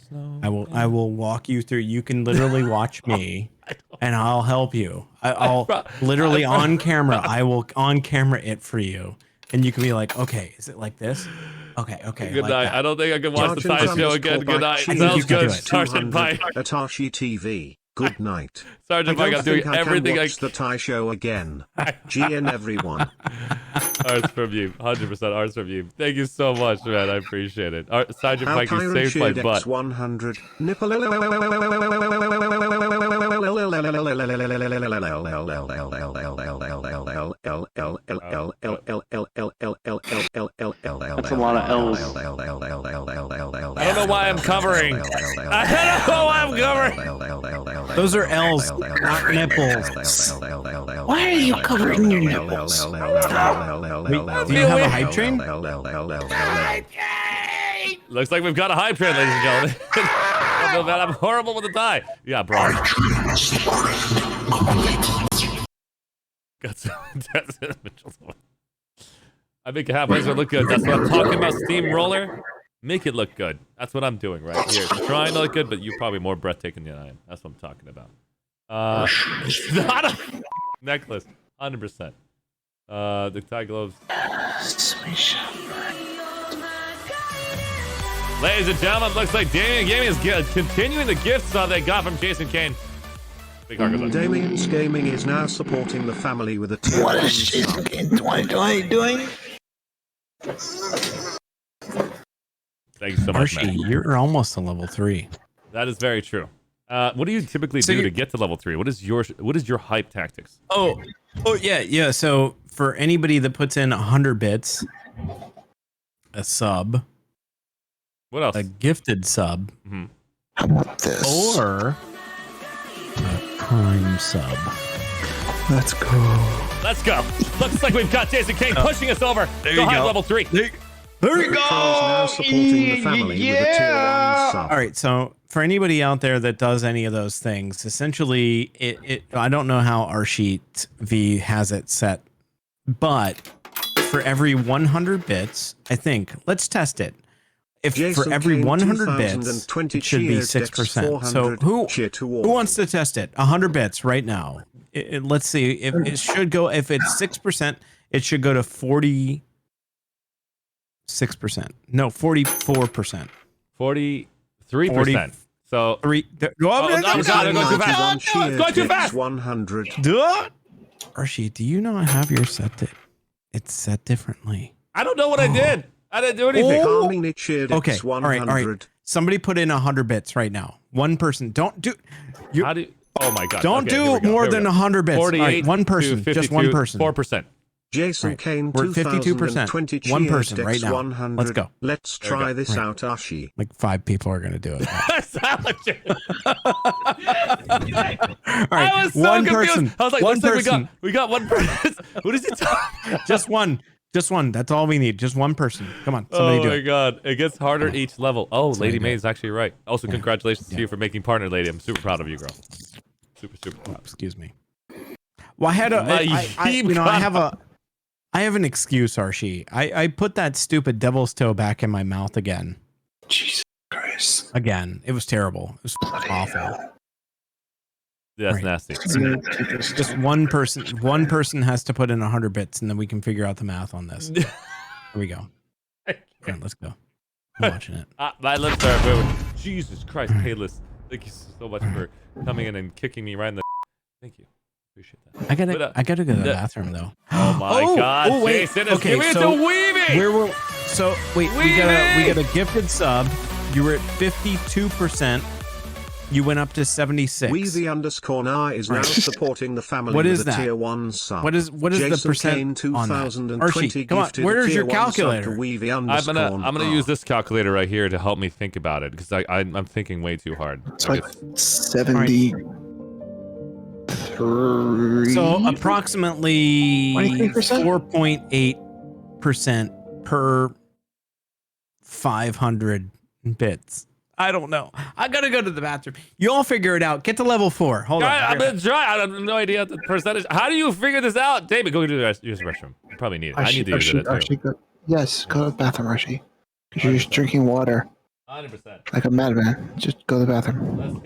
I will walk you through. You can literally watch me, and I'll help you. I'll literally on camera. I will on camera it for you, and you can be like, okay, is it like this? Okay. Good like night. that. I don't think I can watch the tie show again. Good night. I think Sounds you can good. do it. Sergeant Pike. At ArsheeTV. Good night. Sergeant Pike, I'm doing everything I can watch the tie show again. GN everyone. Arts from you. 100% arts from you. Thank you so much, man. I appreciate it. Sergeant Pike, you Alkyron saved my shared butt. X100. Nipple. That's a lot of L's. I don't know why I'm covering. I don't know why I'm covering. Those are L's, not nipples. Why are you covering your nipples? Wait, do you have a hype train? Looks like we've got a hype train, ladies and gentlemen. I feel bad. I'm horrible with the tie. Yeah, bro. Got some I make a half Windsor look good. That's what I'm talking about. Steamroller. Make it look good. That's what I'm doing right here. Trying to look good, but you're probably more breathtaking than I am. That's what I'm talking about. Not a necklace. 100%. The tie gloves. Ladies and gentlemen, looks like Damien Gaming is continuing the gifts they got from Jason Kane. Big heart goes up. Damien's Gaming is now supporting the family with a tier What 1 is Jason sub. Kane 2020 doing? Thank you so much, Archie, man. you're almost to level 3. That is very true. What do you typically do to get to level 3? What is your hype tactics? Oh yeah. So for anybody that puts in 100 bits, a sub. What else? A gifted sub. Mm-hmm. How about this? Or a prime sub. Let's go. Let's go. Looks like we've got Jason Kane pushing us over. There Go you high go. level 3. There you go. Now supporting the family with a tier 1 sub. All right, so for anybody out there that does any of those things, essentially, I don't know how ArsheeTV has it set, but for every 100 bits, I think, let's test it. If Jason for every Kane 100 bits, 2020 it should be cheered 6%. So 400 who wants to test it? 100 bits right now. Let's see if it should go. If it's 6%, it should go to 46%. No, 44%. 43%. So three. Oh, God, I'm going too fast. It's going too fast. 100. Archie, do you not have your set? It's set differently. I don't know what I did. I didn't do anything. Calmly cheered Okay. X All 100. right. Somebody put in 100 bits right now. One person. Don't do. How do you, oh my God. Don't Okay, here we do go, more here we than go. 100 bits. 48 All right, one person. to Just one 52, person. 4%. Jason Right. Kane We're at 52%. 2020 One cheered person right X now. 100. Let's go. Let's There we try go. this out, Archie. Like 5 people are going to do it. I All right, was so one confused. person. I was like, one looks like person. we got one person. What is he talking? Just one. Just one. That's all we need. Just one person. Come on. Somebody Oh do my it. God. It gets harder each level. Oh, Somebody Lady do May it. is actually right. Also, congratulations to you for making partner, Lady. I'm super proud of you, girl. Super proud. Excuse me. Well, I had a. I have an excuse, Archie. I put that stupid devil's toe back in my mouth again. Jesus Christ. Again. It was terrible. It was awful. Yeah, that's nasty. Just one person. One person has to put in 100 bits, and then we can figure out the math on this. Here we go. Come on, let's go. I'm watching it. My lips are moving. Jesus Christ, Payless. Thank you so much for coming in and kicking me right in the. Thank you. Appreciate that. I gotta go to the bathroom though. Oh my God, wait. Jason is Okay, giving it to so Weavy. Wait, we got a gifted sub. You were at 52%. You went up to 76. Weavy_now is now Right. supporting the family What with is a that? tier 1 sub. What is Jason the percent Kane on that? 2020 Archie, come on. gifted a Where's tier your 1 sub to calculator? Weavy I'm gonna use this calculator right here to help me think about it because I'm thinking way too hard. It's like 73. So approximately 23%? 4.8% per 500 bits. I don't know. I gotta go to the bathroom. You all figure it out. Get to level 4. Hold on. I'm gonna try. I have no idea the percentage. How do you figure this out, David? Go to use the restroom. You probably need it. I need to use it too. Yes, go to the bathroom, Archie. Because you're just drinking water 100%. like a madman. Just go to the bathroom.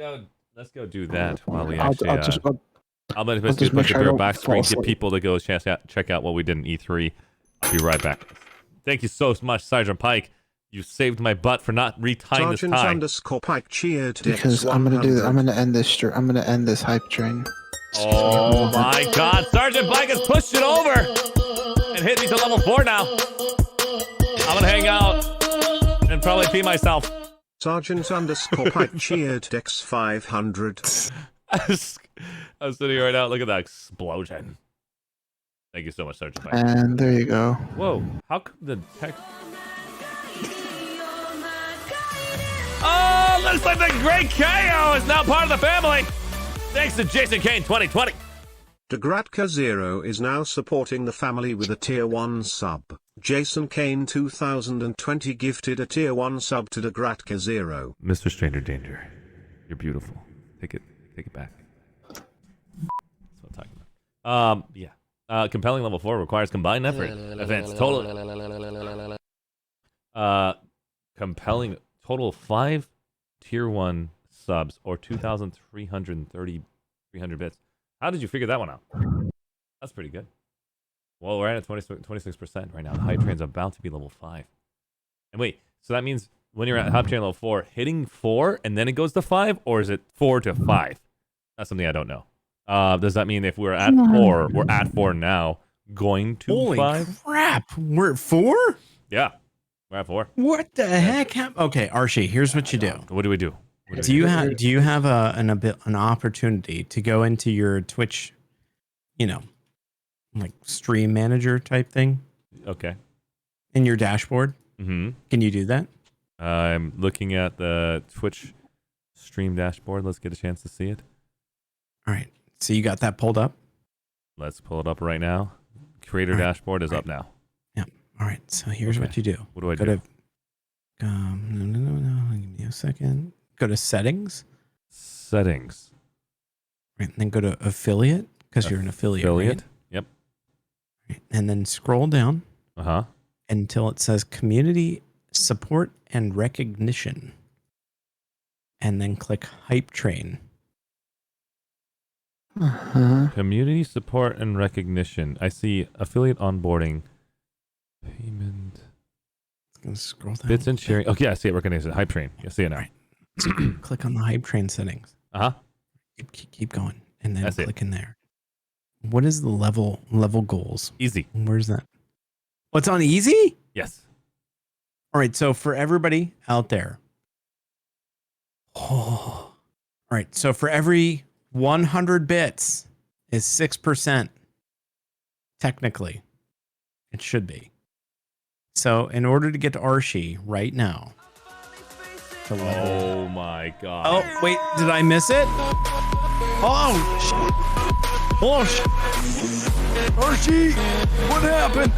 Let's go do that while we I'll actually. I'm gonna just do a make sure I don't back fall screen, get asleep. people to go check out what we did in E3. I'll be right back. Thank you so much, Sergeant Pike. You saved my butt for not retying this tie. Sergeant_Pike cheered Because I'm gonna do that. I'm gonna end this. I'm gonna end this hype train. Oh my God, Sergeant Pike has pushed it over and hit me to level 4 now. I'm gonna hang out and probably pee myself. Sergeant_Pike cheered X 500. I'm sitting here right now. Look at that explosion. Thank you so much, Sergeant Pike. And there you go. Whoa, how come the text? Oh, looks like the Great KO is now part of the family. Thanks to Jason Kane 2020. Degratka0 is now supporting the family with a tier 1 sub. Jason Kane 2020 gifted a tier 1 sub to Degratka0. Mr. Stranger Danger, you're beautiful. Take it back. That's what I'm talking about. Yeah. Compelling level 4 requires combined effort. Events total. compelling total of 5 tier 1 subs or 2,300 bits. How did you figure that one out? That's pretty good. Well, we're at 26% right now. The hype train's about to be level 5. And wait, so that means when you're at hype train level 4, hitting 4 and then it goes to 5, or is it 4 to 5? That's something I don't know. Does that mean if we're at 4, we're at 4 now, going to Holy 5? crap! We're at 4? Yeah, we're at 4. What the heck? Okay, Arshee, here's what you do. What do we do? Do you have an opportunity to go into your Twitch, like stream manager type thing? Okay. In your dashboard? Mm-hmm. Can you do that? I'm looking at the Twitch stream dashboard. Let's get a chance to see it. All right. So you got that pulled up? Let's pull it up right now. Creator dashboard is up now. Yeah. All right. So here's what you do. What do I Go do? to, no. Give me a second. Go to settings. Settings. Right. And then go to affiliate because you're an affiliate. Right? Yep. Right. And then scroll down. Uh-huh. Until it says community support and recognition. And then click hype train. Community support and recognition. I see affiliate onboarding. Payment. Gonna scroll down. Bits and sharing. Okay, I see it. Recognition. Hype train. I see it now. Right. So click on the hype train settings. Uh-huh. Keep going. And then That's click in there. What is the level goals? Easy. Where's that? What's on easy? Yes. All right. So for everybody out there. Oh. All right. So for every 100 bits is 6%. Technically. It should be. So in order to get to Arshee right now. Oh my god. Oh, wait. Did I miss it? Oh, Arshee, what happened?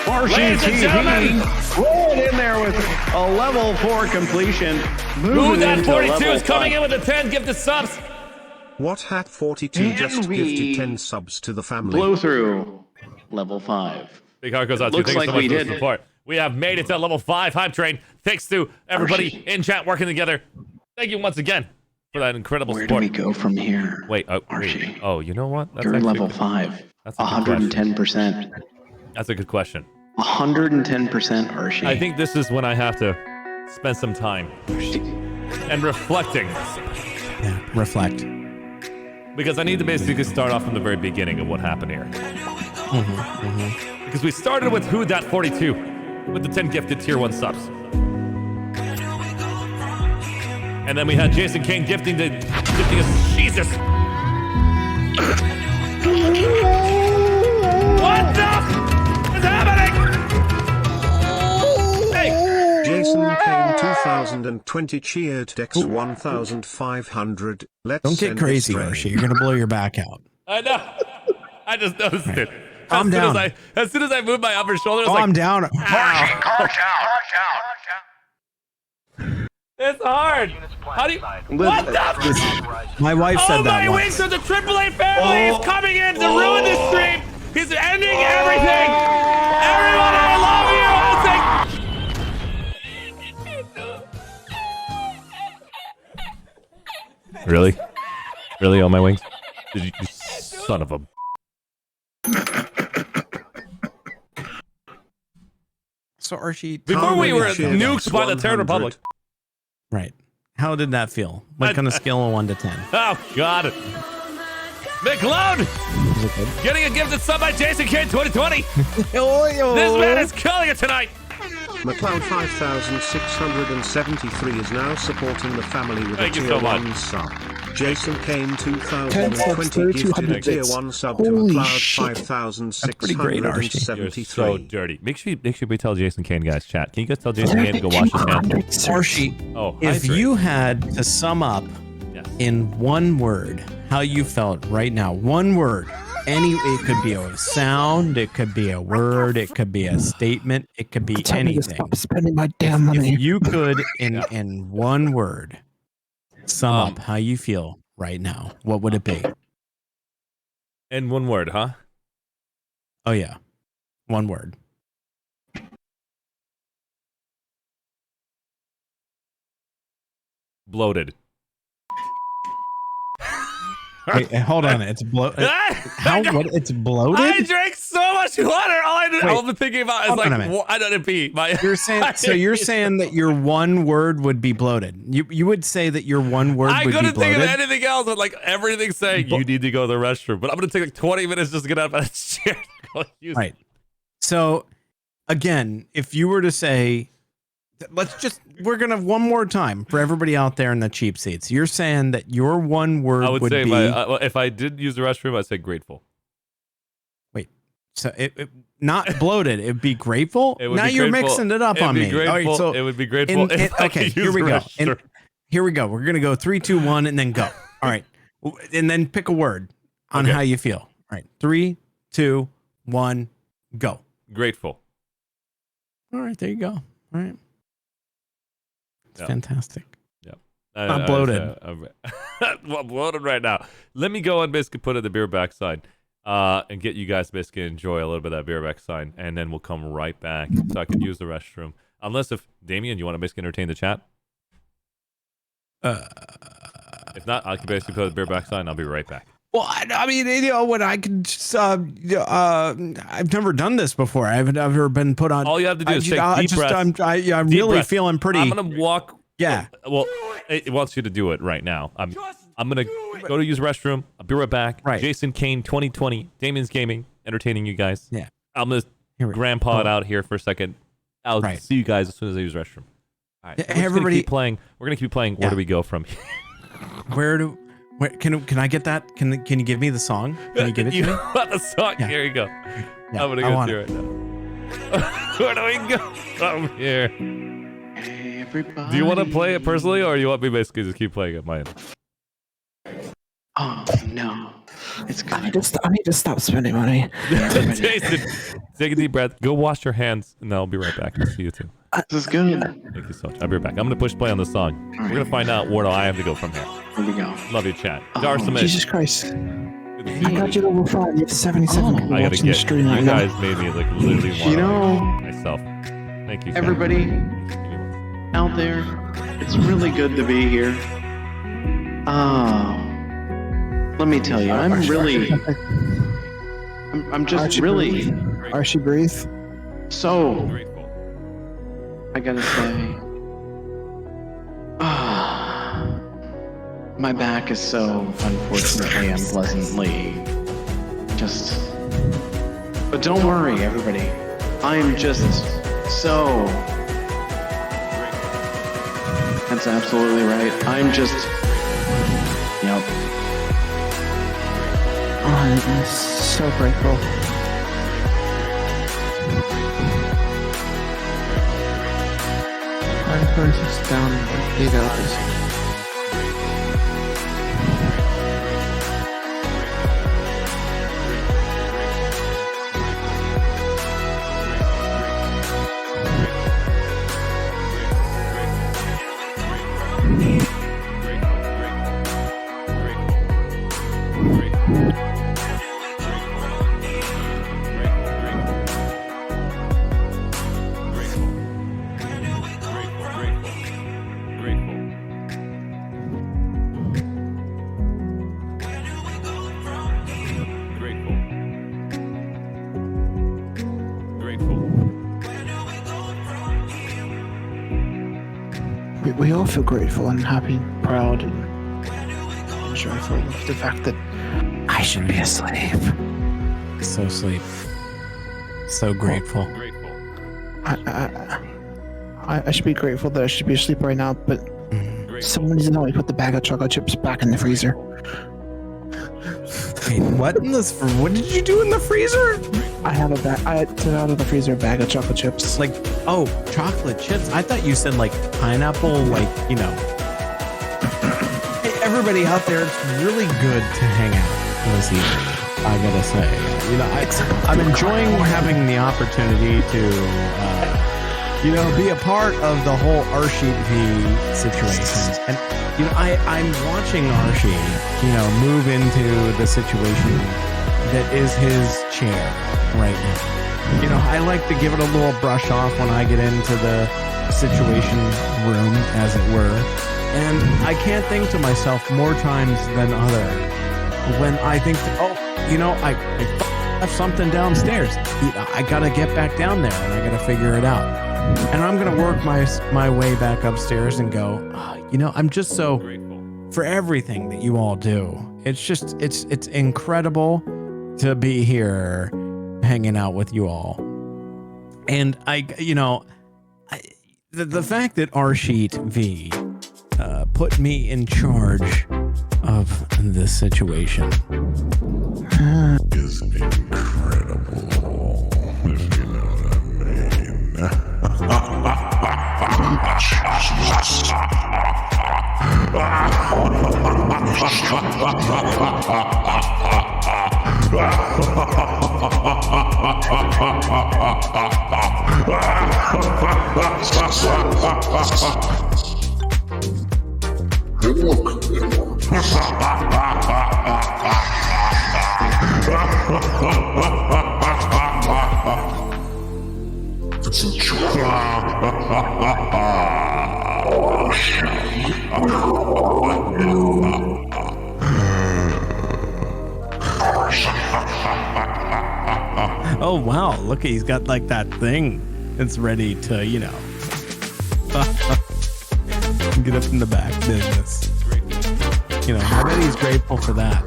ArsheeTV rolling in there with a level 4 completion. Who that 42 is coming in with the 10 gifted subs? What hat 42 just gifted 10 subs to the family? Blow through level 5. Big heart goes out to you. Looks Thank you so like much we for the did. support. We have made it to level 5 hype train. Thanks to everybody in chat working together. Thank you once again for that incredible Where support. do we go from here? Wait, Arshee? wait. Oh, you know what? You're actually level good. 5. That's a good question. 110%. That's a good question. 110%, Arshee. I think this is when I have to spend some time and reflecting. Yeah, reflect. Because I need to basically start off from the very beginning of what happened here. Because we started with Who That 42 with the 10 gifted tier 1 subs. And then we had Jason Kane gifting us. Jesus! What the is happening? Hey! Jason Kane 2020 cheered Dex 1500. Let's Don't get send crazy, this train. Arshee. You're going to blow your back out. I know. I just noticed it. Calm down. As soon as I moved my upper shoulder, I was Calm like, down. ow. It's hard. How do you? What the? My wife said that my once. wings of the AAA family is coming in to ruin this stream. He's ending everything. Everyone, I love you. Really? Really, on my wings? Did you son of a... So Arshee, Before we were nuked by the Terran Republic. Right. How did that feel? Like on a scale of 1 to 10? Oh, God. McLeod! Getting a gifted sub by Jason Kane 2020. This man is killing it tonight. McLeod 5673 is now supporting the family with Thank a you tier so much. 1 sub. Jason Kane 10 subs, 2020 gifted a 3200 tier bits. 1 sub to Holy McLeod shit. 5673. You're so dirty. Make sure we tell Jason Kane, guys, chat. Can you guys tell Jason Kane to go wash his hands? Arshee, if you had to sum up in one word how you felt right now, one word, it could be a sound, it could be a word, it could be a statement, it could be Tell me to anything. stop spending my damn money. If you could, in one word, sum up how you feel right now, what would it be? In one word, huh? Oh, yeah. One word. Bloated. Wait, hold on. It's bloated. How? What? It's bloated? I drank so much water. All I've been thinking about is like, I don't know, pee. You're saying so? You're saying that your one word would be bloated. You would say that your one word would be bloated. I couldn't think of anything else. But like everything saying you need to go to the restroom. But I'm gonna take like 20 minutes just to get out of that chair. Right. So again, if you were to say, we're gonna one more time for everybody out there in the cheap seats. You're saying that your one word I would say be if I did use the restroom, I'd say grateful. Wait, so it not bloated. It'd be grateful. Now you're mixing it up on me. Grateful. All right, so it would be grateful. Okay, here we go. Here we go. We're gonna go 3, 2, 1, and then go. All right, and then pick a word on how you feel. All right, 3, 2, 1, go. Grateful. All right, there you go. All right. Fantastic. Yep. Not bloated. Well, bloated right now. Let me go and basically put it the beer back side and get you guys to basically enjoy a little bit of that beer back side, and then we'll come right back so I can use the restroom. Unless if Damien, you want to basically entertain the chat? If not, I can basically put the beer back side and I'll be right back. Well, I mean, what I can just, I've never done this before. I've never been put on. All you have to do is take deep breaths. I'm really feeling pretty. I'm going to walk. Yeah. Well, it wants you to do it right now. I'm going to go to use the restroom. I'll be right back. Right. Jason Kane 2020, Damien's Gaming, entertaining you guys. Yeah. I'm going to grandpa it out here for a second. I'll see you guys as soon as I use the restroom. All right. Everybody keep playing. We're going to keep playing. Where do we go from here? Where can I get that? Can you give me the song? Can you give it to me? You want the song? Yeah. Here you go. Yeah, I'm gonna go through it now. Where do we go from here? Hey, everybody. Do you want to play it personally, or you want me basically just keep playing it mine? Oh no, it's good. I need to stop spending money. Jason, take a deep breath. Go wash your hands, and I'll be right back. I'll see you too. This is good. Thank you so much. I'll be right back. I'm gonna push play on the song. We're gonna find out where do I have to go from here. Here we go. Love you, chat. Jesus Christ. I got you level 5. You have 77 people I gotta watching get the stream you right guys now. made me like literally want myself. Thank you, chat. Everybody out there, it's really good to be here. Let me tell you, I'm really, I'm just Archie really, breathe. Archie breathe. So, I gotta say, my back is so unfortunately and pleasantly just, but don't worry, everybody. I'm just so, that's absolutely right. I'm just, yep. Oh, I'm so grateful. I'm going to sit down and dig out this. We all feel grateful and happy, proud, and joyful of the fact that I should be asleep. So asleep. So grateful. I should be grateful that I should be asleep right now, but someone needs to know I put the bag of chocolate chips back in the freezer. Wait, what in this? What did you do in the freezer? I have a bag. I took out of the freezer a bag of chocolate chips. Like, oh, chocolate chips? I thought you said like pineapple, like, you know. Hey, everybody out there, it's really good to hang out this evening, I gotta say. You know, I'm enjoying having the opportunity to, you know, be a part of the whole ArsheeTV situation. And, you know, I'm watching Arshee, you know, move into the situation that is his chair right now. You know, I like to give it a little brush off when I get into the situation room, as it were. And I can't think to myself more times than other when I think, oh, you know, I have something downstairs. I gotta get back down there and I gotta figure it out. And I'm gonna work my way back upstairs and go, oh, you know, I'm just so grateful for everything that you all do. It's just, it's incredible to be here hanging out with you all. And the fact that ArsheeTV put me in charge of this situation is incredible, if you know what it's a Oh wow, look, he's got like that thing that's ready to, you know, get up in the back business. You know, I bet he's grateful for that.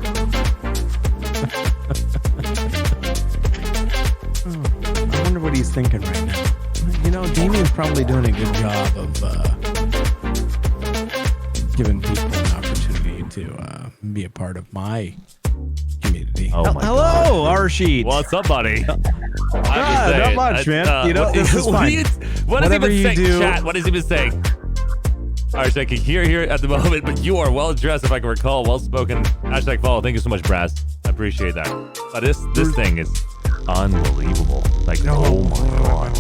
Oh, I wonder what he's thinking right now. You know, Damien's probably doing a good job of giving people an opportunity to be a part of my community. Oh my Hello, Arshee. What's up, buddy? Not much, man. You know, this is fine. What has he been saying, do, chat? What has he been saying? Alright, I can hear here at the moment, but you are well dressed, if I can recall, well spoken. Hashtag follow. Thank you so much, Brass. I appreciate that. But this thing is unbelievable. Like, oh my god.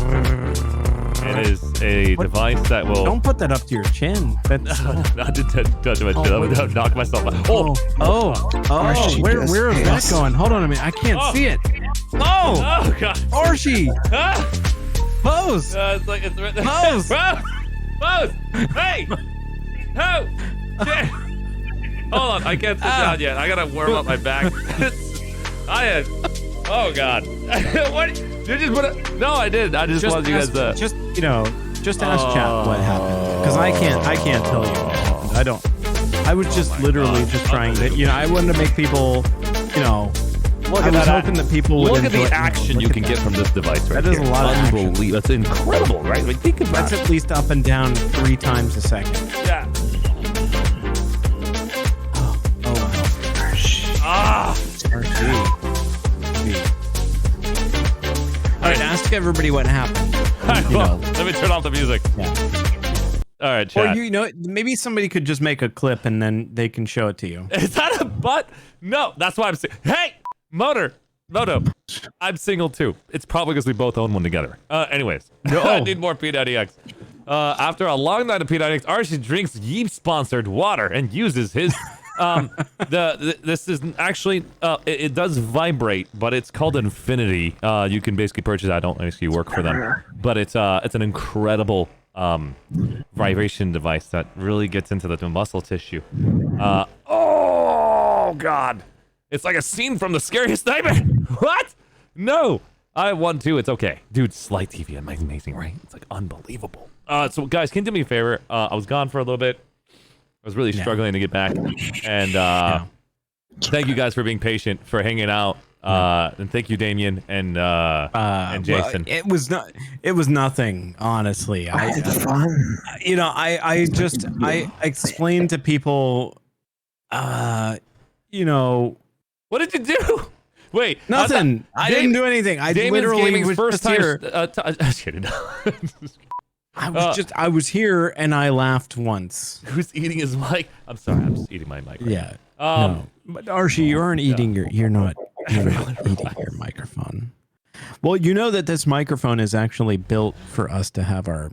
It is a device that will. Don't put that up to your chin. That's not to touch my chin. I'm gonna knock myself out. Where is that going? Hold on a minute. I can't see it. Oh god. Arshee. Pose. It's like it's right there. Pose. Pose. Hey. Oh. Shit. Hold on. I can't sit down yet. I gotta warm up my back. Oh god. What? Did you just put it? No, I did. I just wanted you guys to. Just ask chat what happened, because I can't tell you what happened. I don't. I was just literally just trying to, I wanted to make people, Look at that. Hoping that people would look at the action you can get from this device right here. That is a lot of action. That's incredible, right? Like, think about That's at least up and down 3 times a second. Yeah. Oh wow. Arshee. All right, ask everybody what happened. Let me turn off the music. Yeah. All right, chat. Or maybe somebody could just make a clip and then they can show it to you. Is that a butt? No, that's why I'm saying. Hey, Moto, I'm single too. It's probably because we both own one together. Anyways, I need more P90X. After a long night of P90X, Arshee drinks Yeep-sponsored water and uses his. This is actually it does vibrate, but it's called Infinity. You can basically purchase it. I don't actually work for them, but it's an incredible vibration device that really gets into the muscle tissue. Oh god, it's like a scene from The Scariest Nightmare. What? No, I have one too. It's okay, dude. Slight TV, amazing, right? It's like unbelievable. So guys, can you do me a favor? I was gone for a little bit. I was really struggling to get back, and thank you guys for being patient, for hanging out, and thank you, Damien and Jason. Well, it was nothing, honestly. I explained to people, what did you do? Wait, nothing. I didn't do anything. I literally was first just here. Just kidding. I was here and I laughed once. Who's eating his mic? I'm sorry, I'm just eating my mic. Yeah. No. But Arshee, you aren't eating you're not eating your microphone. Well, you know that this microphone is actually built for us to have our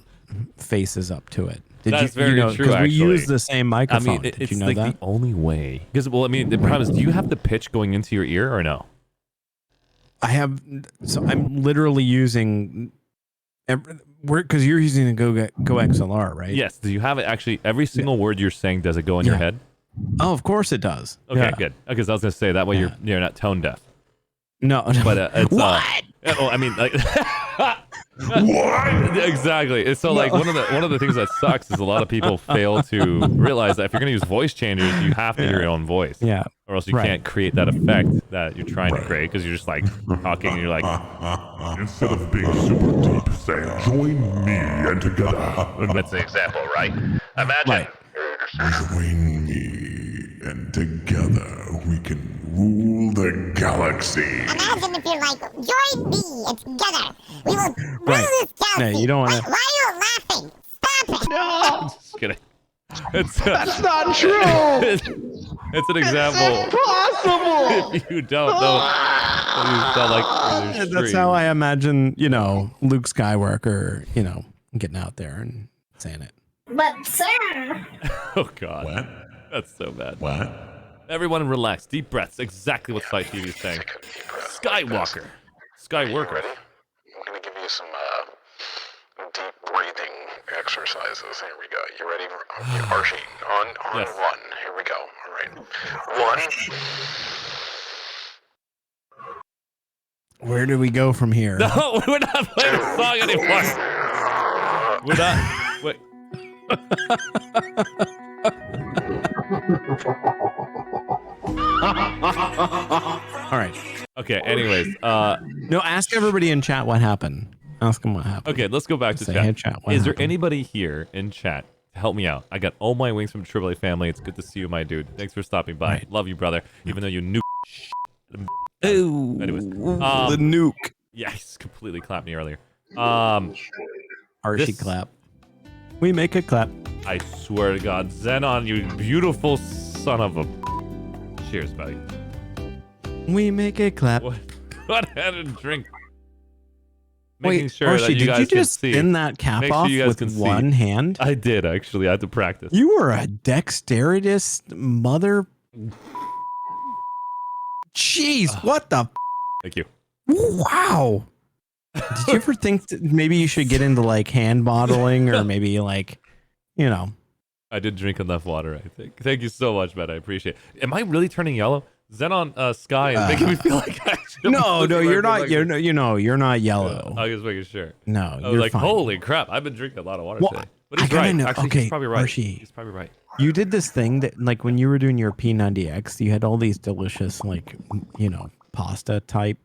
faces up to it. That's very true, because we use the same microphone. I mean, it's like the only way. Because, well, I mean, the problem is, do you have the pitch going into your ear or no? I have. So I'm literally using We're because you're using the Go XLR, right? Yes. Do you have it actually? Every single word you're saying, does it go in your head? Oh, of course it does. Okay, Yeah. good. Because I was gonna say that way you're not tone deaf. No, But it's what? I mean, like, what? Exactly. It's so like one of the things that sucks is a lot of people fail to realize that if you're gonna use voice changers, you have to hear your own voice. Yeah. Or else you can't create that effect that you're trying to create because you're just like talking and you're like. Instead of being super deep, say, join me and together. That's the example, right? Imagine. Join me and together we can rule the galaxy. Imagine if you're like, join me and together we will rule this galaxy. No, you don't want Why are you laughing? Stop it! No! Just kidding. That's not true! It's an example. Impossible! If you don't know, you sound like you're That's how I imagine, Luke Skywalker, getting out there and saying it. But sir, Oh God. What? That's so bad. What? Everyone relax. Deep breaths. Exactly what Site TV is saying. Skywalker. Skyworker. I'm gonna give you some deep breathing exercises. Here we go. You ready? Archie, on Yes. one. Here we go. All right. One. Where do we go from here? No, we're not playing a song anymore. We're not. Wait. All right. Okay. Anyways, no, ask everybody in chat what happened. Ask them what happened. Okay, let's go back to Say, chat. hey, chat, what Is there happened? anybody here in chat to help me out? I got all my wings from Triple A family. It's good to see you, my dude. Thanks for stopping by. Love you, brother. Even though you nuke. Anyways, the nuke. Yeah, he's completely clapped me earlier. Archie clap. We make a clap. I swear to God, Xenon, you beautiful son of a. Cheers, buddy. We make a clap. What had a drink? Wait, Making sure Archie, that you did guys you can just see. spin that cap Make sure off you guys with can see. one hand? I did actually. I had to practice. You were a dexterous mother. Jeez, what the? Thank you. Wow. Did you ever think that maybe you should get into like hand modeling or maybe like, I did drink enough water, I think. Thank you so much, man. I appreciate it. Am I really turning yellow? Xenon Sky is making me feel like I should. No, you're not. You're not yellow. I was making sure. No, I was you're like, fine. holy crap! I've been drinking a lot of water Well, today. But I he's gotta right. know- Actually, okay, he's probably right. Archie. He's probably right. You did this thing that, like, when you were doing your P90X, you had all these delicious, like, pasta type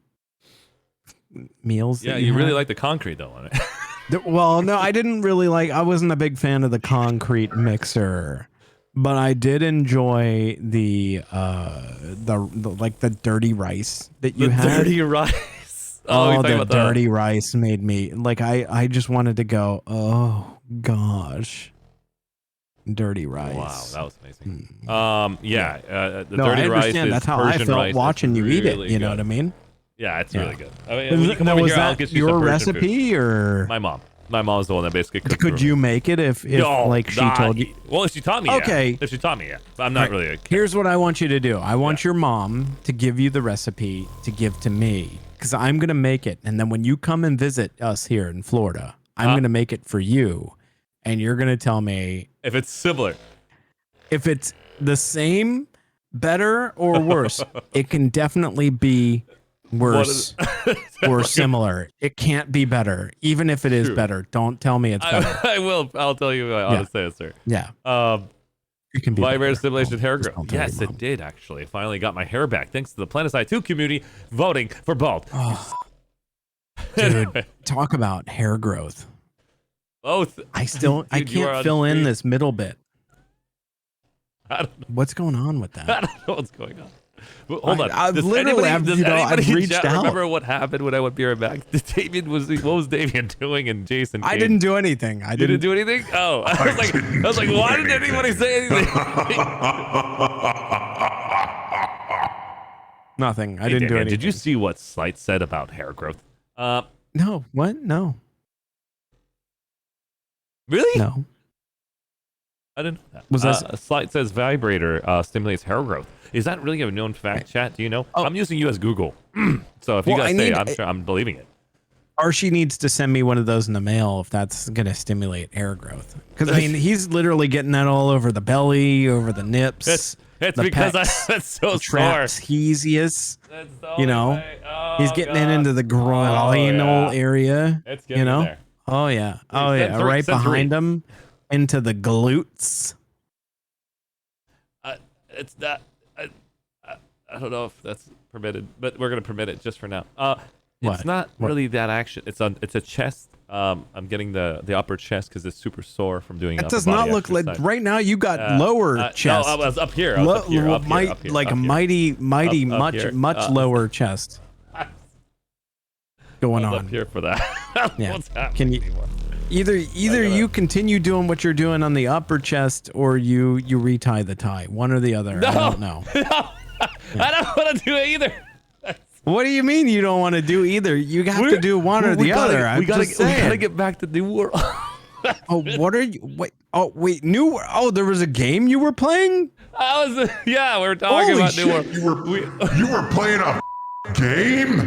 meals. Yeah, that you really had. like the concrete though on it. Well, no, I didn't really like. I wasn't a big fan of the concrete mixer, but I did enjoy the like the dirty rice that you had. Dirty rice. Oh, you're talking the about the- dirty rice made me like I just wanted to go. Oh gosh, dirty rice. Wow, that was amazing. Yeah, the No, dirty I rice understand. is That's how I Persian felt rice. watching you eat it. Really You know good. what I mean? Yeah, it's Yeah. really good. I mean, when you come Now, over was here, I'll that get you some your Persian recipe food. or My mom? My mom's the one that basically cooked. could for you me. make it if No, like she nah, told you? Well, if she taught me, yeah. Okay. If she taught me, yeah. But I'm not really a Here's what I want you to do. I want your mom to give you the recipe to give to me because I'm gonna make it, and then when you come and visit us here in Florida, I'm gonna make it for you, and you're gonna tell me if it's similar. If it's the same, better, or worse. It can definitely be worse or similar. It can't be better, even if it is True. better. Don't tell me it's better. I will. I'll tell you my honest answer. Yeah. It can be vibrator better. stimulation hair growth. don't tell Yes, your it did actually. I finally got my hair back thanks to the Planet 2 community voting for both. Dude, talk about hair growth. Both. I still I Dude, you are can't on fill in stream. this middle bit. I don't know. What's going on with that? I don't know what's going on. Well, hold on. I've Does literally, anybody, I've, anybody I've in reached chat out. remember what happened when I went beer back? What was Damien doing and Jason? I came? didn't do anything. I You didn't didn't do anything? Oh, I was like, why didn't anybody say anything? Nothing. I Hey, didn't do Damien, anything. Did you see what Slight said about hair growth? No. What? No. Really? No. I didn't know that. Was that- Slight says vibrator stimulates hair growth. Is that really a known fact, chat? Do you know? I'm using you as Google. So if you Well, guys I say, need- I'm sure I'm believing it. Archie needs to send me one of those in the mail if that's going to stimulate hair growth. Because I mean, he's literally getting that all over the belly, over the nips. It's the because pecs, that's so the sore. trapezius. That's the You know, only way. Oh, he's getting God. into the groinal area. It's getting you know. in there. Oh yeah. Oh Send yeah. three- Right send behind three. him, into the glutes. It's not. I don't know if that's permitted, but we're gonna permit it just for now. It's What? not What? really that action. It's a chest. I'm getting the upper chest because it's super sore from doing. That upper does not body look like. exercise. Right now, you got lower chest. No, I was up here. I was up here. Up here, up here, like up a here. mighty, Up much, here. much lower chest going I was on. up here for that. Yeah. What's happening Can you anymore? either you continue doing what you're doing on the upper chest, or you retie the tie? One or the other. No. I don't know. I don't want to do it either. What do you mean you don't want to do either? You have to do one or the other. We gotta get back to New World. Oh, what are you? Wait. Oh, wait. Oh, there was a game you were playing? Yeah, we were talking Holy about shit. New World. You were playing a game?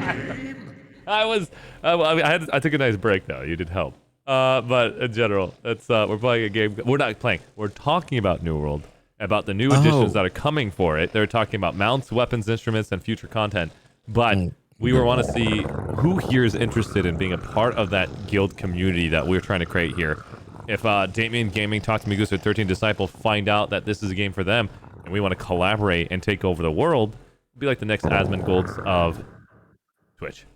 I took a nice break though. You did help. But in general, it's we're playing a game. We're not playing. We're talking about New World, about the new additions that are coming for it. They're talking about mounts, weapons, instruments, and future content. But we want to see who here is interested in being a part of that guild community that we're trying to create here. If Damien Gaming, Talk to Me Goose, or 13 Disciple find out that this is a game for them, and we want to collaborate and take over the world, be like the next Asmongold's of Twitch.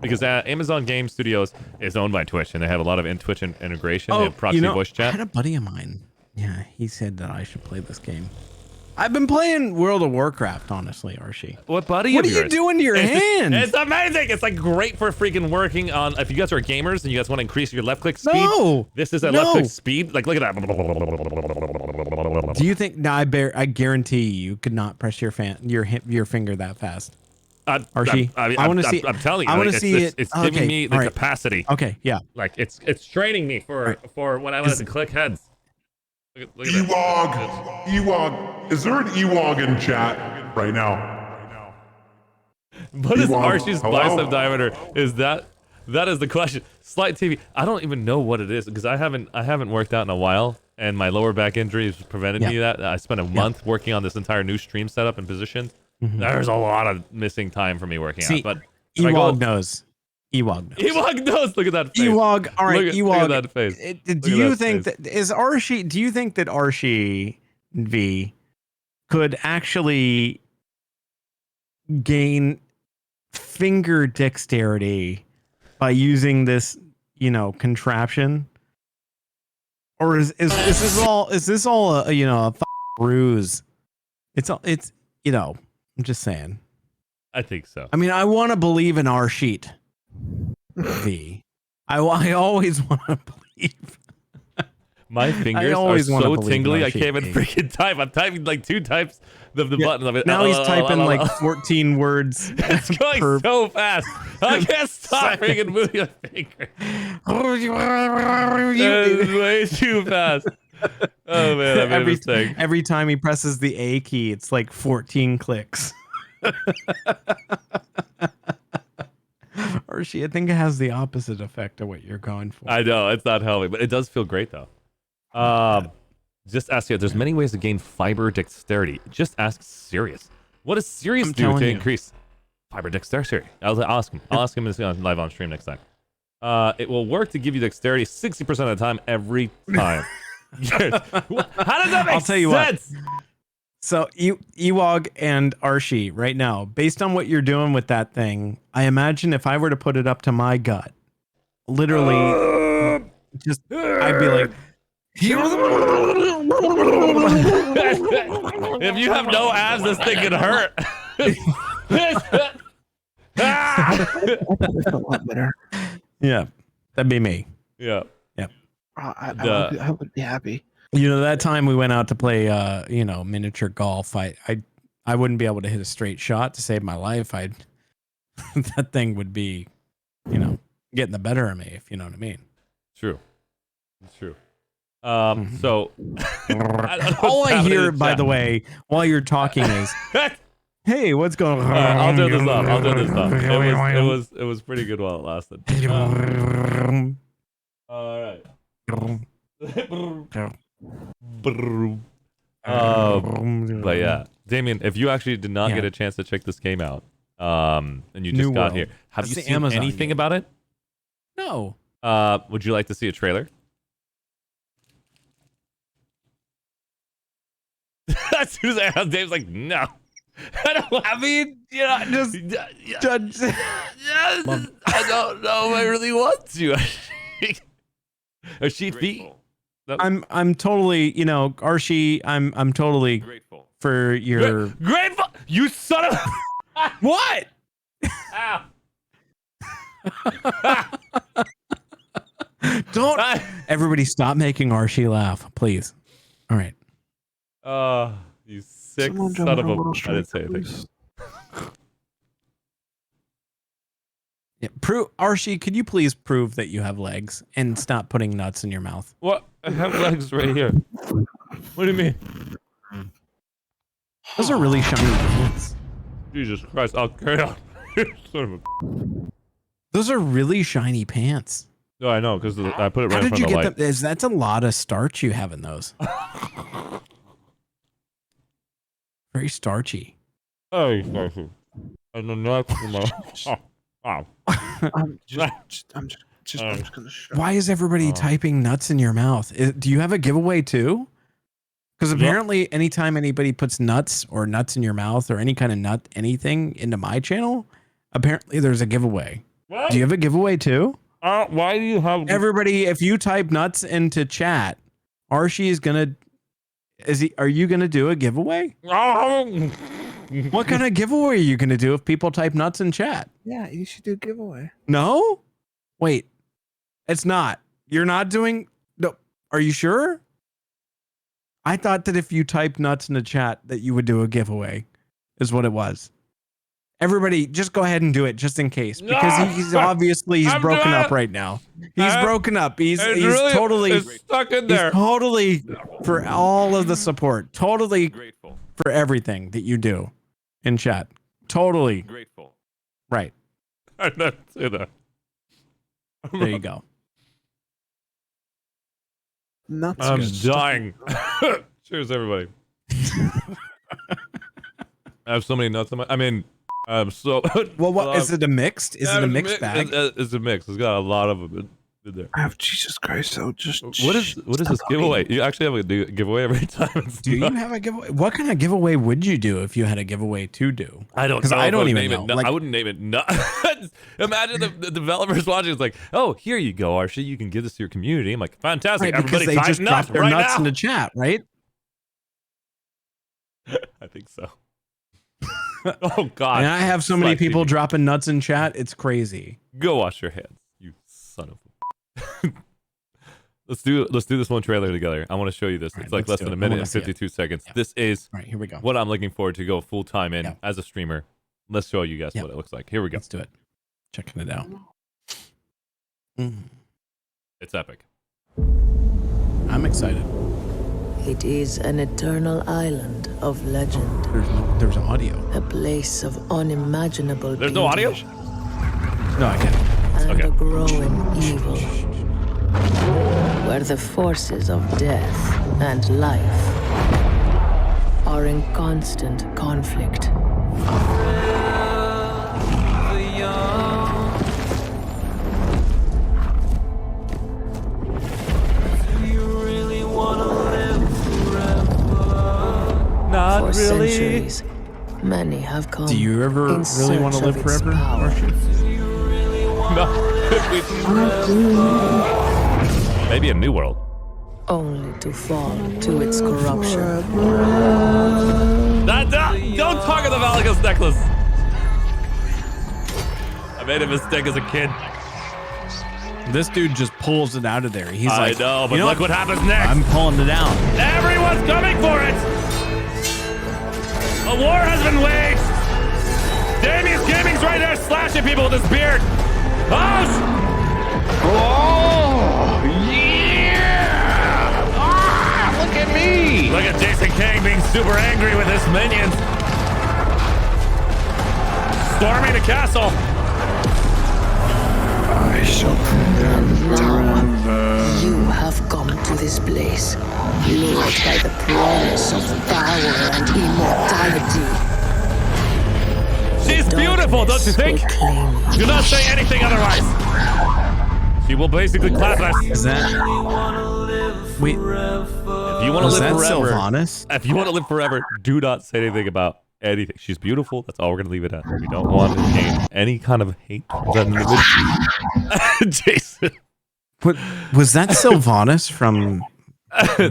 Because Amazon Game Studios is owned by Twitch, and they have a lot of Twitch integration. They have proxy voice chat. I had a buddy of mine. Yeah, he said that I should play this game. I've been playing World of Warcraft, honestly, Archie. What buddy What of are you yours? doing to your hand? It's amazing. It's like great for freaking working on. If you guys are gamers and you guys want to increase your left click speed, this is a left click speed. Like, look at that. Do you think? No, I guarantee you could not press your finger that fast. Archie, I want to see. I'm telling you, I want like, to see it. It's giving me the capacity. Okay, yeah. Like it's training me for when I want to click heads. Look at Ewog, is there an Ewog in chat right now? What is Ewog, Archie's hello? bicep diameter? Is that is the question? Slight TV. I don't even know what it is because I haven't worked out in a while, and my lower back injury has prevented me that. I spent a month working on this entire new stream setup and positions. There's a lot of missing time for me working out. But Ewog knows. Ewog knows. Ewog knows. Look at that face. Ewog. All right, Ewog. Look at that face. Do you think that is Archie? Do you think that Archie V could actually gain finger dexterity by using this, contraption? Or is this all a a ruse? It's I'm just saying. I think so. I mean, I want to believe in Archie V. I always want to believe. My fingers are so tingly, I can't even freaking type. I'm typing like 2 types of the buttons of it. Now he's typing like 14 words. It's going so fast. I can't stop freaking moving my finger. It's way too fast. Oh man, I made a mistake. Every time he presses the A key, it's like 14 clicks. Archie, I think it has the opposite effect of what you're going for. I know it's not helping, but it does feel great though. Just ask you. There's many ways to gain fiber dexterity. Just ask Sirius. What does Sirius do to increase fiber dexterity? I'll ask him. I'll ask him live on stream next time. It will work to give you dexterity 60% of the time every time. How does that make I'll tell you sense? what. So Ewog and Archie, right now, based on what you're doing with that thing, I imagine if I were to put it up to my gut, literally, I'd be like, if you have no abs, this thing could hurt. That felt a lot better. Yeah, that'd be me. Yeah. Yep. I would be happy. That time we went out to play, miniature golf, I wouldn't be able to hit a straight shot to save my life. That thing would be, getting the better of me, if you know what I mean. True. It's true. So all I hear, by the way, while you're talking is Hey, what's going on? I'll turn this off. I'll turn this off. It was pretty good while it lasted. All right. But yeah, Damien, if you actually did not get a chance to check this game out, and you just got here, have you seen anything about it? No. Would you like to see a trailer? As soon as I asked, Dave's like, no. I mean, you know, just I don't know if I really want to. ArsheeTV. I'm totally, you know, Arshee, I'm totally grateful for your grateful. You son of what? Ow. Don't everybody stop making Arshee laugh, please. All right. You sick son of a... I didn't say anything. Yeah, Arshee, could you please prove that you have legs and stop putting nuts in your mouth? What? I have legs right here. What do you mean? Those are really shiny pants. Jesus Christ! I'll carry on. Son of a... Those are really shiny pants. No, I know because I put it right How in did front you of the get light. them? That's a lot of starch you have in those. Very starchy. Oh, starchy. And the nuts. I'm just gonna shut. Why is everybody typing nuts in your mouth? Do you have a giveaway too? Because apparently anytime anybody puts nuts or nuts in your mouth or any kind of nut, anything into my channel, apparently there's a giveaway. What? Do you have a giveaway too? Why do you have... Everybody, if you type nuts into chat, Arshee is gonna... Are you gonna do a giveaway? What kind of giveaway are you gonna do if people type nuts in chat? Yeah, you should do a giveaway. No? Wait. It's not. You're not doing... No. Are you sure? I thought that if you type nuts in the chat that you would do a giveaway is what it was. Everybody, just go ahead and do it just in case. Because he's obviously broken up right now. He's broken up. He's really, totally stuck in there. He's totally for all of the support. Totally grateful for everything that you do in chat. Totally grateful. Right. I didn't say that. There you go. Nuts. I'm dying. Cheers, everybody. I have so many nuts in my... I mean... so... Well, what is it? A mixed? Is it a mixed bag? It's a mix. It's got a lot of them in there. Oh, Jesus Christ! So just what is this giveaway? You actually have a giveaway every time. Do you have a giveaway? What kind of giveaway would you do if you had a giveaway to do? I don't know. Because I don't even know. Like, I wouldn't name it nuts. Imagine the developers watching. It's like, oh, here you go, Arshee. You can give this to your community. I'm like, fantastic. Right, because everybody they just nuts dropped their right nuts now. in the chat, right? I think so. Oh God! And I have so many people dropping nuts in chat. It's crazy. Go wash your hands, you son of a... Let's do this one trailer together. I want to show you this. It's like less than a minute and 52 seconds. Yeah. This is here we go. What I'm looking forward to go full time in as a streamer. Let's show you guys what it looks like. Here we go. Let's do it. Checking it out. It's epic. I'm excited. It is an eternal island of legend. There's audio. A place of unimaginable There's no audio? No, I can't. And a growing evil. Where the forces of death and life are in constant conflict. Not For really. centuries, many have come. Do you ever in really want to search live of its forever, power. Arshee? No. Maybe a new world. Only to fall to its corruption. Don't talk of the Valagos necklace. I made a mistake as a kid. This dude just pulls it out of there. He's I like, know, but you know look what happens next. I'm pulling it out. Everyone's coming for it. A war has been waged. Damien's Gaming's right there slashing people with his beard. Oh, yeah! Ah, look at me! Look at Jason King being super angry with his minions. storming the castle. I shall You have come to this place, lured by the promise of power and immortality. She's beautiful, don't you think? Do not say anything otherwise. She will basically clap us. Is that? Wait. If you want to Was live that forever, Sylvanas? if you want to live forever, do not say anything about anything. She's beautiful. That's all we're gonna leave it at. We don't want to gain any kind of hate towards that individual. Jason. What was that Sylvanas from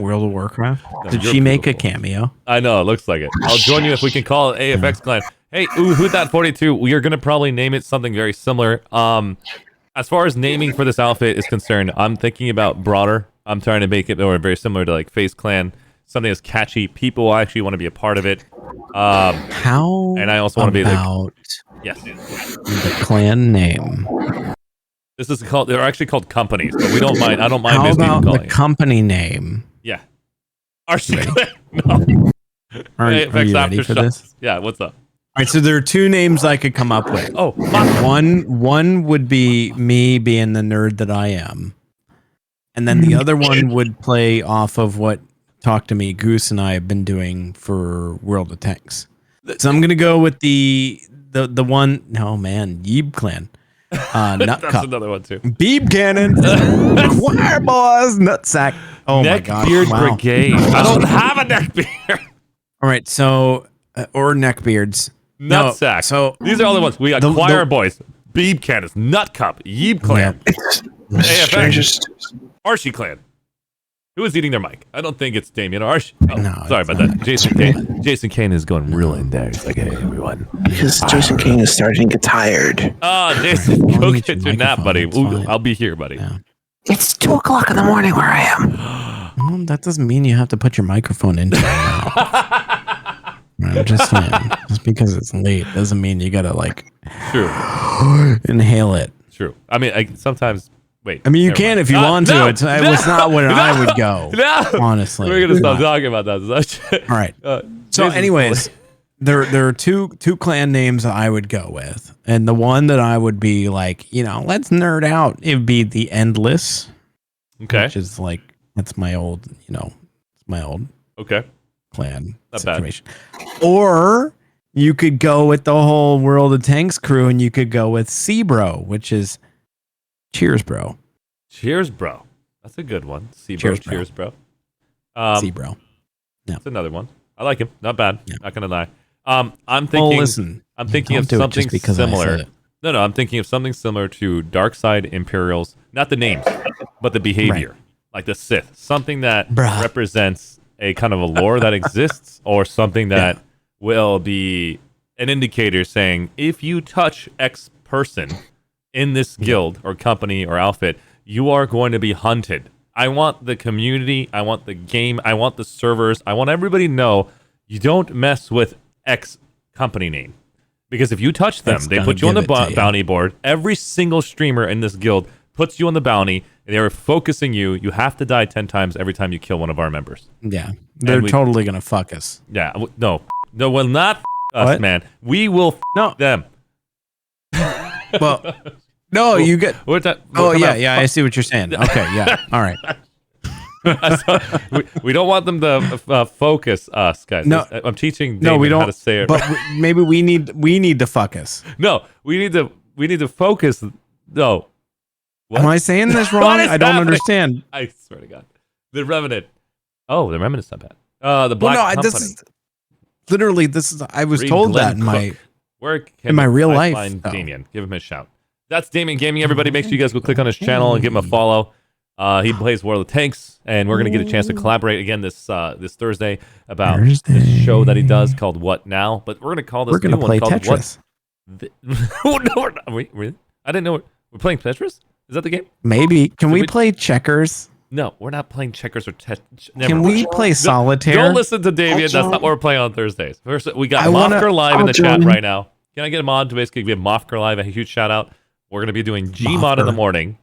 World of Warcraft? No, Did you're she make a beautiful. cameo? I know, it looks like it. I'll join you if we can call it AFX Clan. Hey, who's that 42? We are gonna probably name it something very similar. As far as naming for this outfit is concerned, I'm thinking about broader. I'm trying to make it very similar to like Face Clan, something that's catchy. People will actually want to be a part of it. How? And I also want to be about yes, the clan name? this is called. They're actually called companies, but we don't mind. I don't mind. How Miss people about the calling it. company name? Yeah, Arshee Clan. No. Are you ready for this? Yeah, what's up? All right, so there are two names I could come up with. Oh, one would be me being the nerd that I am, and then the other one would play off of what Talk to Me Goose and I have been doing for World of Tanks. So I'm gonna go with the one. No man, Yeeb Clan. Nut That's Cup. another one too. Beep Cannon. Choir boys. Nutsack. Oh my gosh. Neckbeard Wow. Brigade. I don't have a neckbeard. All right, so or neckbeards. Nutsack. No, so these are all the ones. We got Choir Boys, Beeb Cannons, Nut Cup, Yeeb Clan, AFX, Arshee Clan. Who is eating their mic? I don't think it's Damien or Arshee. Oh, no, sorry about that. Jason Kane. Jason Kane is going real in there. He's like, hey, everyone. Because Jason King is starting to get tired. Jason, go get your nap, buddy. I'll be here, buddy. It's 2 o'clock in the morning where I am. Well, that doesn't mean you have to put your microphone into your mouth. I'm just saying. Just because it's late doesn't mean you gotta like True. inhale it. True. I mean, sometimes. Wait. I mean, you can if you want to. No, It was not where I would go. No. Honestly, We're gonna stop talking about that. All right. So, anyways, there are two clan names that I would go with, and the one that I would be like, let's nerd out. It would be the Endless. Okay. Which is like that's my old, it's my old okay clan not situation. Bad. Or you could go with the whole World of Tanks crew, and you could go with C-Bro, which is Cheers, bro. Cheers, bro. That's a good one. Cheers, bro. C-Bro. Yeah. That's another one. I like him. Not bad. Yeah. Not gonna lie. I'm thinking. Listen, I'm thinking of something similar. No, I'm thinking of something similar to Darkside Imperials. Not the names, but the behavior, like the Sith. Something that represents a kind of a lore that exists, or something that will be an indicator saying, if you touch X person in this guild or company or outfit, you are going to be hunted. I want the community, I want the game, I want the servers, I want everybody to know you don't mess with X company name. Because if you touch them, they put you on the bounty board. Every single streamer in this guild puts you on the bounty, and they're focusing you. You have to die 10 times every time you kill one of our members. Yeah, they're totally going to fuck us. Yeah, no, will not us, man. We will them. Well, no, you get. Yeah, I see what you're saying. Okay, yeah, all right. we don't want them to focus us, guys. No, I'm teaching Damon we don't, how to say it. But maybe we need to fuck us. No, we need to focus. No. What? Am I saying this wrong? I don't understand. I swear to God. The Revenant. Oh, the Revenant's not bad. The Black Company. This is I was told Glenn that in my real I life. Find Damien. Give him a shout. That's Damien Gaming, everybody. Make sure you guys go click on his channel and give him a follow. He plays World of Tanks, and we're going to get a chance to collaborate again this Thursday about this show that he does called What Now? But we're going to call this new one called Tetris. Oh, no, we're not. Wait, really? I didn't know. We're playing Tetris? Is that the game? Maybe. Can we play checkers? No, we're not playing checkers or Tetris. Can we play solitaire? Don't listen to Damien. That's not what we're playing on Thursdays. First, we got Mofker Live in the chat right now. Can I get him on to basically give Mofker Live a huge shout out? We're going to be doing Gmod in the morning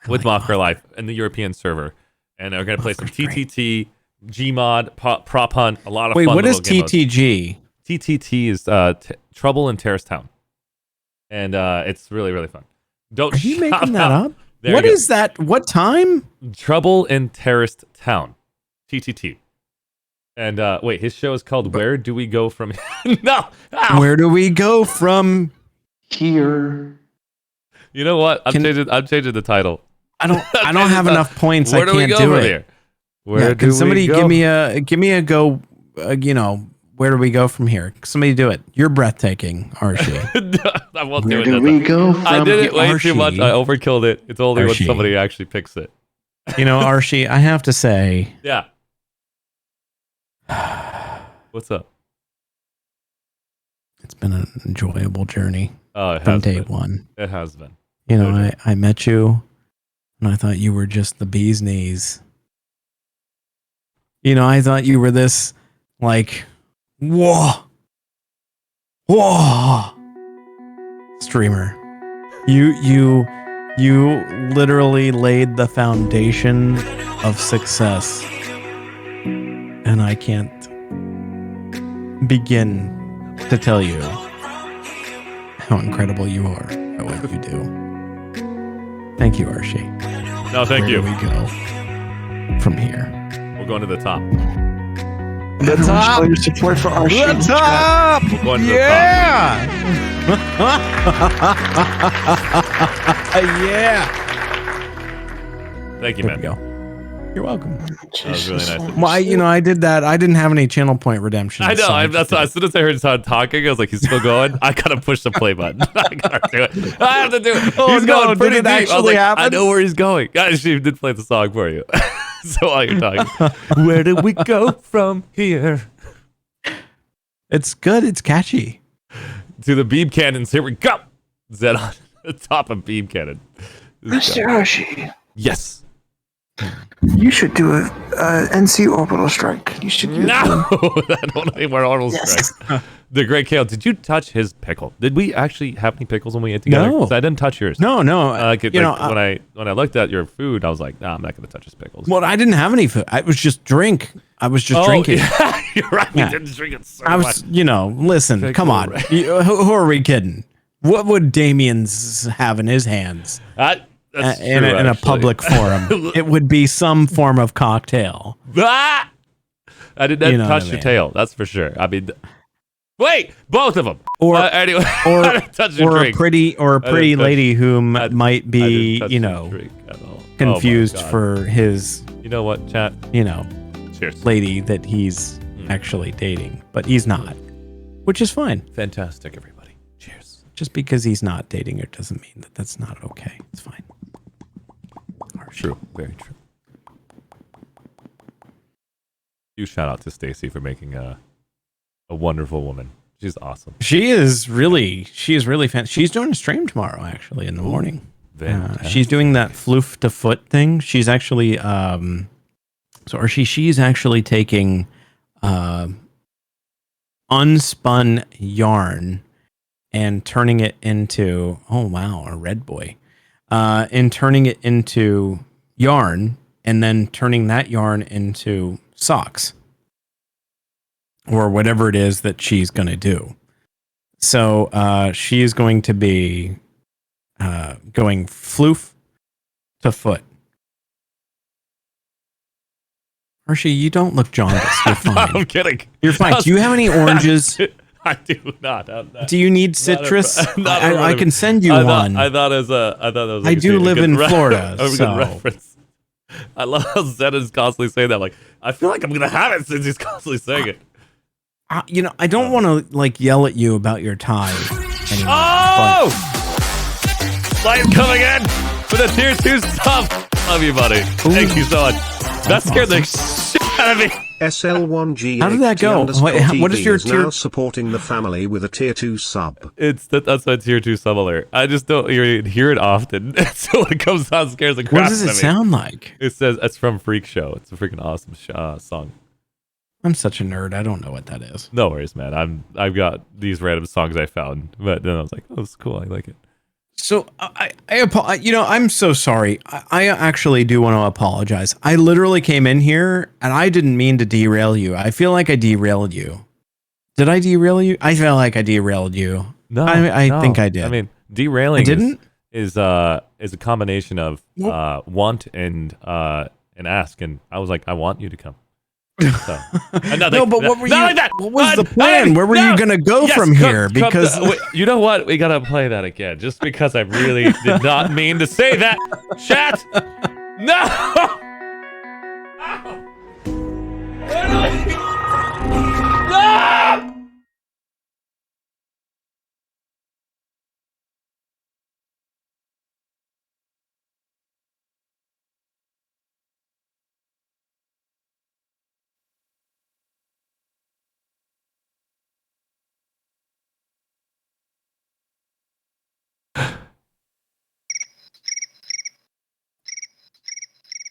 with Mofker Live in the European server. And we're going to play some TTT, Gmod, Prop Hunt, a lot of fun. Wait, what is TTG? TTT is Trouble in Terrace Town. and it's really really fun. Don't Are you shout making that out. up? There What you go. is that? What time? Trouble in Terrorist Town, TTT. And wait, his show is called Where Do We Go From Here? No! Ow! Where do we go from here? You know what? I'm changing the title. I don't have enough points. Where I do we can't go do from it. here? Where do can somebody we go? give me a go? Where do we go from here? Somebody do it. You're breathtaking, Archie. I won't Where do it. do we go I from did it way Archie? too much. I overkilled it. It's only Archie. when somebody actually picks it. Archie, I have to say. Yeah. What's up? It's been an enjoyable journey. Oh, it from has day been. one. It has been. I met you, and I thought you were just the bee's knees. I thought you were this, like, whoa, streamer. You literally laid the foundation of success, and I can't begin to tell you how incredible you are at what you do. Thank you, Archie. No, thank you. Where do we go from here? We're going to the top. The top. Show your support for Archie. The top. We're going to Yeah. Yeah. Thank you, There man. we go. You're welcome. That was really nice. Well, I did that. I didn't have any channel point redemption. I know. so That's why, as soon as I heard Todd talking, I was like, he's still going. I gotta push the play button. I gotta do it. I have to do it. Oh, He's no, going pretty did it deep. I was actually like, I happen? know where he's going. I actually did play the song for you. So while you're talking, where do we go from here? It's good. It's catchy. To the beam cannons. Here we go. Zed on the top of beam cannon. Mr. Archie, Yes. you should do a NC orbital strike. You should use No, them. I don't know anywhere orbital strike. The Great Kale. Did you touch his pickle? Did we actually have any pickles when we ate together? No. 'Cause I didn't touch yours. No. When I looked at your food, I was like, nah, I'm not gonna touch his pickles. Well, I didn't have any food. I was just drink. I was just drinking. Yeah, you're right. Yeah. We didn't drink it so I much. was, listen, Pickle come on. right. Who are we kidding? What would Damien's have in his hands That's in true, a actually. public forum? It would be some form of cocktail. Ah! I did not You know touch what I your mean. tail. That's for sure. I mean, wait, both of them. Or anyway, or, I didn't touch your or a drink. pretty I didn't lady who might I be, didn't touch your drink at all. Oh my confused God. for his, You know what, chat? Cheers. lady that he's actually dating, but he's not, which is fine. Fantastic, everybody. Cheers. Just because he's not dating her doesn't mean that that's not okay. It's fine. True. Very true. Huge shout out to Stacy for making a wonderful woman. She's awesome. She is really fan. She's doing a stream tomorrow, actually, in the morning. She's doing that floof to foot thing. She's actually, she's actually taking unspun yarn and turning it into, oh wow, a red boy, and turning it into yarn and then turning that yarn into socks or whatever it is that she's going to do. So she is going to be going floof to foot. Archie, you don't look jaundiced. You're fine. I'm kidding. You're fine. Do you have any oranges? I do not. Do you need citrus? I can send you one. I thought it was. I do live in Florida, A so. good reference. I love how Zed is constantly saying that. Like, I feel like I'm gonna have it since he's constantly saying it. I don't want to like yell at you about your tie. Anymore, Oh! Light coming in for the tier 2 sub. Love you, buddy. Thank you so much. That scared the shit out of me. SL1G. How did that go? What is your tier? Now supporting the family with a tier 2 sub. That's my tier 2 sub alert. I just don't hear it often. So when it comes on, scares the crap out What of does me. it sound like? It says it's from Freak Show. It's a freaking awesome song. I'm such a nerd. I don't know what that is. No worries, man. I've got these random songs I found, but then I was like, oh, this is cool. I like it. So I'm so sorry. I actually do want to apologize. I literally came in here and I didn't mean to derail you. I feel like I derailed you. Did I derail you? I feel like I derailed you. No, I no. think I did. I mean, Derailing didn't? is a combination of want and ask, and I was like, I want you to come. So, No, but what were you? Like that. What was the plan? Where were you gonna go from here? Because wait, you know what? We gotta play that again, just because I really did not mean to say that. Chat. No. No!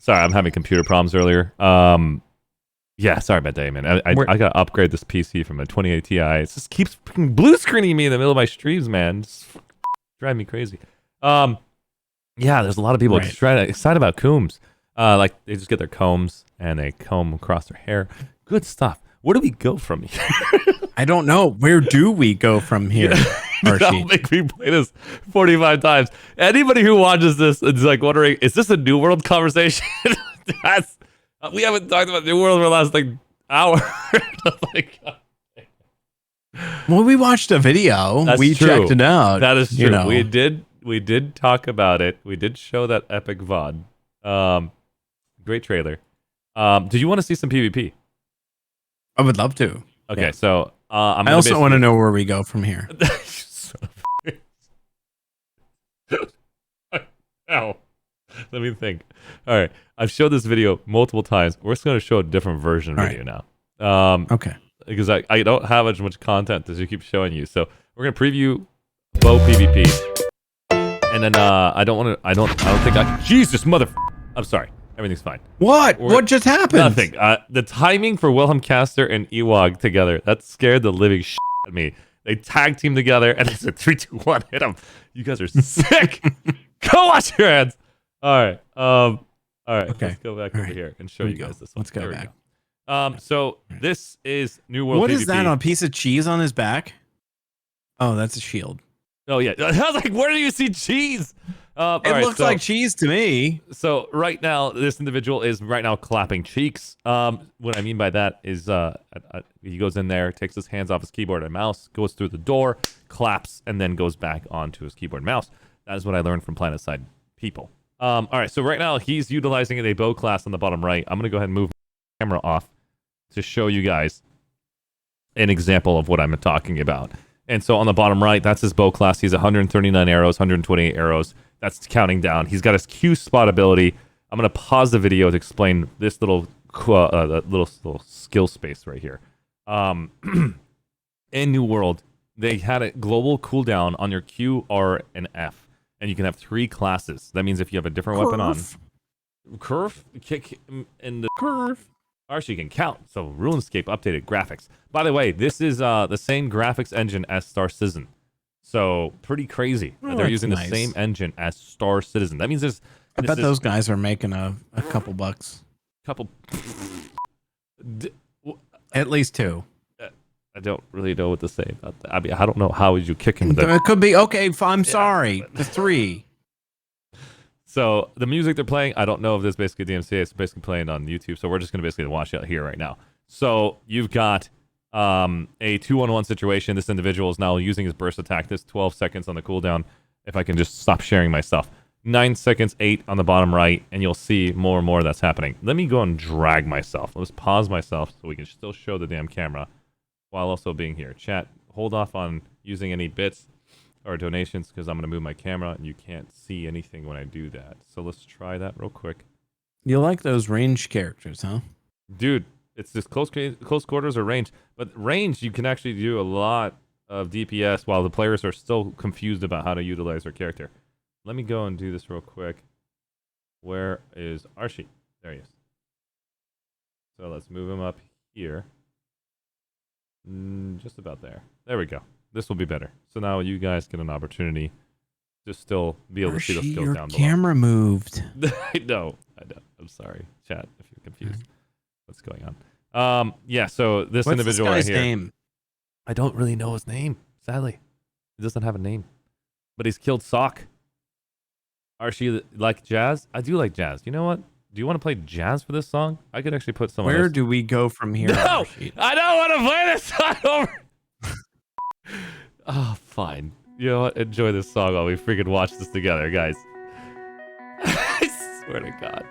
Sorry, I'm having computer problems earlier. Yeah, sorry about that, man. I gotta upgrade this PC from a 28 Ti. It just keeps freaking blue screening me in the middle of my streams, man. It's driving me crazy. Yeah, there's a lot of people excited about combs. Like they just get their combs and they comb across their hair. Good stuff. Where do we go from here? I don't know. Where do we go from here? Don't make me play this 45 times. Anybody who watches this is like wondering, is this a New World conversation? That's we haven't talked about New World for the last like hour. Like, well, we watched a video. That's we true. checked it out. That is true. You know. We did talk about it. We did show that epic VOD. Great trailer. Did you want to see some PvP? I would love to. Okay, Yeah. so I also want to know where we go from here. Ow. Let me think. All right. I've showed this video multiple times. We're just going to show a different version of video now. Okay. Because I don't have as much content as you keep showing you. So we're going to preview bow PvP. And then I don't think I can. Jesus, I'm sorry. Everything's fine. What? What just happened? Nothing. The timing for Wilhelm Caster and Ewog together, that scared the living shit out of me. They tag team together and they said 3, 2, 1, hit them. You guys are sick. Go wash your hands. All right. All right. Okay. Let's go back over here and show you guys this one. Let's go There we back. go. So this is New World What PvP. is that? A piece of cheese on his back? Oh, that's a shield. Oh yeah. I was like, where do you see cheese? It looks like cheese to me. So right now, this individual is clapping cheeks. What I mean by that is he goes in there, takes his hands off his keyboard and mouse, goes through the door, claps, and then goes back onto his keyboard and mouse. That is what I learned from PlanetSide people. All right, so right now he's utilizing a bow class on the bottom right. I'm going to go ahead and move my camera off to show you guys an example of what I'm talking about. And so on the bottom right, that's his bow class. He's 139 arrows, 128 arrows. That's counting down. He's got his Q spot ability. I'm going to pause the video to explain this little skill space right here. In New World, they had a global cooldown on your Q, R, and F. And you can have 3 classes. That means if you have a different weapon on. Curve? Kick in the curve. Arshee can count. So RuneScape updated graphics. By the way, this is the same graphics engine as Star Citizen. So pretty crazy. Oh, They're that's using nice. the same engine as Star Citizen. That means there's. I bet those guys are making a couple bucks. Couple. At least 2. I don't really know what to say about that. I mean, I don't know how would you kick him. It could be okay. I'm sorry. The 3. So the music they're playing, I don't know if this is basically DMCA. It's basically playing on YouTube. So we're just gonna basically watch it here right now. So you've got a 2-on-1 situation. This individual is now using his burst attack. This 12 seconds on the cooldown. If I can just stop sharing my stuff. 9 seconds, 8 on the bottom right, and you'll see more and more that's happening. Let me go and drag myself. Let's pause myself so we can still show the damn camera while also being here. Chat, hold off on using any bits or donations because I'm going to move my camera and you can't see anything when I do that. So let's try that real quick. You like those range characters, huh? Dude, it's just close quarters or range. But range, you can actually do a lot of DPS while the players are still confused about how to utilize their character. Let me go and do this real quick. Where is Arshee? There he is. So let's move him up here. Just about there. There we go. This will be better. So now you guys get an opportunity to still be able to see the Arshee, skills your down below. camera moved. I know. I'm sorry, chat, if you're confused. What's going on? Yeah, so this What's individual this guy's right here. name? I don't really know his name, sadly. He doesn't have a name. but he's killed Sock. Arshee, like jazz? I do like jazz. You know what? Do you want to play jazz for this song? I could actually put some. Where do we go from here? No, I don't want to play this song over. Oh, fine. You know what? Enjoy this song while we freaking watch this together, guys. I swear to God.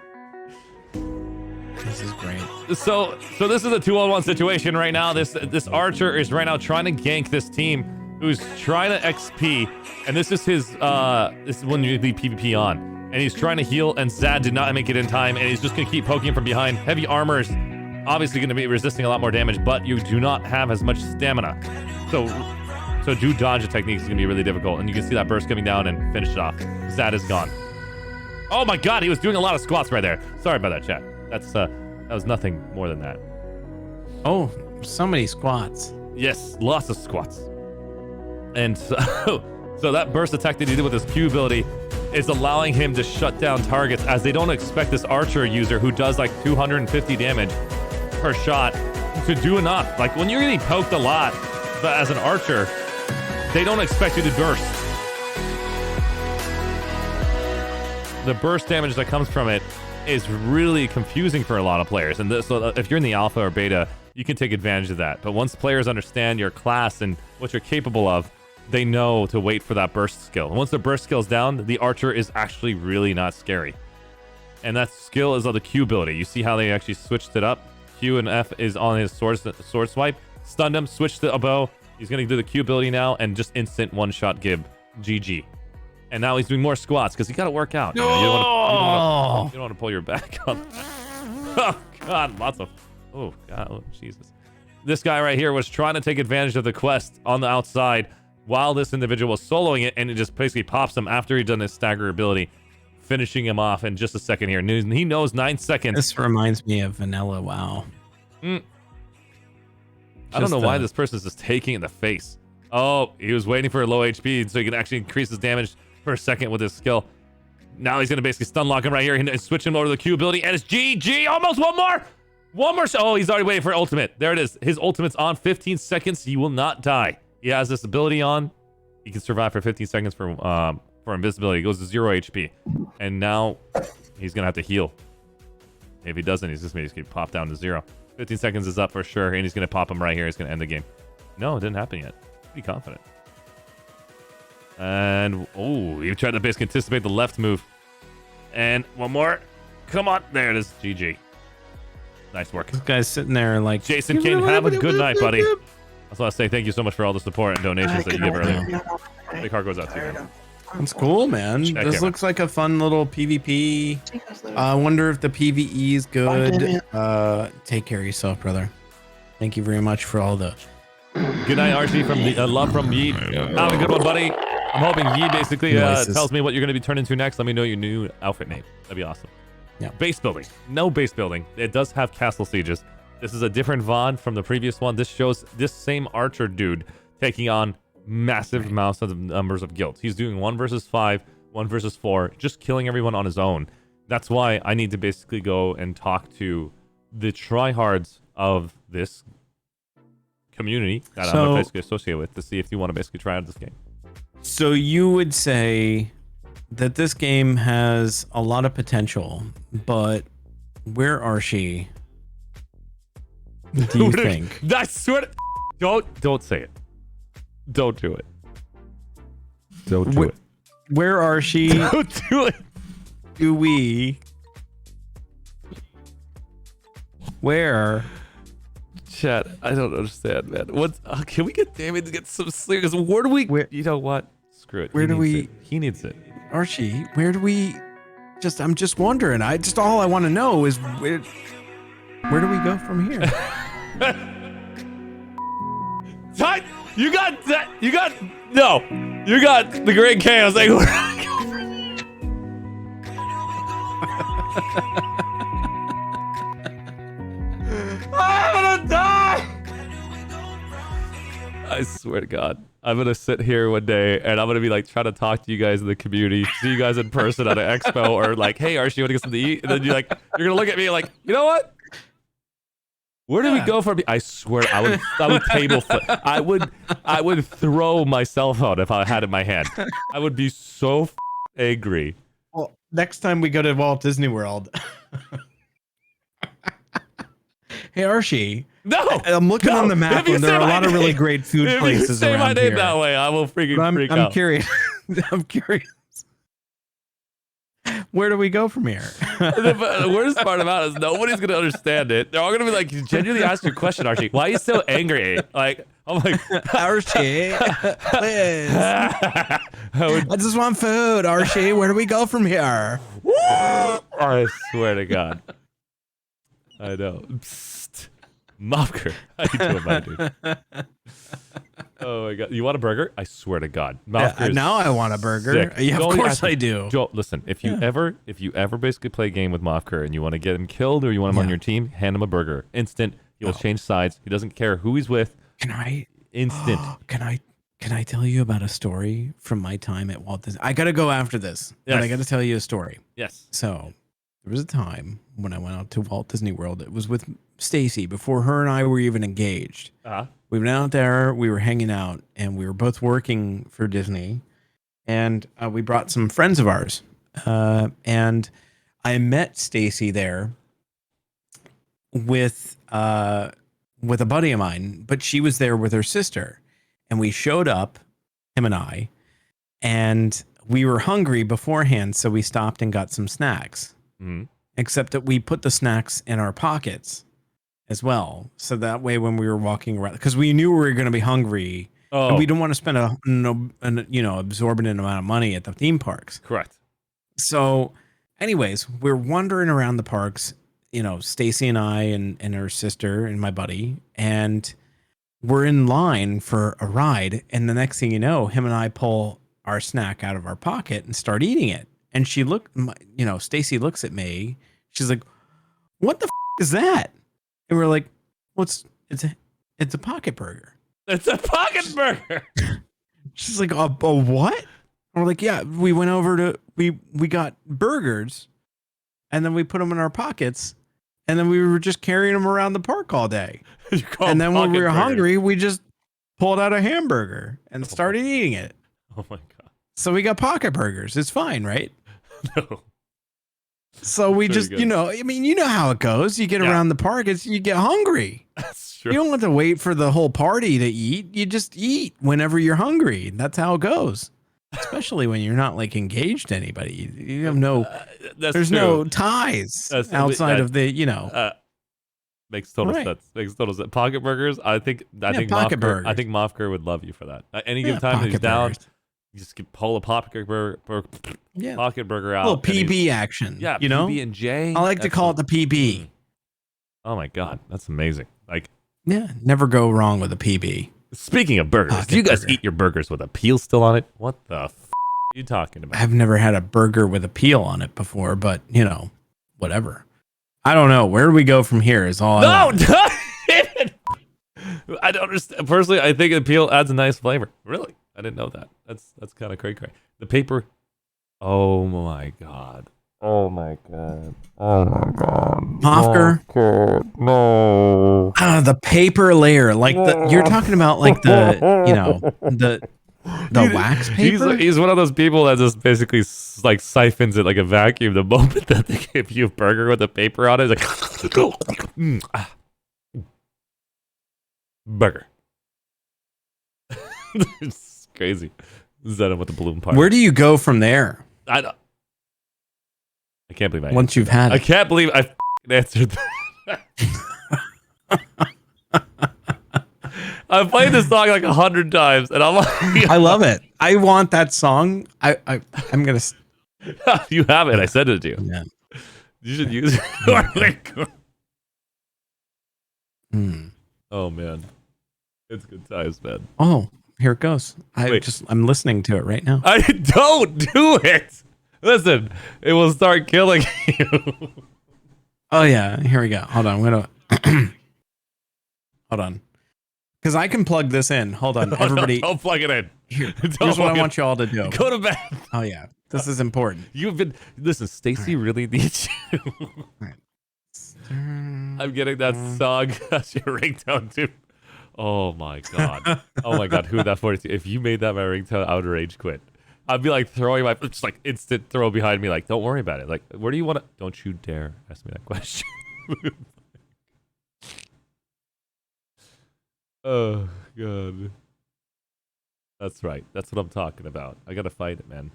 This is great. So this is a 2-on-1 situation right now. This archer is right now trying to gank this team who's trying to XP, and this is his this is when you leave PvP on, and he's trying to heal, and Zad did not make it in time, and he's just gonna keep poking from behind. Heavy armor's obviously gonna be resisting a lot more damage, but you do not have as much stamina. So do dodge techniques is gonna be really difficult, and you can see that burst coming down and finish it off. Zad is gone. Oh my God, he was doing a lot of squats right there. Sorry about that, chat. That was nothing more than that. Oh, so many squats. Yes, lots of squats. And so that burst attack that he did with his Q ability is allowing him to shut down targets, as they don't expect this archer user who does like 250 damage per shot to do enough. Like when you're getting poked a lot, but as an archer, they don't expect you to burst. The burst damage that comes from it is really confusing for a lot of players. And so if you're in the alpha or beta, you can take advantage of that. But once players understand your class and what you're capable of, they know to wait for that burst skill. And once the burst skill's down, the archer is actually really not scary. And that skill is on the Q ability. You see how they actually switched it up? Q and F is on his sword swipe. Stunned him, switched to a bow. He's going to do the Q ability now and just instant one-shot Gib. GG. And now he's doing more squats because he got to work out. You know? You don't want to pull your back on. Oh, God. Lots of... Oh, God. Oh, Jesus. This guy right here was trying to take advantage of the quest on the outside while this individual was soloing it, and it just basically pops him after he'd done his stagger ability, finishing him off in just a second here. And he knows 9 seconds. This reminds me of Vanilla WoW. I don't know why this person is just taking it in the face. Oh, he was waiting for a low HP so he can actually increase his damage for a second with his skill. Now he's going to basically stun lock him right here and switch him over to the Q ability, and it's GG. Almost one more. Oh, he's already waiting for ultimate. There it is. His ultimate's on. 15 seconds. He will not die. He has this ability on. He can survive for 15 seconds for invisibility. He goes to 0 HP. And now he's going to have to heal. If he doesn't, he's just going to pop down to 0. 15 seconds is up for sure, and he's going to pop him right here. He's going to end the game. No, it didn't happen yet. Pretty confident. And, oh, he tried to basically anticipate the left move. And one more. Come on. There it is. GG. Nice work. This guy's sitting there like... Jason Kane, have a good night, buddy. I just want to say thank you so much for all the support and donations that you gave earlier. Big heart goes out to you. That's cool, man. Check This him looks like a fun little PvP. I wonder if the PvE is good. Take care of yourself, brother. Thank you very much for all the... Good night, Archie, from the love from Yeet. Have a good one, buddy. I'm hoping Yeet basically tells me what you're going to be turned into next. Let me know your new outfit name. That'd be awesome. Yeah. Base building. No base building. It does have castle sieges. This is a different VOD from the previous one. This shows this same archer dude taking on massive amounts of numbers of guilds. He's doing 1 versus 5, 1 versus 4, just killing everyone on his own. That's why I need to basically go and talk to the tryhards of this community that I'm basically associated with to see if you want to basically try out this game. So you would say that this game has a lot of potential, but where are she? Do you think? I swear to... Don't say it. Don't do it. Don't do it. Where are she? Don't do it. Do we? Where? Chat, I don't understand, man. What? Can we get Damien to get some sleep? Because where do we... You know what? Screw it. Where do we... He needs it. Archie, where do we... I'm just wondering. All I want to know is where do we go from here? You got that. You got the Great Chaos. Like, I'm gonna die. I swear to God, I'm gonna sit here one day and I'm gonna be like trying to talk to you guys in the community, see you guys in person at an expo, or like, hey, Archie, you want to get something to eat? And then you're gonna look at me like, you know what? Where do we go from? I swear, I would table flip. I would throw my cell phone if I had it in my hand. I would be so angry. Well, next time we go to Walt Disney World. Hey, Archie. No, I'm looking on the map, and there are a lot of really great food places If you say my name that way, I will freak out. I'm curious. I'm curious. Where do we go from here? The worst part about it is nobody's gonna understand it. They're all gonna be like, genuinely ask your question, Archie. Why are you so angry? Like, I'm like, Archie, please. I just want food, Archie. Where do we go from here? I swear to God. I know. Psst. Mopker. How you doing, my dude? Oh my God. You want a burger? I swear to God. Now I want a burger. Yeah, of course I do. Joel, listen, if you ever basically play a game with Mopker and you want to get him killed or you want him on your team, hand him a burger. Instant. He'll change sides. He doesn't care who he's with. Can I? Instant. Can I tell you about a story from my time at Walt Disney? I gotta go after this, but I gotta tell you a story. Yes. So there was a time when I went out to Walt Disney World. It was with Stacy before her and I were even engaged. We went out there, we were hanging out, and we were both working for Disney. And we brought some friends of ours. And I met Stacy there with a buddy of mine, but she was there with her sister. And we showed up, him and I, and we were hungry beforehand, so we stopped and got some snacks. Mm-hmm. Except that we put the snacks in our pockets as well, so that way when we were walking around, because we knew we were going to be hungry, and we didn't want to spend an absorbent amount of money at the theme parks. Correct. So, anyways, we're wandering around the parks. Stacy and I and her sister and my buddy, and we're in line for a ride. And the next thing you know, him and I pull our snack out of our pocket and start eating it. And Stacy looks at me. She's like, "What the is that?" And we're like, it's a pocket burger. It's a pocket burger. She's like, a what? And we're like, yeah, we went over to, we got burgers and then we put them in our pockets and then we were just carrying them around the park all day. And then when we were hungry, we just pulled out a hamburger and started eating it. Oh my God. So we got pocket burgers. It's fine, right? No. So we just, you know how it goes. You get around the park, you get hungry. That's true. You don't have to wait for the whole party to eat. You just eat whenever you're hungry. That's how it goes. Especially when you're not like engaged to anybody. You have there's no ties outside of the, makes total sense. Makes total sense. Pocket burgers. I think Mofker would love you for that. At any given time that he's down, you just pull a pocket burger out. A little PB action. Yeah, PB and J. I like to call it the PB. Oh my God, that's amazing. Like, never go wrong with a PB. Speaking of burgers, do you guys eat your burgers with a peel still on it? What the are you talking about? I've never had a burger with a peel on it before, but whatever. I don't know. Where do we go from here? Is all. I don't understand. Personally, I think the peel adds a nice flavor. Really, I didn't know that. That's kind of cray. The paper. Oh my God. Oh my God. Oh my God. Mofker. No. The paper layer, like you're talking about, like the wax paper. He's one of those people that just basically like siphons it like a vacuum. The moment that they give you a burger with a paper on it, it's like burger. It's crazy. Zen with the balloon part. Where do you go from there? I can't believe I once you've had it. I can't believe I answered that. I've played this song like 100 times, and I'm like, I love it. I want that song. I'm gonna. You have it. I sent it to you. Yeah. You should use it. Oh man, it's good times, man. Oh, here it goes. I'm listening to it right now. I don't do it. Listen, it will start killing you. Oh yeah, here we go. Hold on, I'm gonna. Hold on, because I can plug this in. Hold on, everybody. Don't plug it in. Here's what I want you all to do. Go to bed. Oh yeah, this is important. Listen, Stacy really needs you. Right. I'm getting that song as your ringtone too. Oh my god. Oh my god. Who would that 42? If you made that my ringtone, I would rage quit. I'd be like throwing my just like instant throw behind me. Like, don't worry about it. Like, where do you want to? Don't you dare ask me that question. Oh god. That's right. That's what I'm talking about. I gotta fight it, man.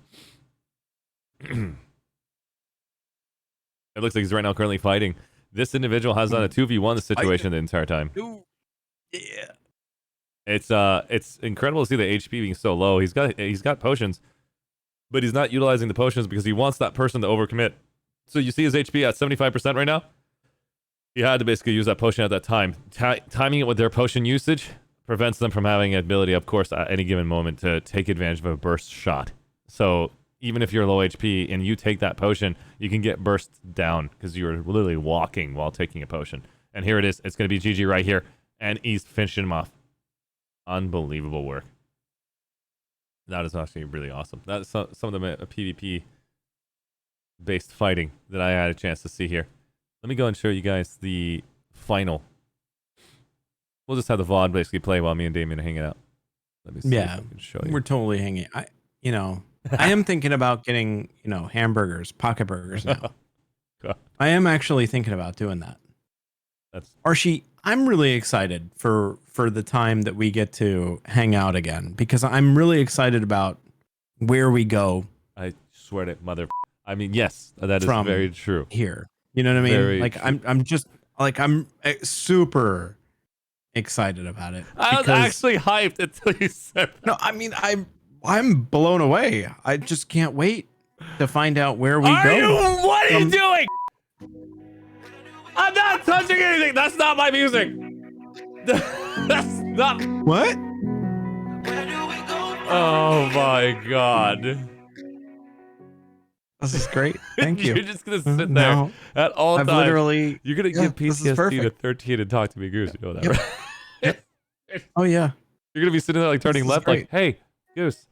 It looks like he's right now currently fighting. This individual has done a 2v1 situation the entire time. Yeah. It's incredible to see the HP being so low. He's got potions, but he's not utilizing the potions because he wants that person to overcommit. So you see his HP at 75% right now. He had to basically use that potion at that time. Timing it with their potion usage prevents them from having an ability, of course, at any given moment to take advantage of a burst shot. So even if you're low HP and you take that potion, you can get burst down because you're literally walking while taking a potion. And here it is. It's going to be GG right here. And he's finishing him off. Unbelievable work. That is actually really awesome. That's some of the PvP-based fighting that I had a chance to see here. Let me go and show you guys the final. We'll just have the VOD basically play while me and Damien are hanging out. Let me see if I can show you. We're totally hanging. I am thinking about getting, hamburgers, pocket burgers now. I am actually thinking about doing that. Arshee, I'm really excited for the time that we get to hang out again because I'm really excited about where we go. I swear to mother. I mean, yes, that is very true. Here, you know what I mean? Very like, true. I'm just like I'm super excited about it. I was actually hyped until you said that. No, I mean I'm blown away. I just can't wait to find out where we go. What are you doing? I'm not touching anything. That's not my music. That's not. What? Oh my god. This is great. Thank you. You're just gonna sit there at all times. Literally. You're gonna give PTSD to 13 and talk to me, Goose. You know that, right? Oh yeah. You're gonna be sitting there like turning left, like, hey, Goose.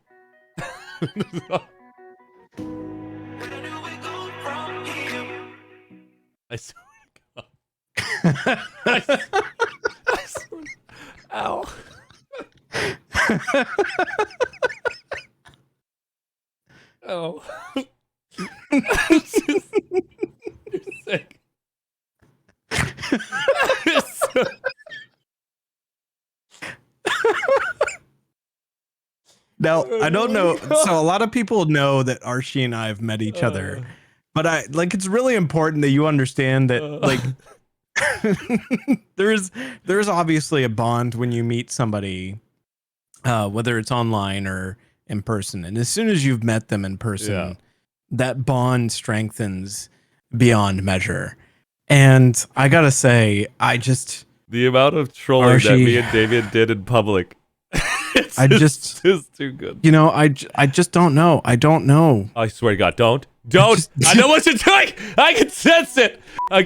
I swear to God. I swear. Ow. Oh. You're sick. Now, I don't know. So a lot of people know that Arshee and I have met each other, but it's really important that you understand that there's obviously a bond when you meet somebody, whether it's online or in person. And as soon as you've met them in person, that bond strengthens beyond measure. And I gotta say, the amount of trolling that me and David did in public. It's too good. I just don't know. I don't know. I swear to God, don't. I know what you're doing. I can sense it. Oh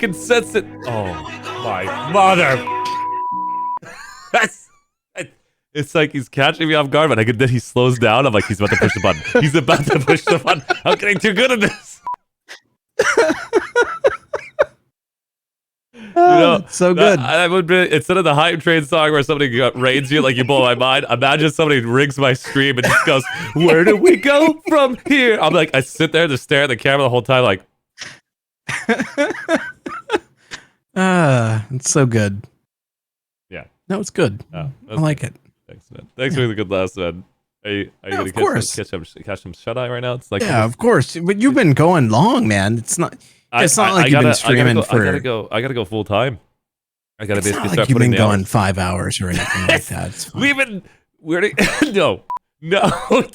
my mother. It's like he's catching me off guard, but then he slows down. I'm like, he's about to push the button. He's about to push the button. I'm getting too good at this. It's so good. I would be, instead of the hype train song where somebody raids you like you blow my mind, imagine somebody rings my stream and just goes, where do we go from here? I'm like, I sit there to stare at the camera the whole time like. It's so good. Yeah. No, it's good. I like it. Thanks, man. Thanks for the good last, man. Are you gonna catch some shut eye right now? It's like of course. But you've been going long, man. It's not like you've been streaming for. I gotta go full time. I gotta basically not start like you've putting been going 5 hours or anything like that. No,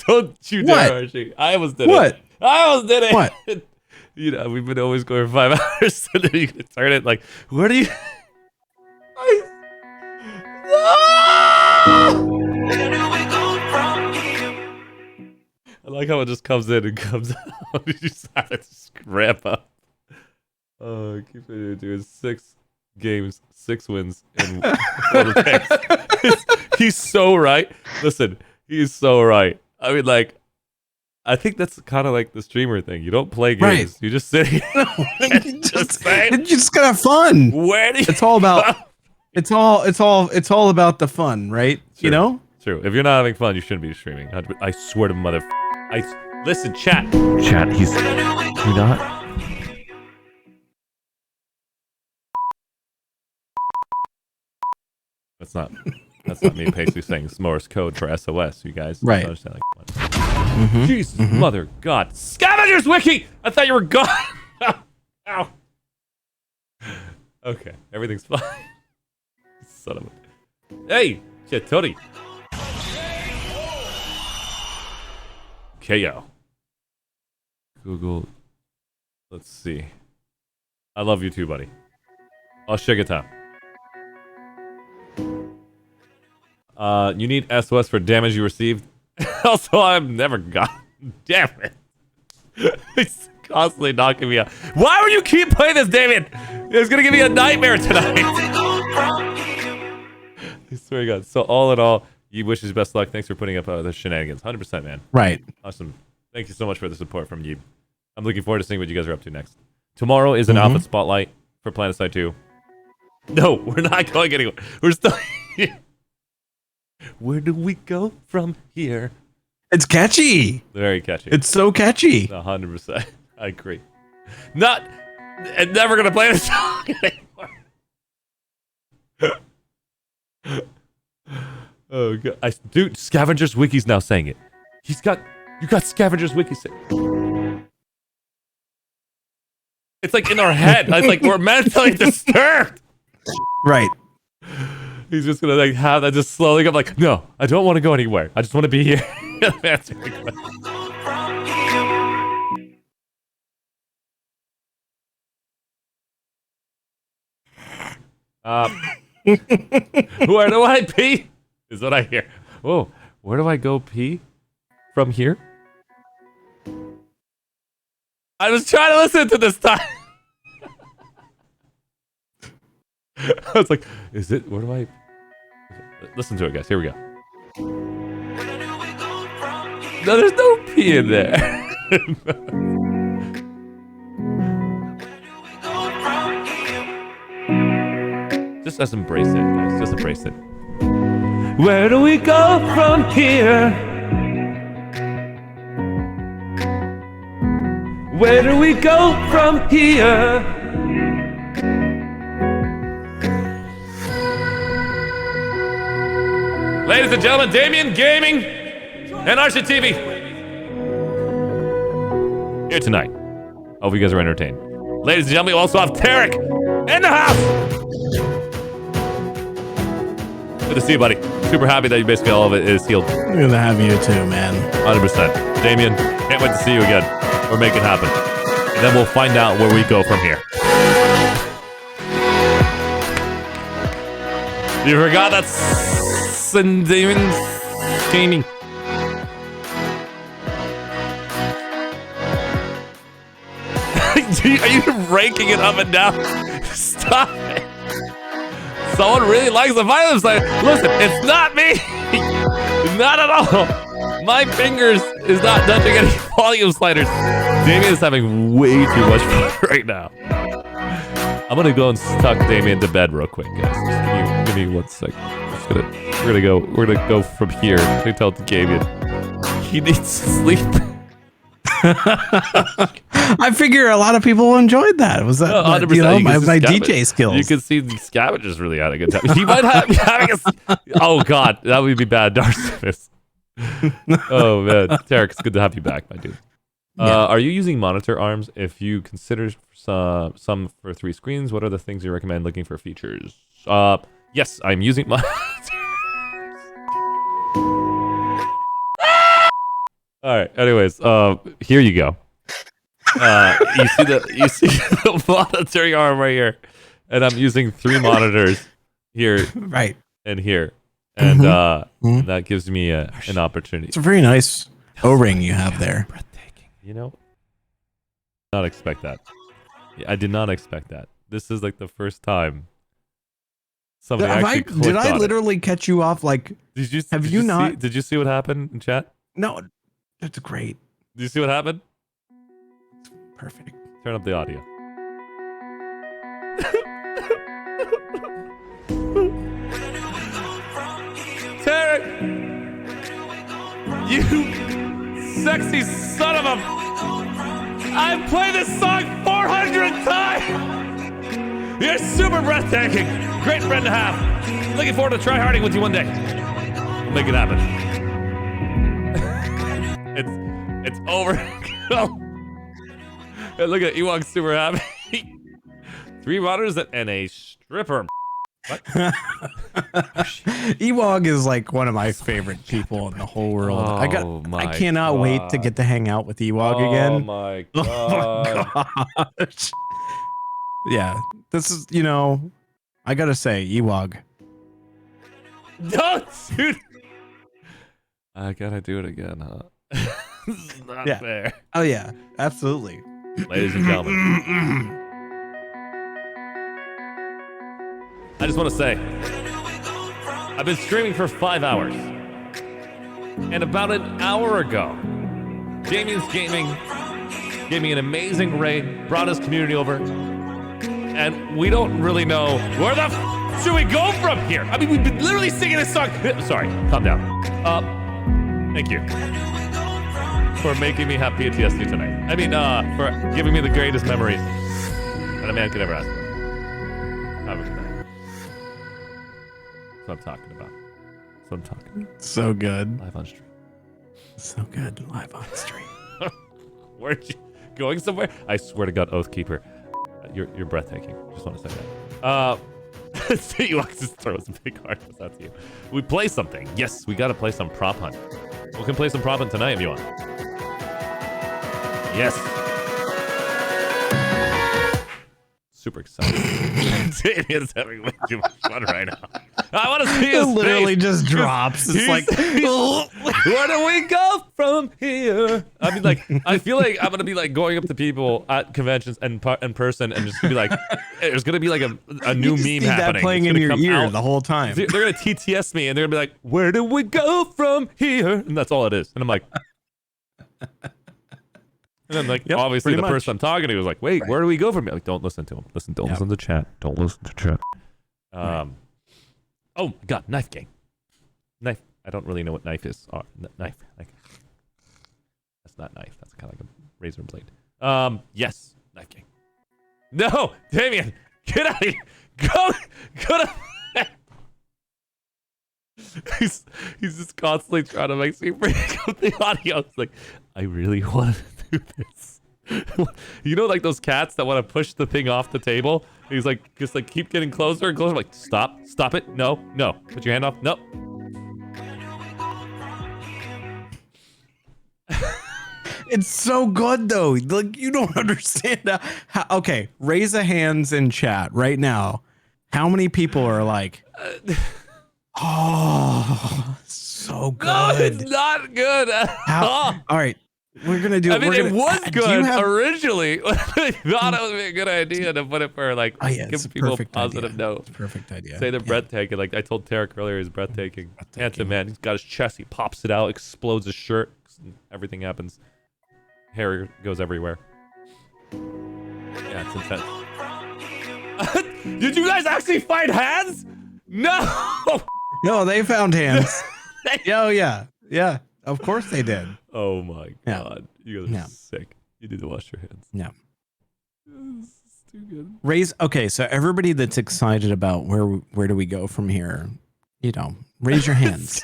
don't you dare, Arshee. I almost did it. I almost did it. What? We've been always going 5 hours, and then you can turn it like, where do you? I like how it just comes in and comes out. You just have to scrap up. Oh, keep it doing 6 games, 6 wins, and 4 picks. He's so right. Listen, he's so right. I mean, like, I think that's kind of like the streamer thing. You don't play games. Right. You just sit here. You just gotta have fun. Where do you It's all about. It's all about the fun, right? True. You know. True. If you're not having fun, you shouldn't be streaming. I swear to mother. Listen, chat. Chat. He's. You not. That's not me basically saying Morse code for SOS. You guys don't Right. understand, like, Jesus, mother, God, Scavengers Wiki. I thought you were gone. Ow. Okay, everything's fine. Son of a. Hey, Tony. KO. Google. Let's see. I love you too, buddy. Shigata. You need SOS for damage you received. Also, I've never gotten. Damn it. He's constantly knocking me out. Why would you keep playing this, David? It's gonna give me a nightmare tonight. I swear to God. So all in all, you wish you best luck. Thanks for putting up the shenanigans. 100%, man. Right. Awesome. Thank you so much for the support from you. I'm looking forward to seeing what you guys are up to next. Tomorrow is an Alpha Spotlight for PlanetSide 2. No, we're not going anywhere. We're still here. Where do we go from here? It's catchy. Very catchy. It's so catchy. 100%. I agree. I'm never gonna play this song anymore. Oh God, dude, Scavengers Wiki's now saying it. You got Scavengers Wiki saying. It's like in our head. It's like we're mentally disturbed. Right. He's just gonna like have that just slowly go like, no, I don't want to go anywhere. I just want to be here. Answer the question. Where do I pee? Is what I hear. Whoa, where do I go pee? From here? I was trying to listen to this time. I was like, is it? Where do I? Listen to it, guys. Here we go. No, there's no pee in there. Just embrace it, guys. Just embrace it. Where do we go from here? Where do we go from here? Ladies and gentlemen, Damien Gaming and ArsheeTV here tonight. Hope you guys are entertained. Ladies and gentlemen, we also have Tarek in the house. Good to see you, buddy. Super happy that you basically all of it is healed. Good to have you too, man. 100%. Damien, can't wait to see you again. Or make it happen. And then we'll find out where we go from here. You forgot that Damon's gaming. Are you ranking it up and down? Stop it. Someone really likes the violence slider. Listen, it's not me. Not at all. My fingers is not touching any volume sliders. Damien is having way too much fun right now. I'm gonna go and tuck Damien to bed real quick, guys. Just give me 1 second. We're gonna go from here to tell Damien he needs to sleep. I figure a lot of people enjoyed that. Was that 100%, you know, my DJ skills? You can see the Scavengers really had a good time. He might be having a. Oh God, that would be bad. Darcimus. Oh man, Tarek, it's good to have you back, my dude. Are you using monitor arms? If you consider some for 3 screens, what are the things you recommend looking for features? Yes, I'm using monitor. All right. Anyways, here you go. You see the monitoring arm right here, and I'm using 3 monitors here, right, and here, and that gives me an opportunity. It's a very nice O-ring you have there. Breathtaking. You know, not expect that. I did not expect that. This is like the first time somebody actually clicked did I on literally catch you off? Like, did you? Have you not? Did you see what happened in chat? No, that's great. Do you see what happened? Perfect. Turn up the audio. Tarek! You sexy son of a... I've played this song 400 times! You're super breathtaking. Great friend to have. Looking forward to try-harding with you one day. We'll make it happen. It's over. Hey, look at Ewok's super happy. 3 monitors and a stripper. What? Ewok is like one of my favorite people in the whole world. I cannot wait to get to hang out with Ewok again. Oh my god. Oh my gosh. Yeah, this is, you know, I gotta say, Ewok. Don't, dude. I gotta do it again, huh? This is not fair. Oh yeah, absolutely. Ladies and gentlemen. I just want to say, I've been streaming for 5 hours. And about an hour ago, Damien's Gaming gave me an amazing raid, brought his community over, and we don't really know where the f should we go from here? I mean, we've been literally singing this song. Sorry, calm down. Thank you for making me have PTSD tonight. I mean, for giving me the greatest memories that a man could ever ask for. Have a good night. That's what I'm talking about. That's what I'm talking about. So good. Live on stream. So good. Live on stream. Weren't you going somewhere? I swear to God, Oathkeeper. You're breathtaking. Just want to say that. You just throw us a big heart. That's you. We play something. Yes, we got to play some prop hunt. We can play some prop hunt tonight if you want. Yes. Super excited. Damien's having way too much fun right now. I want to see his It literally face. just drops. It's like, where do we go from here? I mean, like, I feel like I'm gonna be like going up to people at conventions and in person and just gonna be like, there's gonna be like a new meme happening. That playing in your ear the whole time. They're gonna TTS me and they're gonna be like, where do we go from here? And that's all it is. And I'm like. And then, like, obviously the person I'm talking to was like, wait, where do we go from here? Like, don't listen to him. Don't listen to chat. Don't listen to chat. Oh, my God, knife game. Knife. I don't really know what knife is. Oh, knife. Like, that's not knife. That's kind of like a razor blade. Yes, knife game. No, Damien, get out of here. Go to... He's just constantly trying to make me break up the audio. It's like, I really want to do this. You know, like those cats that want to push the thing off the table? He's like, just like keep getting closer and closer. I'm like, stop it. No. Put your hand off. No. It's so good though. Like, you don't understand how. Okay, raise a hands in chat right now. How many people are like, oh, so good? No, it's not good. All right. We're gonna do it. I mean, it was good originally. I thought it would be a good idea to put it for like give people a positive note. It's a perfect idea. Say they're breathtaking. Like I told Tarek earlier, he's breathtaking. Handsome man. He's got his chest. He pops it out, explodes his shirt. Everything happens. Hair goes everywhere. Yeah, it's intense. Did you guys actually find hands? No. No, they found hands. Oh yeah. Of course they did. Oh my God. You guys are sick. You need to wash your hands. Yeah. This is too good. Okay, so everybody that's excited about where do we go from here, you know, raise your hands.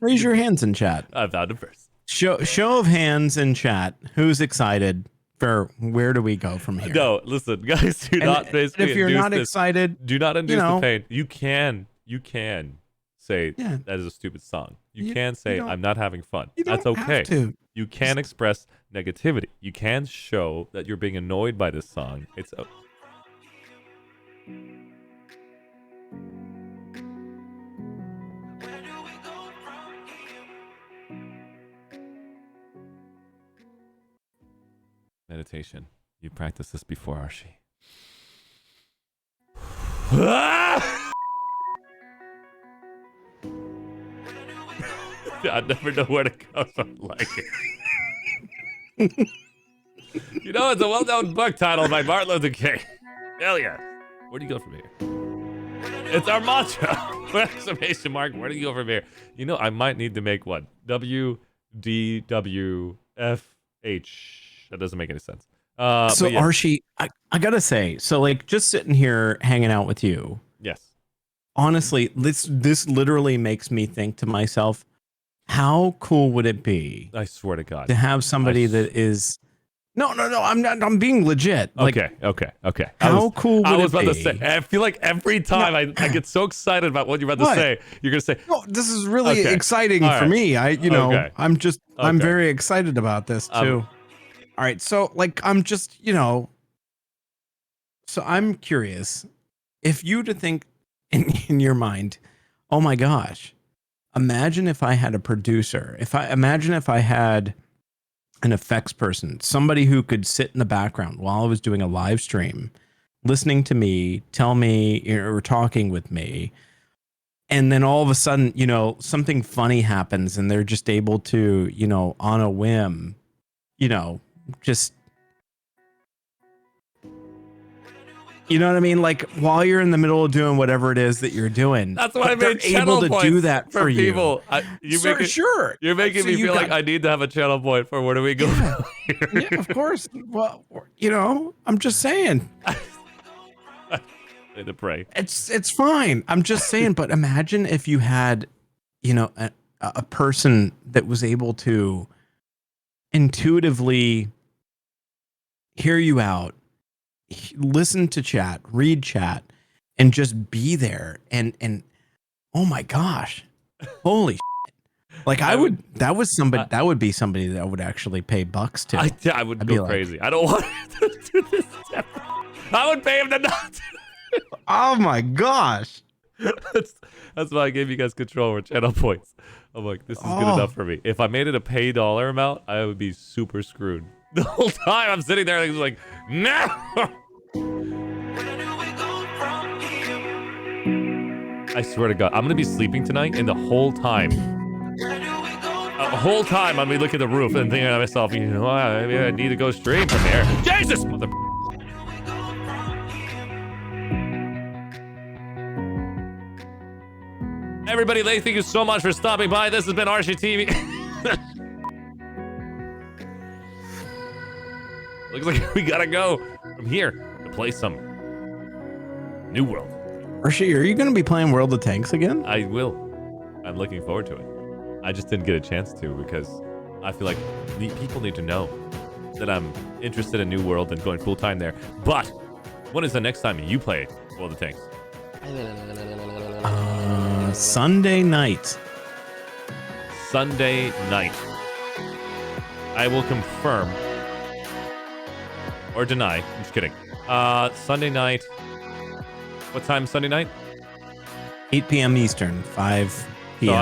Raise your hands in chat. I found it first. Show of hands in chat. Who's excited for where do we go from here? No, listen, guys, do not basically if you're not excited, do not induce the pain. You can say that is a stupid song. You can say I'm not having fun. That's okay. You can express negativity. You can show that you're being annoyed by this song. It's meditation. You practiced this before, Arshee. I never know where to go. So I like it. You know, it's a well-known book title by Martin Luther King. Hell yeah. Where do you go from here? It's our mantra. Exclamation mark. Where do you go from here? You know, I might need to make one. WDWFH. That doesn't make any sense. So but yeah. Arshee, I gotta say, so like just sitting here hanging out with you. Yes. Honestly, this literally makes me think to myself, how cool would it be? I swear to God. To have somebody that is no, I'm not. I'm being legit. Like, Okay. How cool would I was it about be? to say. I feel like every time I get so excited about what you're about to say, you're gonna say, "No, this is really Okay. exciting All for right. me." Okay. I'm Okay. very excited about this too. All right, so like, I'm just, so I'm curious if you to think in your mind, oh my gosh, imagine if I had a producer. Imagine if I had an effects person, somebody who could sit in the background while I was doing a live stream, listening to me, tell me, or talking with me. And then all of a sudden, something funny happens and they're just able to, on a whim, just, you know what I mean? Like while you're in the middle of doing whatever it is that you're doing, That's why I they're made channel able to points do that for people. you. Sure. You're making So me you feel like got- I need to have a channel point for where do we go from here? Yeah, of course. Well, I'm just saying. I need to pray. It's fine. I'm just saying, but imagine if you had, a person that was able to intuitively hear you out, listen to chat, read chat, and just be there. And oh my gosh, holy shit. Like that would be somebody that I would actually pay bucks to. I would I'd go be like, crazy. I don't want to do this. I would pay him to not do oh my gosh. That's why I gave you guys control over channel points. I'm like, this is good enough for me. If I made it a pay dollar amount, I would be super screwed. The whole time I'm sitting there like, no! I swear to God, I'm gonna be sleeping tonight, and the whole time I'm gonna be looking at the roof and thinking to myself, maybe I need to go stream from here. Jesus, mother. Everybody, thank you so much for stopping by. This has been ArsheeTV. Looks like we gotta go from here to play some New World. Arshee, are you going to be playing World of Tanks again? I will. I'm looking forward to it. I just didn't get a chance to because I feel like people need to know that I'm interested in New World and going full time there. But when is the next time you play World of Tanks? Sunday night. Sunday night. I will confirm or deny. I'm just kidding. Sunday night. What time Sunday night? 8 p.m. Eastern, 5 p.m. So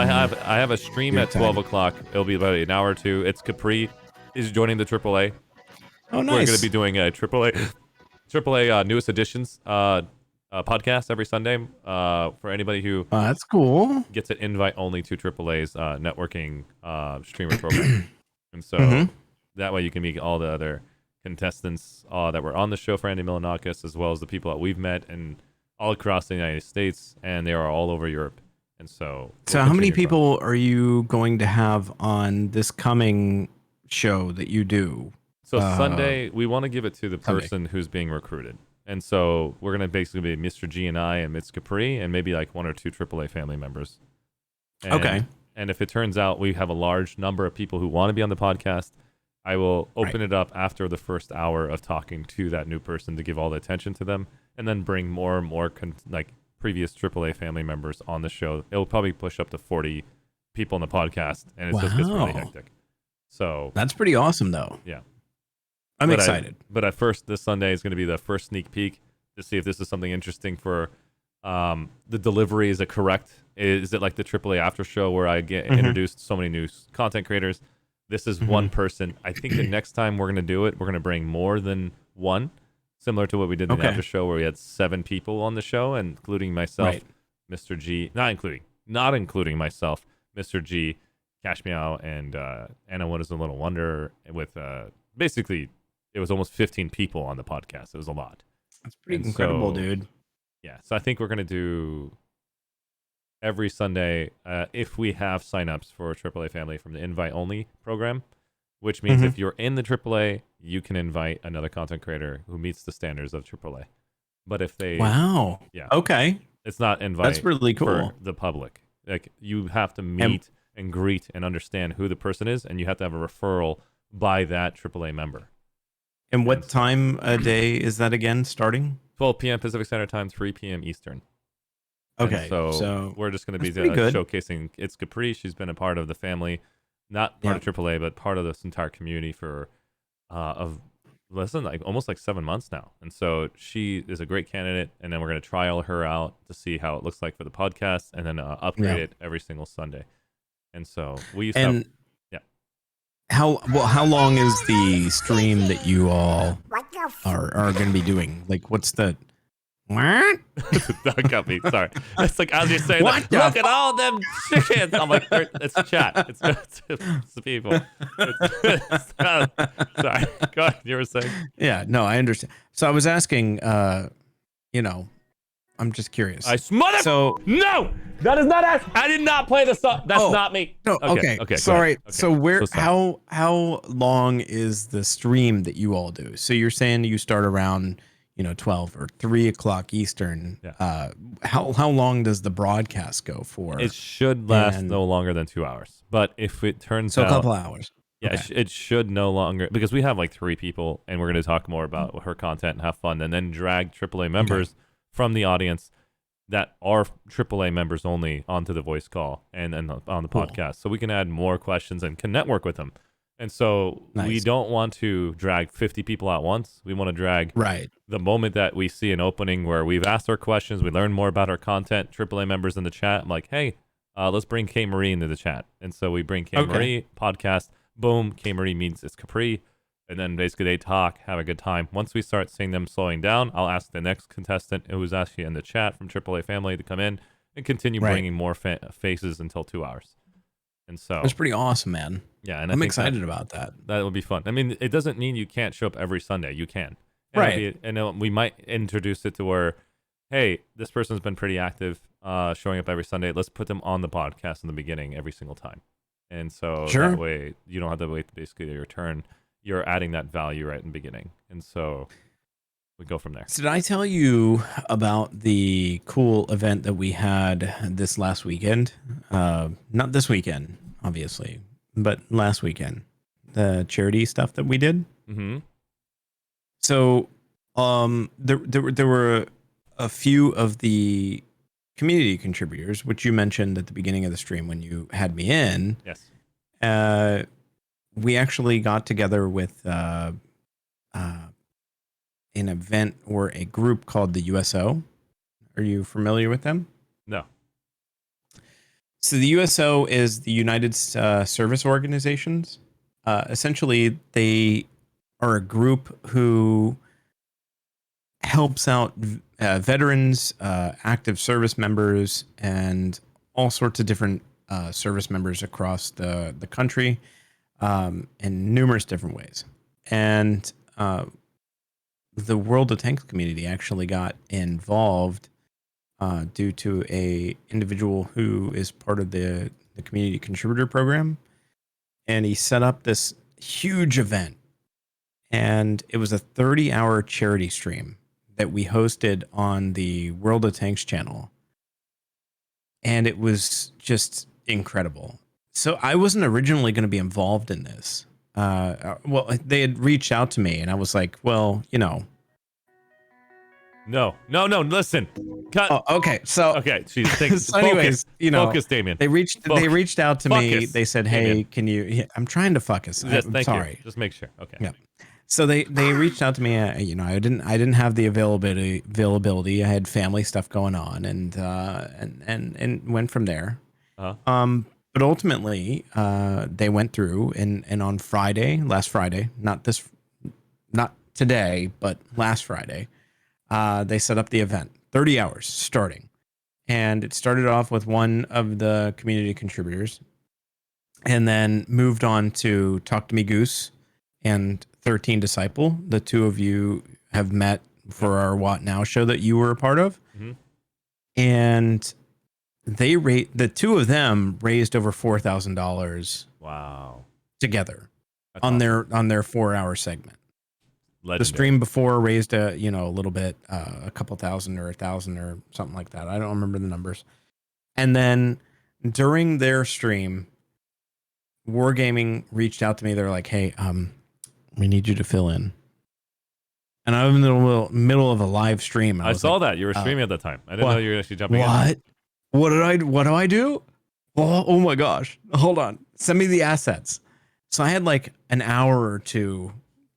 I have a stream at 12 o'clock. It'll be about an hour or two. It's Capri is joining the AAA. Oh, nice. We're going to be doing a AAA newest editions podcast every Sunday for anybody who that's cool. Gets an invite only to AAA's networking streamer program. And so that way you can meet all the other contestants that were on the show for Andy Milanakis, as well as the people that we've met and all across the United States, and they are all over Europe. And so how many people are you going to have on this coming show that you do? So Sunday, we want to give it to the person who's being recruited. And so we're going to basically be Mr. G and I and Miss Capri and maybe like one or two AAA family members. And, okay. And if it turns out we have a large number of people who want to be on the podcast, I will open it up after the first hour of talking to that new person to give all the attention to them, and then bring more and more previous AAA family members on the show. It'll probably push up to 40 people on the podcast, and it just gets really hectic. So that's pretty awesome, though. Yeah, I'm excited. But at first, this Sunday is going to be the first sneak peek to see if this is something interesting for the delivery. Is it correct? Is it like the AAA after show where I get introduced so many new content creators? This is one person. I think the next time we're going to do it, we're going to bring more than one, similar to what we did in the after show where we had 7 people on the show, including myself, Mr. G, not including myself, Mr. G, Cash Meow, and Anna What is a Little Wonder with basically it was almost 15 people on the podcast. It was a lot. That's pretty incredible, dude. Yeah, so I think we're gonna do every Sunday if we have signups for AAA Family from the invite only program, which means if you're in the AAA, you can invite another content creator who meets the standards of AAA. But if they Okay, it's not invite. That's really cool for the public. Like you have to meet and greet and understand who the person is, and you have to have a referral by that AAA member. And what time a day is that again? Starting 12 p.m. Pacific Standard Time, 3 p.m. Eastern. Okay, And so so we're just going to be that's pretty good. showcasing. It's Capri. She's been a part of the family, not part of AAA, but part of this entire community for almost like 7 months now. And so she is a great candidate. And then we're going to trial her out to see how it looks like for the podcast, and then upgrade it every single Sunday. And so we used to have, How long is the stream that you all are going to be doing? Like, what's the what? That got me. Sorry. It's like as you're saying, like, look at all them chickens. I'm like, it's chat. It's the people. Sorry. Go ahead. You were saying? Yeah. No, I understand. So I was asking. I'm just curious. No, that is not us. I did not play the song. That's not me. No. Okay. Sorry. Okay. So where? How long is the stream that you all do? So you're saying you start around 12 or 3 o'clock Eastern. Yeah. How long does the broadcast go for? It should last no longer than 2 hours. But if it turns out a couple hours. Yeah, Okay. it should no longer, because we have like 3 people, and we're going to talk more about her content and have fun, and then drag AAA members from the audience that are AAA members only onto the voice call and on the podcast, so we can add more questions and can network with them. And so we don't want to drag 50 people at once. We want to drag the moment that we see an opening where we've asked our questions, we learn more about our content, AAA members in the chat. I'm like, hey, let's bring K Marie into the chat. And so we bring K Marie, podcast, boom, K Marie means it's Capri. And then basically they talk, have a good time. Once we start seeing them slowing down, I'll ask the next contestant who's actually in the chat from AAA Family to come in and continue bringing more faces until 2 hours. And so that's pretty awesome, man. Yeah, and I'm excited about that. That will be fun. I mean, it doesn't mean you can't show up every Sunday. You can. Right. And we might introduce it to where, hey, this person's been pretty active, showing up every Sunday. Let's put them on the podcast in the beginning every single time. And so that way you don't have to wait basically your turn. You're adding that value right in the beginning. And so we go from there. So did I tell you about the cool event that we had this last weekend? Not this weekend, obviously, but last weekend. The charity stuff that we did. Mm-hmm. So there were a few of the community contributors, which you mentioned at the beginning of the stream when you had me in. Yes. We actually got together with an event or a group called the USO. Are you familiar with them? No. So the USO is the United Service Organizations. Essentially, they are a group who helps out veterans, active service members, and all sorts of different service members across the country. In numerous different ways. And the World of Tanks community actually got involved due to a individual who is part of the community contributor program. And he set up this huge event. And it was a 30-hour charity stream that we hosted on the World of Tanks channel. And it was just incredible. So I wasn't originally going to be involved in this. Well, they had reached out to me, and I was like, well, No, listen. Cut. Oh, okay. So so anyways, focus, Damien. They reached out to me. Focus, They said, hey, Damien. can you? Yeah, I'm trying to focus. Yes, I'm thank sorry. you. Just make sure. Okay. Yeah. So they reached out to me. I didn't have the availability. I had family stuff going on, and went from there. But ultimately, they went through and on last Friday, not today, but last Friday, they set up the event, 30 hours starting. And it started off with one of the community contributors and then moved on to Talk to Me Goose and 13 Disciple. The two of you have met for our What Now show that you were a part of. Mhm. And the two of them raised over $4,000. Wow. Together. That's on awesome. their 4-hour segment. The Legendary. stream before raised a little bit, a couple thousand or 1,000 or something like that. I don't remember the numbers. And then during their stream, Wargaming reached out to me. They're like, "Hey, we need you to fill in." And I was in the middle of a live stream. I saw that you were streaming at that time. I didn't what? know you were actually jumping in. What do I do? Oh my gosh. Hold on. Send me the assets. So I had like an hour or two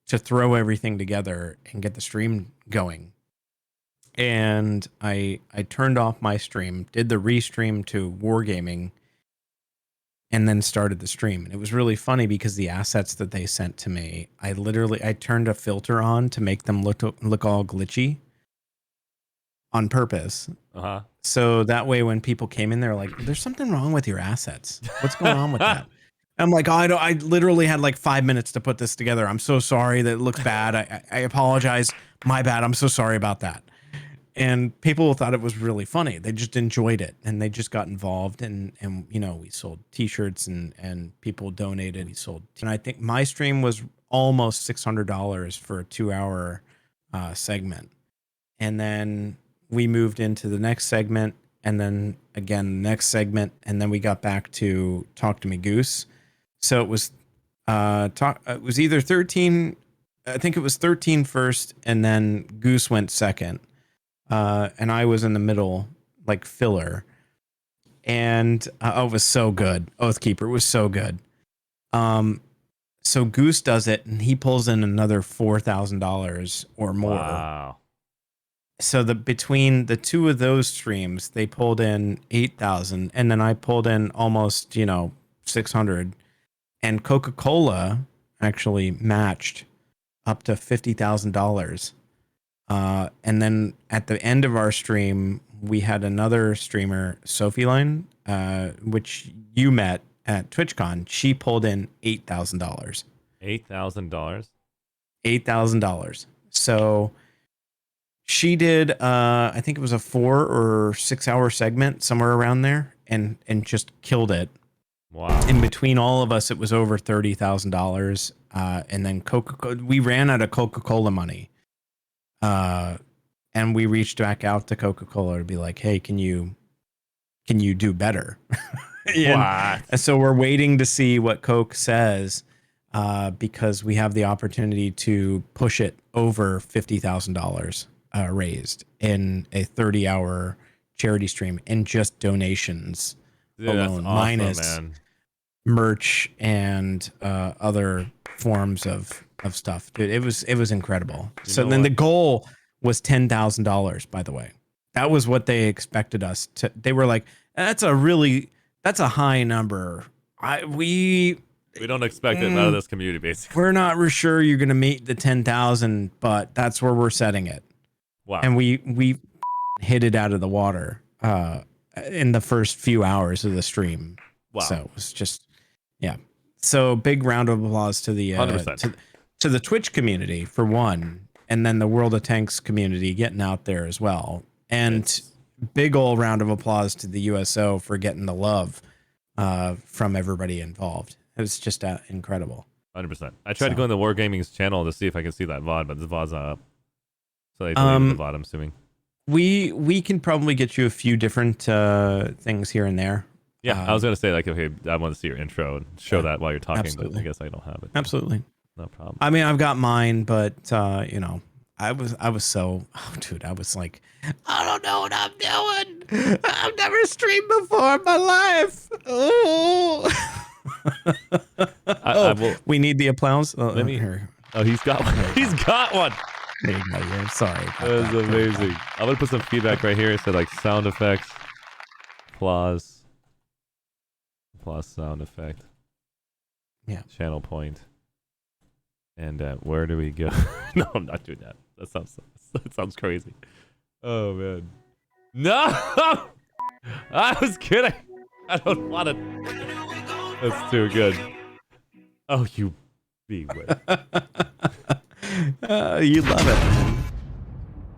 to throw everything together and get the stream going. And I turned off my stream, did the restream to Wargaming, and then started the stream. And it was really funny because the assets that they sent to me, I turned a filter on to make them look all glitchy on purpose. Uh-huh. So that way when people came in, they're like, "There's something wrong with your assets. What's going on with that?" I'm like, "Oh, I literally had like 5 minutes to put this together. I'm so sorry that it looks bad. I apologize. My bad. I'm so sorry about that." And people thought it was really funny. They just enjoyed it and they just got involved. And we sold t-shirts and people donated. And I think my stream was almost $600 for a 2-hour segment. And then we moved into the next segment and then again, the next segment. And then we got back to Talk to Me Goose. So it was it was either 13. I think it was 13 first and then Goose went second. And I was in the middle, like filler, and it was so good. Oathkeeper was so good. So Goose does it, and he pulls in another $4,000 or more. Wow. So between the two of those streams, they pulled in 8,000, and then I pulled in almost 600, and Coca-Cola actually matched up to $50,000. And then at the end of our stream, we had another streamer, Sophie Line, which you met at TwitchCon. She pulled in $8,000. $8,000? $8,000. So she did, I think it was a 4 or 6 hour segment, somewhere around there, and just killed it. Wow. In between all of us, it was over $30,000. And then we ran out of Coca-Cola money. And we reached back out to Coca-Cola to be like, "Hey, can you do better?" And so we're waiting to see what Coke says, because we have the opportunity to push it over $50,000 raised in a 30-hour charity stream and just donations alone, That's awesome, minus merch and other forms of stuff. Dude, it was incredible. So then the goal was $10,000, by the way. That was what they expected us to. They were like, that's a high number. We don't expect it out of this community, basically. We're not sure you're going to meet the 10,000, but that's where we're setting it. Wow. And we hit it out of the water in the first few hours of the stream. Wow. So it was just, yeah. So big round of applause to the 100%. To the Twitch community for one, and then the World of Tanks community getting out there as well. And big old round of applause to the USO for getting the love from everybody involved. It was just incredible. 100%. I tried to go on the Wargaming's channel to see if I can see that VOD, but the VOD's not up. So they deleted the VOD, I'm assuming. We can probably get you a few different things here and there. Yeah, I was going to say, like, okay, I want to see your intro and show that while you're talking, absolutely. but I guess I don't have it. Absolutely. No problem. I mean, I've got mine, but I was so, dude, I was like, I don't know what I'm doing. I've never streamed before in my life. Oh, we need the applause. Let me hear. Oh, he's got one. He's got one. There you go. I'm sorry. That was amazing. I'm gonna put some feedback right here. It said like sound effects, applause sound effect. Yeah. Channel point. And where do we go? No, I'm not doing that. That sounds crazy. Oh man. No! I was kidding. I don't want it. That's too good. Oh, you be with. You love it, man.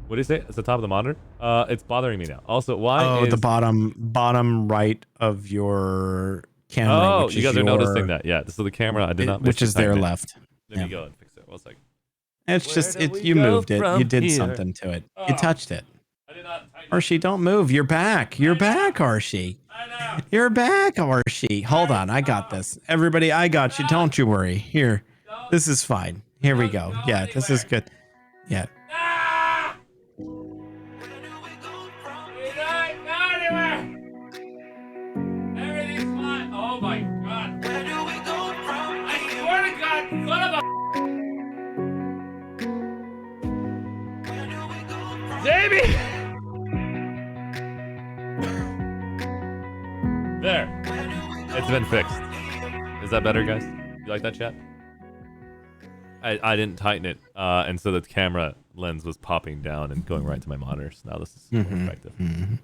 What do you say? It's the top of the monitor? It's bothering me now. Also, why Oh, is... the bottom right of your camera. Oh, which you is guys are noticing that. Yeah, this is the camera. I did not miss which is there tighten it. left. Let me go and fix it. 1 second. It's Where just do we you go moved it. You from did here? something to it. Oh, You touched it. I did not tighten Arshee, don't move. You're back. You're back, Arshee. You're back, Arshee. Hold on. I got this. Everybody, I got you. Don't you worry. Here. This is fine. Here we go. Yeah, this is good. Yeah. Everything's fine. Oh my god. Where do we go from? I swear to God, son of a. Davey! There. It's been fixed. Is that better, guys? You like that, chat? I didn't tighten it, and so the camera lens was popping down and going right to my monitors. Now this is more effective. And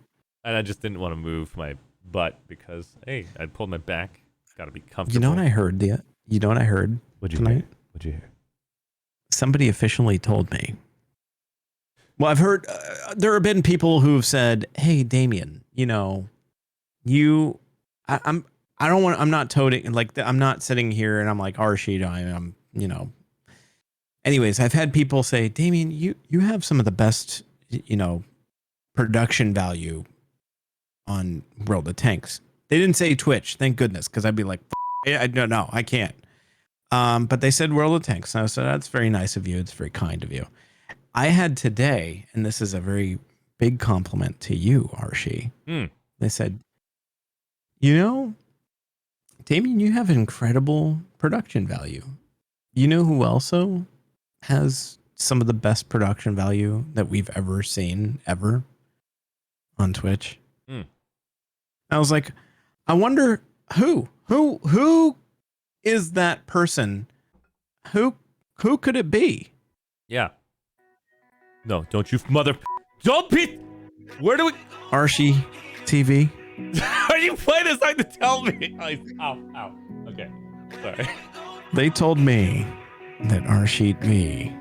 I just didn't want to move my butt because, hey, I pulled my back. Got to be comfortable. You know what I heard? You know what I heard tonight? What'd you hear? Somebody officially told me. Well, I've heard there have been people who've said, "Hey, Damien, you know, I'm not toting like I'm not sitting here and I'm like Arshee, I'm you know." Anyways, I've had people say, "Damien, you have some of the best, you know, production value on World of Tanks." They didn't say Twitch, thank goodness, because I'd be like, no, I can't. But they said World of Tanks. And I said, that's very nice of you. It's very kind of you. I had today, and this is a very big compliment to you, Arshee. They said, you know, Damien, you have incredible production value. You know who also has some of the best production value that we've ever seen ever on Twitch? I was like, I wonder who is that person? Who could it be? Yeah. No, don't you don't be. Where do we? ArsheeTV. Are you playing this like to tell me? Ow. Okay. Sorry. They told me that ArsheeTV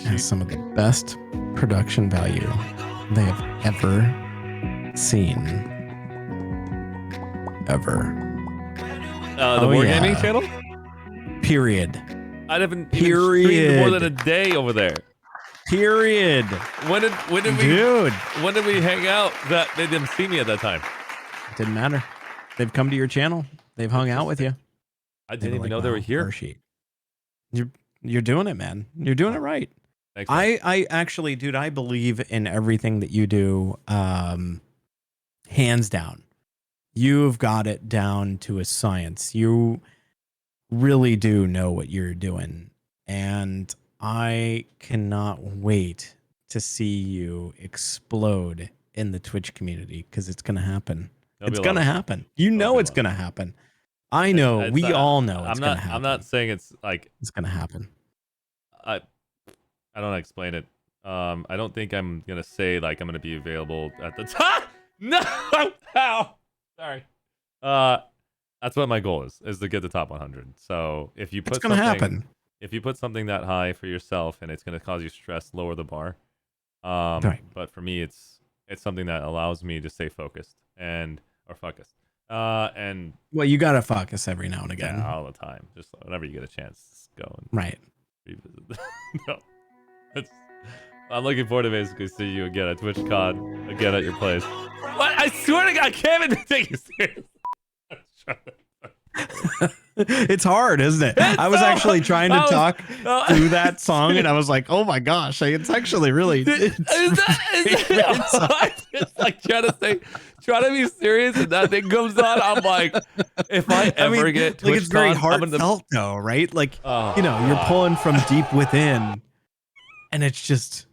has some of the best production value they have ever seen. Ever. The Wargaming channel? Period. I haven't even streamed more than a day over there. Period. When did we when did we hang out that they didn't see me at that time? Didn't matter. They've come to your channel. They've hung out with you. I didn't even know they were here. Arshee. You're doing it, man. You're doing it right. Thanks, man. I actually, dude, I believe in everything that you do. Hands down. You've got it down to a science. You really do know what you're doing. And I cannot wait to see you explode in the Twitch community because it's going to happen. It's going to happen. You know it's going to happen. I know. We all know it's going to happen. I'm not saying it's like... It's going to happen. I don't know how to explain it. I don't think I'm going to say like I'm going to be available at the time. No! Ow! Sorry. That's what my goal is to get the top 100. So if you put it's gonna happen. If you put something that high for yourself and it's gonna cause you stress, lower the bar. Right. But for me, it's something that allows me to stay focused or focused. And well, you gotta focus every now and again. Yeah, all the time. Just whenever you get a chance, go and right. Revisit. No. I'm looking forward to basically seeing you again at TwitchCon, again at your place. What? I swear to God, I can't even take you serious. It's hard, isn't it? I was actually trying to talk through that song, and I was like, "Oh my gosh, it's actually really." It's like trying to be serious, and that thing comes on. I'm like, if I ever get TwitchCon, like it's very heartfelt, though, right? Like you know, you're pulling from deep within, and it's just,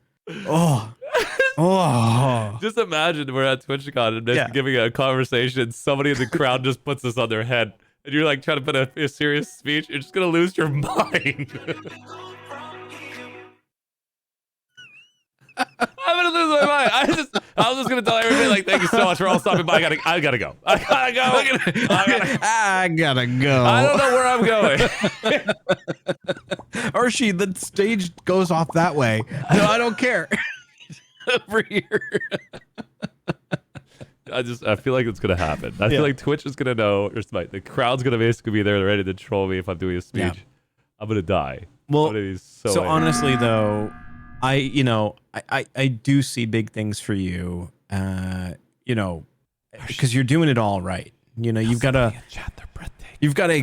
Just imagine we're at TwitchCon and they're giving a conversation. Somebody in the crowd just puts this on their head, and you're like trying to put a serious speech. You're just gonna lose your mind. I'm gonna lose my mind. I was just gonna tell everybody like, thank you so much for all stopping by. I gotta go. I gotta go. I gotta go. I don't know where I'm going. Arshee, the stage goes off that way. No, I don't care. Over here. I feel like it's gonna happen. I feel like Twitch is gonna know, or the crowd's gonna basically be there ready to troll me if I'm doing a speech. Yeah. I'm gonna die. Well, be so angry. honestly though, I do see big things for you. Because you're doing it all right. You've got a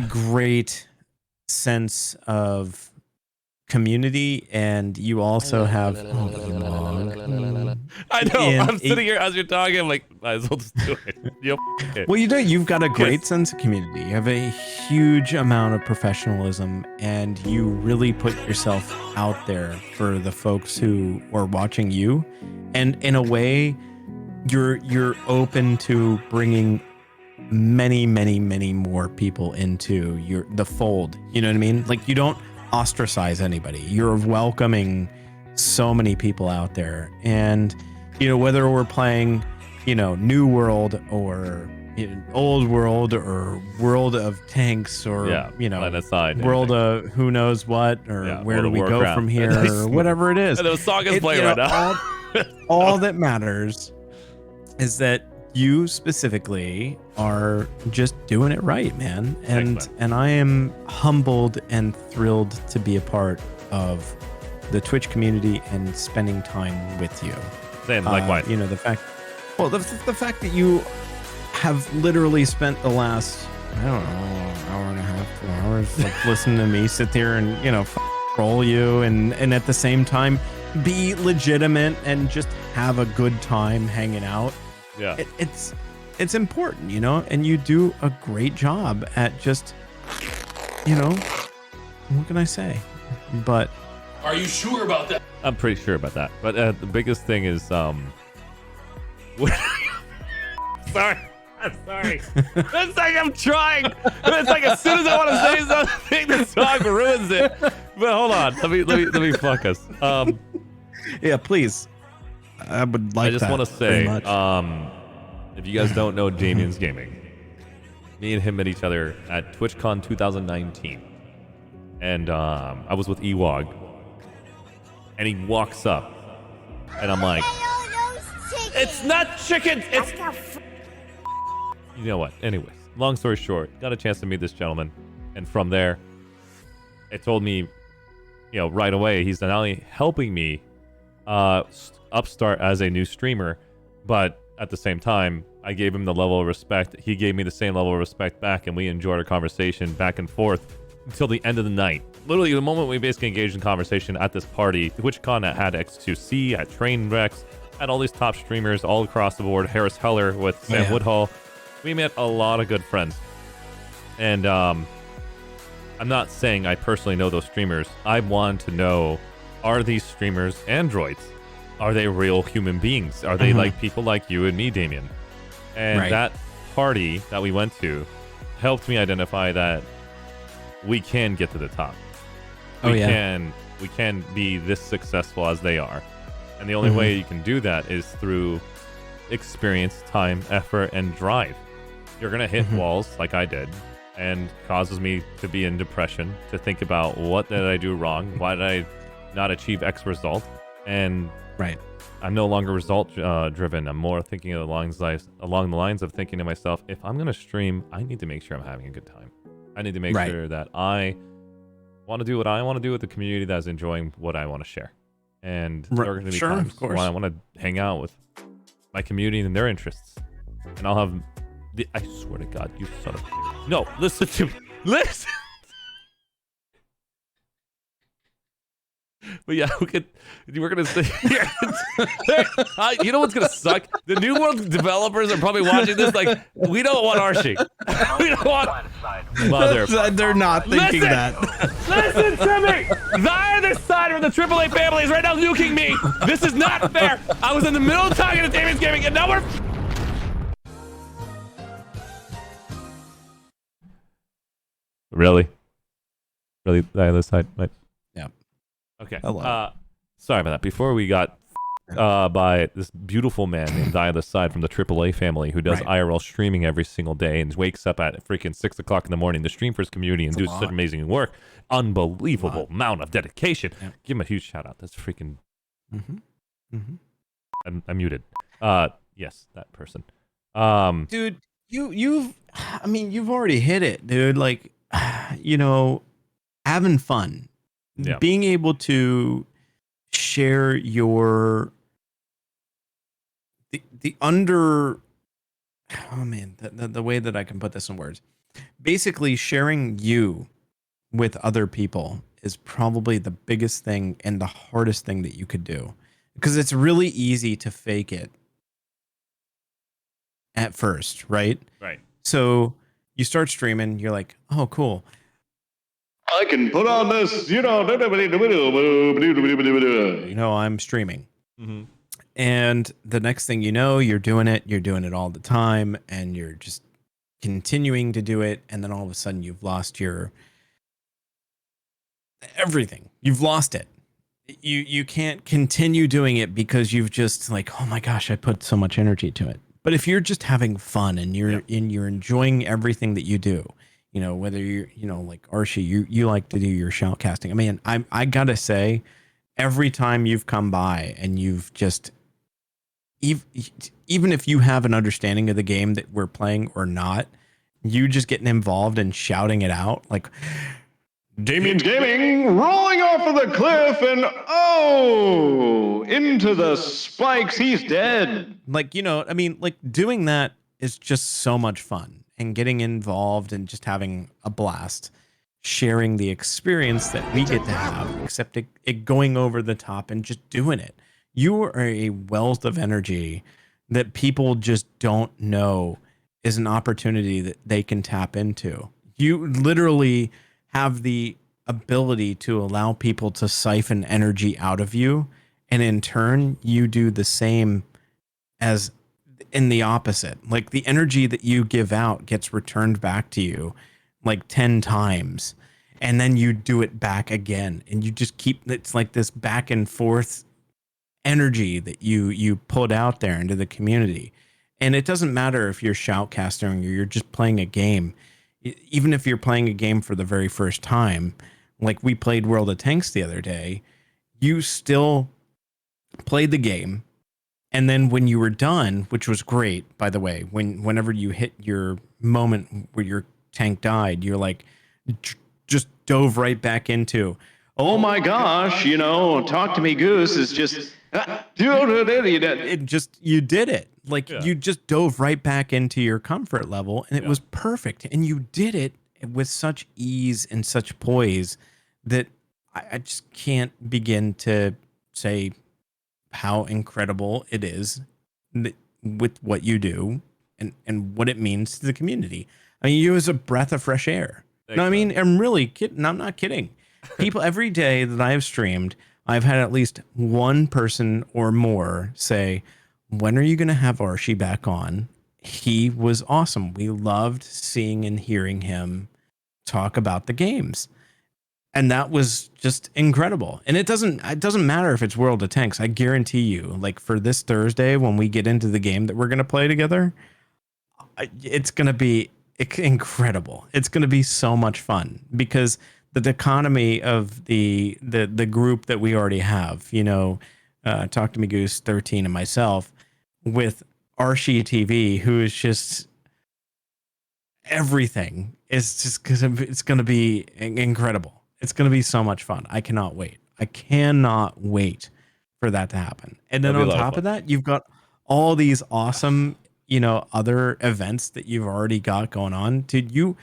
great sense of community, and you also have. I know. I'm sitting here as you're talking. I'm like, might as well just do it. Yep. Okay. Well, you've got a great sense of community. You have a huge amount of professionalism, and you really put yourself out there for the folks who are watching you. And in a way, you're open to bringing many, many, many more people into the fold. You know what I mean? Like, you don't ostracize anybody. You're welcoming so many people out there, and whether we're playing New World or Old World or World of Tanks or World of who knows what, or where do we go from here, or whatever it is. The song is playing right now. All that matters is that you specifically are just doing it right, man. And I am humbled and thrilled to be a part of the Twitch community and spending time with you. Same, likewise. The fact that you have literally spent the last, I don't know, hour and a half, 2 hours, like listening to me sit there and troll you, and at the same time be legitimate and just have a good time hanging out. Yeah, it's important, and you do a great job at just, what can I say? But are you sure about that? I'm pretty sure about that. But the biggest thing is, sorry. I'm sorry. It's like I'm trying. It's like as soon as I want to say something, the song ruins it. But hold on, let me focus. Yeah, please. I would like. I just want to say, if you guys don't know Damien's Gaming, me and him met each other at TwitchCon 2019, and I was with Ewog, and he walks up, and I'm like, "It's not chickens. It's." You know what? Anyways, long story short, got a chance to meet this gentleman, and from there, it told me, right away, he's not only helping me upstart as a new streamer, but at the same time, I gave him the level of respect. He gave me the same level of respect back, and we enjoyed our conversation back and forth until the end of the night. Literally, the moment we basically engaged in conversation at this party, TwitchCon had X2C, had Trainwrecks, had all these top streamers all across the board. Harris Heller with Sam Woodhull. We met a lot of good friends. And I'm not saying I personally know those streamers. I want to know, are these streamers androids? Are they real human beings? Are they like people like you and me, Damien? And that party that we went to helped me identify that we can get to the top. We can be this successful as they are. And the only way you can do that is through experience, time, effort, and drive. You're going to hit walls like I did, and causes me to be in depression, to think about what did I do wrong? Why did I not achieve X result? And I'm no longer result driven. I'm more thinking along the lines of thinking to myself, if I'm going to stream, I need to make sure I'm having a good time. I need to make sure that I want to do what I want to do with the community that's enjoying what I want to share. And there are going to be times when I want to hang out with my community and their interests. And I'll have I swear to God, you son of a... No, listen to me. Listen! But yeah, we're going to sit here. You know what's going to suck? The New World developers are probably watching this like, we don't want Arshee. We don't want... Mother... They're not thinking that. Listen to me! The other side of the AAA family is right now nuking me. This is not fair. I was in the middle of talking to Damien's Gaming, and now we're... Really? The other side? Right. Yeah. Okay. Hello. Sorry about that. Before we got by this beautiful man named Die the Side from the AAA family who does IRL streaming every single day and wakes up at freaking 6 o'clock in the morning to stream for his community and do such amazing work. Unbelievable amount of dedication. Give him a huge shout out. That's freaking. I'm muted. Yes, that person. Dude, you've already hit it, dude. Like, you know, having fun, being able to share your the way that I can put this in words, basically sharing you with other people is probably the biggest thing and the hardest thing that you could do, because it's really easy to fake it at first, right? Right. So you start streaming, you're like, oh, cool. I can put on this, I'm streaming. Mm-hmm. And the next thing you know, you're doing it all the time, and you're just continuing to do it. And then all of a sudden you've lost your everything. You've lost it. You can't continue doing it because you've just like, oh my gosh, I put so much energy to it. But if you're just having fun and you're enjoying everything that you do, you know, whether you're, you know, like Arshee, you like to do your shoutcasting. I mean, I gotta say, every time you've come by and you've just, even if you have an understanding of the game that we're playing or not, you just getting involved and shouting it out like, Damien's Gaming rolling off of the cliff and into the spikes. He's dead. Like, you know, I mean, like doing that is just so much fun, and getting involved and just having a blast, sharing the experience that we get to have, except it going over the top and just doing it. You are a wealth of energy that people just don't know is an opportunity that they can tap into. You literally have the ability to allow people to siphon energy out of you, and in turn you do the same as in the opposite. Like the energy that you give out gets returned back to you like 10 times, and then you do it back again, and you just keep, it's like this back and forth energy that you put out there into the community. And it doesn't matter if you're shoutcasting or you're just playing a game. Even if you're playing a game for the very first time, like we played World of Tanks the other day, you still played the game. And then when you were done, which was great, by the way, whenever you hit your moment where your tank died, you're like, just dove right back into, oh my gosh, you know, Talk to Me Goose is just, you did it. Like you just dove right back into your comfort level, and it was perfect. And you did it with such ease and such poise that I just can't begin to say how incredible it is with what you do and what it means to the community. I mean, you as a breath of fresh air. No, I mean, I'm really kidding. I'm not kidding. People, every day that I've streamed, I've had at least one person or more say, when are you going to have Arshee back on? He was awesome. We loved seeing and hearing him talk about the games. And that was just incredible. And it doesn't matter if it's World of Tanks. I guarantee you, like for this Thursday, when we get into the game that we're going to play together, it's going to be incredible. It's going to be so much fun, because the dichotomy of the group that we already have, you know, Talk to Me Goose 13 and myself, with ArsheeTV, who is just everything. It's going to be incredible. It's going to be so much fun. I cannot wait. I cannot wait for that to happen. And then on top of that, you've got all these awesome, you know, other events that you've already got going on. Dude,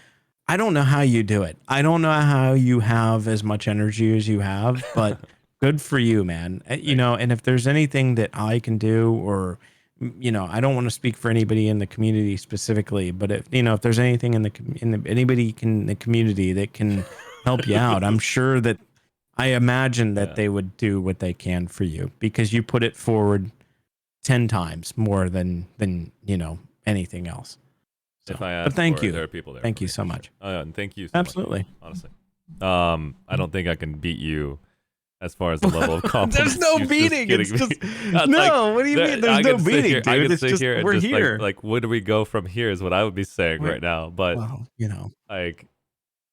I don't know how you do it. I don't know how you have as much energy as you have, but good for you, man. You know, and if there's anything that I can do, or, you know, I don't want to speak for anybody in the community specifically, but if, you know, if there's anything in the community that can help you out, I'm sure that, I imagine that they would do what they can for you, because you put it forward 10 times more than you know, anything else. So, If I ask but thank for it, you. there are people there. Thank you so much. And thank you so Absolutely. much, honestly. I don't think I can beat you as far as the level of confidence. There's no You're beating. kidding It's me. just no. What do you mean? There's no beating, dude. I can It's sit just here and we're just here. like, where do we go from here? Is what I would be saying right now. But well, you know, like,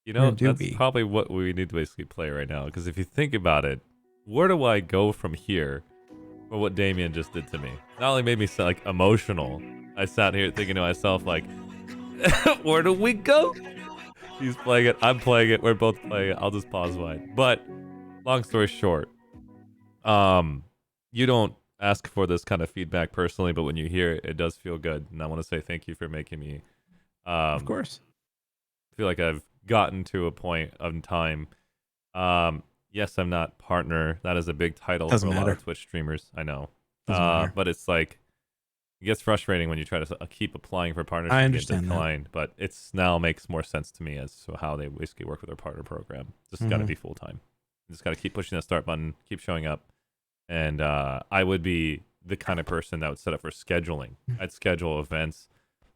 where do that's we? probably what we need to basically play right now. Because if you think about it, where do I go from here? For what Damien just did to me, not only made me so, like emotional. I sat here thinking to myself, like, where do we go? He's playing it. I'm playing it. We're both playing it. I'll just pause mine. But long story short, you don't ask for this kind of feedback personally, but when you hear it, it does feel good. And I want to say thank you for making me. Of course. Feel like I've gotten to a point of time. Yes, I'm not partner. That is a big title Doesn't for a lot matter. of Twitch streamers. I know. Doesn't matter. But it's like, it gets frustrating when you try to keep applying for partnership I and get understand that. declined. But it's now makes more sense to me as to how they basically work with their partner program. Just got to Mhm. be full time. Just got to keep pushing that start button, keep showing up. And I would be the kind of person that would set up for scheduling. I'd schedule events,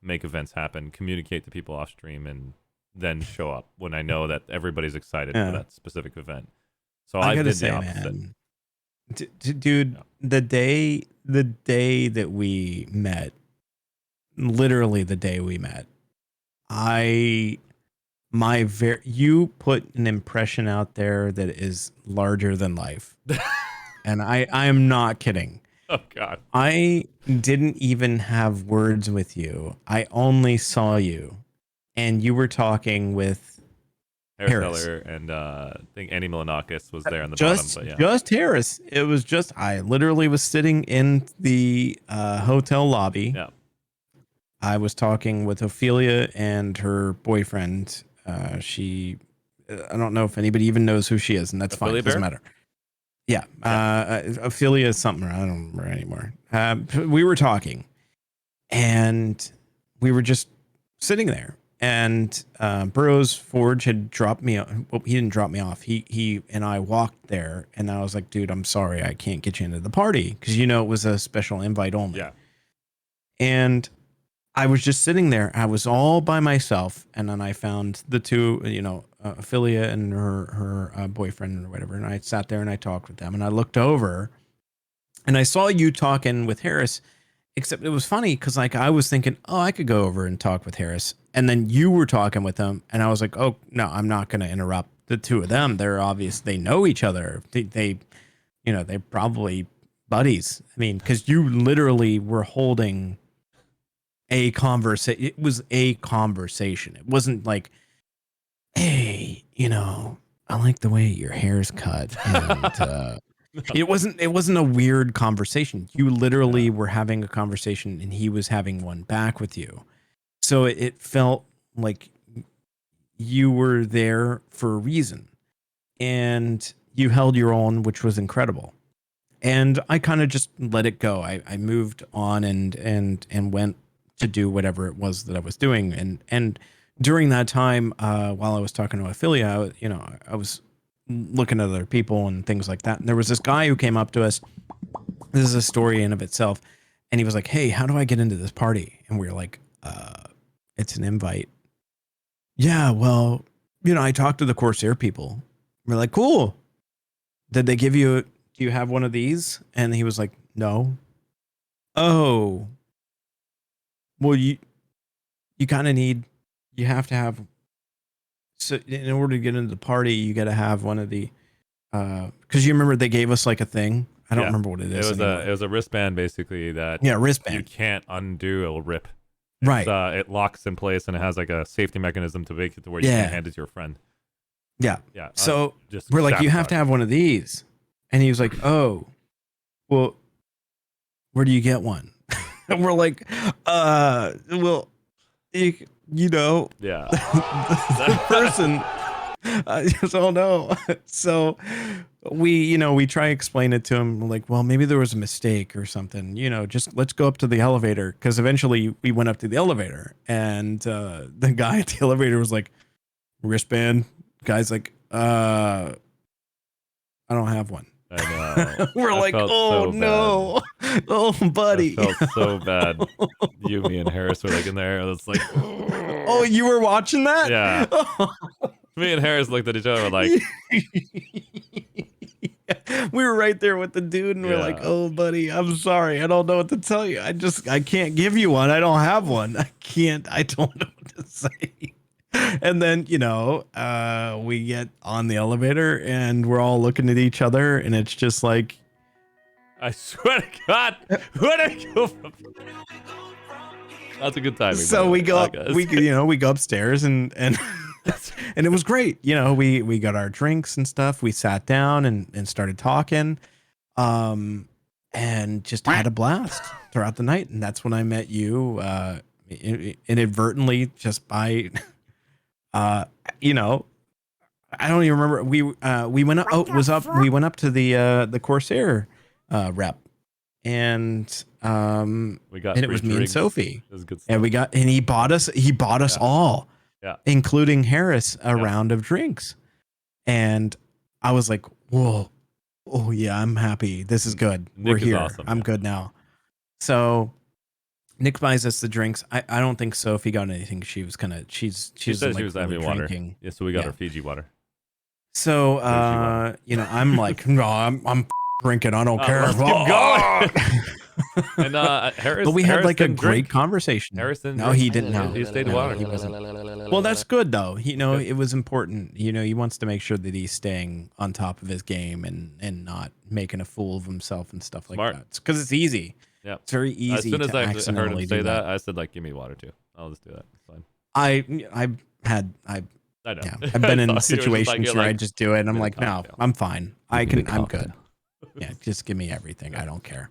make events happen, communicate to people off stream, and then show up when I know that everybody's excited Yeah. for that specific event. So I I gotta did say, the opposite. man, dude, the day that we met, literally the day we met, you put an impression out there that is larger than life, and I am not kidding. Oh God. I didn't even have words with you. I only saw you, and you were talking with Harris. Teller and I think Annie Milanakis was there on the Just bottom, but yeah. just Harris. It was just I literally was sitting in the hotel lobby. Yeah. I was talking with Ophelia and her boyfriend. I don't know if anybody even knows who she is, and that's Ophelia fine. Doesn't Bear? matter. Yeah. Ophelia is something. I don't remember anymore. We were talking, and we were just sitting there. And Burroughs Forge had dropped me. Well, he didn't drop me off. He and I walked there, and I was like, "Dude, I'm sorry, I can't get you into the party because it was a special invite only." Yeah. And I was just sitting there. I was all by myself, and then I found the two, Ophelia and her boyfriend or whatever. And I sat there and I talked with them, and I looked over, and I saw you talking with Harris. Except it was funny because like I was thinking, oh, I could go over and talk with Harris, and then you were talking with them, and I was like, oh no, I'm not going to interrupt the two of them. They're obvious, they know each other. They're probably buddies. I mean, because you literally were holding a conversation. It was a conversation. It wasn't like, hey, I like the way your hair's cut, and It wasn't a weird conversation. You literally were having a conversation and he was having one back with you. So it felt like you were there for a reason. And you held your own, which was incredible. And I kind of just let it go. I moved on and went to do whatever it was that I was doing. And during that time, while I was talking to Ophelia, I was looking at other people and things like that. And there was this guy who came up to us. This is a story in of itself. And he was like, hey, how do I get into this party? And we were like, it's an invite. Yeah, well, I talked to the Corsair people. We're like, cool. Did they give you, do you have one of these? And he was like, no. Oh, well, you kind of you have to have, so in order to get into the party, you got to have one of the, because you remember they gave us like a thing. I don't remember what it is. It was a wristband basically that wristband. You can't undo. It'll rip. Right. It locks in place and it has like a safety mechanism to make it to where you can hand it to your friend. Yeah. Yeah. So we're like, you have to have one of these. And he was like, oh, well, where do you get one? And we're like, well, yeah. the person, oh no. So we try to explain it to him. We're like, well, maybe there was a mistake or something, just let's go up to the elevator. Cause eventually we went up to the elevator and the guy at the elevator was like, wristband. Guy's like, I don't have one. I know. We're like, oh no. Oh, buddy. I felt so bad. You, me, and Harris were like in there. It's like, oh, you were watching that? Yeah. Me and Harris looked at each other like, We were right there with the dude, and we're like, "Oh, buddy, I'm sorry. I don't know what to tell you. I can't give you one. I don't have one. I don't know what to say." And then, we get on the elevator, and we're all looking at each other, and it's just like, I swear to God, where did I go from? That's a good timing. So we go up, we go upstairs, and and it was great. We got our drinks and stuff. We sat down and started talking, and just had a blast throughout the night. And that's when I met you, inadvertently, just by, I don't even remember. We went up. Oh, it was up. We went up to the Corsair rep. And we got, and it was me and Sophie. It was good stuff. And he bought us all, including Harris, a round of drinks. And I was like, whoa, oh yeah, I'm happy. This is good. We're here. Awesome, I'm good now. So Nick buys us the drinks. I don't think Sophie got anything. She was she said like she was having water. drinking. Yeah, so we got her Fiji water. So I'm like, no, I'm drinking. I don't care. Let's keep going. And Harris, but we had Harris like a didn't great drink. conversation. Harrison, no, he didn't know. He stayed water. He wasn't. Well, that's good though. It was important. He wants to make sure that he's staying on top of his game and not making a fool of himself and stuff like that. Because it's easy. Yeah, it's very easy. As soon as to I heard accidentally him say do that, I said, like, give me water too. I'll just do that. It's fine. I know. Yeah, I've been in You were just situations like, where I just do it, and I'm like, no, cocktail. I'm fine. I'm good. Yeah, just give me everything. I don't care.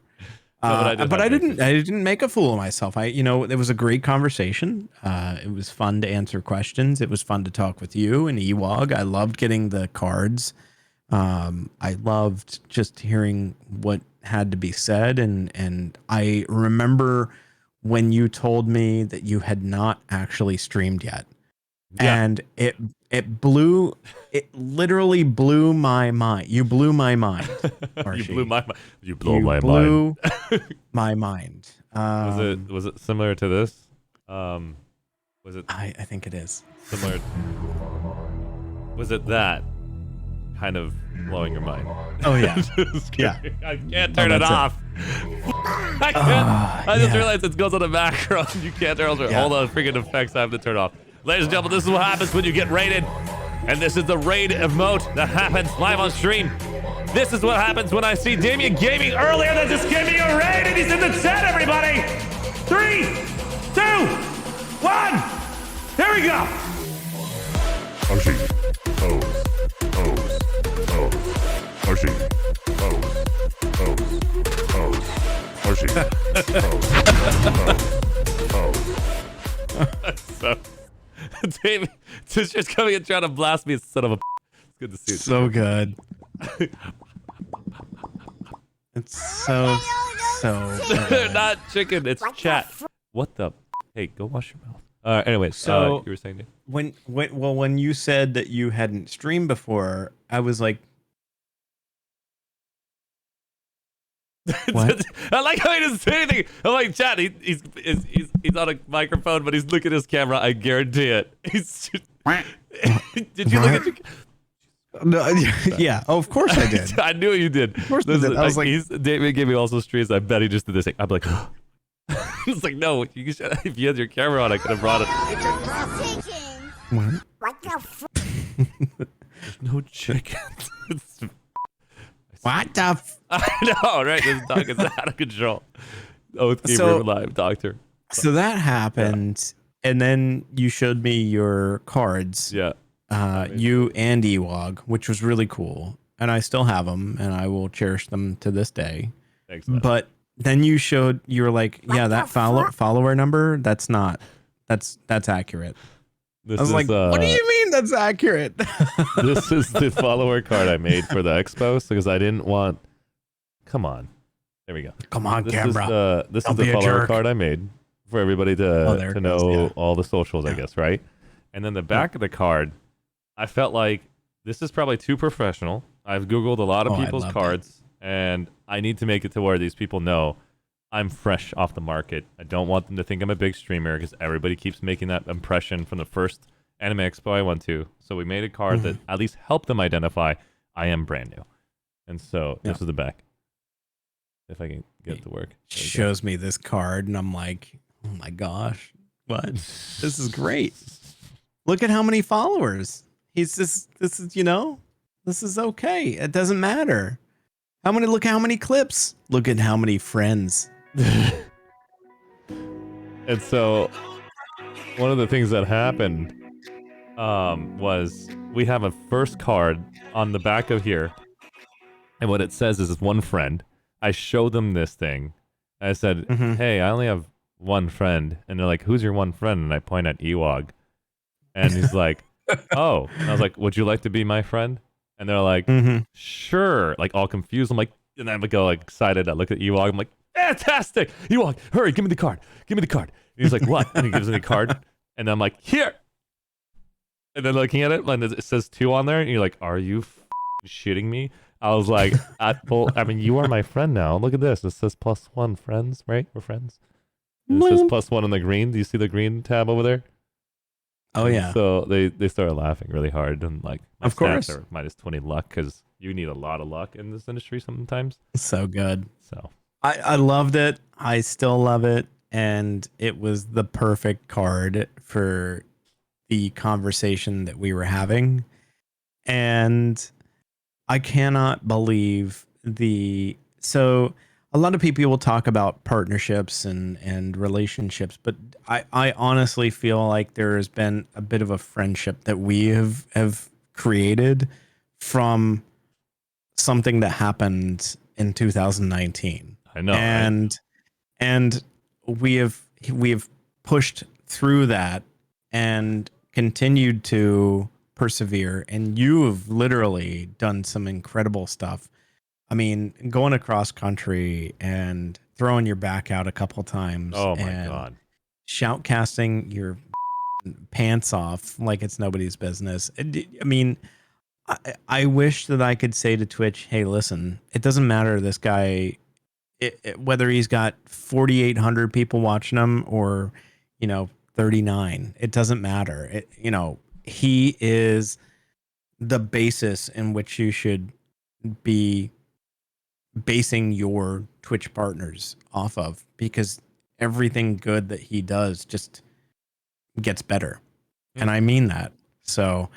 No, but I didn't make a fool of myself. It was a great conversation. It was fun to answer questions. It was fun to talk with you and Ewog. I loved getting the cards. I loved just hearing what had to be said. And I remember when you told me that you had not actually streamed yet. Yeah. And it literally blew my mind. You blew my mind. You blew my mind. You blew my mind. my mind. Was it similar to this? Was it? I think it is similar. Was it that kind of blowing your mind? Oh yeah, yeah. I can't turn it off. I can't. I just realized it goes on the background. You can't turn it. All the freaking effects I have to turn off. Ladies and gentlemen, this is what happens when you get raided. And this is the raid emote that happens live on stream. This is what happens when I see Damien Gaming earlier that just gave me a raid and he's in the chat, everybody. 3, 2, 1. Here we go. Arshee, pose. Arshee, pose. Arshee, pose. So, David, just coming and trying to blast me, son of a. It's good to see you. So good. It's so They're not chicken. It's chat. What the? Hey, go wash your mouth. Anyways, so you were saying, Dave? when you said that you hadn't streamed before, I was like, what? I like how he doesn't say anything. I'm like, chat. He's on a microphone, but he's looking at his camera. I guarantee it. He's. Did you look at your? No, yeah, of course I did. I knew you did. Of course I did. I was like, David gave me also streams. I bet he just did this thing. I'm like, it's like, no. If you had your camera on, I could have brought it. What the f? There's no chicken. What the f? I know, right? This dog is out of control. Oathkeeper live, doctor. So that happened, and then you showed me your cards. Yeah. You and Ewog, which was really cool, and I still have them, and I will cherish them to this day. Thanks, man. But then you were like, yeah, that follower number, that's accurate. I was like, what do you mean that's accurate? This is the follower card I made for the expo because I didn't want. Come on, there we go. Come on, this camera. This is the follower card I made for everybody to know all the socials, I guess, right? And then the back of the card, I felt like this is probably too professional. I've Googled a lot of people's cards, and I need to make it to where these people know I'm fresh off the market. I don't want them to think I'm a big streamer because everybody keeps making that impression from the first Anime Expo I went to. So we made a card that at least helped them identify I am brand new. And so this is the back. If I can get it to work. Shows me this card, and I'm like, oh my gosh, what? This is great. Look at how many followers. He's just, this is, you know, this is okay. It doesn't matter. Look how many clips. Look at how many friends. And so one of the things that happened was we have a first card on the back of here. And what it says is one friend. I show them this thing. I said, hey, I only have one friend. And they're like, who's your one friend? And I point at Ewog. And he's like, oh. And I was like, would you like to be my friend? And they're like, sure. Like all confused. I'm like, and I go like excited. I look at Ewog. I'm like, fantastic. Ewog, hurry, give me the card. Give me the card. And he's like, what? And he gives me the card. And I'm like, here. And then looking at it, and it says 2 on there. And you're like, are you shitting me? I was like, well, I mean, you are my friend now. Look at this. It says +1 friends, right? We're friends. And it says +1 on the green. Do you see the green tab over there? Oh, yeah. So they started laughing really hard. And like, my of course, stats are -20 luck because you need a lot of luck in this industry sometimes. So good. So I loved it. I still love it. And it was the perfect card for the conversation that we were having. And I cannot believe so a lot of people will talk about partnerships and relationships, but I honestly feel like there has been a bit of a friendship that we have created from something that happened in 2019. I know. And we have pushed through that and continued to persevere, and you have literally done some incredible stuff. I mean, going across country and throwing your back out a couple times. Oh my God. Shoutcasting your pants off like it's nobody's business. I mean, I wish that I could say to Twitch, hey, listen, it doesn't matter this guy, whether he's got 4,800 people watching him or, 39, it doesn't matter. He is the basis in which you should be basing your Twitch partners off of, because everything good that he does just gets better. And I mean that. So,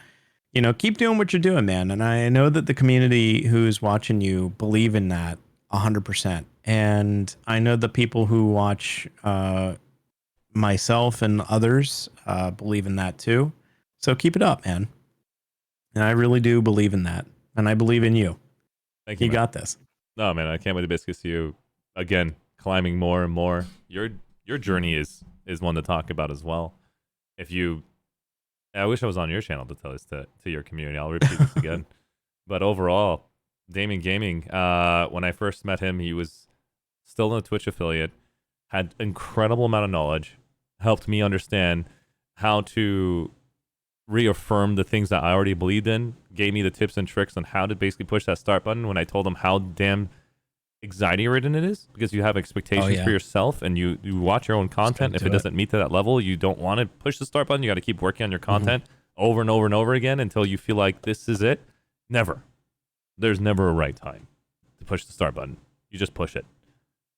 keep doing what you're doing, man. And I know that the community who's watching you believe in that 100%. And I know the people who watch myself and others believe in that too. So keep it up, man. And I really do believe in that. And I believe in you. Thank you. You got this. No, man, I can't wait to basically see you again, climbing more and more. Your journey is one to talk about as well. I wish I was on your channel to tell this to your community. I'll repeat this again. But overall, Damien Gaming, when I first met him, he was still a Twitch affiliate, had incredible amount of knowledge, helped me understand how to reaffirm the things that I already believed in, gave me the tips and tricks on how to basically push that start button when I told him how damn anxiety-ridden it is, because you have expectations for yourself and you watch your own content. If it doesn't meet to that level, you don't want to push the start button. You got to keep working on your content over and over and over again until you feel like this is it. There's never a right time to push the start button. You just push it.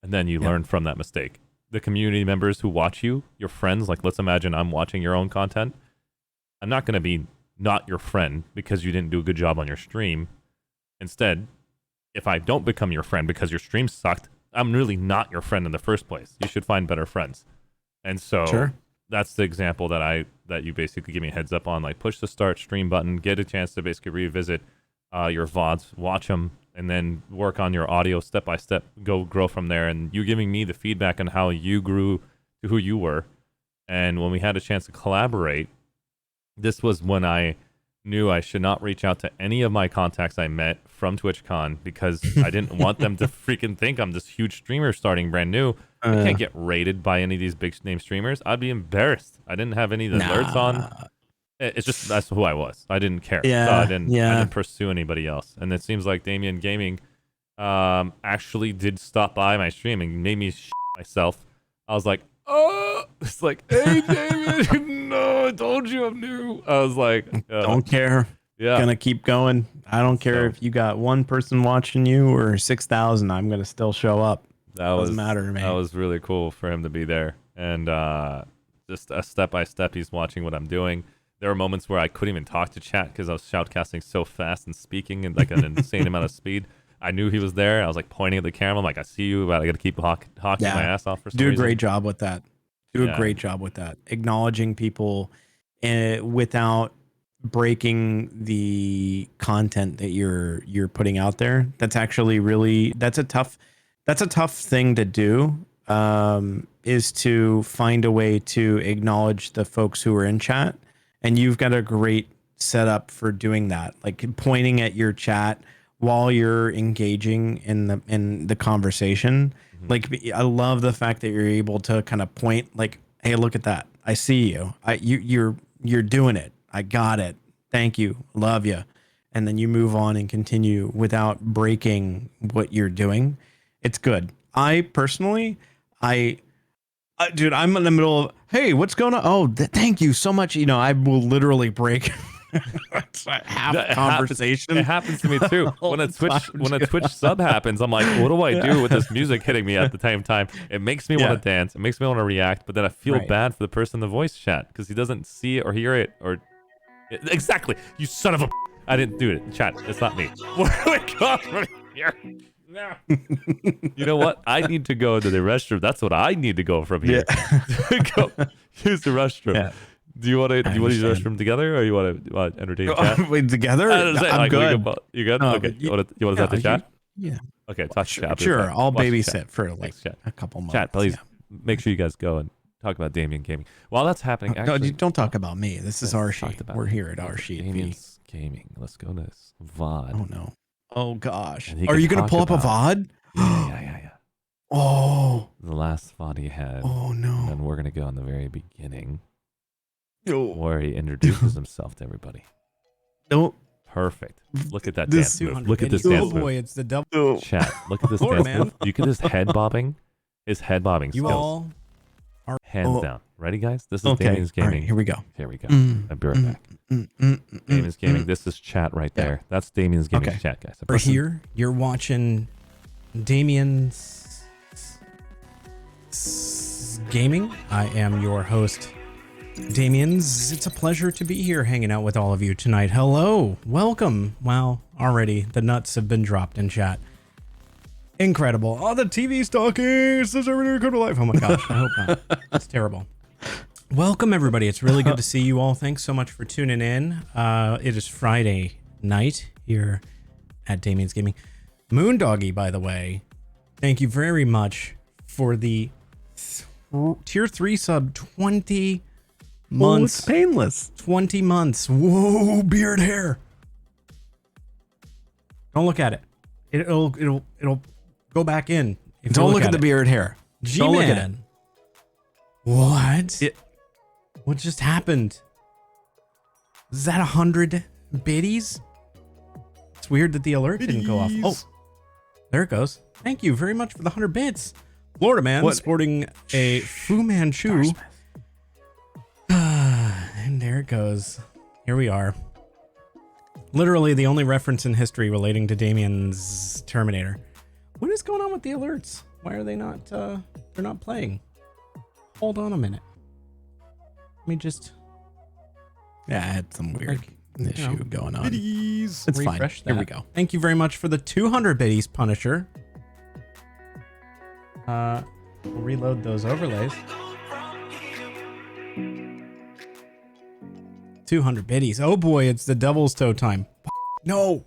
And then you learn from that mistake. The community members who watch you, your friends, like let's imagine I'm watching your own content. I'm not going to be not your friend because you didn't do a good job on your stream. Instead, if I don't become your friend because your stream sucked, I'm really not your friend in the first place. You should find better friends. And so that's the example that you basically give me a heads up on, like push the start stream button, get a chance to basically revisit your VODs, watch them, and then work on your audio step by step, grow from there. And you giving me the feedback on how you grew to who you were. And when we had a chance to collaborate, this was when I knew I should not reach out to any of my contacts I met from TwitchCon because I didn't want them to freaking think I'm this huge streamer starting brand new. I can't get rated by any of these big name streamers. I'd be embarrassed. I didn't have any of the alerts on. It's just that's who I was. I didn't care. So I didn't pursue anybody else. And it seems like Damien Gaming actually did stop by my stream and made me myself. I was like, oh, it's like, hey, Damien, no, I told you I'm new. I was like, don't care. Gonna keep going. I don't care if you got one person watching you or 6,000. I'm gonna still show up. Doesn't matter to me. That was really cool for him to be there, and just a step by step, he's watching what I'm doing. There were moments where I couldn't even talk to chat because I was shoutcasting so fast and speaking in like an insane amount of speed. I knew he was there. I was like pointing at the camera. I'm like, I see you, but I got to keep hawking my ass off for some reason. Do a great job with that. Do a great job with that. Acknowledging people without breaking the content that you're putting out there. That's actually really that's a tough thing to do. Is to find a way to acknowledge the folks who are in chat, and you've got a great setup for doing that. Like pointing at your chat while you're engaging in the conversation. Like, I love the fact that you're able to kind of point like, hey, look at that. I see you. You're doing it. I got it. Thank you. Love you. And then you move on and continue without breaking what you're doing. It's good. I personally, dude, I'm in the middle of, hey, what's going on? Oh, thank you so much. You know, I will literally break half conversation. It happens to me too. When a Twitch sub happens, I'm like, what do I do with this music hitting me at the same time? It makes me want to dance. It makes me want to react, but then I feel bad for the person in the voice chat because he doesn't see it or hear it or exactly. You son of a! I didn't do it. Chat. It's not me. Where do we go from here? No. You know what? I need to go to the restroom. That's what I need to go from here. Go use the restroom. Yeah. Do you want to use the restroom together, or you want to entertain chat? Wait, together? I'm good. You good? Okay. You want to talk to chat? Yeah. Okay. Talk to chat. Sure. I'll babysit for like a couple months. Chat, please. Make sure you guys go and talk about Damien Gaming. While that's happening, actually, don't talk about me. This is Arshee. We're here at ArsheeTV. Damien's Gaming. Let's go to this VOD. Oh no. Oh gosh. Are you gonna pull up a VOD? Yeah. Oh. The last VOD he had. Oh no. And then we're gonna go in the very beginning, where he introduces himself to everybody. No. Perfect. Look at that dance move. Look at this dance move. Oh boy, it's the double. Chat. Look at this dance move. You get his head bobbing. His head bobbing skills. You all are hands down. Ready, guys? This is Damien's Gaming. Right, here we go. Here we go. I'll be right back. Damien's Gaming. This is chat right there. That's Damien's Gaming chat, guys. We're here. You're watching Damien's Gaming. I am your host, Damien's. It's a pleasure to be here hanging out with all of you tonight. Hello. Welcome. Wow. Already the nuts have been dropped in chat. Incredible. Oh, the TV's talking. Is this everything come to life? Oh my gosh. I hope not. That's terrible. Welcome, everybody. It's really good to see you all. Thanks so much for tuning in. It is Friday night here at Damien's Gaming. Moondoggy, by the way, thank you very much for the tier 3 sub. 20 months. It's painless. 20 months. Whoa, beard hair. Don't look at it. It'll go back in. Don't look at the beard hair. Don't look at it. What? What just happened? Is that 100 biddies? It's weird that the alert didn't go off. Oh, there it goes. Thank you very much for the 100 bits. Florida man sporting a Fu Manchu. And there it goes. Here we are. Literally the only reference in history relating to Damien's Terminator. What is going on with the alerts? Why are they not, they're not playing? Hold on a minute. Let me just... Yeah, I had some weird issue going on. Biddies. It's fine. Here we go. Thank you very much for the 200 biddies, Punisher. We'll reload those overlays. 200 biddies. Oh boy, it's the devil's toe time. No.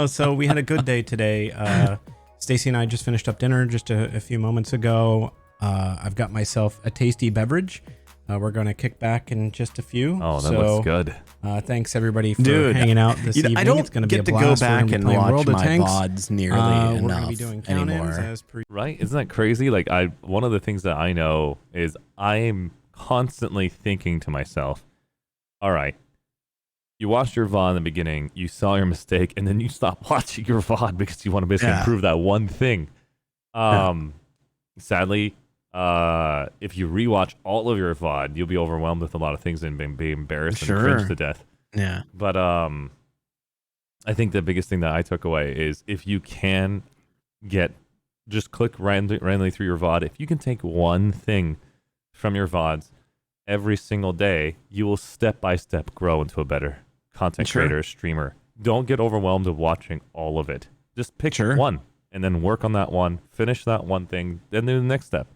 So we had a good day today. Stacy and I just finished up dinner just a few moments ago. I've got myself a tasty beverage. We're going to kick back in just a few. Oh, that looks good. Thanks everybody for hanging out this evening. I don't it's going to be a get to blast. go back and watch World of my Tanks. VODs nearly We're going to enough be doing anymore. count-ins as Right? Isn't that crazy? Like, one of the things that I know is I'm constantly thinking to myself, all right, you watched your VOD in the beginning, you saw your mistake, and then you stop watching your VOD because you want to basically improve that one thing. Sadly, if you rewatch all of your VOD, you'll be overwhelmed with a lot of things and be embarrassed and cringe to death. Yeah. But I think the biggest thing that I took away is if you can just click randomly through your VOD. If you can take one thing from your VODs every single day, you will step by step grow into a better content creator, streamer. Don't get overwhelmed of watching all of it. Just pick one and then work on that one, finish that one thing, then do the next step.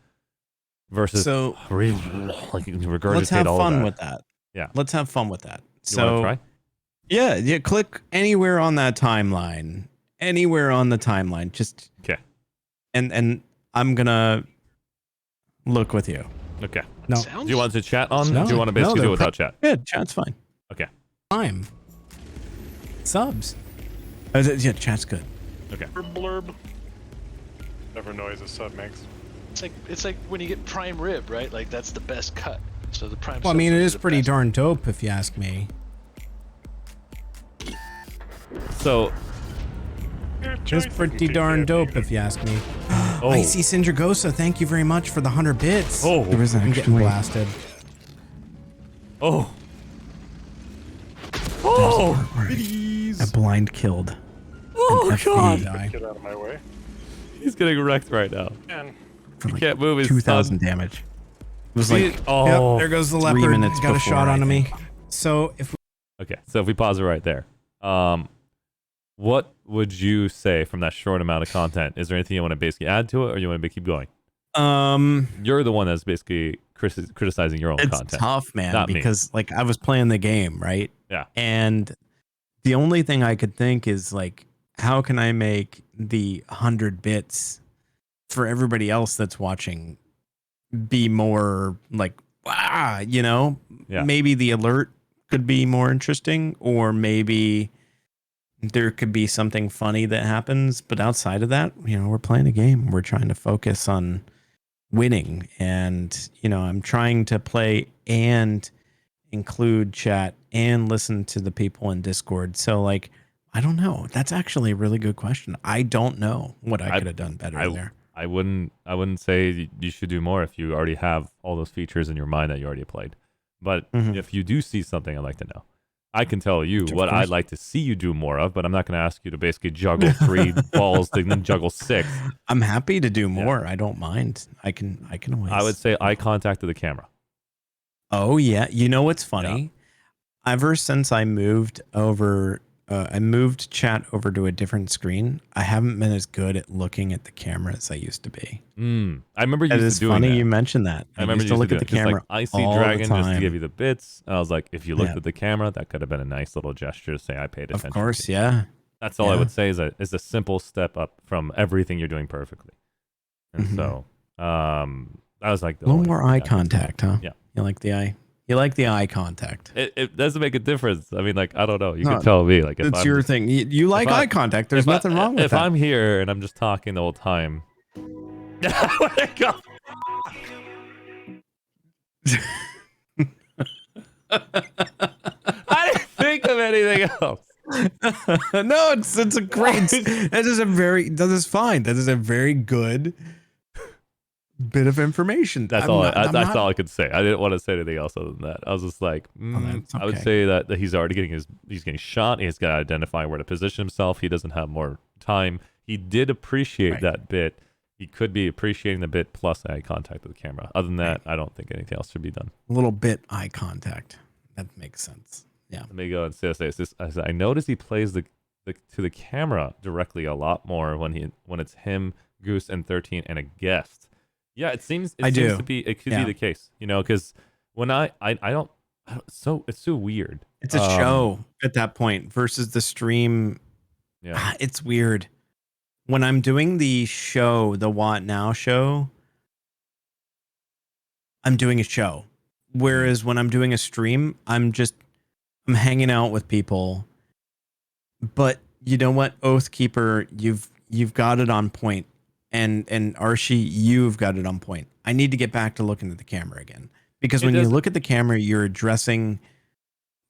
Versus regurgitate let's have all fun of that. with that. Yeah. Let's have fun with that. You want to try? Yeah, click anywhere on that timeline. Anywhere on the timeline. Just okay. And I'm gonna look with you. Okay. No. Do you want to chat on? No. Or do you want to basically do it without chat? Yeah, chat's fine. Okay. Time. Subs. Yeah, chat's good. Okay. Blurb. Whatever noise a sub makes. It's like when you get prime rib, right? Like that's the best cut. So the prime. Well, I mean, it sub is pretty darn dope if you ask me. So. It's pretty darn dope if you ask me. Icy Sindragosa, thank you very much for the 100 bits. Oh, I'm getting blasted. Oh. Oh. I blind killed. Oh, an God. FP Get out of my way. He's getting wrecked right now. Man. He can't move his 2,000 son. damage. It was See, like, oh, yep, there goes the 3 leopard. minutes Got a before, shot I onto me. think. So if Okay, so if we pause it right there, what would you say from that short amount of content? Is there anything you want to basically add to it, or you want to keep going? You're the one that's basically criticizing your own it's content. tough, man, not me. because like I was playing the game, right? Yeah. And the only thing I could think is like, how can I make the 100 bits for everybody else that's watching be more like, you know, maybe the alert could be more interesting, or maybe there could be something funny that happens. But outside of that, you know, we're playing a game. We're trying to focus on winning. And, you know, I'm trying to play and include chat and listen to the people in Discord. So like, I don't know. That's actually a really good question. I don't know what I could have done better there. I wouldn't say you should do more if you already have all those features in your mind that you already played. But if you do see something, I'd like to know. I can tell you what I'd like to see you do more of, but I'm not going to ask you to basically juggle 3 balls to then juggle 6. I'm happy to do more. I don't mind. I can always. I would say eye contact to the camera. Oh yeah. You know what's funny? Ever since I moved over, I moved chat over to a different screen. I haven't been as good at looking at the camera as I used to be. I remember you used to doing funny that. you mentioned that. I remember used to look at the camera like Icy all Dragon the just to time. give you the bits. I was like, if you looked at the camera, that could have been a nice little gesture to say I paid attention. Of course, yeah. That's all I would say is a simple step up from everything you're doing perfectly. And so, I was like, a little more eye contact, huh? Yeah. You like the eye? You like the eye contact? It doesn't make a difference. I mean, like, I don't know. You can tell me. Like, if it's I'm your just- thing. You like eye contact. There's nothing wrong with if that. I'm here and I'm just talking the whole time. Where'd it go? I didn't think of anything else. No, it's a great. That is fine. That is a very good bit of information. That's all I could say. I didn't want to say anything else other than that. I was just like, I would say that he's already getting shot. He's got to identify where to position himself. He doesn't have more time. He did appreciate that bit. He could be appreciating the bit plus eye contact with the camera. Other than that, I don't think anything else should be done. A little bit eye contact. That makes sense. Yeah. Let me go and say this. I noticed he plays to the camera directly a lot more when it's him, Goose, and 13 and a guest. Yeah, it seems to be the case, you know, because when I don't, it's so weird. It's a show at that point versus the stream. Yeah, it's weird. When I'm doing the show, the What Now show, I'm doing a show. Whereas when I'm doing a stream, I'm hanging out with people. But you know what, Oathkeeper, you've got it on point. And Arshee, you've got it on point. I need to get back to looking at the camera again. Because when you look at the camera, you're addressing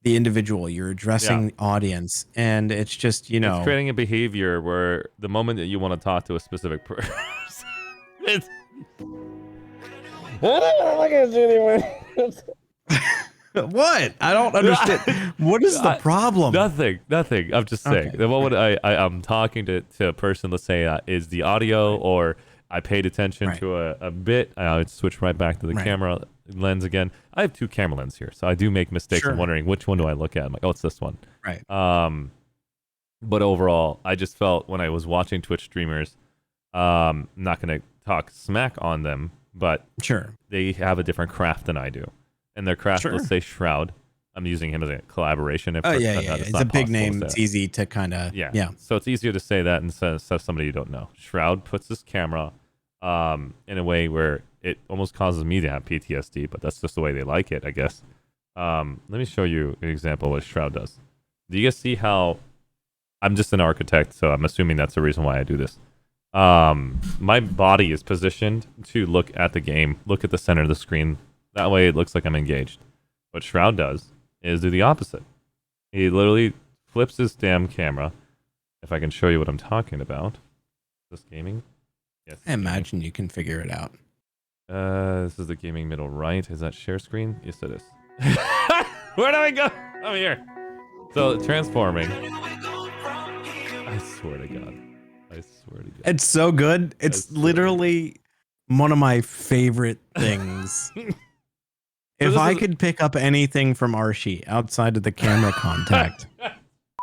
the individual, you're addressing the audience. And it's just, you know. It's creating a behavior where the moment that you want to talk to a specific person, I can't see anywhere. What? I don't understand. What is the problem? Nothing. I'm just saying. Okay. The moment I'm talking to a person, let's say, is the audio or I paid attention to a bit, I would switch right back to the camera lens again. I have 2 camera lenses here, so I do make mistakes of wondering which one do I look at. I'm like, oh, it's this one. Right. But overall, I just felt when I was watching Twitch streamers, not going to talk smack on them, but they have a different craft than I do. And their craft, let's say Shroud. I'm using him as a collaboration. It's a big name. It's easy to kind of So it's easier to say that instead of somebody you don't know. Shroud puts his camera in a way where it almost causes me to have PTSD, but that's just the way they like it, I guess. Let me show you an example of what Shroud does. Do you guys see how I'm just an architect, so I'm assuming that's the reason why I do this. My body is positioned to look at the game, look at the center of the screen. That way it looks like I'm engaged. What Shroud does is do the opposite. He literally flips his damn camera. If I can show you what I'm talking about. Is this gaming? Yes. I imagine you can figure it out. This is the gaming middle right. Is that share screen? Yes, it is. Where do I go? I'm here. So transforming. I swear to God. It's so good. It's literally one of my favorite things. If I could pick up anything from Arshee outside of the camera contact,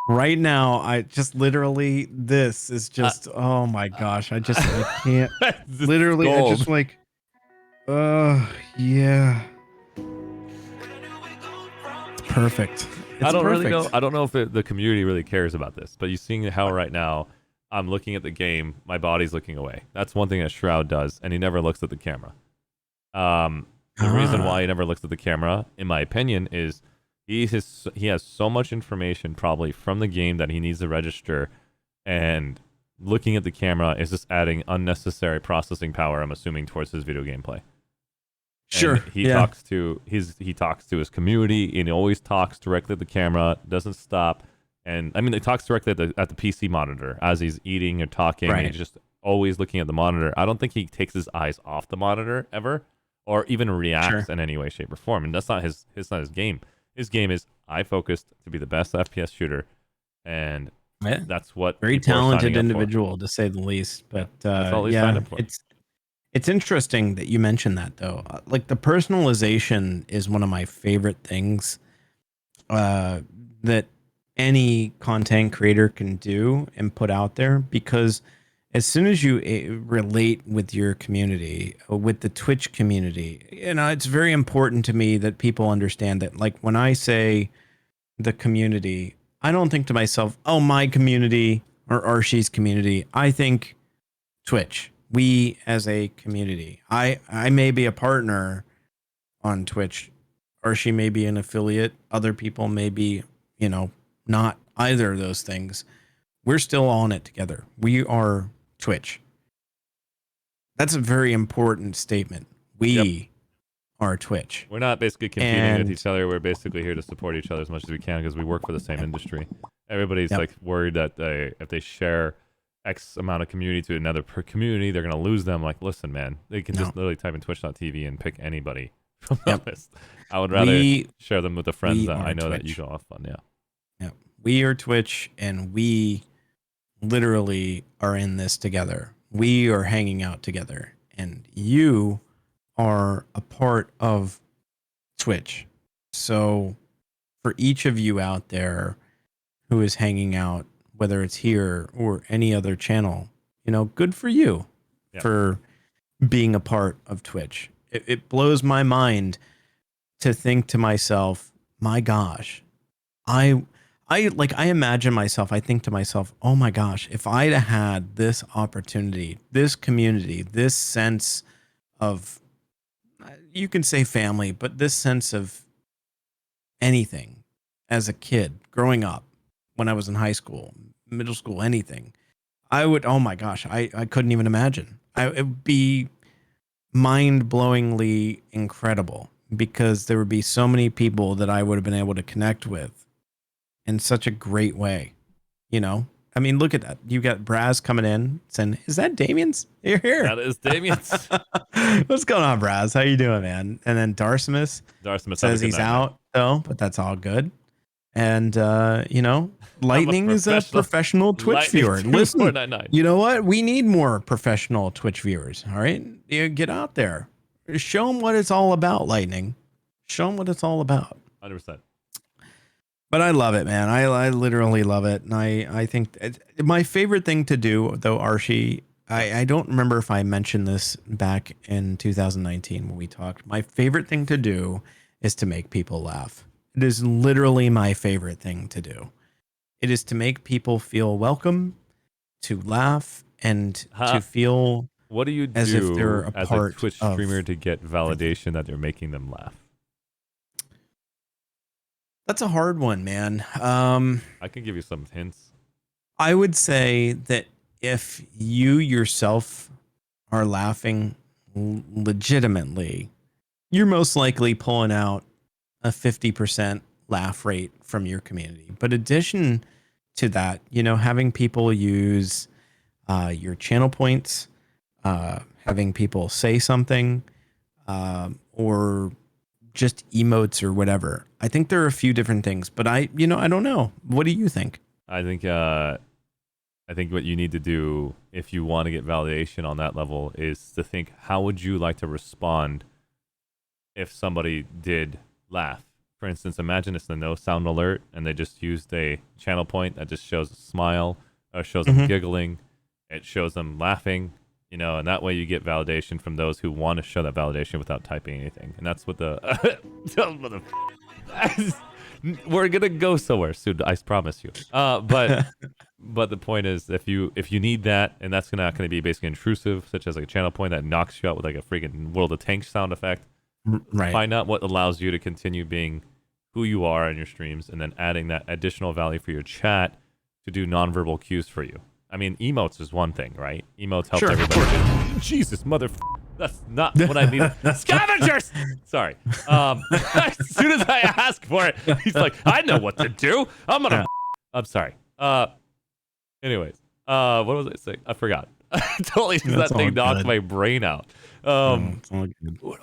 right now, I just literally, this is just, oh my gosh, I can't. Literally, I just like, yeah. It's perfect. I don't really know. I don't know if the community really cares about this, but you seeing how right now I'm looking at the game, my body's looking away. That's one thing that Shroud does, and he never looks at the camera. The reason why he never looks at the camera, in my opinion, is he has so much information probably from the game that he needs to register, and looking at the camera is just adding unnecessary processing power, I'm assuming, towards his video gameplay. Sure. And he talks to his community, and he always talks directly at the camera, doesn't stop. And I mean, he talks directly at the PC monitor as he's eating or talking. And he's just always looking at the monitor. I don't think he takes his eyes off the monitor ever, or even reacts in any way, shape, or form. And that's not his game. His game is I focused to be the best FPS shooter, and that's what very people are talented signing up for. individual to say the least. But that's all he signed up for. It's interesting that you mentioned that though. Like the personalization is one of my favorite things that any content creator can do and put out there, because as soon as you relate with your community, with the Twitch community, it's very important to me that people understand that, like, when I say the community, I don't think to myself, oh, my community or Arshee's community. I think Twitch, we as a community. I may be a partner on Twitch. Arshee may be an affiliate. Other people may be, not either of those things. We're still on it together. We are Twitch. That's a very important statement. We are Twitch. We're not basically competing with each other. We're basically here to support each other as much as we can because we work for the same industry. Everybody's like worried that if they share X amount of community to another community, they're going to lose them. Like, listen, man, they can just literally type in twitch.tv and pick anybody from the list. I would rather share them with the friends that I know that you can all have fun. Yeah. We are Twitch, and we literally are in this together. We are hanging out together, and you are a part of Twitch. So for each of you out there who is hanging out, whether it's here or any other channel, good for you for being a part of Twitch. It blows my mind to think to myself, my gosh, I imagine myself, I think to myself, oh my gosh, if I'd had this opportunity, this community, this sense of, you can say family, but this sense of anything as a kid growing up, when I was in high school, middle school, anything, I would, oh my gosh, I couldn't even imagine. It would be mind-blowingly incredible, because there would be so many people that I would have been able to connect with in such a great way, I mean, look at that. You got Braz coming in saying, "Is that Damien's? You're here." That is Damien's. What's going on, Braz? How you doing, man? And then Darcimus says he's out though, but that's all good. And Lightning is a professional Twitch viewer. Listen, 499. you know what? We need more professional Twitch viewers. All right, get out there, show them what it's all about. Lightning, show them what it's all about. 100%. But I love it, man. I literally love it, and I think my favorite thing to do, though, Archie. I don't remember if I mentioned this back in 2019 when we talked. My favorite thing to do is to make people laugh. It is literally my favorite thing to do. It is to make people feel welcome, to laugh, and to feel what do you do as if they're a as part a Twitch streamer to get validation that you're making them laugh? That's a hard one, man. I can give you some hints. I would say that if you yourself are laughing legitimately, you're most likely pulling out a 50% laugh rate from your community. But addition to that, having people use your channel points, having people say something, or just emotes or whatever. I think there are a few different things, but I don't know. What do you think? I think what you need to do if you want to get validation on that level is to think, how would you like to respond if somebody did laugh? For instance, imagine it's the no sound alert and they just used a channel point that just shows a smile or shows them giggling. It shows them laughing, and that way you get validation from those who want to show that validation without typing anything. And that's what we're gonna go somewhere soon, I promise you. But the point is, if you need that, and that's not gonna be basically intrusive, such as like a channel point that knocks you out with like a freaking World of Tanks sound effect. Right. Find out what allows you to continue being who you are in your streams, and then adding that additional value for your chat to do nonverbal cues for you. I mean, emotes is one thing, right? Emotes help everybody. Jesus, that's not what I need. Scavengers! Sorry. As soon as I ask for it, he's like, I know what to do. I'm sorry. Anyways, what was I saying? I forgot. Totally, that thing knocked my brain out. Where am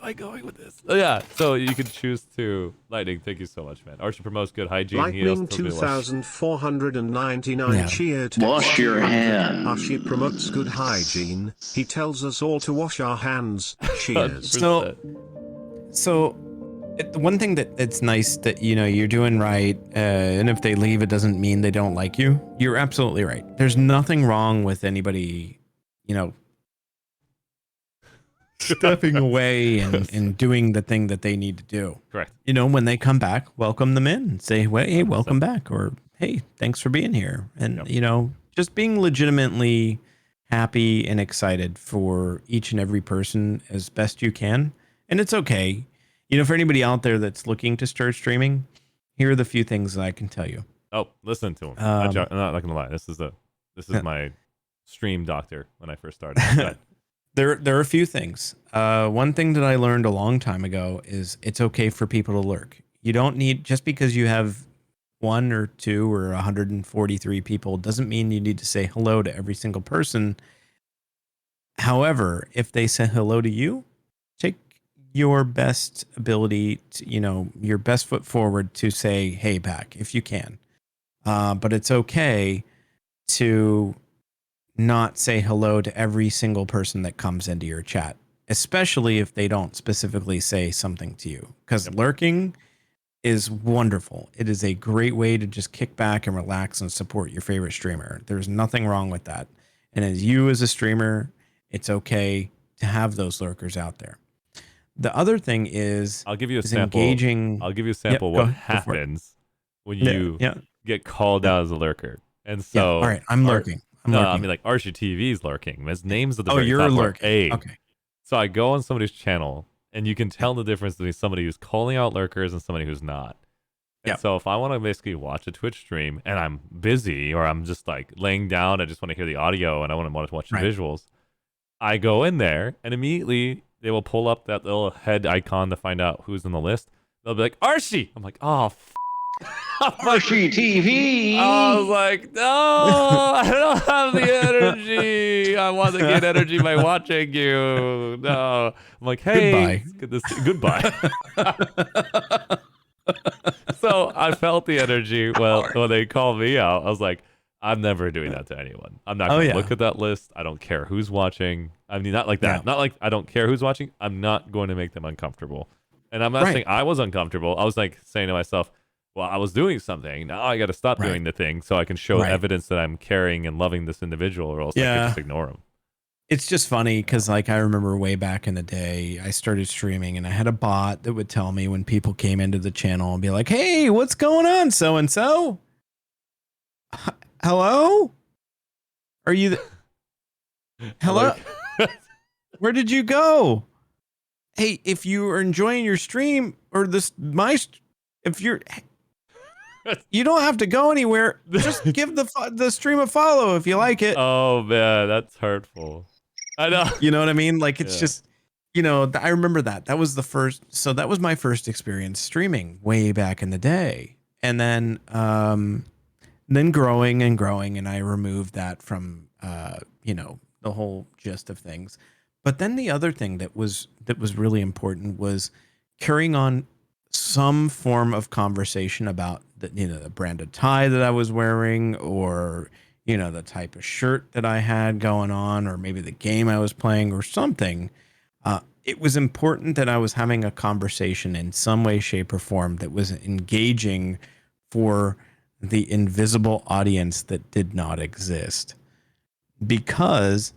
I going with this? Oh, yeah, so you can choose to Lightning. Thank you so much, man. Archie promotes good hygiene. Lightning 2499 cheered. Wash your hands. Archie promotes good hygiene. He tells us all to wash our hands. Cheers. So one thing that it's nice that you're doing right, and if they leave, it doesn't mean they don't like you. You're absolutely right. There's nothing wrong with anybody, stepping away and doing the thing that they need to do. Correct. When they come back, welcome them in and say, well, hey, welcome back, or hey, thanks for being here. And, just being legitimately happy and excited for each and every person as best you can. And it's okay. For anybody out there that's looking to start streaming, here are the few things that I can tell you. Oh, listen to him. I'm not gonna lie. This is my stream doctor when I first started. There are a few things. One thing that I learned a long time ago is it's okay for people to lurk. You don't need, just because you have 1 or 2 or 143 people doesn't mean you need to say hello to every single person. However, if they say hello to you, take your best ability to, your best foot forward to say hey back if you can. But it's okay to not say hello to every single person that comes into your chat, especially if they don't specifically say something to you, because lurking is wonderful. It is a great way to just kick back and relax and support your favorite streamer. There's nothing wrong with that. And as a streamer, it's okay to have those lurkers out there. The other thing is, I'll give you a sample. I'll give you a sample. What happens when you get called out as a lurker? And so, all right, I'm lurking. I mean, like ArsheeTV's lurking. His name's at the very you're top. lurking. Okay. So I go on somebody's channel, and you can tell the difference between somebody who's calling out lurkers and somebody who's not. And so if I want to basically watch a Twitch stream and I'm busy, or I'm just like laying down, I just want to hear the audio and I want to watch the visuals, I go in there and immediately they will pull up that little head icon to find out who's in the list. They'll be like, Archie! I'm like, oh, ArsheeTV. I was like, no, I don't have the energy. I want to get energy by watching you. No. I'm like, hey, goodbye. So I felt the energy. Well, when they called me out, I was like, I'm never doing that to anyone. I'm not going to look at that list. I don't care who's watching. I mean, not like that. Not like I don't care who's watching. I'm not going to make them uncomfortable. And I'm not saying I was uncomfortable. I was like saying to myself, well, I was doing something. Now I got to stop doing the thing so I can show evidence that I'm caring and loving this individual, or else I could just ignore him. It's just funny because, like, I remember way back in the day, I started streaming and I had a bot that would tell me when people came into the channel and be like, hey, what's going on, so-and-so? Hello? Are you... Hello? Where did you go? Hey, if you are enjoying your stream or if you're... You don't have to go anywhere. Just give the stream a follow if you like it. Oh, man, that's hurtful. I know. You know what I mean? Like, it's just, you know, I remember that. That was that was my first experience streaming way back in the day. And then growing and growing, and I removed that from, you know, the whole gist of things. But then the other thing that was really important was carrying on some form of conversation about the, you know, the brand of tie that I was wearing, or, you know, the type of shirt that I had going on, or maybe the game I was playing or something. It was important that I was having a conversation in some way, shape, or form that was engaging for the invisible audience that did not exist. Because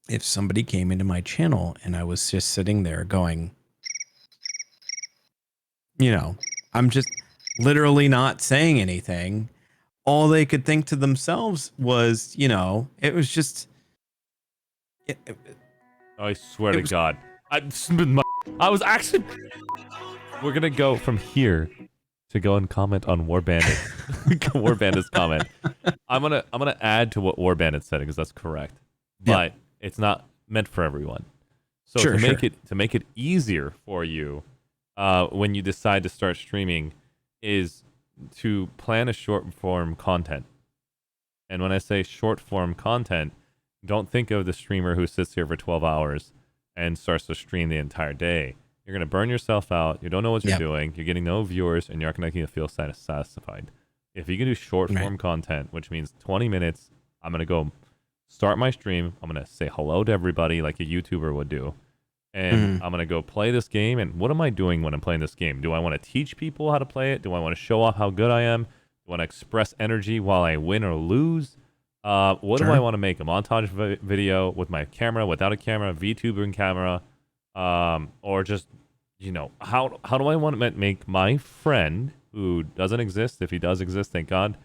if somebody came into my channel and I was just sitting there going, you know, I'm just literally not saying anything, all they could think to themselves was, you know, it was just... I swear to God. I was actually... We're going to go from here to go and comment on War Bandit. War Bandit's comment. I'm gonna add to what War Bandit said, because that's correct. But it's not meant for everyone. So to make it easier for you when you decide to start streaming is to plan a short form content. And when I say short form content, don't think of the streamer who sits here for 12 hours and starts to stream the entire day. You're going to burn yourself out. You don't know what you're doing. You're getting no viewers, and you're not going to feel satisfied. If you can do short form content, which means 20 minutes, I'm going to go start my stream. I'm going to say hello to everybody like a YouTuber would do. And I'm going to go play this game. And what am I doing when I'm playing this game? Do I want to teach people how to play it? Do I want to show off how good I am? Do I want to express energy while I win or lose? What do I want to make? A montage video with my camera, without a camera, VTuber camera, or just, you know, how do I want to make my friend, who doesn't exist, if he does exist, thank God,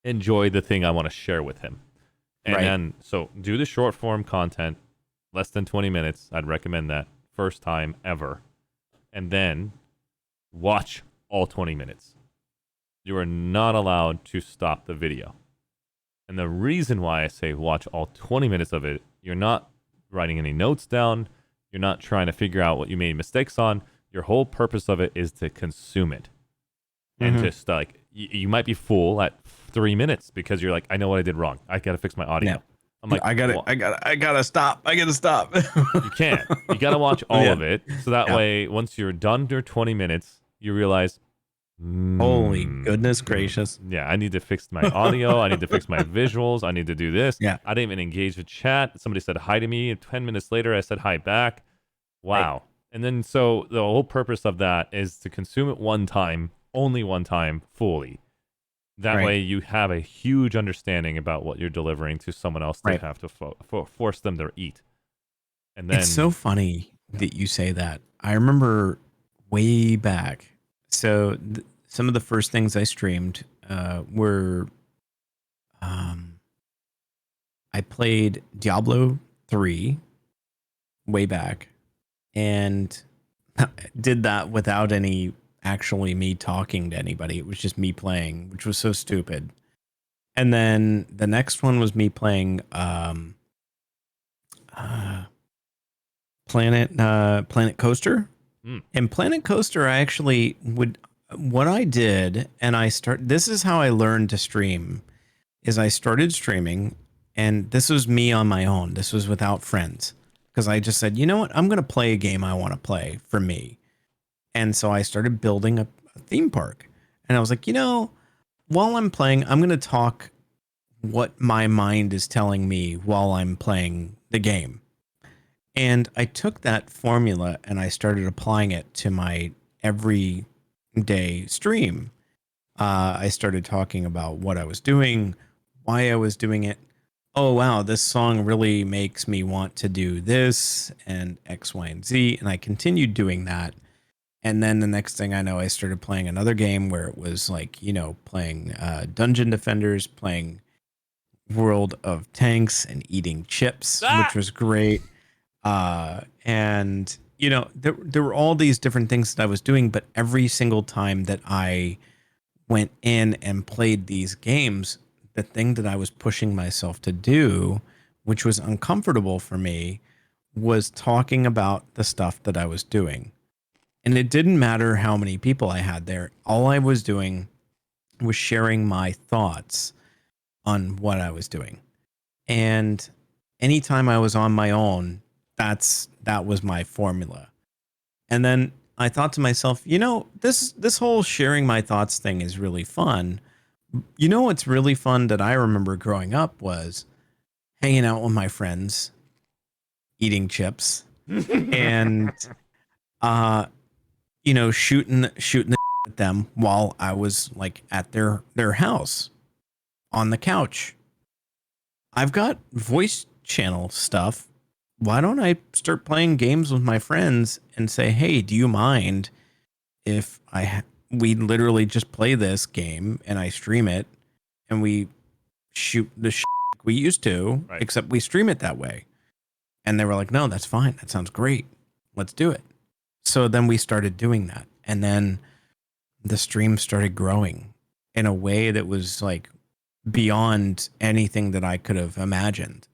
enjoy the thing I want to share with him? And then, so do the short form content, less than 20 minutes. I'd recommend that first time ever. And then watch all 20 minutes. You are not allowed to stop the video. And the reason why I say watch all 20 minutes of it, you're not writing any notes down. You're not trying to figure out what you made mistakes on. Your whole purpose of it is to consume it. And just like, you might be full at 3 minutes because you're like, I know what I did wrong. I got to fix my audio. Yeah. I'm like, I gotta stop. You can't. You gotta watch all of it. So that way, once you're done your 20 minutes, you realize, holy goodness gracious. Yeah, I need to fix my audio. I need to fix my visuals. I need to do this. Yeah. I didn't even engage with chat. Somebody said hi to me. And 10 minutes later, I said hi back. Wow. Right. And then, so the whole purpose of that is to consume it one time, only one time, fully. That way you have a huge understanding about what you're delivering to someone else to have to force them to eat. And then, it's so funny that you say that. I remember way back. So some of the first things I streamed were I played Diablo 3 way back, and did that without any actually me talking to anybody. It was just me playing, which was so stupid. And then the next one was me playing Planet Coaster. And Planet Coaster, I actually would what I did, and this is how I learned to stream, is I started streaming, and this was me on my own. This was without friends, because I just said, you know what, I'm going to play a game I want to play for me. And so I started building a theme park, and I was like, while I'm playing, I'm going to talk what my mind is telling me while I'm playing the game. And I took that formula and I started applying it to my everyday stream. I started talking about what I was doing, why I was doing it. Oh, wow, this song really makes me want to do this and X, Y, and Z. And I continued doing that. And then the next thing I know, I started playing another game where it was like, playing Dungeon Defenders, playing World of Tanks, and eating chips, which was great. And there were all these different things that I was doing, but every single time that I went in and played these games, the thing that I was pushing myself to do, which was uncomfortable for me, was talking about the stuff that I was doing. And it didn't matter how many people I had there. All I was doing was sharing my thoughts on what I was doing. And anytime I was on my own, that was my formula. And then I thought to myself, this whole sharing my thoughts thing is really fun. What's really fun that I remember growing up was hanging out with my friends, eating chips, and shooting the at them while I was like at their house on the couch. I've got voice channel stuff. Why don't I start playing games with my friends and say, hey, do you mind if we literally just play this game and I stream it and we shoot the shit we used to, right, except we stream it that way? And they were like, no, that's fine. That sounds great. Let's do it. So then we started doing that. And then the stream started growing in a way that was like beyond anything that I could have imagined.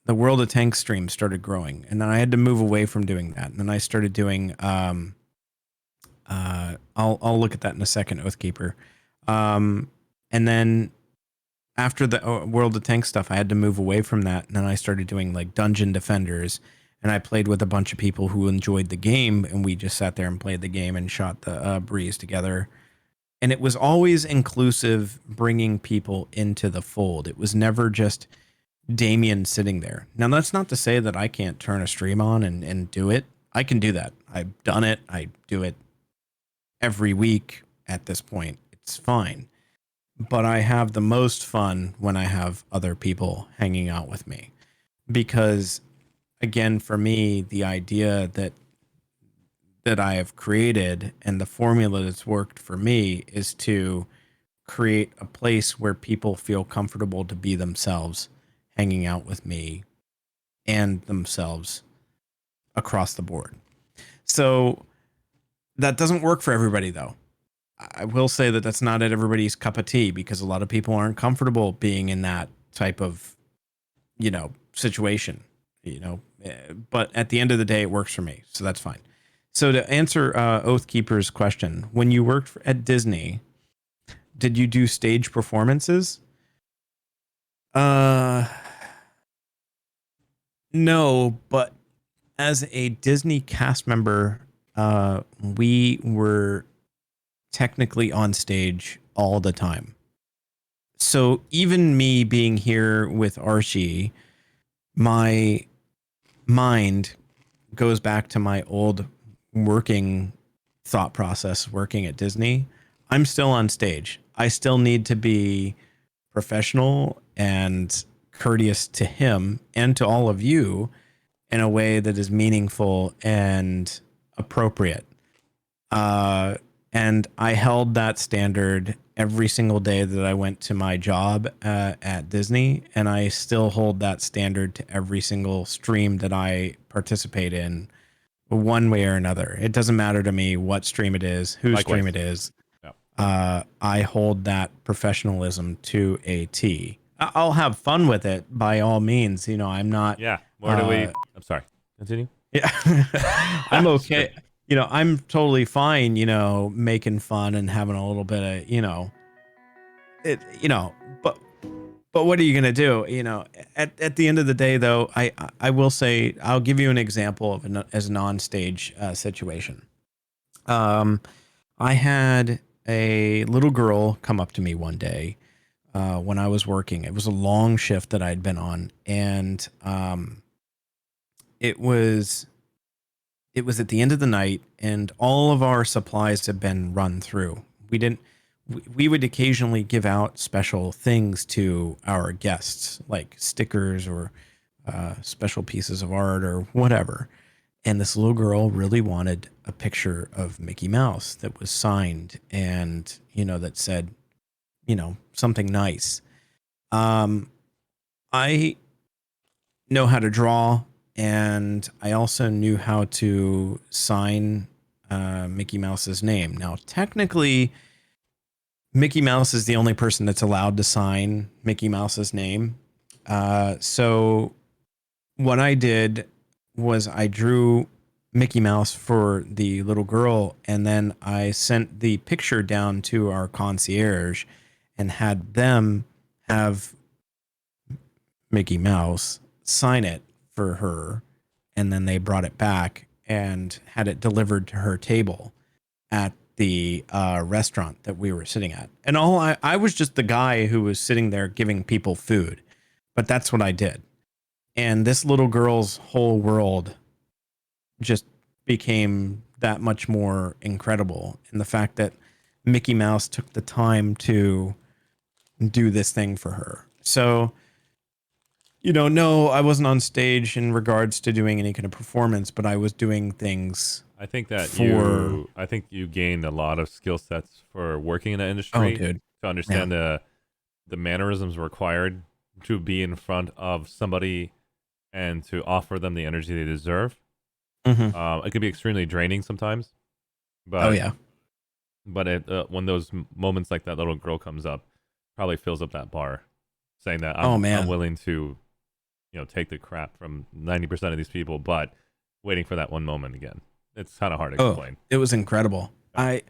The World of Tanks stream started growing, and then I had to move away from doing that. And then I started doing I'll look at that in a second, Oathkeeper. And then after the World of Tanks stuff, I had to move away from that. And then I started doing like Dungeon Defenders, and I played with a bunch of people who enjoyed the game, and we just sat there and played the game and shot the breeze together. And it was always inclusive, bringing people into the fold. It was never just Damien sitting there. Now, that's not to say that I can't turn a stream on and do it. I can do that. I've done it. I do it every week at this point. It's fine. But I have the most fun when I have other people hanging out with me. Because, again, for me, the idea that I have created and the formula that's worked for me is to create a place where people feel comfortable to be themselves, hanging out with me and themselves across the board. So that doesn't work for everybody, though. I will say that that's not everybody's cup of tea, because a lot of people aren't comfortable being in that type of, situation, but at the end of the day, it works for me. So that's fine. So to answer Oathkeeper's question, when you worked at Disney, did you do stage performances? No, but as a Disney cast member, we were technically on stage all the time. So even me being here with Arshee, my mind goes back to my old working thought process working at Disney. I'm still on stage. I still need to be professional and courteous to him and to all of you in a way that is meaningful and appropriate. And I held that standard every single day that I went to my job at Disney, and I still hold that standard to every single stream that I participate in, one way or another. It doesn't matter to me what stream it is, whose stream it is. Yeah. I hold that professionalism to a T. I'll have fun with it by all means. I'm not. Yeah. Where do we? I'm sorry. Continue. Yeah. I'm okay. you know, I'm totally fine, you know, making fun and having a little bit of, you know, it, you know, but what are you going to do? You know, at the end of the day, though, I will say, I'll give you an example of as an on-stage situation. I had a little girl come up to me one day when I was working. It was a long shift that I'd been on, and it was at the end of the night, and all of our supplies had been run through. We would occasionally give out special things to our guests, like stickers or special pieces of art or whatever. And this little girl really wanted a picture of Mickey Mouse that was signed and, you know, that said, you know, something nice. I know how to draw, and I also knew how to sign Mickey Mouse's name. Now, technically, Mickey Mouse is the only person that's allowed to sign Mickey Mouse's name. So what I did was I drew Mickey Mouse for the little girl, and then I sent the picture down to our concierge and had them have Mickey Mouse sign it for her, and then they brought it back and had it delivered to her table at the restaurant that we were sitting at. And I was just the guy who was sitting there giving people food, but that's what I did. And this little girl's whole world just became that much more incredible. And the fact that Mickey Mouse took the time to do this thing for her. So, you know, no, I wasn't on stage in regards to doing any kind of performance, but I was doing things. I think that for... I think you gained a lot of skill sets for working in the industry dude. to understand the mannerisms required to be in front of somebody and to offer them the energy they deserve. It can be extremely draining sometimes. But But when those moments like that little girl comes up, probably fills up that bar, saying that I'm willing to, you know, take the crap from 90% of these people, but waiting for that one moment again. It's kind of hard to explain. It was incredible. You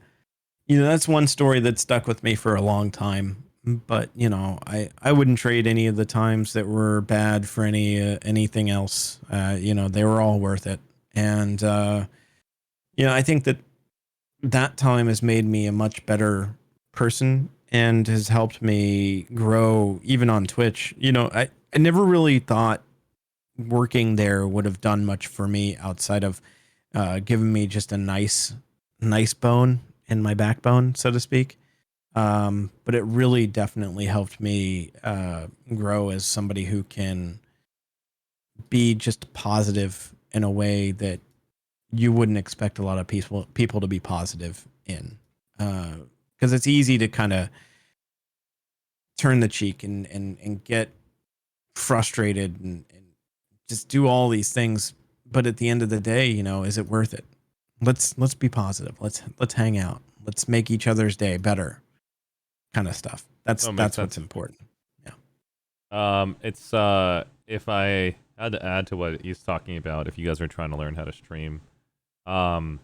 know, that's one story that stuck with me for a long time. But, you know, I wouldn't trade any of the times that were bad for anything else. You know, they were all worth it. And, you know, I think that time has made me a much better person and has helped me grow even on Twitch. You know, I never really thought working there would have done much for me outside of giving me just a nice bone in my backbone, so to speak. But it really definitely helped me grow as somebody who can be just positive in a way that you wouldn't expect a lot of people to be positive in. Because it's easy to kind of turn the cheek and get frustrated and just do all these things. But at the end of the day, you know, is it worth it? Let's be positive. Let's hang out. Let's make each other's day better. Kind of stuff. That's what's important. Yeah. It's if I had to add to what he's talking about, if you guys are trying to learn how to stream, again,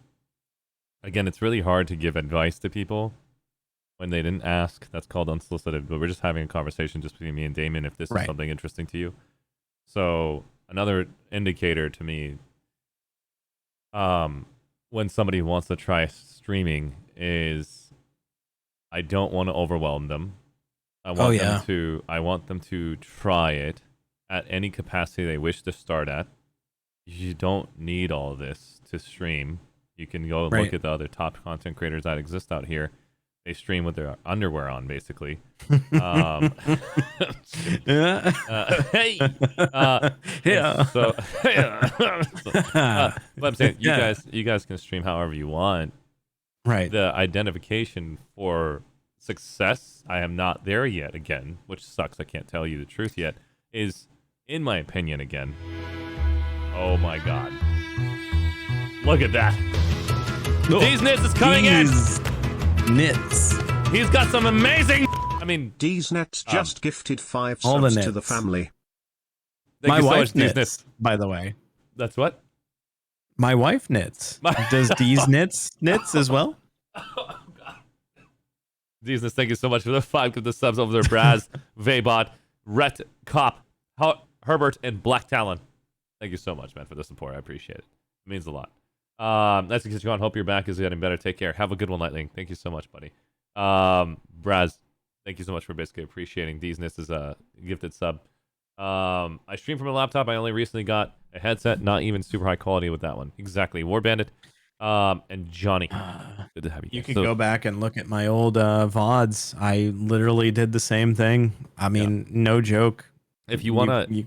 it's really hard to give advice to people when they didn't ask. That's called unsolicited. But we're just having a conversation just between me and Damon if this is something interesting to you. So another indicator to me, when somebody wants to try streaming is I don't want to overwhelm them. I want them to try it at any capacity they wish to start at. You don't need all of this to stream. You can go look at the other top content creators that exist out here. They stream with their underwear on, basically. Hey. So, but I'm saying you guys can stream however you want. Right. The identification for success, I am not there yet again, which sucks. I can't tell you the truth yet, is, in my opinion, again. Oh my God. Look at that. D's Nits is coming in. Nits. He's got some amazing. I mean, D's Nets just gifted 5 subs to the family. My wife's Nits, by the way. That's what? My wife knits. Does Dee's knits as well? Jesus, thank you so much for the 5 of the subs over there. Braz, Vaybot, Rhett, Cop, Herbert, and Black Talon. Thank you so much, man, for the support. I appreciate it. It means a lot. Nice to get you on. Hope your back is getting better. Take care. Have a good one, Lightning. Thank you so much, buddy. Braz, thank you so much for basically appreciating Dee's Nist as a gifted sub. I stream from a laptop. I only recently got a headset, not even super high quality with that one. Exactly. War Bandit, and Johnny. Good to have you. You could go back and look at my old VODs. I literally did the same thing. I mean, no joke. If you want to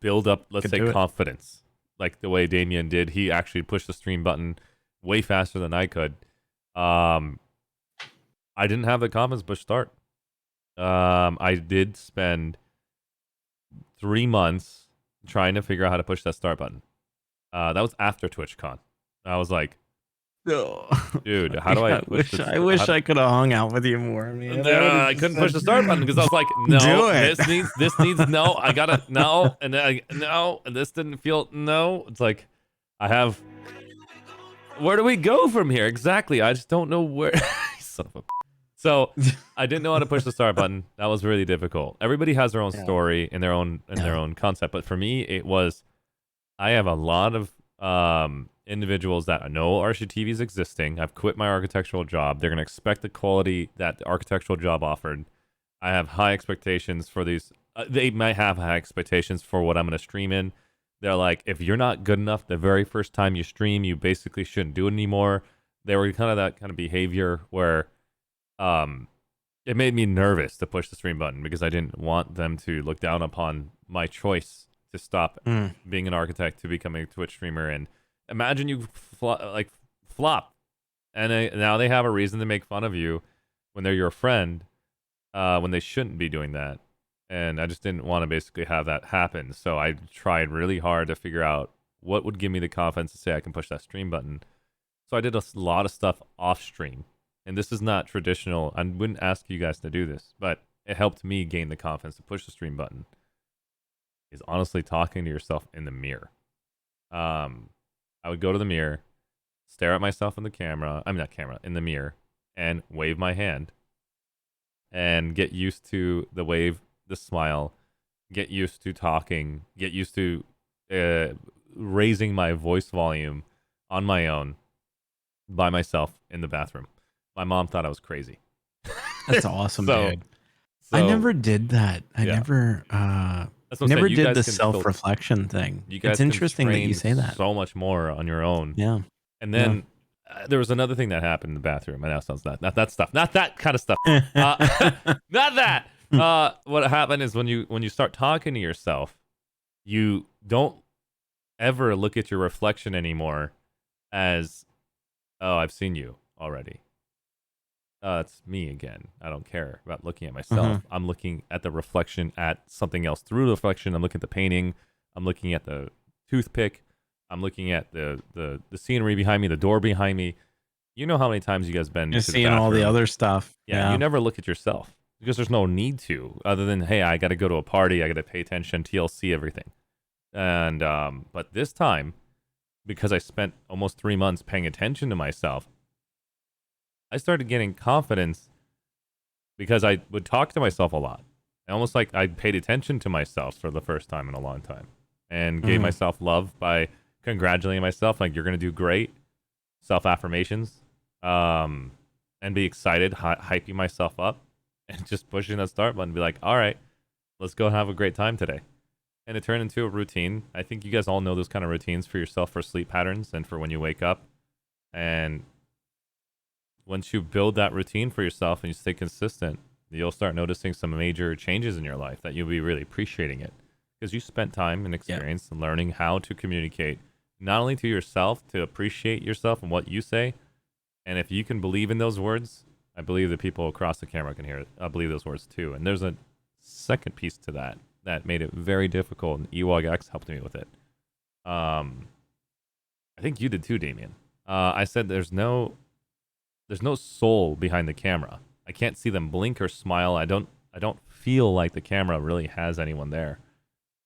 build up, let's say, confidence, like the way Damien did, he actually pushed the stream button way faster than I could. I didn't have the confidence push start. I did spend 3 months trying to figure out how to push that start button. That was after TwitchCon. I was like, dude, how do I push this? I wish I could have hung out with you more. Man. I couldn't push the start button because I was like, no, this needs no. I gotta no, and then no, and this didn't feel no. It's like I have. Where do we go from here? Exactly. I just don't know where. Son of a. So I didn't know how to push the start button. That was really difficult. Everybody has their own story and their own concept, but for me, it was. I have a lot of individuals that know ArsheeTV is existing. I've quit my architectural job. They're going to expect the quality that the architectural job offered. I have high expectations for these. They might have high expectations for what I'm going to stream in. They're like, if you're not good enough the very first time you stream, you basically shouldn't do it anymore. They were kind of that kind of behavior where it made me nervous to push the stream button because I didn't want them to look down upon my choice to stop being an architect to become a Twitch streamer. And imagine you flop, and now they have a reason to make fun of you when they're your friend, when they shouldn't be doing that. And I just didn't want to basically have that happen. So I tried really hard to figure out what would give me the confidence to say I can push that stream button. So I did a lot of stuff off stream, and this is not traditional. I wouldn't ask you guys to do this, but it helped me gain the confidence to push the stream button. Is honestly talking to yourself in the mirror. I would go to the mirror, stare at myself in the camera. I mean, not camera, in the mirror, and wave my hand. And get used to the wave, the smile. Get used to talking. Get used to raising my voice volume on my own by myself in the bathroom. My mom thought I was crazy. That's awesome, dude. I never did that. I never never did the self-reflection thing. It's interesting that you say that. So much more on your own. Yeah. And then there was another thing that happened in the bathroom. And that sounds not that stuff. Not that kind of stuff. Not that. What happened is when you start talking to yourself, you don't ever look at your reflection anymore as, oh, I've seen you already. It's me again. I don't care about looking at myself. I'm looking at the reflection at something else through the reflection. I'm looking at the painting. I'm looking at the toothpick. I'm looking at the scenery behind me, the door behind me. You know how many times you guys been You're seeing all the other stuff. Yeah, you never look at yourself because there's no need to, other than, hey, I got to go to a party. I got to pay attention, TLC, everything. And but this time, because I spent almost 3 months paying attention to myself, I started getting confidence because I would talk to myself a lot. Almost like I paid attention to myself for the first time in a long time and gave myself love by congratulating myself, like, you're going to do great, self-affirmations, and be excited, hyping myself up, and just pushing that start button, be like, all right, let's go have a great time today. And it turned into a routine. I think you guys all know those kind of routines for yourself for sleep patterns and for when you wake up. And once you build that routine for yourself and you stay consistent, you'll start noticing some major changes in your life that you'll be really appreciating it because you spent time and experience and learning how to communicate not only to yourself, to appreciate yourself and what you say. And if you can believe in those words, I believe the people across the camera can hear it. I believe those words too. And there's a second piece to that made it very difficult, and EWOGX helped me with it. I think you did too, Damien. I said there's no soul behind the camera. I can't see them blink or smile. I don't feel like the camera really has anyone there.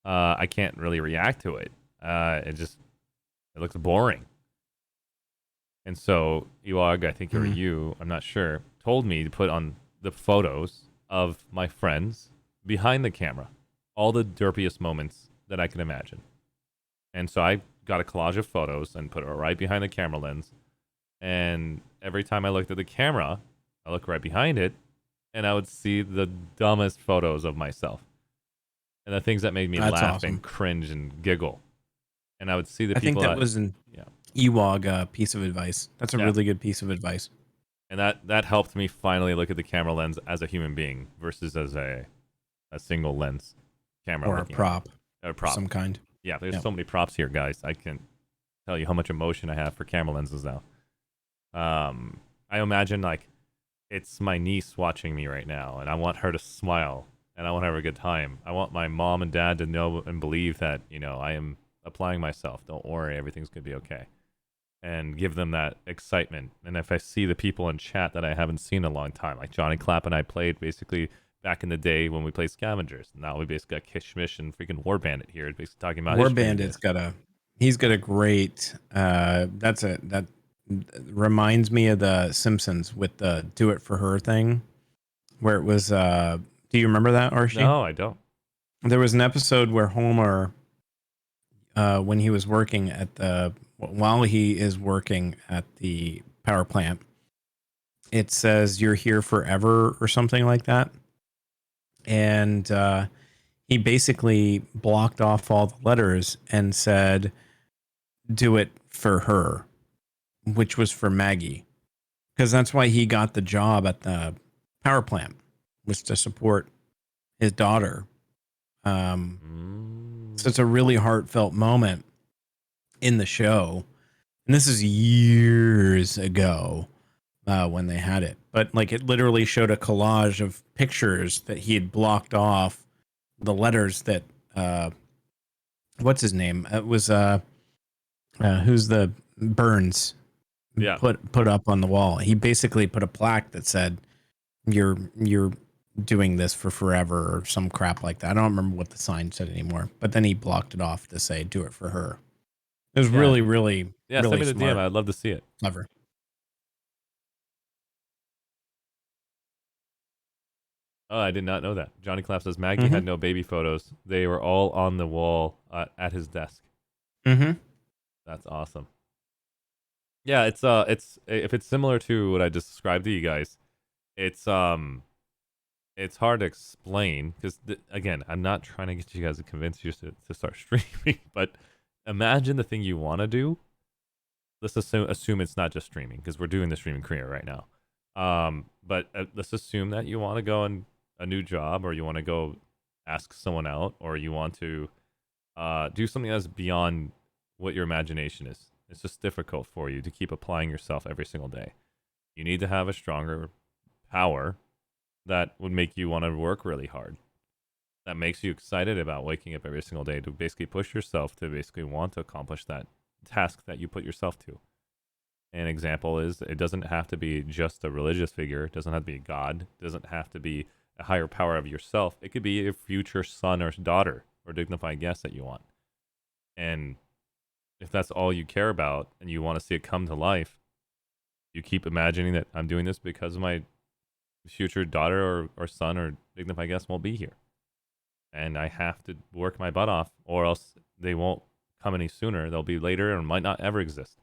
I can't really react to it. It looks boring. And so Ewag, I think, or you, I'm not sure, told me to put on the photos of my friends behind the camera, all the derpiest moments that I can imagine. And so I got a collage of photos and put it right behind the camera lens. And every time I looked at the camera, I look right behind it, and I would see the dumbest photos of myself. And the things that made me That's laugh awesome. and cringe and giggle. And I would see the I think people that was an Ewag piece of advice. That's a really good piece of advice. And that helped me finally look at the camera lens as a human being versus as a single lens camera. Or a prop. A prop. Of some kind. Yeah, there's Yep. so many props here, guys. I can't tell you how much emotion I have for camera lenses now. I imagine like it's my niece watching me right now, and I want her to smile, and I want her to have a good time. I want my mom and dad to know and believe that, you know, I am applying myself. Don't worry, everything's going to be okay. And give them that excitement. And if I see the people in chat that I haven't seen in a long time, like Johnny Clapp and I played basically back in the day when we played Scavengers. Now we basically got Kishmish and freaking War Bandit here, basically talking about War history. Bandit's got a great that reminds me of the Simpsons with the do it for her thing, where it was do you remember that, Archie? No, I don't. There was an episode where Homer when he was working at the while he is working at the power plant, it says you're here forever or something like that. And he basically blocked off all the letters and said, do it for her, which was for Maggie. Because that's why he got the job at the power plant, was to support his daughter. So it's a really heartfelt moment in the show. And this is years ago when they had it. But like it literally showed a collage of pictures that he had blocked off the letters that what's his name? It was who's the Burns put up on the wall. He basically put a plaque that said you're doing this for forever or some crap like that. I don't remember what the sign said anymore. But then he blocked it off to say do it for her. It was really really send me the smart. DM. I'd love to see it. Clever. Oh, I did not know that. Johnny Clapp says Maggie had no baby photos. They were all on the wall at his desk. That's awesome. Yeah, it's if it's similar to what I just described to you guys, it's hard to explain because again, I'm not trying to get you guys to convince you to start streaming, but imagine the thing you want to do. Let's assume it's not just streaming because we're doing the streaming career right now. But let's assume that you want to go in a new job, or you want to go ask someone out, or you want to do something that's beyond what your imagination is. It's just difficult for you to keep applying yourself every single day. You need to have a stronger power that would make you want to work really hard. That makes you excited about waking up every single day to basically push yourself to basically want to accomplish that task that you put yourself to. An example is it doesn't have to be just a religious figure. It doesn't have to be God. It doesn't have to be a higher power of yourself. It could be a future son or daughter or dignified guest that you want. And if that's all you care about and you want to see it come to life, you keep imagining that I'm doing this because my future daughter or son or dignified guest won't be here. And I have to work my butt off, or else they won't come any sooner. They'll be later and might not ever exist.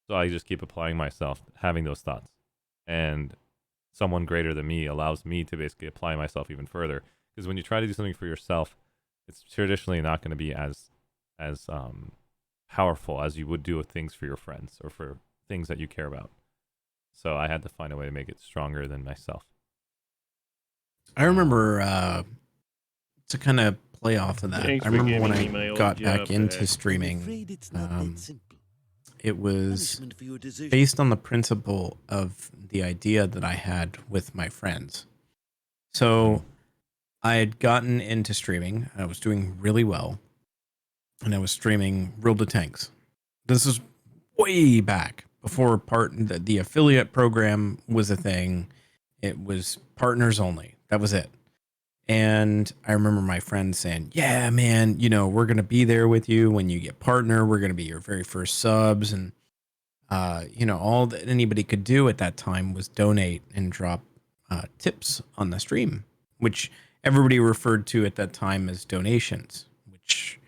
So I just keep applying myself, having those thoughts. And someone greater than me allows me to basically apply myself even further. Because when you try to do something for yourself, it's traditionally not going to be as powerful as you would do with things for your friends or for things that you care about. So I had to find a way to make it stronger than myself. I remember to kind of play off of that. Thanks I for remember when giving me I my old got job back into back. streaming, it was based on the principle of the idea that I had with my friends. So I had gotten into streaming. I was doing really well. And I was streaming World of Tanks. This is way back before the affiliate program was a thing. It was partners only. That was it. And I remember my friends saying, yeah, man, we're going to be there with you when you get partner. We're going to be your very first subs. And You know, all that anybody could do at that time was donate and drop tips on the stream, which everybody referred to at that time as donations, which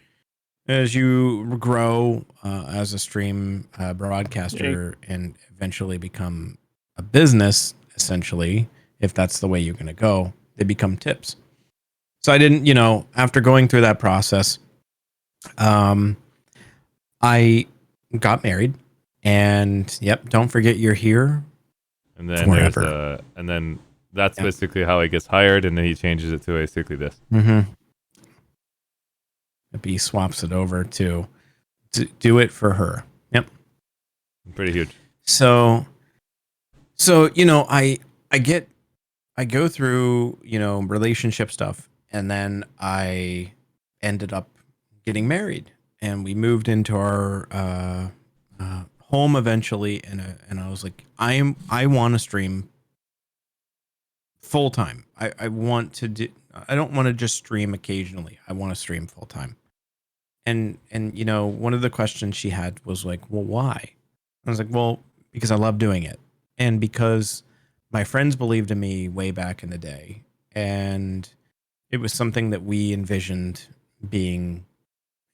as you grow as a stream broadcaster and eventually become a business, essentially, if that's the way you're going to go, they become tips. So I didn't, you know, after going through that process, I got married, and yep, don't forget you're here And then forever. and then that's basically how he gets hired, and then he changes it to basically this. Mm-hmm. The B swaps it over to do it for her. Yep. Pretty huge. So you know, I go through, you know, relationship stuff, and then I ended up getting married, and we moved into our home eventually, and I was like, I want to stream full time. I want to do. I don't want to just stream occasionally. I want to stream full time. And you know, one of the questions she had was like, well, why? I was like, well, because I love doing it, and because my friends believed in me way back in the day, and it was something that we envisioned being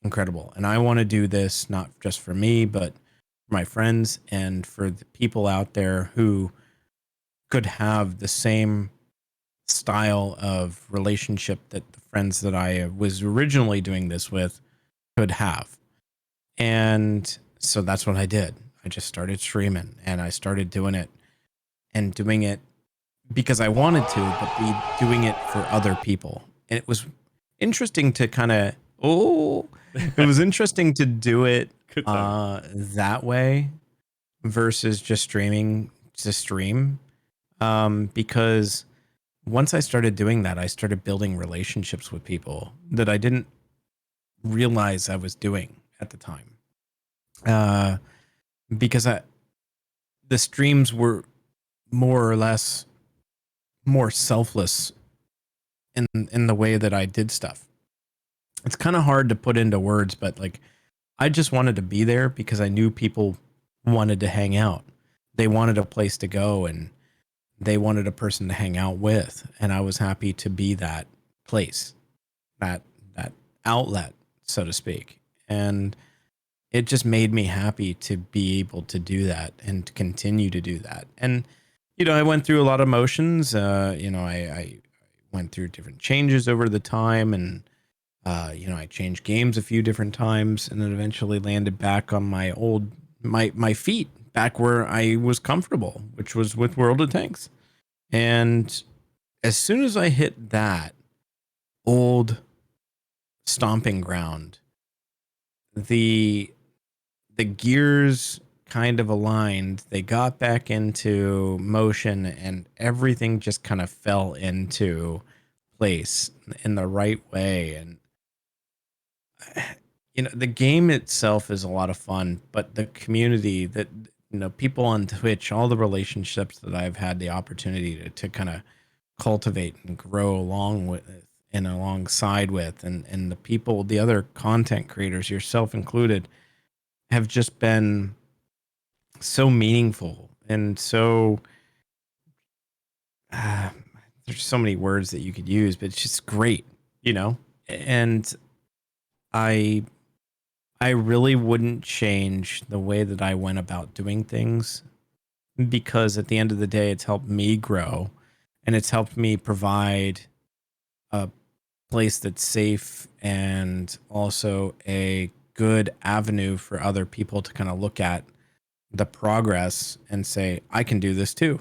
incredible. And I want to do this not just for me, but for my friends and for the people out there who could have the same style of relationship that the friends that I was originally doing this with could have. And so that's what I did. I just started streaming, and I started doing it because I wanted to, but be doing it for other people. And it was interesting to kind of, it was interesting to do it that way versus just streaming to stream. Because once I started doing that, I started building relationships with people that I didn't realize I was doing at the time. Because the streams were more or less more selfless in the way that I did stuff. It's kind of hard to put into words, but like, I just wanted to be there because I knew people wanted to hang out. They wanted a place to go, and they wanted a person to hang out with, and I was happy to be that place, that outlet, so to speak. And it just made me happy to be able to do that and to continue to do that. And you know, I went through a lot of emotions. You know, I went through different changes over the time, and you know, I changed games a few different times, and then eventually landed back on my old my feet, back where I was comfortable, which was with World of Tanks. And as soon as I hit that old stomping ground, the gears kind of aligned. They got back into motion, and everything just kind of fell into place in the right way. And you know, the game itself is a lot of fun, but the community that, you know, people on Twitch, all the relationships that I've had the opportunity to kind of cultivate and grow along with and alongside with, and the people, the other content creators, yourself included, have just been so meaningful and so there's so many words that you could use, but it's just great, you know. And I really wouldn't change the way that I went about doing things, because at the end of the day, it's helped me grow, and it's helped me provide a place that's safe, and also a good avenue for other people to kind of look at the progress and say, I can do this too.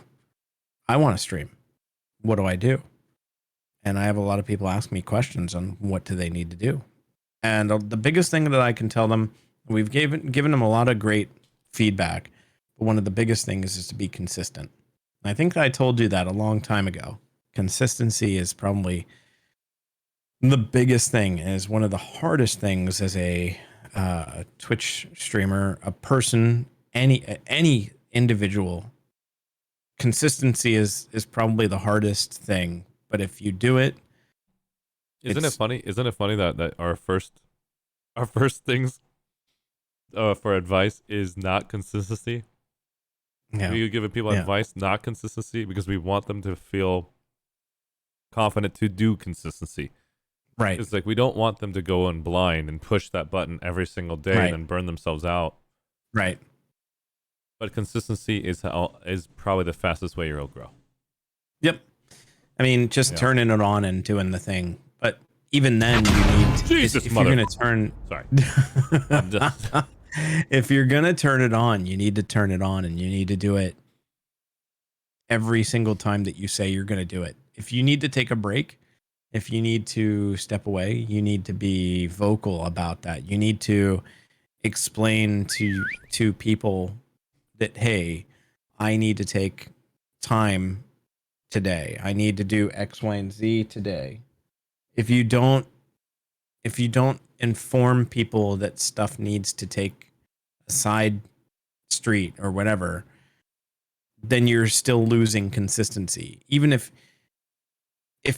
I want to stream. What do I do? And I have a lot of people ask me questions on what do they need to do. And the biggest thing that I can tell them, we've given them a lot of great feedback, but one of the biggest things is to be consistent. And I think I told you that a long time ago. Consistency is probably the biggest thing, is one of the hardest things as a Twitch streamer, a person, any individual. Consistency is probably the hardest thing, but if you do it, Isn't it funny that our first things for advice is not consistency? Yeah. We give people Yeah. advice, not consistency, because we want them to feel confident to do consistency. Right. It's like we don't want them to go in blind and push that button every single day Right. and then burn themselves out. Right. But consistency is probably the fastest way you'll grow. Yep. I mean, just turning it on and doing the thing. But even then, you need Jesus, if you're going to turn. Sorry. I'm just... If you're going to turn it on, you need to turn it on, and you need to do it every single time that you say you're going to do it. If you need to take a break, if you need to step away, you need to be vocal about that. You need to explain to people that, hey, I need to take time today. I need to do X, Y, and Z today. If you don't inform people that stuff needs to take a side street or whatever, then you're still losing consistency. Even if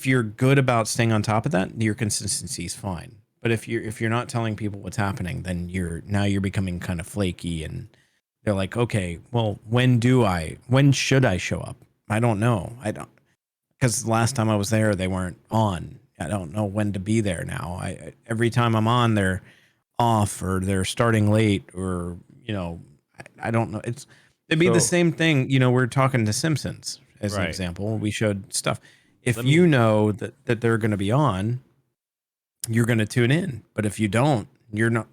you're good about staying on top of that, your consistency is fine. But if you're not telling people what's happening, then you're becoming kind of flaky, and they're like, okay, well, when should I show up? I don't know. Because the last time I was there, they weren't on. I don't know when to be there now. Every time I'm on, they're off, or they're starting late, or I don't know. It'd be the same thing. We're talking to Simpsons as an example. We showed stuff. If you know that they're going to be on, you're going to tune in. But if you don't, you're not.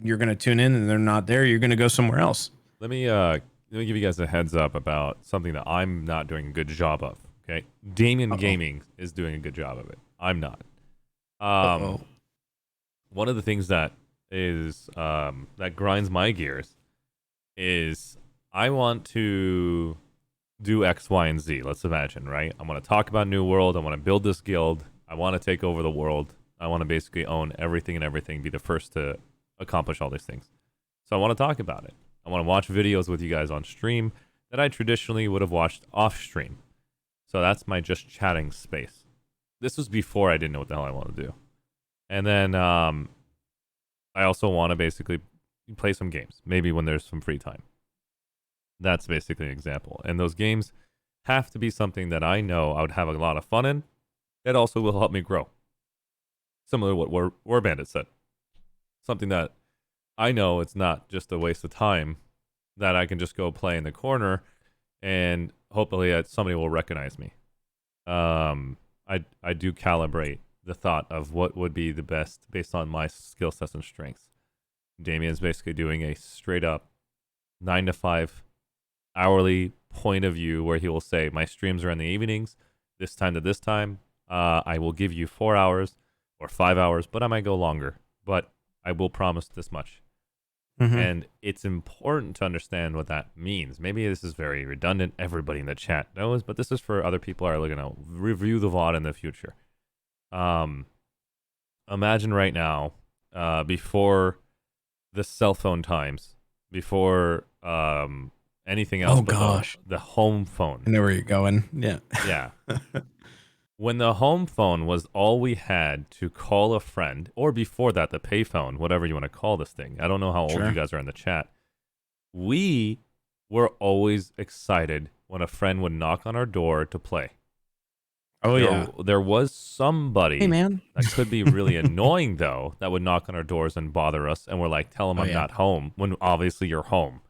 You're going to tune in, and they're not there. You're going to go somewhere else. Let me give you guys a heads up about something that I'm not doing a good job of. Okay, Damien Gaming is doing a good job of it. I'm not. One of the things that is that grinds my gears is I want to do X, Y, and Z. Let's imagine, right? I want to talk about New World. I want to build this guild. I want to take over the world. I want to basically own everything and everything, be the first to accomplish all these things. So I want to talk about it. I want to watch videos with you guys on stream that I traditionally would have watched off stream. So that's my just chatting space. This was before I didn't know what the hell I want to do. And then I also want to basically play some games, maybe when there's some free time. That's basically an example. And those games have to be something that I know I would have a lot of fun in. It also will help me grow. Similar to what War Bandit said. Something that I know it's not just a waste of time, that I can just go play in the corner and hopefully somebody will recognize me. I do calibrate the thought of what would be the best based on my skill sets and strengths. Damien's basically doing a straight up 9 to 5 hourly point of view where he will say, my streams are in the evenings, this time to this time. I will give you 4 hours or 5 hours, but I might go longer. But I will promise this much. Mm-hmm. And it's important to understand what that means. Maybe this is very redundant. Everybody in the chat knows, but this is for other people who are going to review the VOD in the future. Imagine right now, before the cell phone times, before anything else. Oh gosh, the home phone. I know where you're going. Yeah. Yeah. When the home phone was all we had to call a friend, or before that, the pay phone, whatever you want to call this thing. I don't know how old you guys are in the chat. We were always excited when a friend would knock on our door to play. There was somebody that could be really annoying, though, that would knock on our doors and bother us, and we're like, tell them I'm not home, when obviously you're home.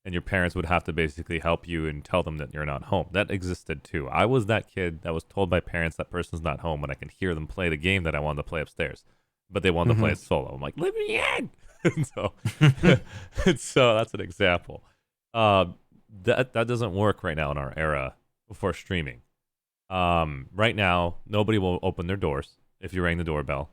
And your parents would have to basically help you and tell them that you're not home. That existed too. I was that kid that was told by parents that person's not home when I could hear them play the game that I wanted to play upstairs. But they wanted to play it solo. I'm like, let me in! so that's an example. That doesn't work right now in our era for streaming. Right now, nobody will open their doors if you rang the doorbell.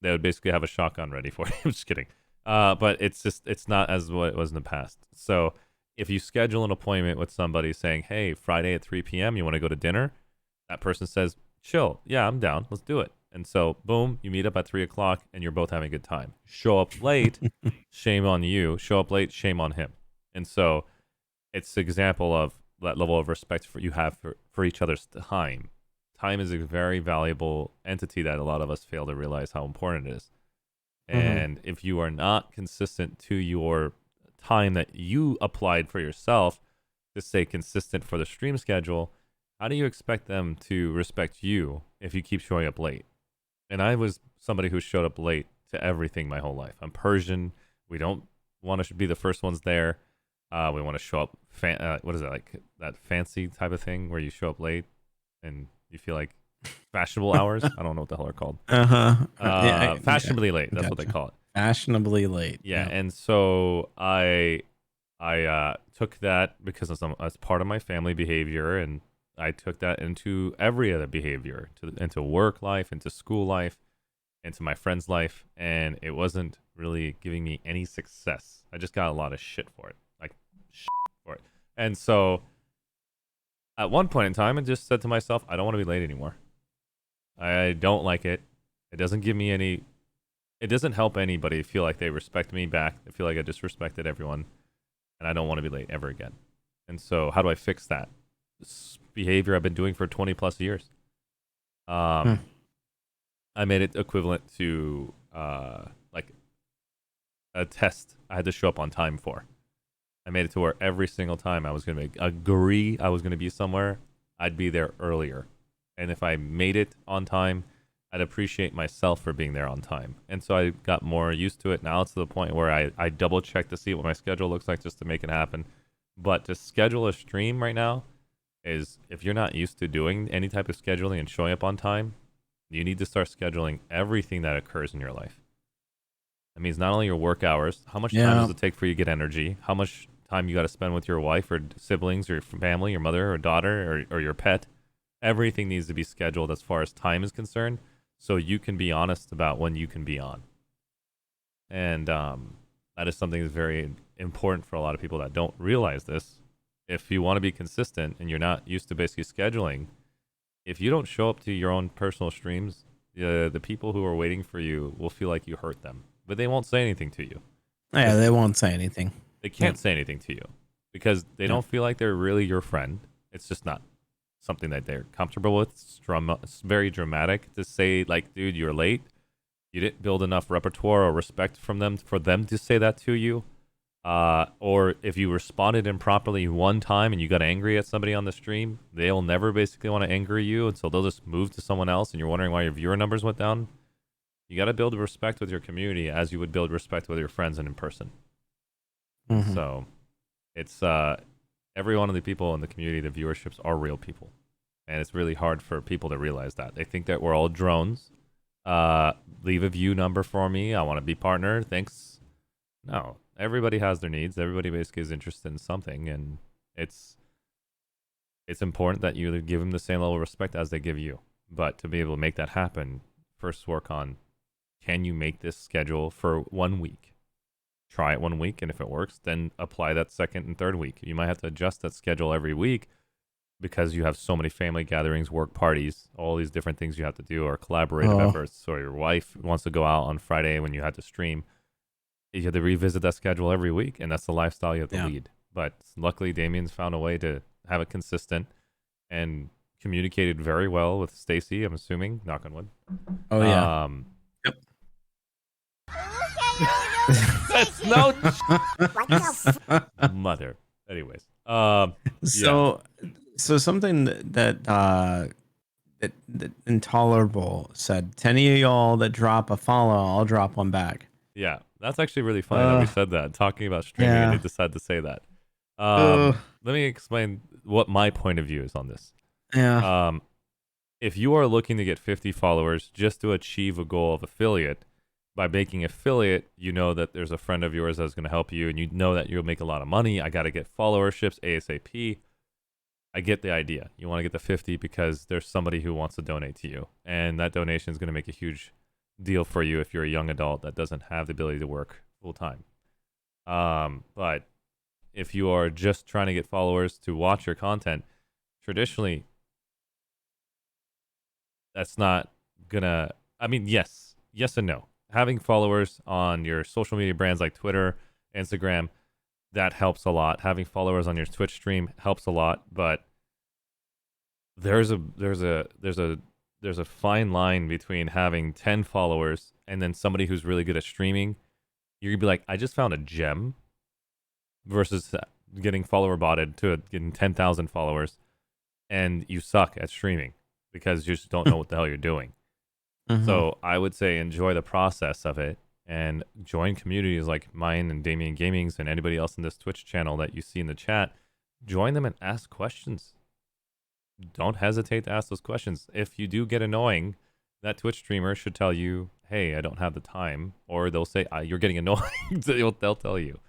They would basically have a shotgun ready for you. I'm just kidding. But it's not as what it was in the past. So if you schedule an appointment with somebody saying, hey, Friday at 3 p.m., you want to go to dinner? That person says, chill. Yeah, I'm down. Let's do it. And so, boom, you meet up at 3 o'clock and you're both having a good time. Show up late, shame on you. Show up late, shame on him. And so it's an example of that level of respect you have for each other's time. Time is a very valuable entity that a lot of us fail to realize how important it is. And if you are not consistent to your time that you applied for yourself, to stay consistent for the stream schedule, how do you expect them to respect you if you keep showing up late? And I was somebody who showed up late to everything my whole life. I'm Persian. We don't want to be the first ones there. We want to show up, what is it, like that fancy type of thing where you show up late and you feel like fashionable hours? I don't know what the hell they're called. Fashionably late. That's what they call it. Fashionably late. Yeah, and so I took that because as part of my family behavior, and I took that into every other behavior, into work life, into school life, into my friend's life, and it wasn't really giving me any success. I just got a lot of shit for it, like shit for it. And so at one point in time, I just said to myself, I don't want to be late anymore. I don't like it. It doesn't give me any. It doesn't help anybody feel like they respect me back. I feel like I disrespected everyone, and I don't want to be late ever again. And so, how do I fix that? This behavior I've been doing for 20 plus years. I made it equivalent to like a test I had to show up on time for. I made it to where every single time I was going to agree I was going to be somewhere, I'd be there earlier. And if I made it on time, I'd appreciate myself for being there on time. And so I got more used to it. Now it's to the point where I double check to see what my schedule looks like just to make it happen. But to schedule a stream right now is, if you're not used to doing any type of scheduling and showing up on time, you need to start scheduling everything that occurs in your life. That means not only your work hours, how much time does it take for you to get energy, how much time you got to spend with your wife or siblings or your family, your mother or daughter or your pet. Everything needs to be scheduled as far as time is concerned, so you can be honest about when you can be on. And that is something that's very important for a lot of people that don't realize this. If you want to be consistent and you're not used to basically scheduling, if you don't show up to your own personal streams, the people who are waiting for you will feel like you hurt them, but they won't say anything to you. Yeah, they won't say anything. They can't say anything to you because they don't feel like they're really your friend. It's just not something that they're comfortable with. It's very dramatic to say, like, dude, you're late. You didn't build enough repertoire or respect from them for them to say that to you. Or if you responded improperly one time and you got angry at somebody on the stream, they'll never basically want to anger you, and so they'll just move to someone else, and you're wondering why your viewer numbers went down. You got to build respect with your community as you would build respect with your friends and in person. Mm-hmm. So it's every one of the people in the community, the viewerships are real people. And it's really hard for people to realize that. They think that we're all drones. Leave a view number for me. I want to be partner. Thanks. No, everybody has their needs. Everybody basically is interested in something. And it's important that you give them the same level of respect as they give you. But to be able to make that happen, first work on, can you make this schedule for 1 week? Try it 1 week, and if it works, then apply that second and third week. You might have to adjust that schedule every week because you have so many family gatherings, work parties, all these different things you have to do, or collaborative efforts, or your wife wants to go out on Friday when you had to stream. You have to revisit that schedule every week, and that's the lifestyle you have to lead. But luckily, Damien's found a way to have it consistent and communicated very well with Stacy, I'm assuming, knock on wood. Oh, yeah. Yep. That's no mother. Anyways, so something that Intolerable said, 10 of y'all that drop a follow, I'll drop one back. Yeah, that's actually really funny that we said that, talking about streaming, and they decided to say that. Let me explain what my point of view is on this. Yeah. If you are looking to get 50 followers just to achieve a goal of affiliate, by making affiliate, you know that there's a friend of yours that's going to help you, and you know that you'll make a lot of money. I got to get followerships ASAP. I get the idea. You want to get the 50 because there's somebody who wants to donate to you, and that donation is going to make a huge deal for you if you're a young adult that doesn't have the ability to work full time. But if you are just trying to get followers to watch your content, traditionally, that's not gonna. I mean, yes and no. Having followers on your social media brands like Twitter, Instagram, that helps a lot. Having followers on your Twitch stream helps a lot, but there's a fine line between having 10 followers and then somebody who's really good at streaming. You're gonna be like, I just found a gem, versus getting follower botted to getting 10,000 followers, and you suck at streaming because you just don't know what the hell you're doing. So I would say enjoy the process of it and join communities like mine and Damien Gaming's and anybody else in this Twitch channel that you see in the chat. Join them and ask questions. Don't hesitate to ask those questions. If you do get annoying, that Twitch streamer should tell you, hey, I don't have the time. Or they'll say, you're getting annoying. They'll tell you.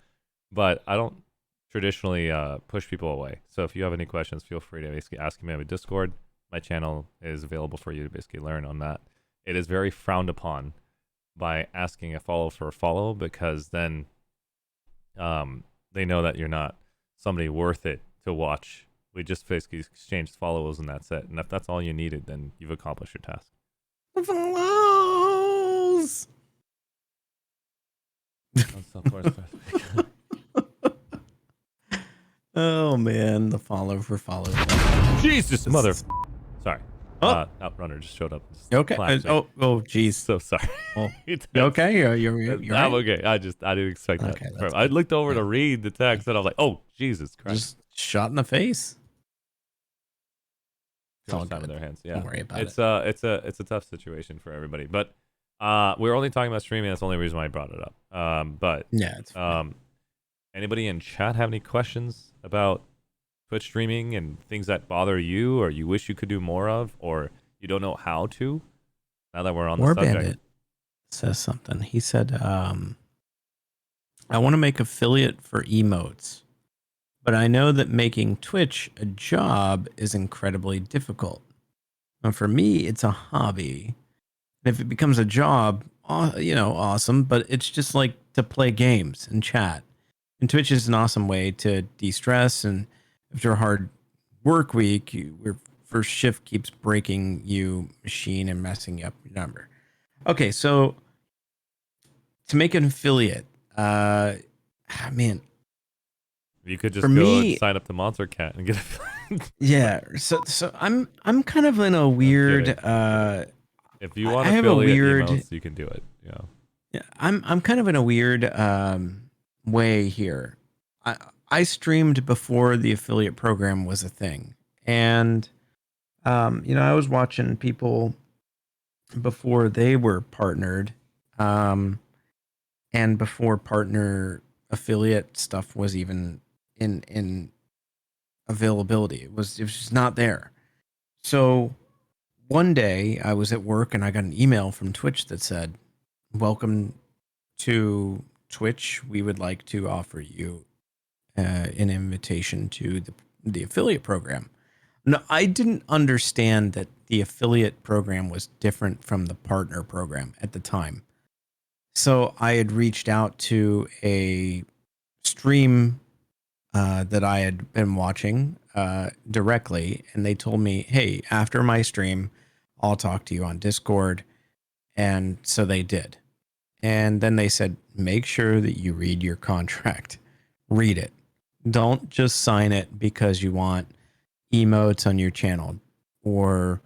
But I don't traditionally push people away. So if you have any questions, feel free to basically ask me on my Discord. My channel is available for you to basically learn on that. It is very frowned upon by asking a follow for a follow, because then they know that you're not somebody worth it to watch. We just basically exchanged follows and that's it. And if that's all you needed, then you've accomplished your task. Follows. Oh man, the follow for follow. Jesus, mother. Sorry. Outrunner just showed up. Okay. Geez. So sorry. Oh, you okay? You're I'm right? okay. I didn't expect Okay, that. I looked over to read the text and I was like, oh, Jesus Christ. Just shot in the face. It's all time in their hands. Yeah. Don't worry about it. It's a tough situation for everybody. But we're only talking about streaming. That's the only reason why I brought it up. But yeah, it's anybody in chat have any questions about Twitch streaming and things that bother you, or you wish you could do more of, or you don't know how to? Now that we're on the subject. Bandit says something. He said, I want to make affiliate for emotes, but I know that making Twitch a job is incredibly difficult. And for me, it's a hobby. And if it becomes a job, awesome, but it's just like to play games and chat. And Twitch is an awesome way to de-stress, and after a hard work week, your first shift keeps breaking you machine and messing up your number. Okay, so to make an affiliate, man, you could just and sign up to Monster Cat and get affiliate. Yeah, so I'm kind of in a weird. If you want I have affiliate a weird, emails, you can do it. Yeah, I'm kind of in a weird way here. I streamed before the affiliate program was a thing. And, I was watching people before they were partnered, and before partner affiliate stuff was even in availability. It was just not there. So one day I was at work and I got an email from Twitch that said, welcome to Twitch. We would like to offer you an invitation to the affiliate program. No, I didn't understand that the affiliate program was different from the partner program at the time. So I had reached out to a stream that I had been watching directly, and they told me, hey, after my stream, I'll talk to you on Discord. And so they did. And then they said, make sure that you read your contract. Read it. Don't just sign it because you want emotes on your channel or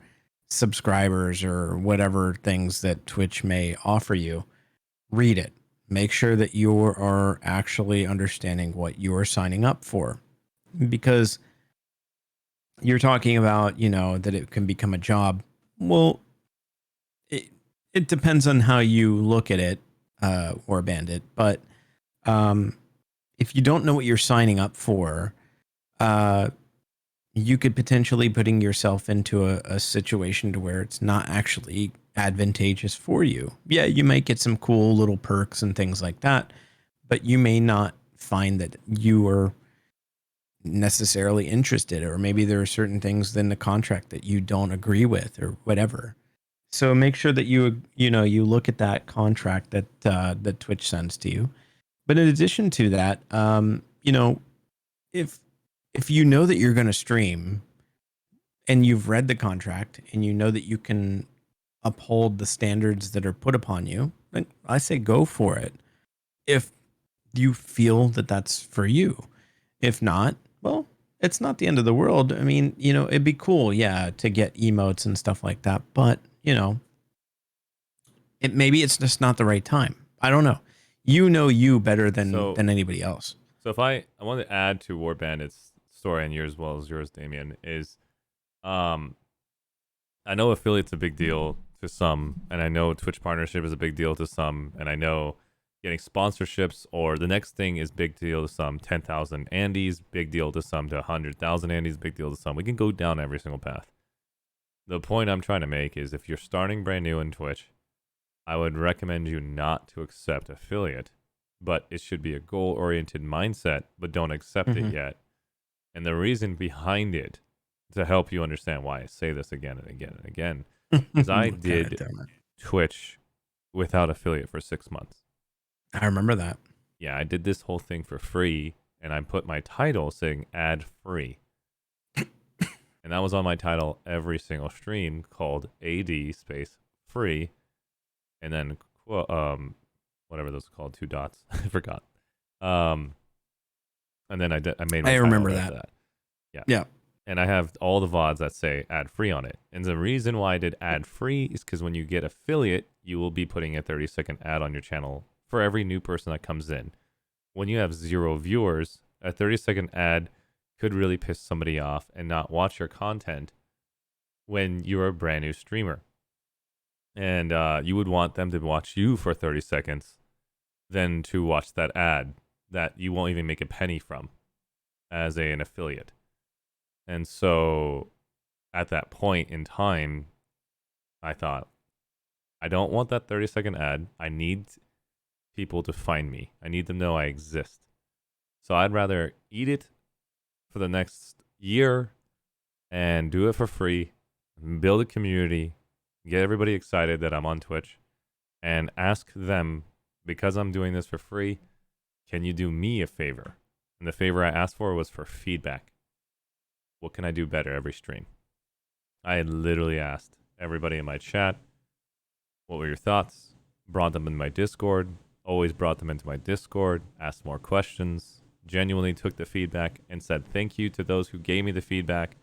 subscribers or whatever things that Twitch may offer you. Read it. Make sure that you are actually understanding what you are signing up for. Because you're talking about, that it can become a job. Well, it depends on how you look at it, or Bandit. But if you don't know what you're signing up for, you could potentially putting yourself into a situation to where it's not actually advantageous for you. Yeah, you might get some cool little perks and things like that, but you may not find that you are necessarily interested, or maybe there are certain things in the contract that you don't agree with or whatever. So make sure that you look at that contract that that Twitch sends to you. But in addition to that, if you know that you're going to stream and you've read the contract and you know that you can uphold the standards that are put upon you, then I say go for it. If you feel that that's for you. If not, well, it's not the end of the world. I mean, it'd be cool, yeah, to get emotes and stuff like that, but maybe it's just not the right time. I don't know. You know you better than anybody else. So if I want to add to War Bandit's story and yours as well as yours, Damien, is I know affiliate's a big deal to some, and I know Twitch partnership is a big deal to some, and I know getting sponsorships or the next thing is big deal to some. 10,000 Andes, big deal to some. To 100,000 Andes, big deal to some. We can go down every single path. The point I'm trying to make is if you're starting brand new in Twitch, I would recommend you not to accept affiliate, but it should be a goal-oriented mindset, but don't accept it yet. And the reason behind it, to help you understand why I say this again and again and again, is I did Twitch without affiliate for 6 months. I remember that. Yeah, I did this whole thing for free, and I put my title saying ad free. And that was on my title every single stream, called AD space free, and then whatever those are called, 2 dots. I forgot. And then I made my I title remember after that. Yeah. Yeah. And I have all the VODs that say ad free on it. And the reason why I did ad free is because when you get affiliate, you will be putting a 30-second ad on your channel for every new person that comes in. When you have 0 viewers, a 30-second ad could really piss somebody off and not watch your content when you're a brand new streamer. And you would want them to watch you for 30 seconds than to watch that ad that you won't even make a penny from as an affiliate. And so at that point in time, I thought, I don't want that 30-second ad. I need people to find me. I need them to know I exist. So I'd rather eat it for the next year and do it for free, build a community, get everybody excited that I'm on Twitch, and ask them, because I'm doing this for free, can you do me a favor? And the favor I asked for was for feedback. What can I do better every stream? I had literally asked everybody in my chat, what were your thoughts? Brought them in my Discord, always brought them into my Discord, asked more questions, genuinely took the feedback and said thank you to those who gave me the feedback,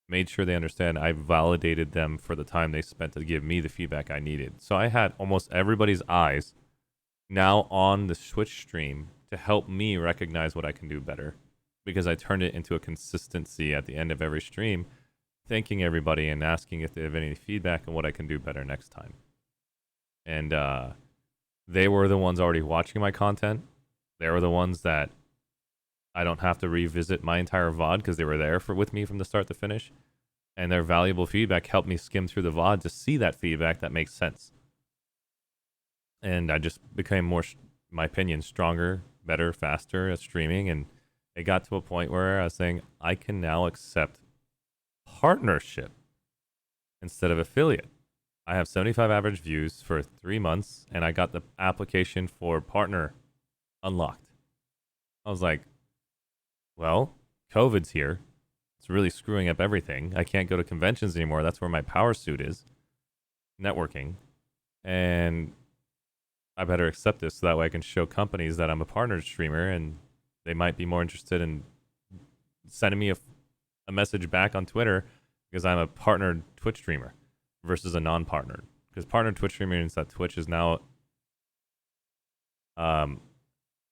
made sure they understand I validated them for the time they spent to give me the feedback I needed. So I had almost everybody's eyes now on the Twitch stream to help me recognize what I can do better, because I turned it into a consistency at the end of every stream, thanking everybody and asking if they have any feedback on what I can do better next time. And they were the ones already watching my content. They were the ones that I don't have to revisit my entire VOD because they were there with me from the start to finish. And their valuable feedback helped me skim through the VOD to see that feedback that makes sense. And I just became more, my opinion, stronger, better, faster at streaming. And it got to a point where I was saying, I can now accept partnership instead of affiliate. I have 75 average views for 3 months, and I got the application for partner unlocked. I was like, well, COVID's here. It's really screwing up everything. I can't go to conventions anymore. That's where my power suit is. Networking. And I better accept this so that way I can show companies that I'm a partner streamer and they might be more interested in sending me a message back on Twitter because I'm a partnered Twitch streamer versus a non-partnered. Because partnered Twitch streamer means that Twitch is now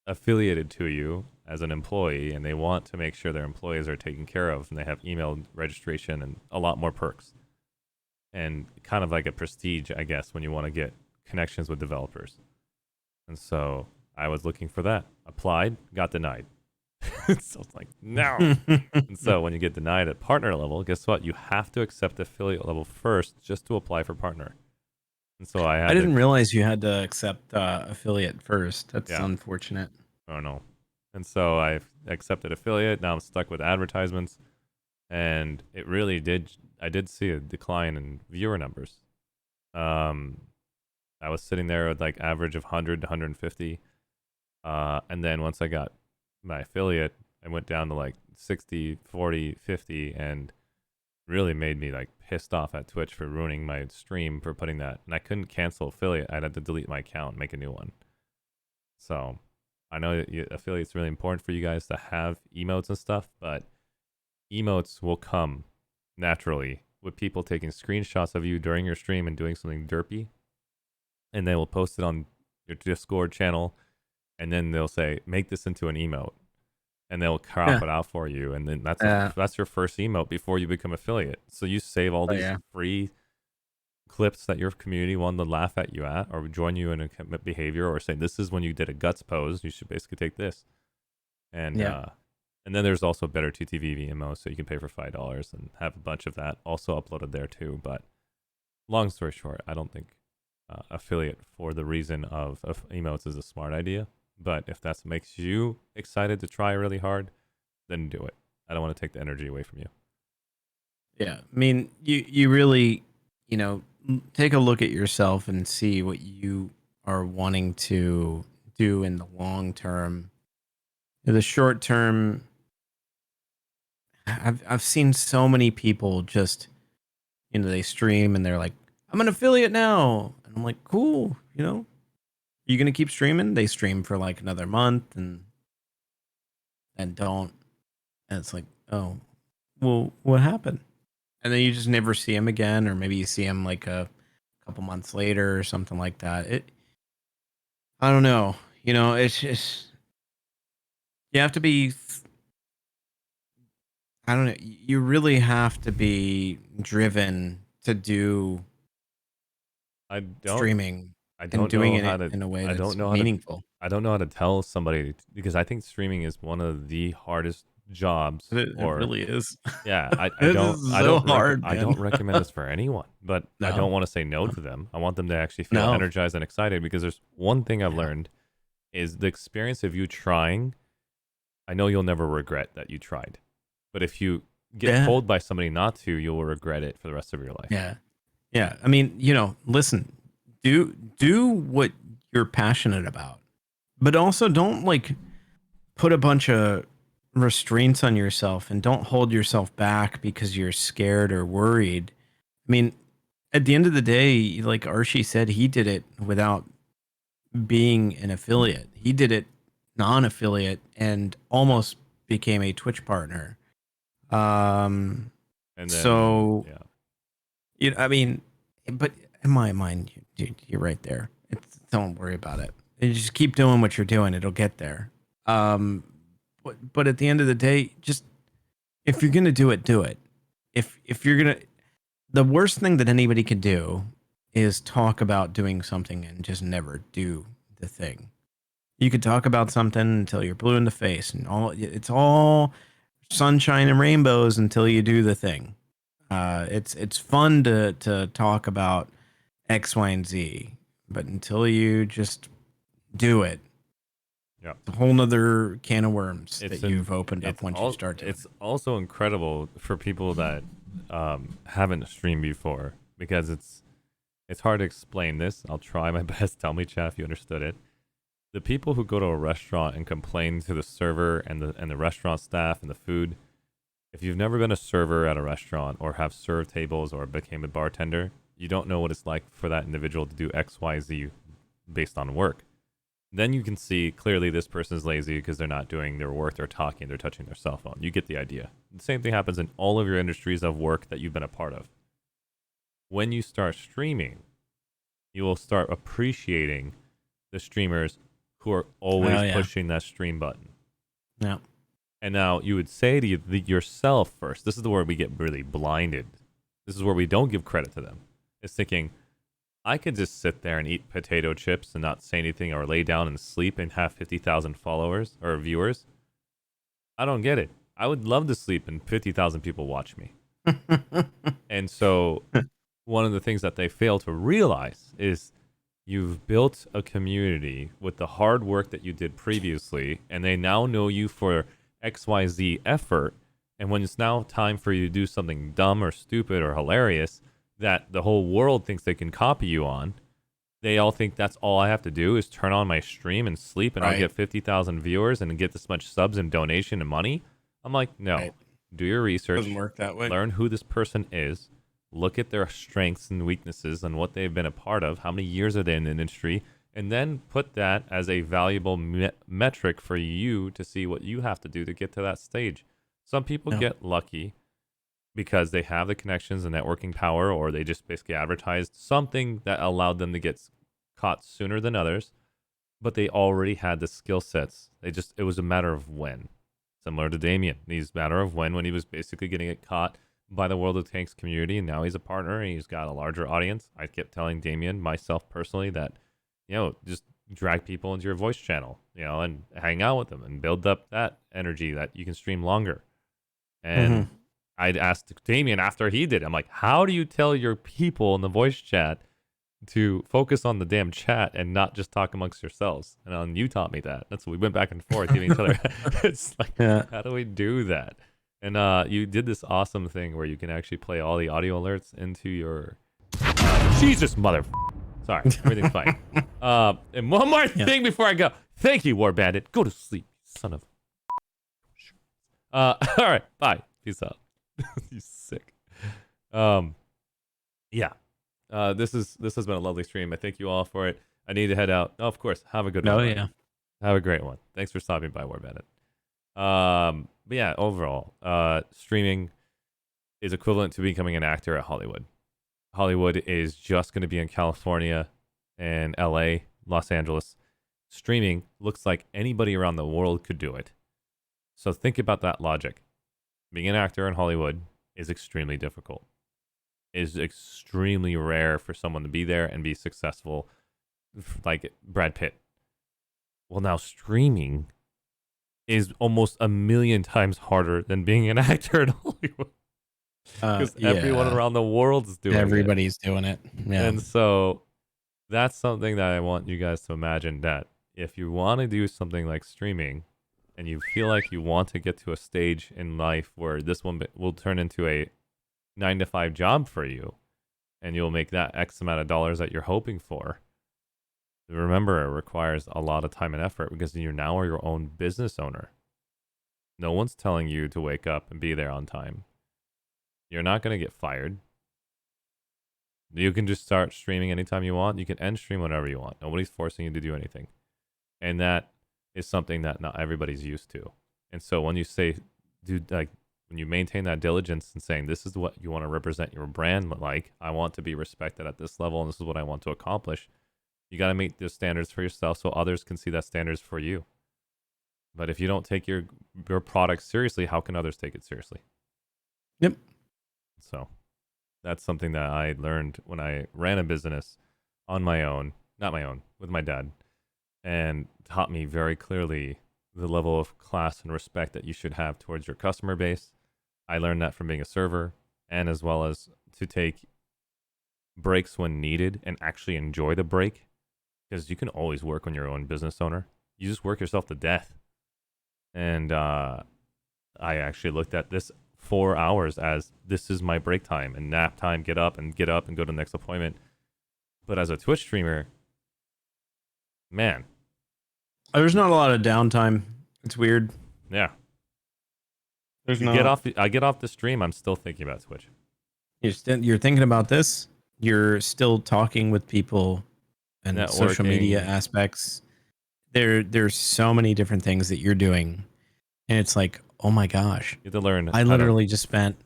affiliated to you as an employee, and they want to make sure their employees are taken care of, and they have email registration and a lot more perks. And kind of like a prestige, I guess, when you want to get connections with developers. And so I was looking for that. Applied, got denied. So it's like, no. And so when you get denied at partner level, guess what? You have to accept affiliate level first just to apply for partner. And so I didn't realize you had to accept affiliate first. That's Yeah. unfortunate. Oh no. And so I accepted affiliate. Now I'm stuck with advertisements. And it really I did see a decline in viewer numbers. I was sitting there with like average of 100 to 150. And then once I got my affiliate, I went down to like 60, 40, 50, and really made me like pissed off at Twitch for ruining my stream for putting that. And I couldn't cancel affiliate. I'd have to delete my account and make a new one. So I know that affiliate's really important for you guys to have emotes and stuff, but emotes will come naturally with people taking screenshots of you during your stream and doing something derpy. And they will post it on your Discord channel. And then they'll say, make this into an emote. and they'll crop it out for you, and then that's your first emote before you become affiliate. So you save all these free clips that your community wanted to laugh at you at, or join you in a behavior, or say this is when you did a guts pose. You should basically take this, and and then there's also better TTV emotes, so you can pay for $5 and have a bunch of that also uploaded there too. But long story short, I don't think affiliate for the reason of emotes is a smart idea. But if that makes you excited to try really hard, then do it. I don't want to take the energy away from you. Yeah, I mean, you really, take a look at yourself and see what you are wanting to do in the long term. In the short term, I've seen so many people just, they stream and they're like, I'm an affiliate now, and I'm like, cool, you gonna keep streaming? They stream for like another month and don't, and it's like, oh, well, what happened? And then you just never see him again, or maybe you see him like a couple months later or something like that. I don't know. It's just, you have to be, I don't know. You really have to be driven to do streaming and doing it in a way that's meaningful. I don't know how to tell somebody, because I think streaming is one of the hardest jobs. It really is. Yeah, I It don't. is I so don't. hard, I man. don't recommend this for anyone. But I don't want to say no to them. I want them to actually feel energized and excited, because there's one thing I've learned is the experience of you trying. I know you'll never regret that you tried, but if you get told by somebody not to, you'll regret it for the rest of your life. Yeah. Yeah. I mean, listen, do what you're passionate about, but also don't like put a bunch of restraints on yourself, and don't hold yourself back because you're scared or worried. I mean, at the end of the day, like Arshee said, he did it without being an affiliate. He did it non-affiliate and almost became a Twitch partner. And then, so I mean, but in my mind, dude, you're right there. Don't worry about it. You just keep doing what you're doing. It'll get there. But at the end of the day, just, if you're gonna do it, do it. If you're gonna, the worst thing that anybody could do is talk about doing something and just never do the thing. You could talk about something until you're blue in the face, and it's all sunshine and rainbows until you do the thing. It's fun to talk about X, Y, and Z, but until you just do it, yeah, it's a whole nother can of worms that you've opened up once you start to. It's also incredible for people that haven't streamed before, because it's hard to explain this. I'll try my best. Tell me, chat, if you understood it. The people who go to a restaurant and complain to the server and the restaurant staff and the food. If you've never been a server at a restaurant, or have served tables, or became a bartender, you don't know what it's like for that individual to do X, Y, Z based on work. Then you can see clearly this person is lazy because they're not doing their work, they're talking, they're touching their cell phone. You get the idea. The same thing happens in all of your industries of work that you've been a part of. When you start streaming, you will start appreciating the streamers who are always pushing that stream button. Yeah. And now you would say to yourself first, this is the where we get really blinded. This is where we don't give credit to them. It's thinking, I could just sit there and eat potato chips and not say anything, or lay down and sleep and have 50,000 followers or viewers. I don't get it. I would love to sleep and 50,000 people watch me. And so one of the things that they fail to realize is you've built a community with the hard work that you did previously, and they now know you for XYZ effort. And when it's now time for you to do something dumb or stupid or hilarious that the whole world thinks they can copy you on, they all think that's all I have to do is turn on my stream and sleep, and I'll get 50,000 viewers and get this much subs and donation and money. I'm like, no, do your research. Doesn't work that way. Learn who this person is. Look at their strengths and weaknesses and what they've been a part of. How many years are they in the industry? And then put that as a valuable metric for you to see what you have to do to get to that stage. Some people get lucky because they have the connections and networking power, or they just basically advertised something that allowed them to get caught sooner than others, but they already had the skill sets. It was a matter of when. Similar to Damien. He's a matter of when he was basically getting it caught by the World of Tanks community, and now he's a partner and he's got a larger audience. I kept telling Damien, myself personally, that, just drag people into your voice channel, and hang out with them and build up that energy that you can stream longer. And I'd asked Damien after he did it, I'm like, how do you tell your people in the voice chat to focus on the damn chat and not just talk amongst yourselves? And you taught me that. That's what we went back and forth giving each other. It's like, how do we do that? And you did this awesome thing where you can actually play all the audio alerts into your Jesus mother. Sorry, everything's fine. And one more thing before I go. Thank you, War Bandit. Go to sleep, son of. All right, bye. Peace out. You sick. Yeah. This has been a lovely stream. I thank you all for it. I need to head out. Oh, of course. Have a good one. Oh yeah. Have a great one. Thanks for stopping by, War Bandit. But yeah, overall, streaming is equivalent to becoming an actor at Hollywood. Hollywood is just going to be in California and LA, Los Angeles. Streaming looks like anybody around the world could do it. So think about that logic. Being an actor in Hollywood is extremely difficult. It is extremely rare for someone to be there and be successful, like Brad Pitt. Well, now streaming is almost a million times harder than being an actor in Hollywood. Because everyone around the world is doing Everybody's doing it. Yeah. And so that's something that I want you guys to imagine, that if you want to do something like streaming and you feel like you want to get to a stage in life where this one will turn into a 9-to-5 job for you and you'll make that X amount of dollars that you're hoping for, remember, it requires a lot of time and effort because you now are your own business owner. No one's telling you to wake up and be there on time. You're not going to get fired. You can just start streaming anytime you want. You can end stream whenever you want. Nobody's forcing you to do anything. And that is something that not everybody's used to. And so when you say, dude, like when you maintain that diligence and saying, this is what you want to represent your brand like, I want to be respected at this level and this is what I want to accomplish. You got to meet those standards for yourself so others can see that standards for you. But if you don't take your product seriously, how can others take it seriously? Yep. So that's something that I learned when I ran a business on my own, not my own, with my dad, and taught me very clearly the level of class and respect that you should have towards your customer base. I learned that from being a server, and as well as to take breaks when needed and actually enjoy the break, because you can always work when you're your own business owner. You just work yourself to death. And I actually looked at this 4 hours as this is my break time and nap time, get up and go to the next appointment. But as a Twitch streamer, man, there's not a lot of downtime. It's weird. Yeah. There's I get off the stream, I'm still thinking about Twitch. You're thinking about this. You're still talking with people and social media aspects. There's so many different things that you're doing, and it's like, oh my gosh, you have to learn. I literally just spent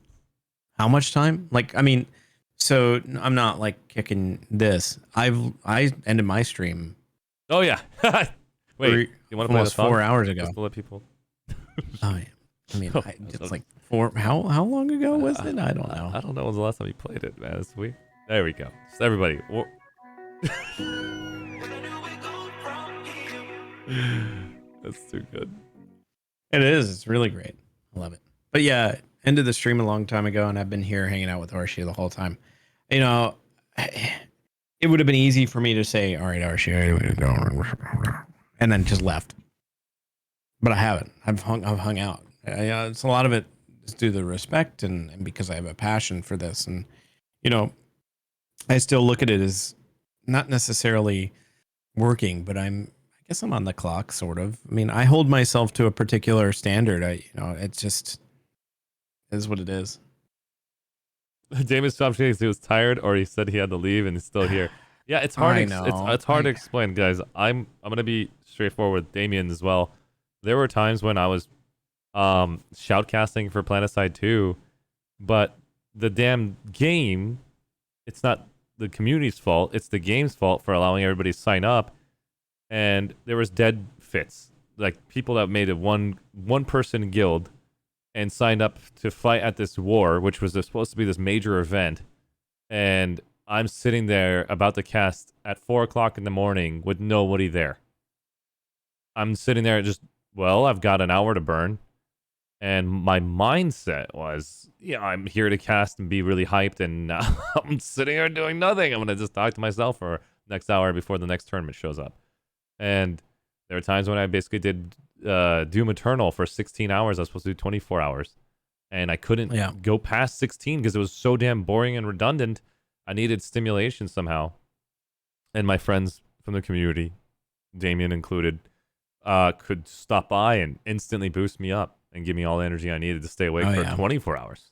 how much time? Like, I mean, so I'm not like kicking this. I ended my stream. Oh yeah. Wait, you want to play almost 4 hours ago? Just to let people. Oh yeah. I mean, it's like how long ago was it? I don't know. I don't know when the last time you played it, man. This week. There we go. Just everybody. That's too good. It is. It's really great. I love it. But yeah, ended the stream a long time ago, and I've been here hanging out with Arshee the whole time. You know, it would have been easy for me to say, "All right, Arshee," and then just left. But I haven't. I've hung out. It's a lot of it is due to the respect and because I have a passion for this, and you know, I still look at it as not necessarily working, but I guess I'm on the clock, sort of. I mean, I hold myself to a particular standard. It's just is what it is. Damon stopped saying he was tired, or he said he had to leave, and he's still here. Yeah, it's hard. It's hard to explain, guys. I'm gonna be straightforward with Damien as well. There were times when I was shoutcasting for Planetside 2, but the damn game, it's not the community's fault. It's the game's fault for allowing everybody to sign up. And there was dead fits. like people that made a one person guild and signed up to fight at this war, which was supposed to be this major event. And I'm sitting there about to cast at 4 o'clock in the morning with nobody there. I'm sitting there just, well, I've got an hour to burn. And my mindset was, yeah, I'm here to cast and be really hyped. And I'm sitting here doing nothing. I'm going to just talk to myself for the next hour before the next tournament shows up. And there were times when I basically did Doom Eternal for 16 hours. I was supposed to do 24 hours. And I couldn't go past 16 because it was so damn boring and redundant. I needed stimulation somehow. And my friends from the community, Damien included, could stop by and instantly boost me up and give me all the energy I needed to stay awake for 24 hours.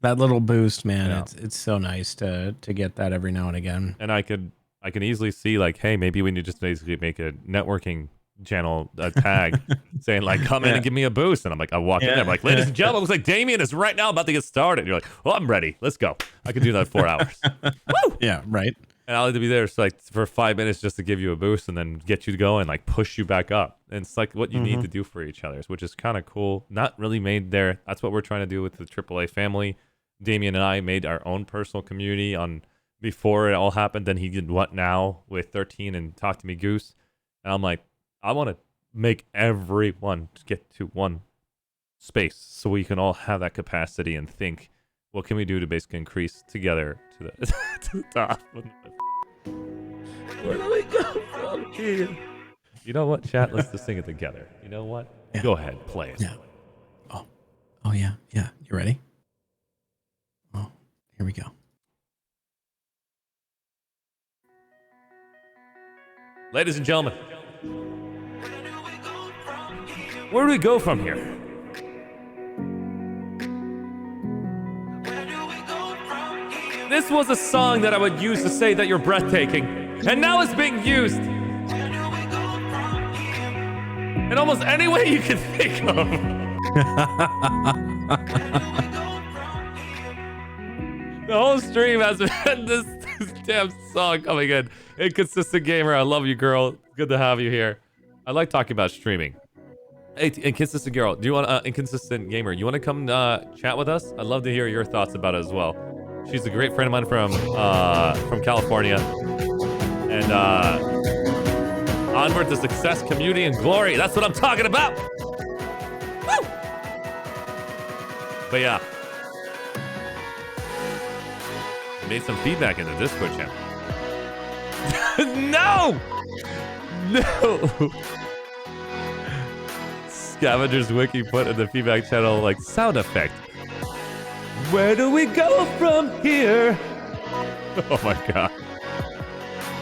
That little boost, man, it's so nice to get that every now and again. And I can easily see, like, hey, maybe we need to just basically make a networking channel, a tag saying, like, come in and give me a boost. And I'm like, I walk in there, I'm like, ladies and gentlemen, looks like Damien is right now about to get started. And you're like, well, I'm ready. Let's go. I can do that in 4 hours. Woo! Yeah, right. And I'll have to be there for 5 minutes just to give you a boost and then get you to go and like push you back up. And it's like what you need to do for each other, which is kind of cool. Not really made there. That's what we're trying to do with the AAA family. Damien and I made our own personal community on before it all happened. Then he did What Now with 13 and Talk to Me Goose. And I'm like, I want to make everyone get to one space so we can all have that capacity and think, what can we do to basically increase together to the, to the top? Where do we go from here? You know what, chat? Let's just sing it together. You know what? Yeah. Go ahead, play it. Yeah. Oh yeah. Yeah. You ready? Oh, here we go. Ladies and gentlemen, where do we go from here? This was a song that I would use to say that you're breathtaking, and now it's being used in almost any way you can think of. The whole stream has been this damn song coming in. Inconsistent Gamer, I love you, girl. Good to have you here. I like talking about streaming. Hey, Inconsistent Girl, do you want Inconsistent Gamer? You want to come chat with us? I'd love to hear your thoughts about it as well. She's a great friend of mine from California. And onward to success, community, and glory. That's what I'm talking about. Woo! But yeah. Made some feedback in the Discord channel. No! No! Scavenger's Wiki put in the feedback channel like sound effect. Where do we go from here? Oh my god.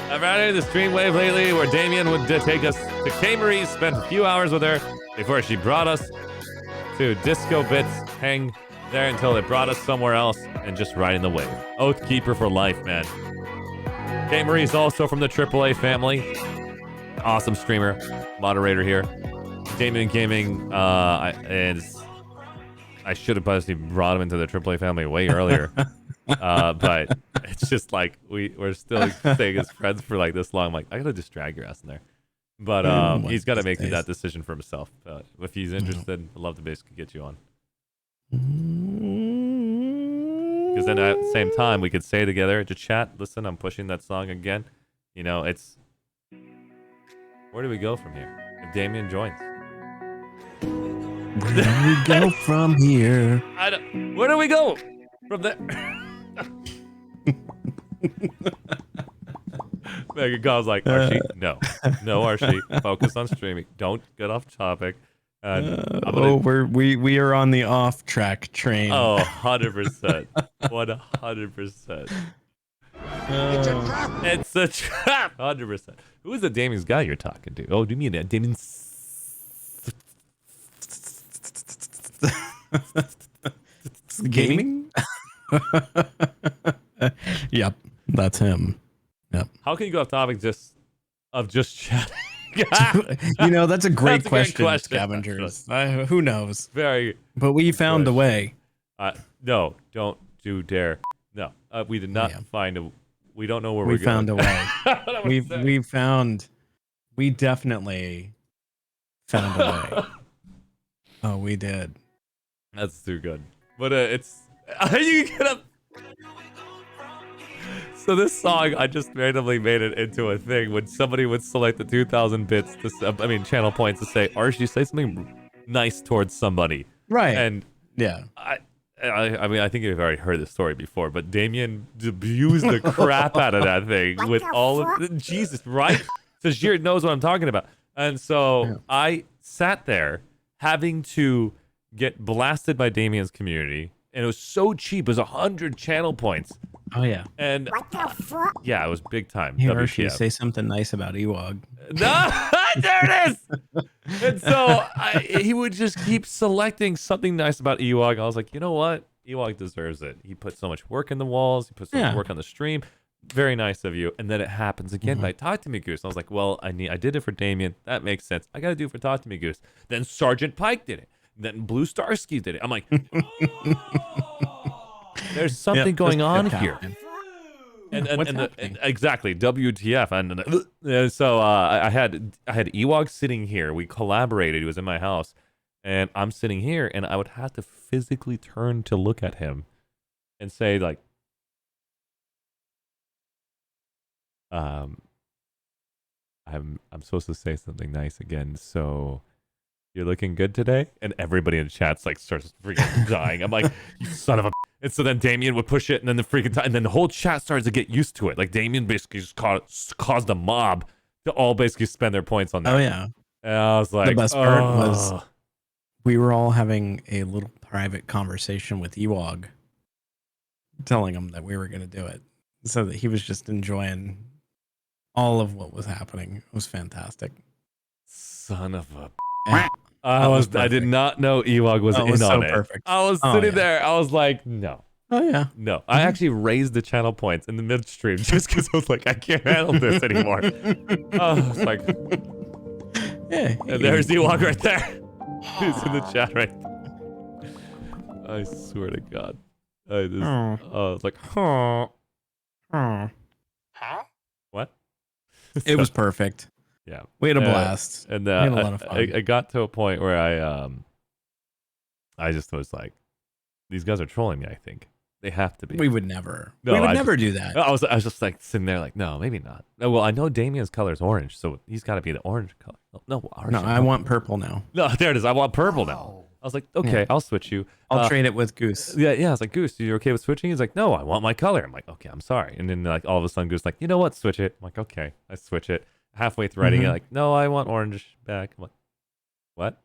I've ran into the stream wave lately where Damien would take us to K-Marie, spent a few hours with her before she brought us to Disco Bits, hang there until it brought us somewhere else and just riding the wave. Oathkeeper for life, man. K-Marie's also from the AAA family. Awesome streamer, moderator here. Damien Gaming, I should have possibly brought him into the AAA family way earlier. But it's just like we're still staying as friends for like this long. I'm like, I gotta just drag your ass in there. But he's got to make that decision for himself. If he's interested, I'd love to basically get you on. Because then at the same time, we could say together to chat, listen, I'm pushing that song again. You know, it's... Where do we go from here? If Damien joins. Where do we go from here? Where do we go from there? Megan God's like, Archie, no, Archie, focus on streaming. Don't get off topic. We are on the off track train. Oh, 100%, 100%. It's a trap. It's a trap. 100%. Who is the Damien's guy you're talking to? Oh, do you mean that Damien's? Gaming? Yep, that's him. Yep. How can you go off topic just chatting? You know, that's a great question, Scavengers. Who knows? Very. But we found a way. No, don't you dare. No, we did not find a. We don't know where we we're going. We found a way. We definitely found a way. Oh, we did. That's too good. But it's you get up. So this song, I just randomly made it into a thing when somebody would select the 2,000 bits channel points to say, Arshee, say something nice towards somebody. Right. And yeah, I mean, I think you've already heard this story before, but Damien abused the crap out of that thing with all of Jesus, right? So Jir knows what I'm talking about. And so I sat there having to get blasted by Damien's community, and it was so cheap. It was 100 channel points. Oh yeah. And yeah, it was big time. Hey, WTF. Arshee, say something nice about Ewog. No, there it is. And so he would just keep selecting something nice about Ewog. I was like, you know what? Ewog deserves it. He put so much work in the walls. He put so much work on the stream. Very nice of you. And then it happens again. And I talked to me Goose. I was like, well, I did it for Damien. That makes sense. I got to do it for Talk to Me Goose. Then Sergeant Pike did it. Then Blue Starsky did it. I'm like, there's something going on here. And exactly, WTF. And so I had Ewok sitting here. We collaborated. He was in my house, and I'm sitting here, and I would have to physically turn to look at him and say like, I'm supposed to say something nice again. So you're looking good today, and everybody in the chat's like starts freaking dying. I'm like, you son of a. And so then Damien would push it, and then and then the whole chat started to get used to it. Like Damien basically just caused a mob to all basically spend their points on that. Oh yeah. And I was like, the best part was we were all having a little private conversation with Ewog, telling him that we were going to do it, so that he was just enjoying all of what was happening. It was fantastic. Son of a. I did not know Ewog was in so on it. Perfect. I was sitting there. I was like, no. Oh yeah. No. I actually raised the channel points in the midstream just because I was like, I can't handle this anymore. I was like, yeah. And there's Ewog right there. He's in the chat right there. I swear to God. I was like, huh. What? It was perfect. Yeah, we had a blast. And we had a lot of fun. I got to a point where I just was like, these guys are trolling me. I think they have to be. We would never. No, we would never do that. I was just like sitting there, like, no, maybe not. No, well, I know Damien's color is orange, so he's got to be the orange color. No, orange. No, I want purple now. No, there it is. I want purple now. I was like, okay, I'll switch you. I'll trade it with Goose. Yeah. I was like, Goose, are you okay with switching? He's like, no, I want my color. I'm like, okay, I'm sorry. And then like all of a sudden, Goose like, you know what? Switch it. I'm like, okay, I switch it. Halfway through writing it, like, no, I want orange back. I'm like, what?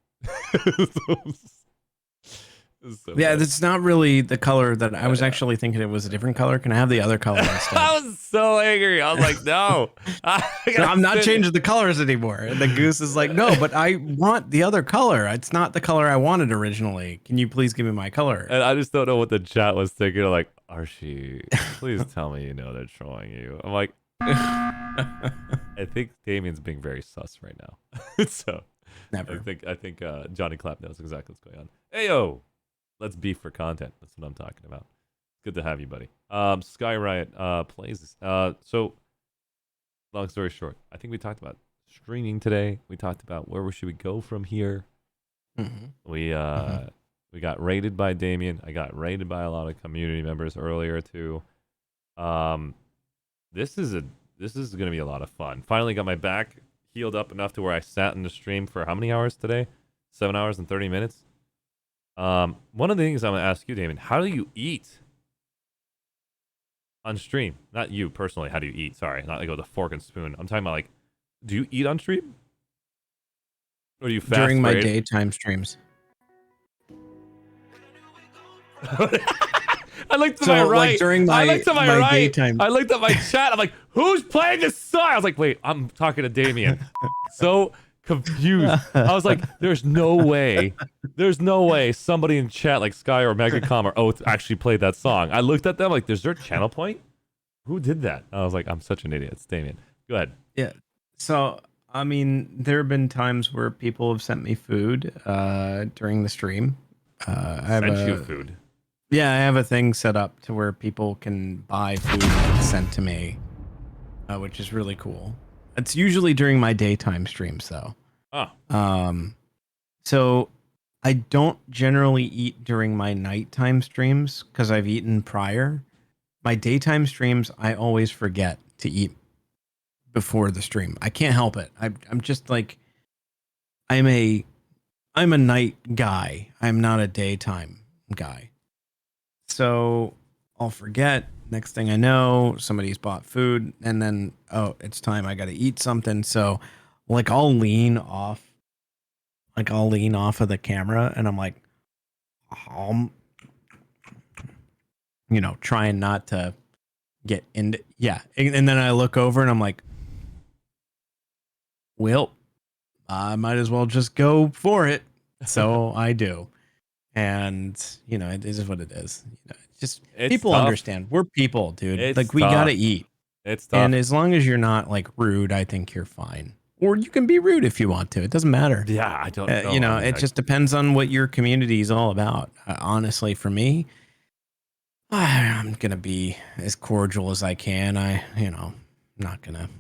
So yeah, it's not really the color that I was actually thinking it was a different color. Can I have the other color instead? I was so angry. I was like, no. I'm not changing the colors anymore. And the Goose is like, no, but I want the other color. It's not the color I wanted originally. Can you please give me my color? And I just don't know what the chat was thinking. Like, Arshee, please tell me you know they're trolling you. I'm like, I think Damien's being very sus right now. So never. I think Johnny Clapp knows exactly what's going on. Heyo, let's beef for content. That's what I'm talking about. Good to have you, buddy. Sky Riot plays. So long story short, I think we talked about streaming today. We talked about where should we go from here. We got raided by Damien. I got raided by a lot of community members earlier too. This is going to be a lot of fun. Finally got my back healed up enough to where I sat in the stream for how many hours today? 7 hours and 30 minutes. One of the things I'm going to ask you, Damien, how do you eat on stream? Not you personally. How do you eat? Sorry, not like with a fork and spoon. I'm talking about like, do you eat on stream? Or do you fast during my raid? daytime streams? I looked to my right. Like during I looked to my right. daytime. I looked at my chat. I'm like, who's playing this song? I was like, wait, I'm talking to Damien. So confused. I was like, there's no way somebody in chat like Sky or Megacom or Oath actually played that song. I looked at them like, is there a channel point? Who did that? I was like, I'm such an idiot. It's Damien. Go ahead. Yeah. So, I mean, there have been times where people have sent me food during the stream. Sent you food. Yeah, I have a thing set up to where people can buy food sent to me, which is really cool. It's usually during my daytime streams, though. Oh. So I don't generally eat during my nighttime streams because I've eaten prior. My daytime streams, I always forget to eat before the stream. I can't help it. I'm just like, I'm a night guy. I'm not a daytime guy. So I'll forget. Next thing I know, somebody's bought food, and then, oh, it's time. I got to eat something. So, like, I'll lean off of the camera, and I'm like, trying not to get into, yeah. And then I look over, and I'm like, well, I might as well just go for it. So I do. And, it is what it is. Just It's people tough. understand. We're people, dude. It's like, we tough. gotta eat. It's tough. And as long as you're not like rude, I think you're fine. Or you can be rude if you want to. It doesn't matter. Yeah, I don't know. It just depends on what your community is all about. Honestly, for me, I'm gonna be as cordial as I can. I'm not gonna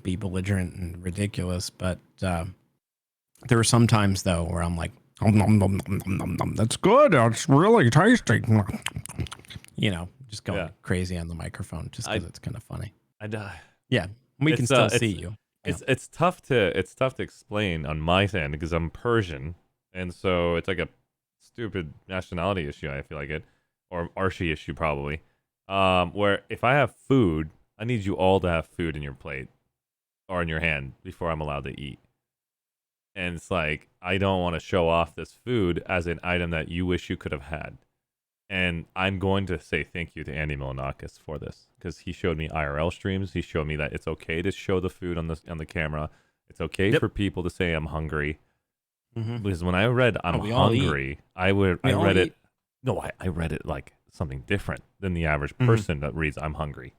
be belligerent and ridiculous, but there are some times though where I'm like, that's good. That's really tasty. Just going crazy on the microphone just because it's kind of funny. Yeah, we can still see you. It's tough to explain on my end because I'm Persian, and so it's like a stupid nationality issue. I feel like it, or Arshee issue probably. Where if I have food, I need you all to have food in your plate or in your hand before I'm allowed to eat. And it's like, I don't want to show off this food as an item that you wish you could have had. And I'm going to say thank you to Andy Milonakis for this, because he showed me IRL streams. He showed me that it's okay to show the food on the camera. It's okay for people to say I'm hungry. Mm-hmm. Because when I read I'm hungry, I read it like something different than the average person that reads I'm hungry.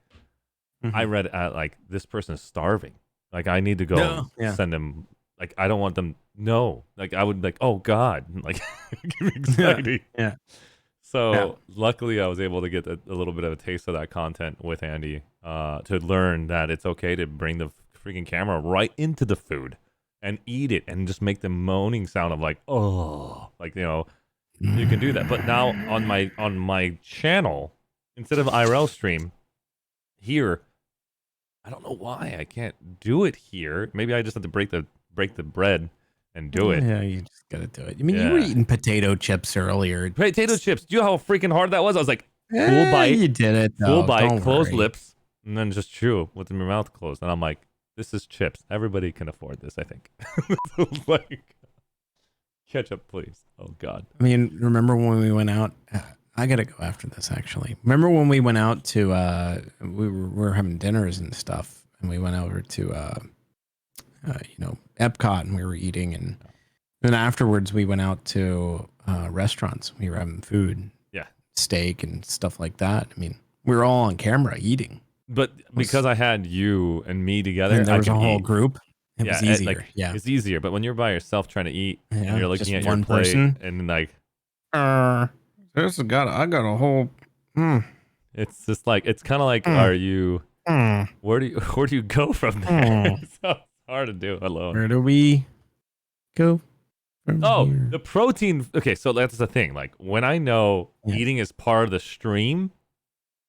I read it at like, this person is starving. Like, I need to go send him. Like, I don't want them. No, like, I would like, oh God, like, give me anxiety. Yeah. So luckily, I was able to get a little bit of a taste of that content with Andy, to learn that it's okay to bring the freaking camera right into the food and eat it and just make the moaning sound of like, oh, like, you can do that. But now on my channel, instead of IRL stream here, I don't know why I can't do it here. Maybe I just have to break the bread and do it. Yeah, you just gotta do it. I mean, you were eating potato chips earlier. Potato chips. Do you know how freaking hard that was? I was like, full bite. You did it. Full bite, closed lips, and then just chew with your mouth closed. And I'm like, this is chips. Everybody can afford this, I think. Like, ketchup, please. Oh God. I mean, remember when we went out? I gotta go after this actually. Remember when we went out to we were having dinners and stuff, and we went over to Epcot, and we were eating, and then afterwards we went out to restaurants. We were having food, steak and stuff like that. I mean, we were all on camera eating. But because I had you and me together, and there was I a could whole eat. group. It was easier. It's easier. But when you're by yourself trying to eat, and you're looking just at your one plate, person. and like, I got a whole. It's just like, it's kind of like, are you? Where do you go from there? It's so hard to do alone. Where do we go? Here? The protein. Okay, so that's the thing. Like, when I know eating is part of the stream,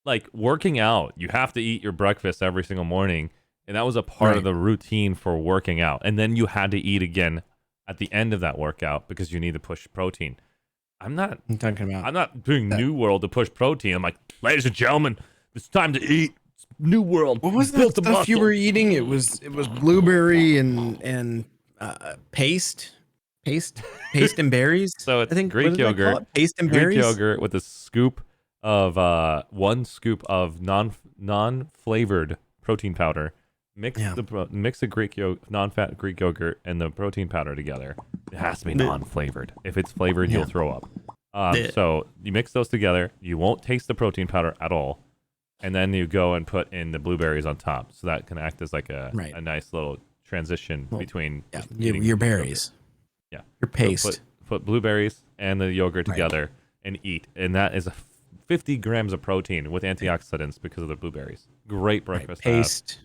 like working out, you have to eat your breakfast every single morning, and that was a part of the routine for working out. And then you had to eat again at the end of that workout because you need to push protein. I'm not doing New World to push protein. I'm like, ladies and gentlemen, it's time to eat. It's New World. What was that stuff you were eating? It was blueberry and paste and berries. So it's what Greek did they call yogurt, it? Paste and Greek berries. yogurt with a scoop of one scoop of non-flavored protein powder. Mix the Greek non-fat Greek yogurt and the protein powder together. It has to be non-flavored. If it's flavored, you'll throw up. So you mix those together. You won't taste the protein powder at all, and then you go and put in the blueberries on top. So that can act as like a nice little transition between your berries. Yeah, your paste. So put blueberries and the yogurt together and eat, and that is 50 grams of protein with antioxidants because of the blueberries. Great breakfast. Paste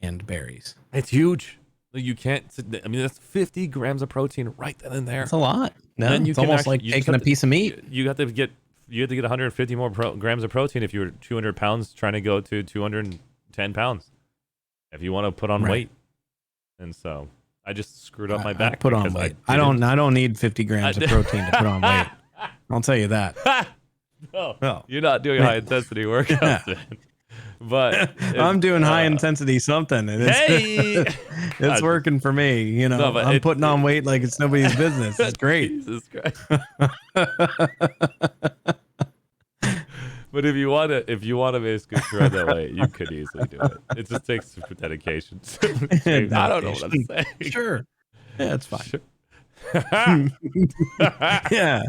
and berries. It's huge. You can't. I mean, that's 50 grams of protein right then and there. That's a lot. No, And then you it's can almost actually, like you just taking have a piece of meat. You have to get 150 more grams of protein if you were 200 pounds trying to go to 210 pounds. If you want to put on weight, and so I just screwed up my back. I put on weight. I don't need 50 grams of protein to put on weight. I'll tell you that. No, you're not doing high intensity workouts, man. But I'm doing high intensity something, and it's working for me. You know, No, I'm putting on weight like it's nobody's business. It's great. Jesus Christ. But if you want to basically shred that weight, you could easily do it. It just takes some dedication. I don't know what I'm saying. Sure. Yeah, it's fine. Sure. Yeah.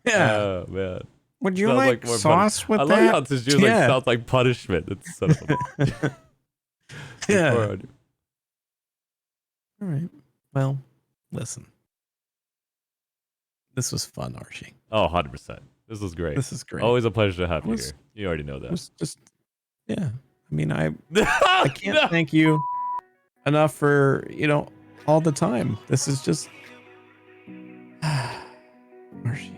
Yeah. Oh man. Would you Sounds like more sauce with I that? like how this just sounds like punishment. It's son of a Yeah. All right. Well, listen. This was fun, Arshee. Oh, 100%. This was great. This is great. Always a pleasure to have you It was- here. You already know that. It was just, yeah. I mean, I can't thank you enough for, all the time. This is just, Arshee.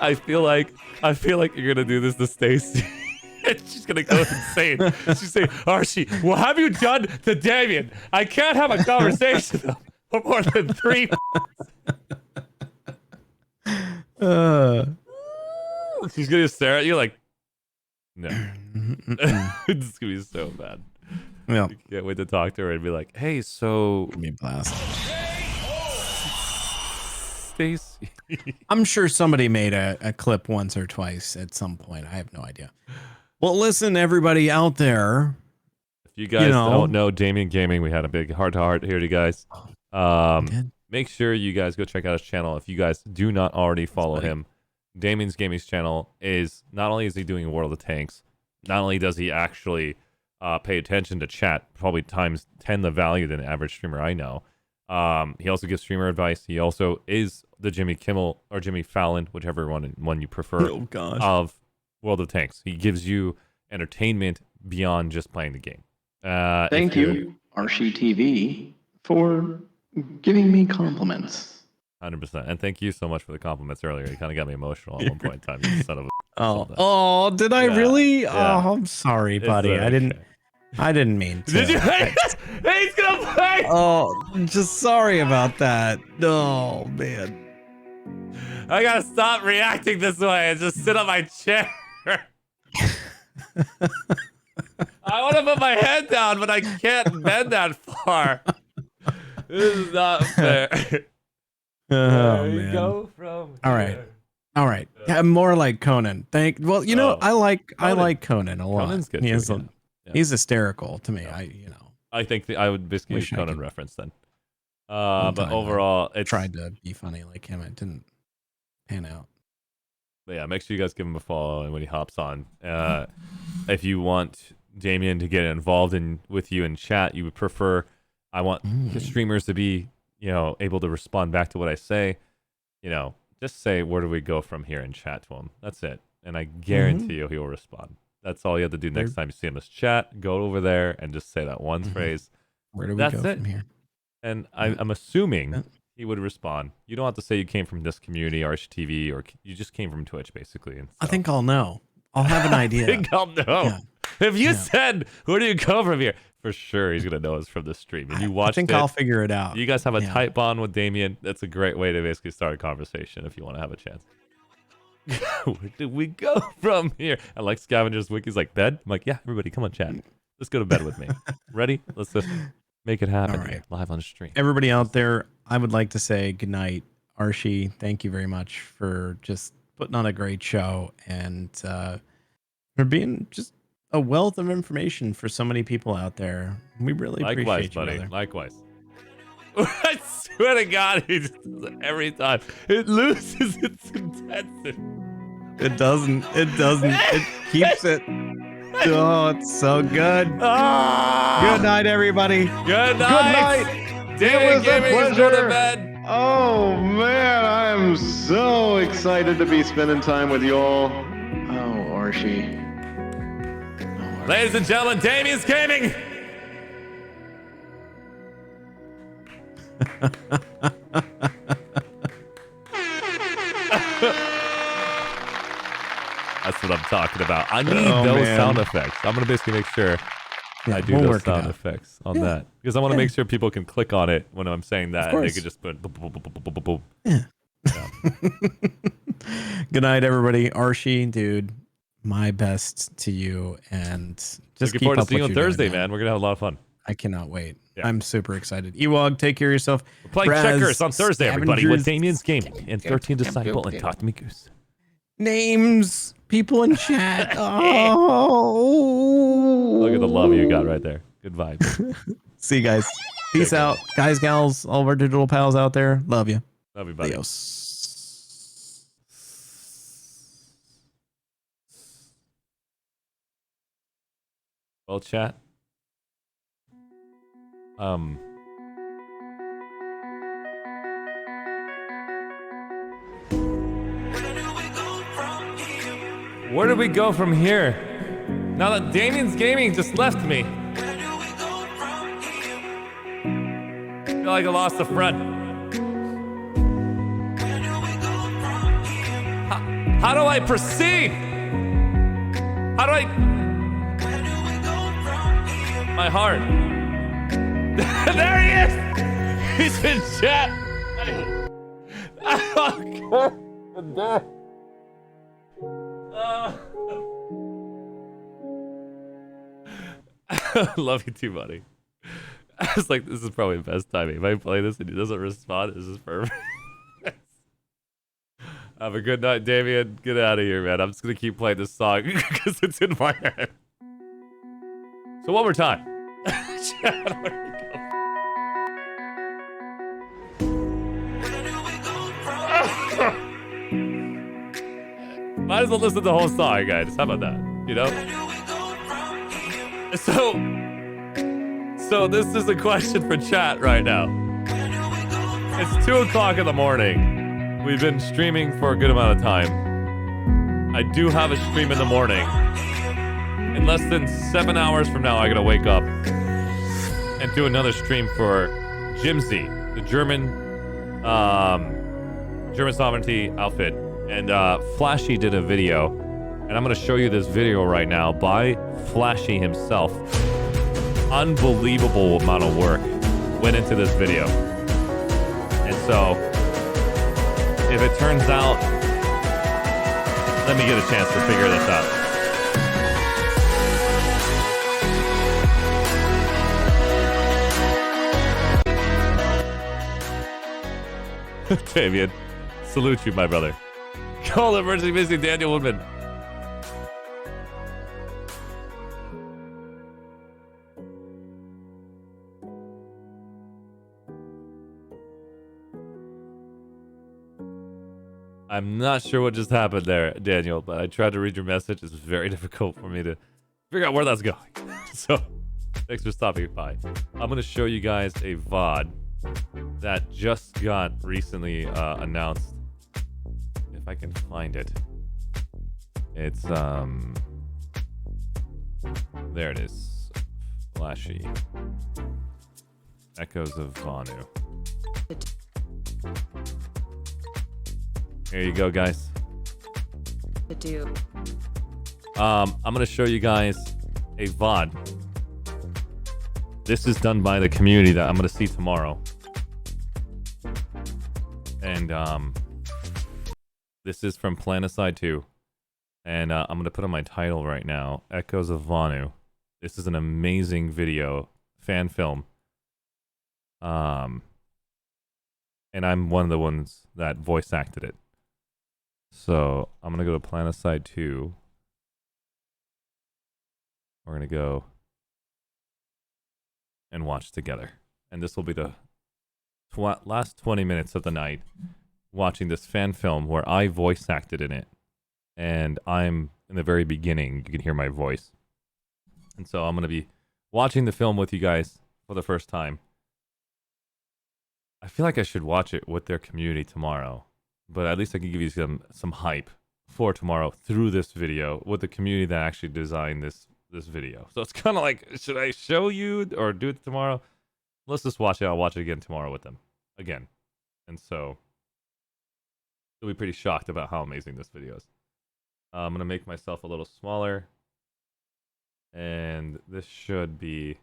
I feel like you're gonna do this to Stacy. She's gonna go insane. She's saying, Arshee, what have you done to Damien? I can't have a conversation for more than 3 She's gonna stare at you like, no. It's gonna be so bad. Yeah. You can't wait to talk to her and be like, hey, so Give me a blast. Stacy. I'm sure somebody made a clip once or twice at some point. I have no idea. Well, listen, everybody out there. If you guys don't know Damien Gaming, we had a big heart-to-heart here, you guys. Make sure you guys go check out his channel. If you guys do not already follow him, Damien's Gaming's channel is, not only is he doing World of Tanks, not only does he actually pay attention to chat, probably times 10 the value than the average streamer I know. He also gives streamer advice. He also is the Jimmy Kimmel or Jimmy Fallon, whichever one you prefer, of World of Tanks. He gives you entertainment beyond just playing the game. Thank you, ArsheeTV, for giving me compliments. 100%. And thank you so much for the compliments earlier. You kind of got me emotional at one point in time. You son of a... Oh, did I really? Yeah. Oh, I'm sorry, buddy. okay. I didn't mean to. Did you? He's gonna play! Oh, just sorry about that. Oh, man. I gotta stop reacting this way and just sit on my chair. I want to put my head down, but I can't bend that far. This is not fair. Oh, You man. go from All right. All right. Yeah, more like Conan. I like Conan a lot. Conan's good He too, is he's hysterical to me. I think I would basically use Wish I Conan could- reference then. One But time overall, I it's tried to be funny like him. It didn't pan out. But yeah, make sure you guys give him a follow and when he hops on. If you want Damien to get involved with you in chat, you would prefer I want the streamers to be, able to respond back to what I say. Just say where do we go from here and chat to him. That's it. And I guarantee you he will respond. That's all you have to do next time you see him is chat. Go over there and just say that one phrase. Where do we That's go it. from here? And I'm assuming he would respond. You don't have to say you came from this community, ArsheeTV, or you just came from Twitch, basically. And I think I'll know. I'll have an idea. I think I'll know. Yeah. If you said, where do you come from here? For sure, he's going to know it's from the stream. And you watched I think I'll figure it out. You guys have a Yeah. tight bond with Damien. That's a great way to basically start a conversation if you want to have a chance. Where do we go from here? I like Scavenger's Wiki's like, bed? I'm like, yeah, everybody, come on, chat. Let's go to bed with me. Ready? Let's just make it happen All right. here, live on stream. Everybody out there, I would like to say good night. Arshee, thank you very much for just putting on a great show and for being just a wealth of information for so many people out there. We really Likewise, appreciate you, buddy. brother. Likewise. I swear to God, he just does it every time. It loses its intensity. It doesn't. It keeps it. Oh, it's so good. Good night, everybody. Good night. Damien It was a Gaming is going to pleasure. bed. Oh man, I am so excited to be spending time with you all. Oh, Arshee. Oh, Ladies and gentlemen, Damien's Gaming! That's what I'm talking about. I need those sound effects. I'm going to basically make sure I do those sound effects on that. Because I want to make sure people can click on it when I'm saying that. And they can just put boom, boom, boom, boom, boom, boom. Yeah. Good night, everybody. Arshee, dude, my best to you. And just looking keep forward to up seeing you what on you're Thursday, doing, man. We're going to have a lot of fun. I cannot wait. Yeah. I'm super excited. Ewog, take care of yourself. We're playing Braz, checkers on Thursday, everybody, with Scavengers. Damien's Gaming and 13 Disciple and Talk to Me Goose. Names, people in chat. Oh, Look at the love you got right there. Good vibes. See you guys. Peace out, guys, gals, all of our digital pals out there. Love you. Love you, buddy. Adios. Well, chat. Where do we go from here? Now that Damien's Gaming just left me. I feel like I lost a friend. How do I proceed? How do I... My heart. There he is! He's in chat! Love you too, buddy. I was like, this is probably the best timing. If I play this and he doesn't respond, this is perfect. Have a good night, Damien. Get out of here, man. I'm just gonna keep playing this song because it's in my head. So one more time. Might as well listen to the whole song, guys. How about that? You know? So this is a question for chat right now. It's 2 o'clock in the morning. We've been streaming for a good amount of time. I do have a stream in the morning. In less than 7 hours from now, I gotta wake up and do another stream for Jimsy, the German sovereignty outfit. And Flashy did a video, and I'm gonna show you this video right now by Flashy himself. Unbelievable amount of work went into this video. And so, if it turns out, let me get a chance to figure this out. Damien, salute you, my brother. Call emergency missing Daniel Woodman. I'm not sure what just happened there, Daniel, but I tried to read your message. It's very difficult for me to figure out where that's going. So, thanks for stopping by. I'm going to show you guys a VOD that just got recently announced. If I can find it. It's, there it is. Flashy. Echoes of Vanu. Here you go, guys. I'm gonna show you guys a VOD. This is done by the community that I'm gonna see tomorrow. And this is from Planetside 2. And I'm gonna put on my title right now, Echoes of Vanu. This is an amazing video, fan film. And I'm one of the ones that voice acted it. So I'm gonna go to Planetside 2. We're gonna go and watch together. And this will be the last 20 minutes of the night watching this fan film where I voice acted in it. And I'm in the very beginning, you can hear my voice. And so I'm gonna be watching the film with you guys for the first time. I feel like I should watch it with their community tomorrow. But at least I can give you some hype for tomorrow through this video with the community that actually designed this this video. So it's kind of like, should I show you or do it tomorrow? Let's just watch it. I'll watch it again tomorrow with them. Again. And so you'll be pretty shocked about how amazing this video is. I'm going to make myself a little smaller. And this should be...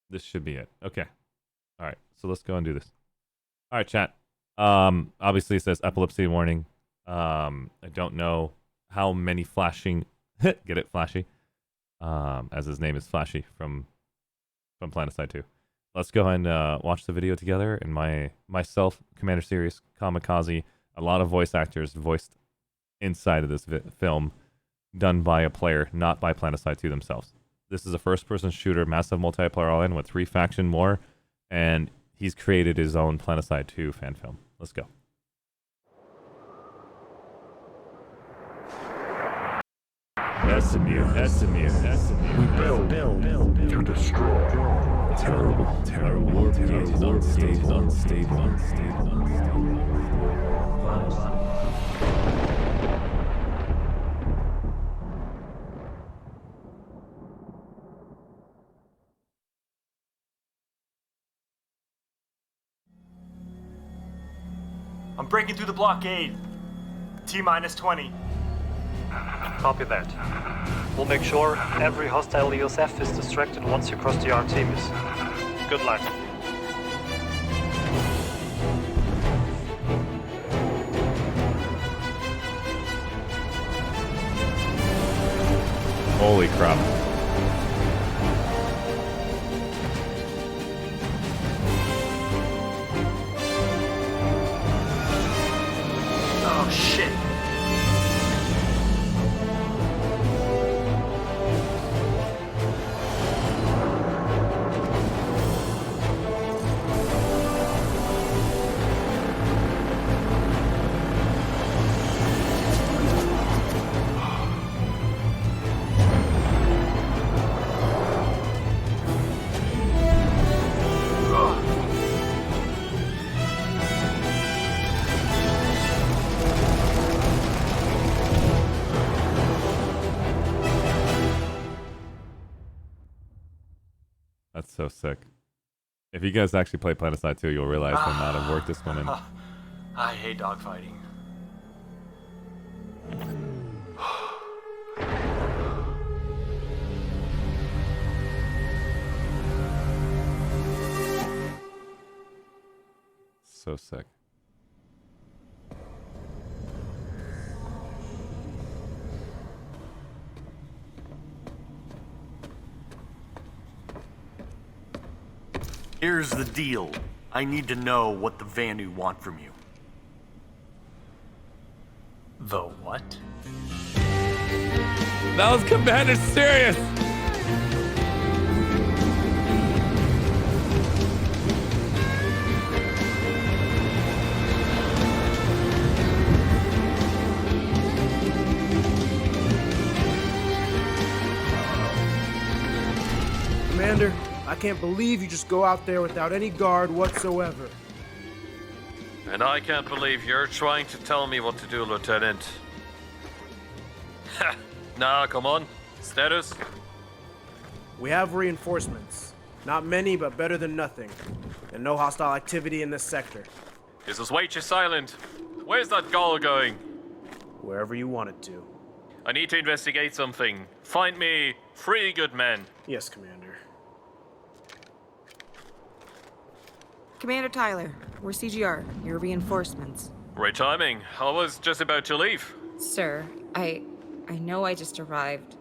This should be it. Okay. All right. So let's go and do this. All right, chat. Obviously it says epilepsy warning. I don't know how many flashing... Get it? Flashy. As his name is Flashy from PlanetSide 2. Let's go ahead and watch the video together. And myself, Commander Serious, Kamikaze, a lot of voice actors voiced inside of this film, done by a player, not by PlanetSide 2 themselves. This is a first-person shooter, massive multiplayer all-in with 3 faction more, and he's created his own PlanetSide 2 fan film. Let's go. Estimir. We build to destroy. Terrible. Warp gate is unstable. I'm breaking through the blockade. T-minus 20. Copy that. We'll make sure every hostile EOSF is distracted once you cross the Artemis. Good luck. Holy crap. Oh shit. That's so sick. If you guys actually play PlanetSide 2, you'll realize the amount of work this went in. I hate dogfighting. So sick. Here's the deal. I need to know what the Vanu want from you. The what? That was Commander Serious! Commander, I can't believe you just go out there without any guard whatsoever. And I can't believe you're trying to tell me what to do, Lieutenant. Ha! Nah, come on. Status? We have reinforcements. Not many, but better than nothing. And no hostile activity in this sector. Is this Wager silent? Where's that gull going? Wherever you want it to. I need to investigate something. Find me 3 good men. Yes, Commander. Commander Tyler, we're CGR. Your reinforcements. Great timing. I was just about to leave. Sir, I know I just arrived,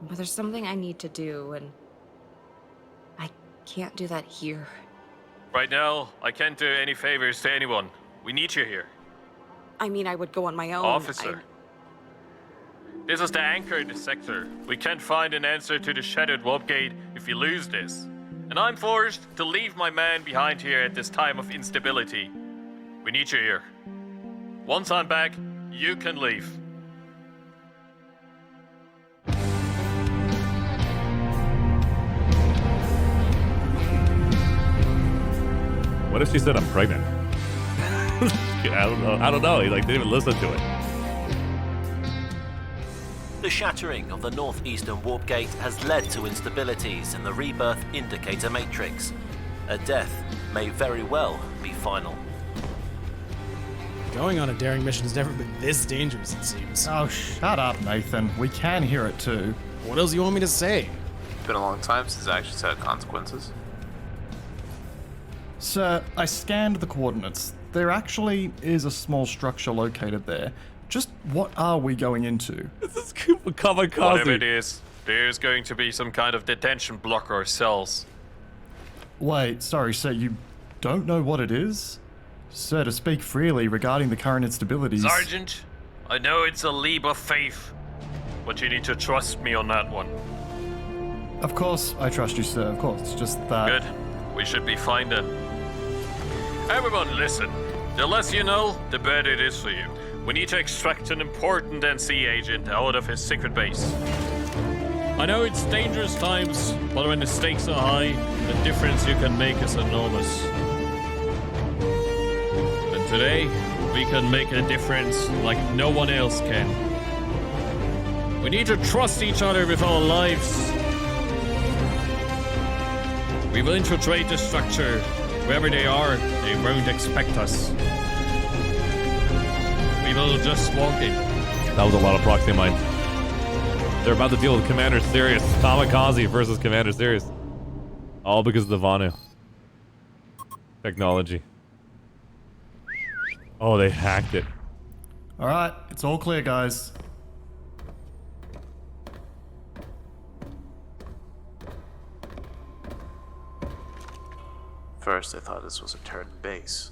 but there's something I need to do, and I can't do that here. Right now, I can't do any favors to anyone. We need you here. I mean, I would go on my own. Officer. This is the anchored sector. We can't find an answer to the shattered warp gate if we lose this. And I'm forced to leave my man behind here at this time of instability. We need you here. Once I'm back, you can leave. What if she said I'm pregnant? I don't know. He didn't even listen to it. The shattering of the northeastern warp gate has led to instabilities in the rebirth indicator matrix. A death may very well be final. Going on a daring mission has never been this dangerous, it seems. Oh, shut up, Nathan. We can hear it too. What else do you want me to say? It's been a long time since I actually had consequences. Sir, I scanned the coordinates. There actually is a small structure located there. Just what are we going into? This is kamikaze. Whatever it is, there's going to be some kind of detention block or cells. Wait, sorry, sir, you don't know what it is? Sir, to speak freely regarding the current instabilities... Sergeant, I know it's a leap of faith, but you need to trust me on that one. Of course, I trust you, sir, of course. Just that... Good. We should be fine then. Everyone listen. The less you know, the better it is for you. We need to extract an important NC agent out of his secret base. I know it's dangerous times, but when the stakes are high, the difference you can make is enormous. And today, we can make a difference like no one else can. We need to trust each other with our lives. We will infiltrate the structure. Wherever they are, they won't expect us. We will just walk in. That was a lot of proxy mine. They're about to deal with Commander Sirius. Kamikaze versus Commander Sirius. All because of the Vanu technology. Oh, they hacked it. Alright, it's all clear, guys. First, I thought this was a turret base.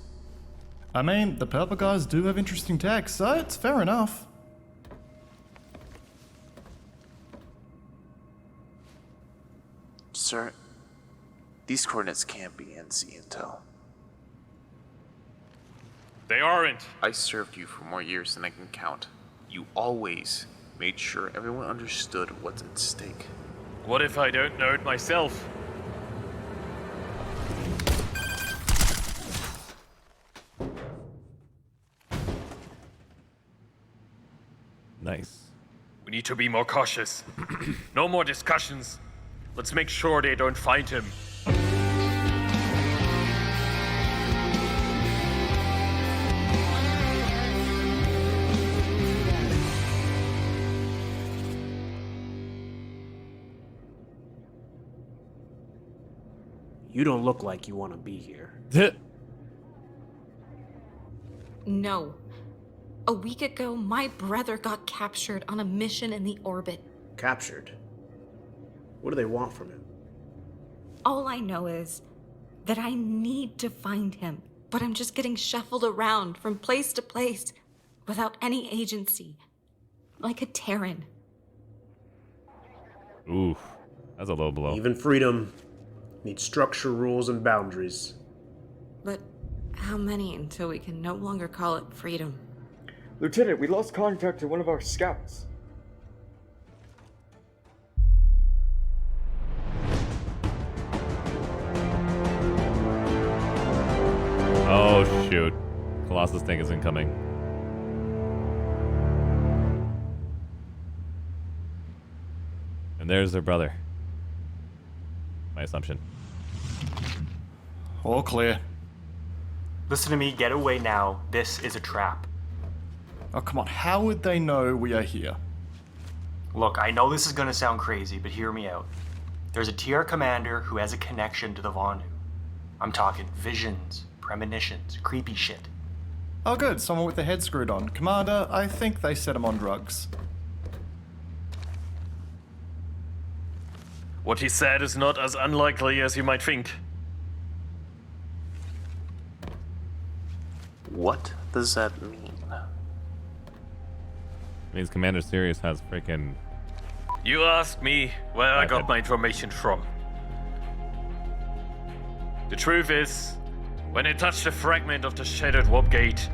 I mean, the purple guys do have interesting tech, so it's fair enough. Sir, these coordinates can't be NC intel. They aren't. I served you for more years than I can count. You always made sure everyone understood what's at stake. What if I don't know it myself? Nice. We need to be more cautious. No more discussions. Let's make sure they don't find him. You don't look like you want to be here. No. A week ago, my brother got captured on a mission in the orbit. Captured? What do they want from him? All I know is that I need to find him, but I'm just getting shuffled around from place to place without any agency, like a Terran. Oof, that's a low blow. Even freedom needs structure, rules, and boundaries. But how many until we can no longer call it freedom? Lieutenant, we lost contact to one of our scouts. Oh shoot. Colossus tank is incoming. And there's their brother. My assumption. All clear. Listen to me, get away now. This is a trap. Oh, come on. How would they know we are here? Look, I know this is gonna sound crazy, but hear me out. There's a TR commander who has a connection to the Vanu. I'm talking visions, premonitions, creepy shit. Oh, good. Someone with their head screwed on. Commander, I think they set him on drugs. What he said is not as unlikely as you might think. What does that mean? Means Commander Sirius has freaking... You asked me where I got my information from. The truth is, when I touched a fragment of the shattered warp gate,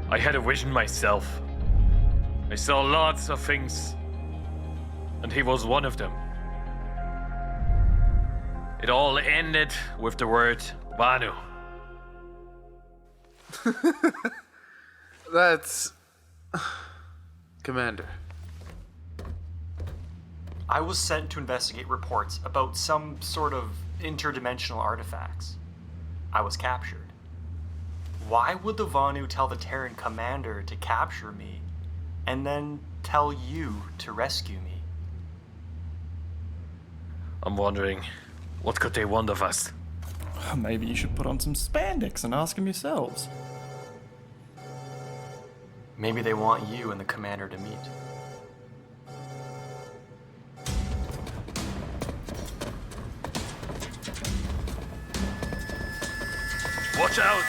I had a vision myself. I saw lots of things, and he was one of them. It all ended with the word Vanu. That's... Commander, I was sent to investigate reports about some sort of interdimensional artifacts. I was captured. Why would the Vanu tell the Terran commander to capture me and then tell you to rescue me? I'm wondering, what could they want of us? Maybe you should put on some spandex and ask them yourselves. Maybe they want you and the commander to meet. Watch out!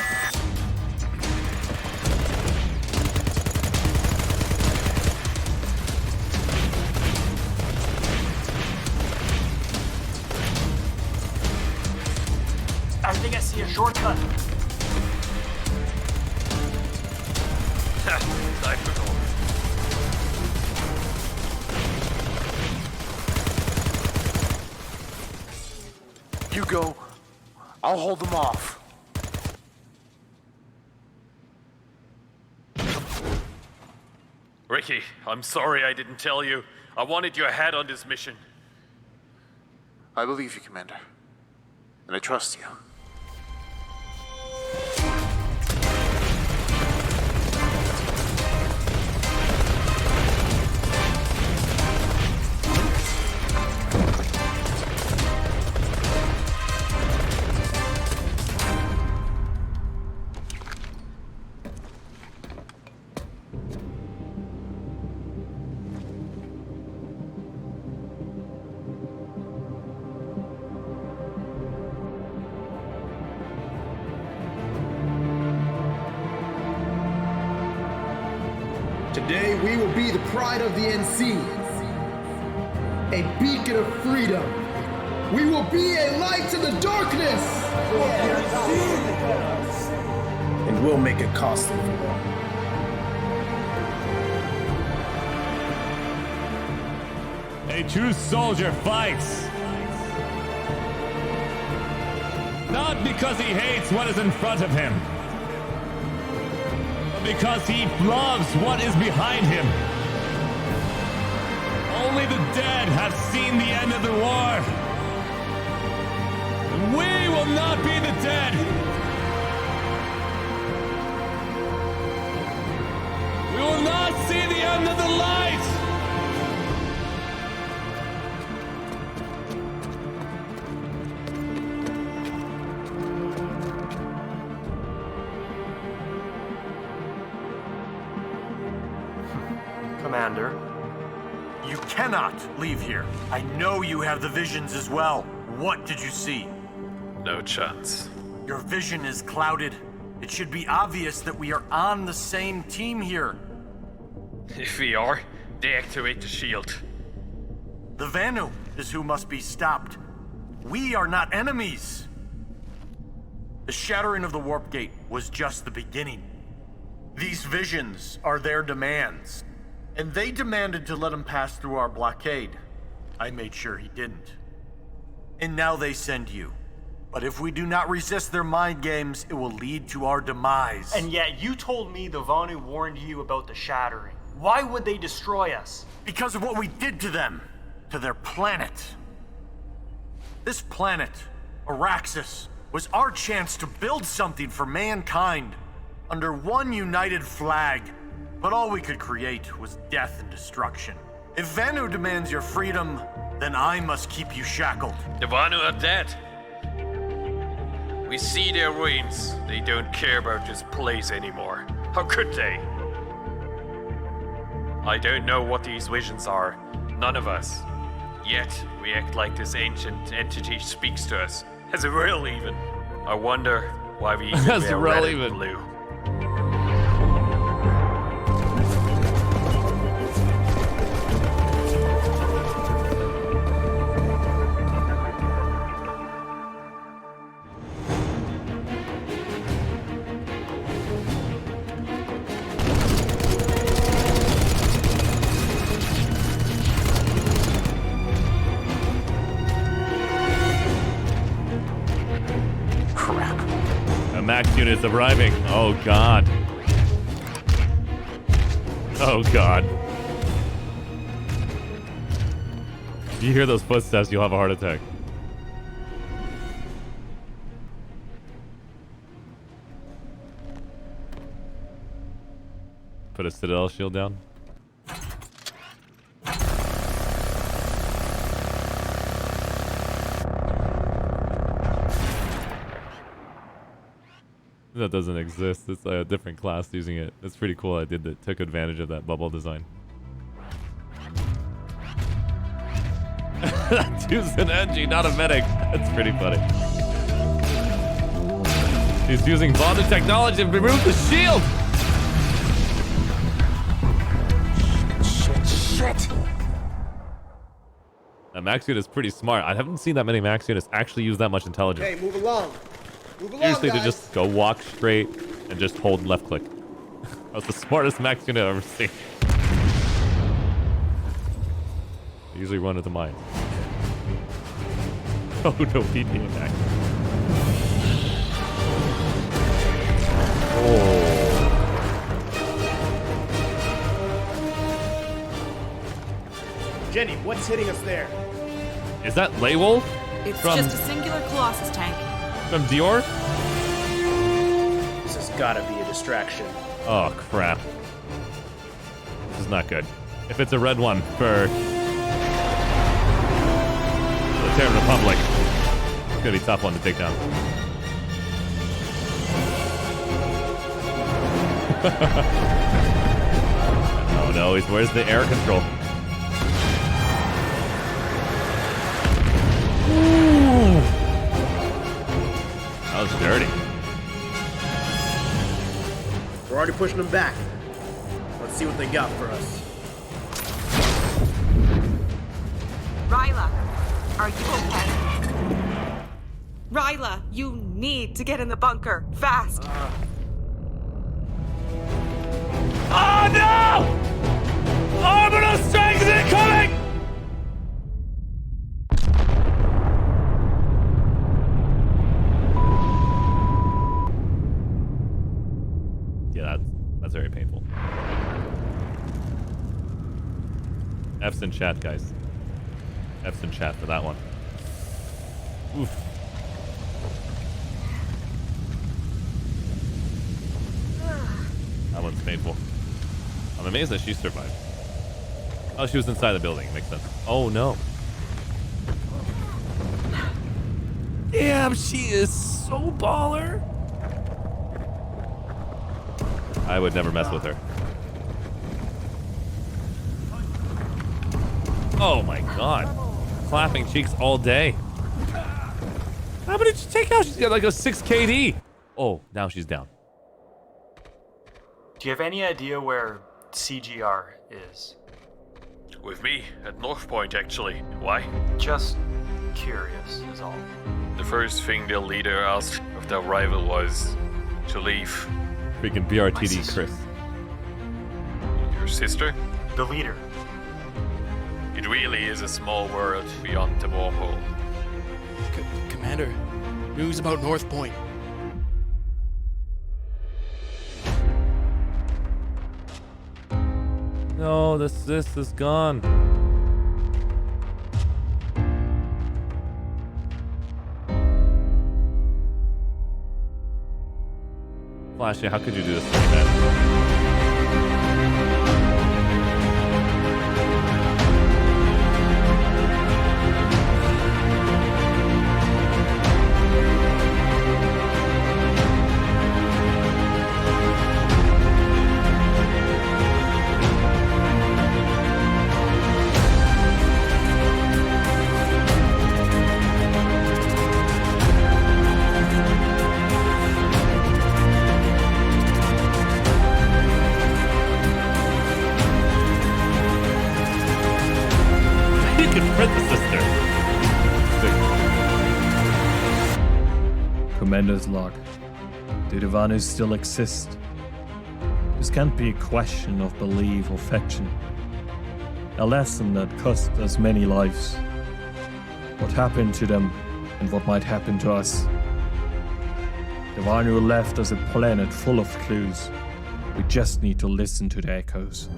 I think I see a shortcut. Time to go. You go. I'll hold them off. Ricky, I'm sorry I didn't tell you. I wanted your head on this mission. I believe you, Commander. And I trust you. Today we will be the pride of the NC, a beacon of freedom. We will be a light to the darkness, And we'll make it costly for them. A true soldier fights. Not because he hates what is in front of him, but because he loves what is behind him. Only the dead have seen the end of the war. We will not be the dead. We will not see the end of the light. Commander, you cannot leave here. I know you have the visions as well. What did you see? No chance. Your vision is clouded. It should be obvious that we are on the same team here. If we are, deactivate the shield. The Vanu is who must be stopped. We are not enemies. The shattering of the warp gate was just the beginning. These visions are their demands. And they demanded to let him pass through our blockade. I made sure he didn't. And now they send you. But if we do not resist their mind games, it will lead to our demise. And yet you told me the Vanu warned you about the shattering. Why would they destroy us? Because of what we did to them, to their planet. This planet, Araxis, was our chance to build something for mankind under one united flag. But all we could create was death and destruction. If Vanu demands your freedom, then I must keep you shackled. The Vanu are dead. We see their ruins. They don't care about this place anymore. How could they? I don't know what these visions are. None of us. Yet, we act like this ancient entity speaks to us. As a will, even. I wonder why we even wear red and blue. Max units arriving. Oh god. Oh god. If you hear those footsteps, you'll have a heart attack. Put a Citadel shield down. That doesn't exist. It's a different class using it. It's pretty cool. I did that. Took advantage of that bubble design. That dude's an NG, not a medic. That's pretty funny. He's using bonded technology to remove the shield. Shit. That max unit is pretty smart. I haven't seen that many max units actually use that much intelligence. Okay, move along. Move along, Usually guys. they just go walk straight and just hold left click. That's the smartest max unit I've ever seen. They usually run at the mine. Oh no, PP attack. Oh. Jenny, what's hitting us there? Is that Laywolf? It's From- just a singular Colossus tank. From Dior? This has gotta be a distraction. Oh crap. This is not good. If it's a red one for the Terran Republic, it's gonna be a tough one to take down. Oh no, where's the air control? Ooh. That was dirty. We're already pushing them back. Let's see what they got for us. Ryla, are you okay? Ryla, you need to get in the bunker, fast. Oh no! Orbital strike is incoming! Yeah, that's very painful. F's in chat, guys. F's in chat for that one. Oof. That one's painful. I'm amazed that she survived. Oh, she was inside the building. Makes sense. Oh, no. Damn, she is so baller. I would never mess with her. Oh my god. Clapping cheeks all day. How many did you take out? She's got like a 6 KD. Oh, now she's down. Do you have any idea where CGR is? With me, at North Point actually. Why? Just curious is all. The first thing their leader asked of their rival was to leave. Freaking BRTD Chris. Your sister? The leader. It really is a small world beyond the wormhole. Commander, news about North Point. No, the sis is gone. Flashy, how could you do this to me, man? Commander's log. Do the Vanus still exist? This can't be a question of belief or faction. A lesson that cost us many lives. What happened to them and what might happen to us. The Vanu left us a planet full of clues. We just need to listen to the echoes.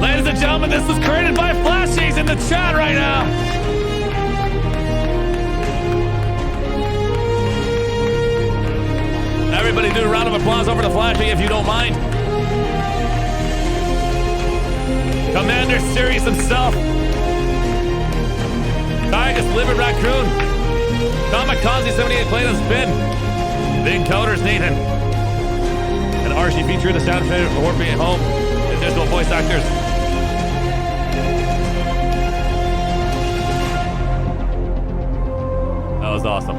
Ladies and gentlemen, this was created by Flashies in the chat right now. Everybody do a round of applause over to Flashy if you don't mind. Commander Sirius himself. Tigus Liver Raccoon. Kamikaze 78 played on spin. The encoders Nathan. And Archie featuring the soundtrack for Warping at Home. Additional voice actors. That was awesome.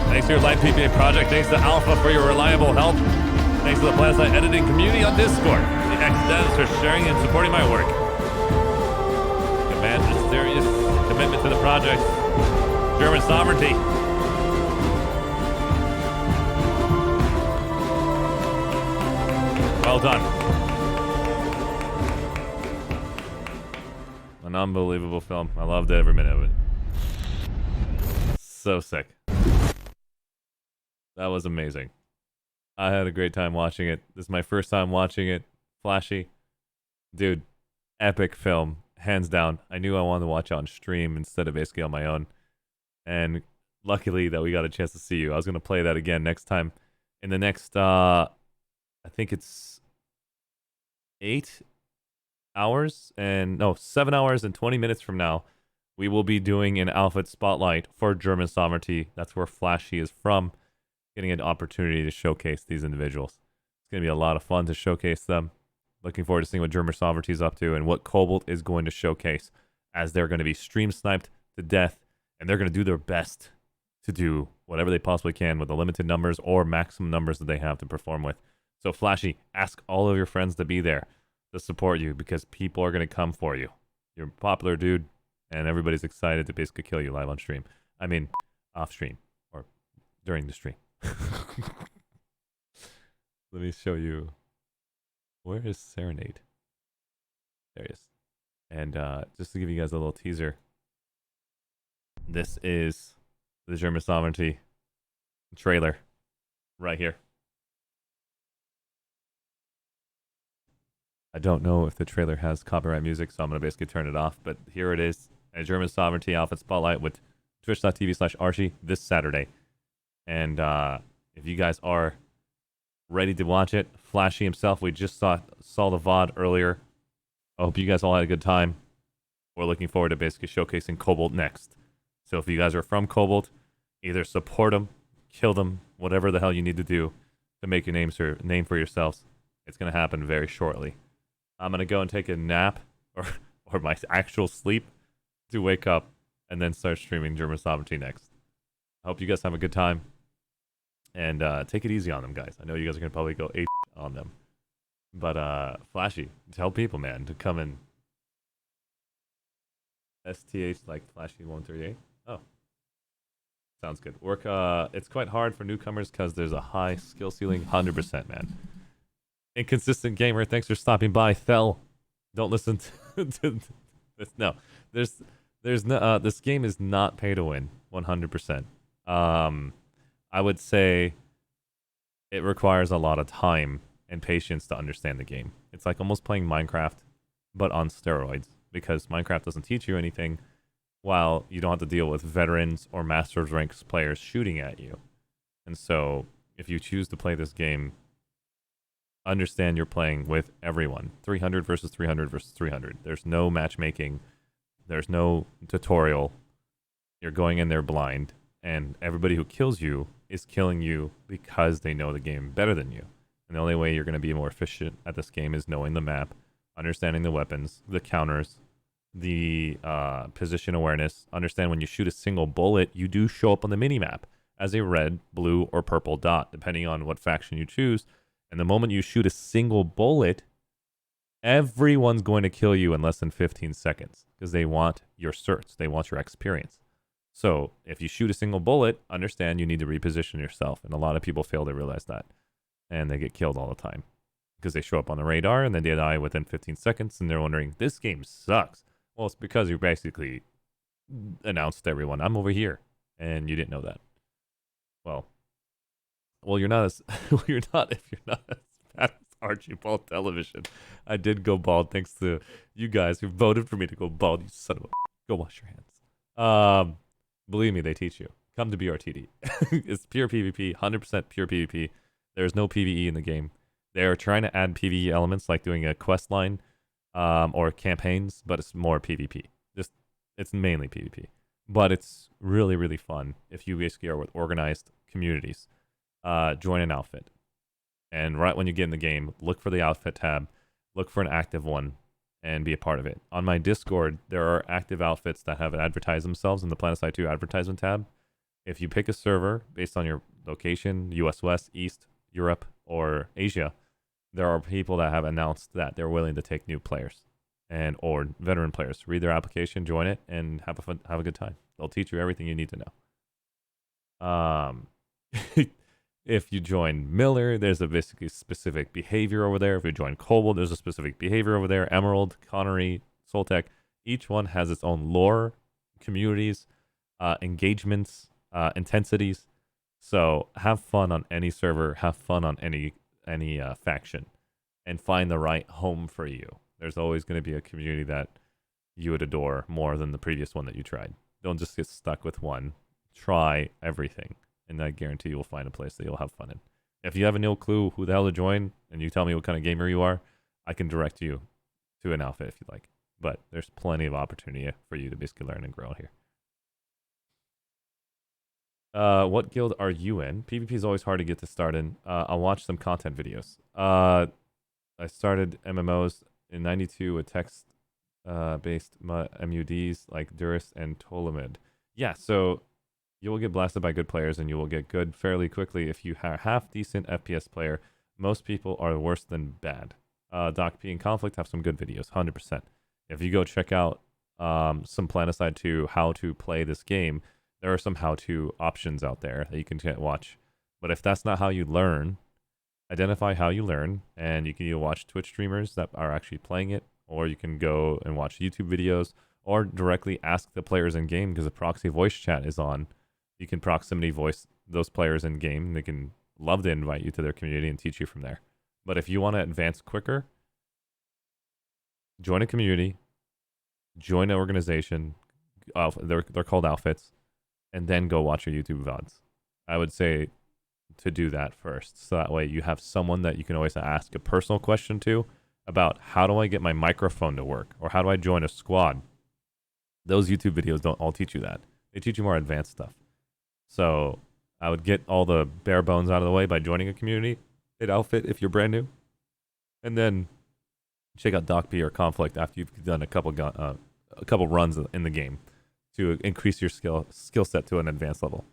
Thanks to your Light PPA project. Thanks to Alpha for your reliable help. Thanks to the Planet editing community on Discord. The X-Devs for sharing and supporting my work. Commander's serious commitment to the project. German sovereignty. Well done. An unbelievable film. I loved every minute of it. So sick. That was amazing. I had a great time watching it. This is my first time watching it. Flashy. Dude, epic film. Hands down. I knew I wanted to watch it on stream instead of basically on my own. And luckily that we got a chance to see you. I was going to play that again next time. In the next, I think it's 7 hours and 20 minutes from now, we will be doing an Alpha Spotlight for German Sovereignty. That's where Flashy is from. Getting an opportunity to showcase these individuals. It's going to be a lot of fun to showcase them. Looking forward to seeing what German Sovereignty is up to and what Cobalt is going to showcase, as they're going to be stream sniped to death, and they're going to do their best to do whatever they possibly can with the limited numbers or maximum numbers that they have to perform with. So Flashy, ask all of your friends to be there to support you, because people are going to come for you. You're a popular dude, and everybody's excited to basically kill you live on stream. I mean, off stream or during the stream. Let me show you. Where is Serenade? There he is. And just to give you guys a little teaser, this is the German Sovereignty trailer right here. I don't know if the trailer has copyright music, so I'm going to basically turn it off. But here it is, a German Sovereignty Alpha Spotlight with twitch.tv/Arshee this Saturday. And if you guys are ready to watch it, Flashy himself, we just saw the VOD earlier. I hope you guys all had a good time. We're looking forward to basically showcasing Cobalt next. So if you guys are from Cobalt, either support them, kill them, whatever the hell you need to do to make a name for yourselves. It's going to happen very shortly. I'm going to go and take a nap or my actual sleep to wake up and then start streaming German Sovereignty next. I hope you guys have a good time. And take it easy on them, guys. I know you guys are going to probably go 8 on them. But Flashy, tell people, man, to come in. STH like Flashy 138. Oh. Sounds good. Work, it's quite hard for newcomers because there's a high skill ceiling. 100%, man. Inconsistent gamer, thanks for stopping by. Thel, don't listen to this. No, there's no, this game is not pay to win. 100%. I would say it requires a lot of time and patience to understand the game. It's like almost playing Minecraft, but on steroids, because Minecraft doesn't teach you anything, while you don't have to deal with veterans or Masters ranks players shooting at you. And so, if you choose to play this game, understand you're playing with everyone. 300 versus 300 versus 300. There's no matchmaking. There's no tutorial. You're going in there blind, and everybody who kills you is killing you because they know the game better than you. And the only way you're going to be more efficient at this game is knowing the map, understanding the weapons, the counters, the position awareness. Understand when you shoot a single bullet, you do show up on the minimap as a red, blue, or purple dot, depending on what faction you choose. And the moment you shoot a single bullet, everyone's going to kill you in less than 15 seconds because they want your certs. They want your experience. So if you shoot a single bullet, understand you need to reposition yourself. And a lot of people fail to realize that. And they get killed all the time because they show up on the radar and then they die within 15 seconds. And they're wondering, this game sucks. Well, it's because you basically announced to everyone, I'm over here. And you didn't know that. Well, Well, you're not as well, you're not if you're not as bad as Archibald Television. I did go bald thanks to you guys who voted for me to go bald. You son of a go wash your hands. Believe me, they teach you. Come to BRTD. It's pure PvP, 100% pure PvP. There's no PvE in the game. They are trying to add PvE elements like doing a quest line or campaigns, but it's more PvP. Just it's mainly PvP. But it's really, really fun if you basically are with organized communities. Join an outfit. And right when you get in the game, look for the outfit tab, look for an active one, and be a part of it. On my Discord, there are active outfits that have advertised themselves in the PlanetSide 2 advertisement tab. If you pick a server based on your location, US West, East, Europe, or Asia, there are people that have announced that they're willing to take new players and or veteran players. Read their application, join it, and have a good time. They'll teach you everything you need to know. If you join Miller, there's a basically specific behavior over there. If you join Kobold, there's a specific behavior over there. Emerald, Connery, Soltec, each one has its own lore, communities, engagements, intensities. So have fun on any server, have fun on any faction, and find the right home for you. There's always going to be a community that you would adore more than the previous one that you tried. Don't just get stuck with one. Try everything, and I guarantee you'll find a place that you'll have fun in. If you have no clue who the hell to join, and you tell me what kind of gamer you are, I can direct you to an outfit if you like. But there's plenty of opportunity for you to basically learn and grow here. What guild are you in? PvP is always hard to get to start in. I'll watch some content videos. I started MMOs in 92 with text-based MUDs like Duris and Ptolemid. Yeah, so you will get blasted by good players, and you will get good fairly quickly if you are a half-decent FPS player. Most people are worse than bad. Doc P and Conflict have some good videos, 100%. If you go check out some PlanetSide 2 how to play this game, there are some how-to options out there that you can watch. But if that's not how you learn, identify how you learn, and you can either watch Twitch streamers that are actually playing it, or you can go and watch YouTube videos, or directly ask the players in game, because a proxy voice chat is on. You can proximity voice those players in game. They can love to invite you to their community and teach you from there. But if you want to advance quicker, join a community, join an organization. They're called outfits, and then go watch your YouTube VODs. I would say to do that first, so that way you have someone that you can always ask a personal question to about how do I get my microphone to work, or how do I join a squad. Those YouTube videos don't all teach you that. They teach you more advanced stuff. So I would get all the bare bones out of the way by joining a community, an outfit if you're brand new, and then check out Doc P or Conflict after you've done a couple runs in the game to increase your skill set to an advanced level.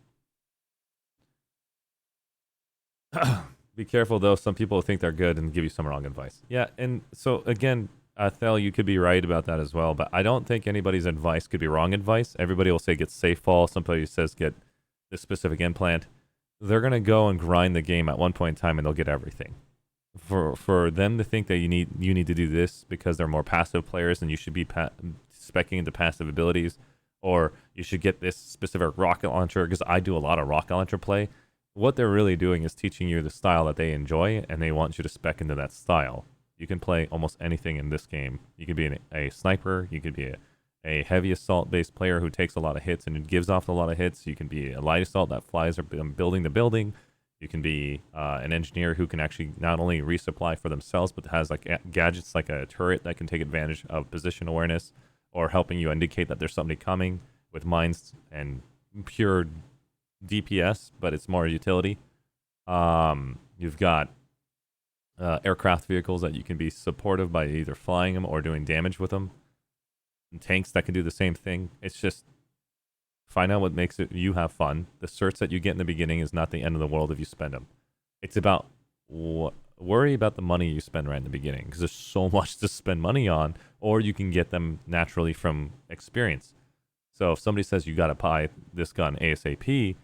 Be careful though, some people think they're good and give you some wrong advice. Yeah, and so again, Thel, you could be right about that as well, but I don't think anybody's advice could be wrong advice. Everybody will say get safe fall, somebody says get this specific implant. They're going to go and grind the game at one point in time, and they'll get everything. For them to think that you need to do this because they're more passive players and you should be speccing into passive abilities, or you should get this specific rocket launcher, because I do a lot of rocket launcher play. What they're really doing is teaching you the style that they enjoy, and they want you to spec into that style. You can play almost anything in this game. You could be a sniper, you could be a heavy assault-based player who takes a lot of hits and gives off a lot of hits. You can be a light assault that flies building to building. You can be an engineer who can actually not only resupply for themselves, but has like gadgets like a turret that can take advantage of position awareness, or helping you indicate that there's somebody coming with mines and pure DPS, but it's more utility. You've got aircraft vehicles that you can be supportive by either flying them or doing damage with them. And tanks that can do the same thing. It's just find out what makes you have fun. The certs that you get in the beginning is not the end of the world if you spend them. It's about worry about the money you spend right in the beginning, because there's so much to spend money on, or you can get them naturally from experience. So if somebody says you got to buy this gun ASAP,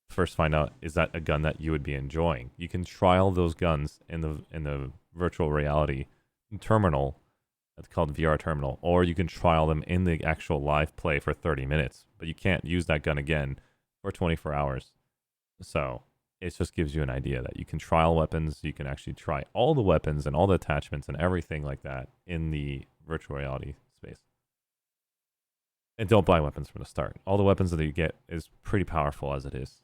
first find out, is that a gun that you would be enjoying? You can trial those guns in the virtual reality terminal. That's called VR terminal, or you can trial them in the actual live play for 30 minutes, but you can't use that gun again for 24 hours. So it just gives you an idea that you can trial weapons. You can actually try all the weapons and all the attachments and everything like that in the virtual reality space. And don't buy weapons from the start. All the weapons that you get is pretty powerful as it is.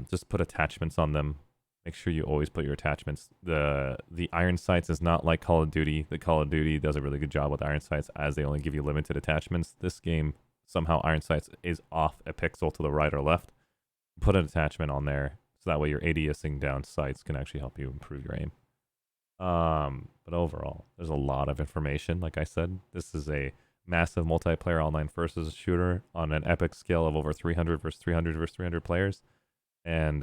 Just put attachments on them. Make sure you always put your attachments. The iron sights is not like Call of Duty. The Call of Duty does a really good job with iron sights as they only give you limited attachments. This game, somehow iron sights is off a pixel to the right or left. Put an attachment on there so that way your ADSing down sights can actually help you improve your aim. But overall, there's a lot of information. Like I said, this is a massive multiplayer online versus shooter on an epic scale of over 300 versus 300 versus 300 players. And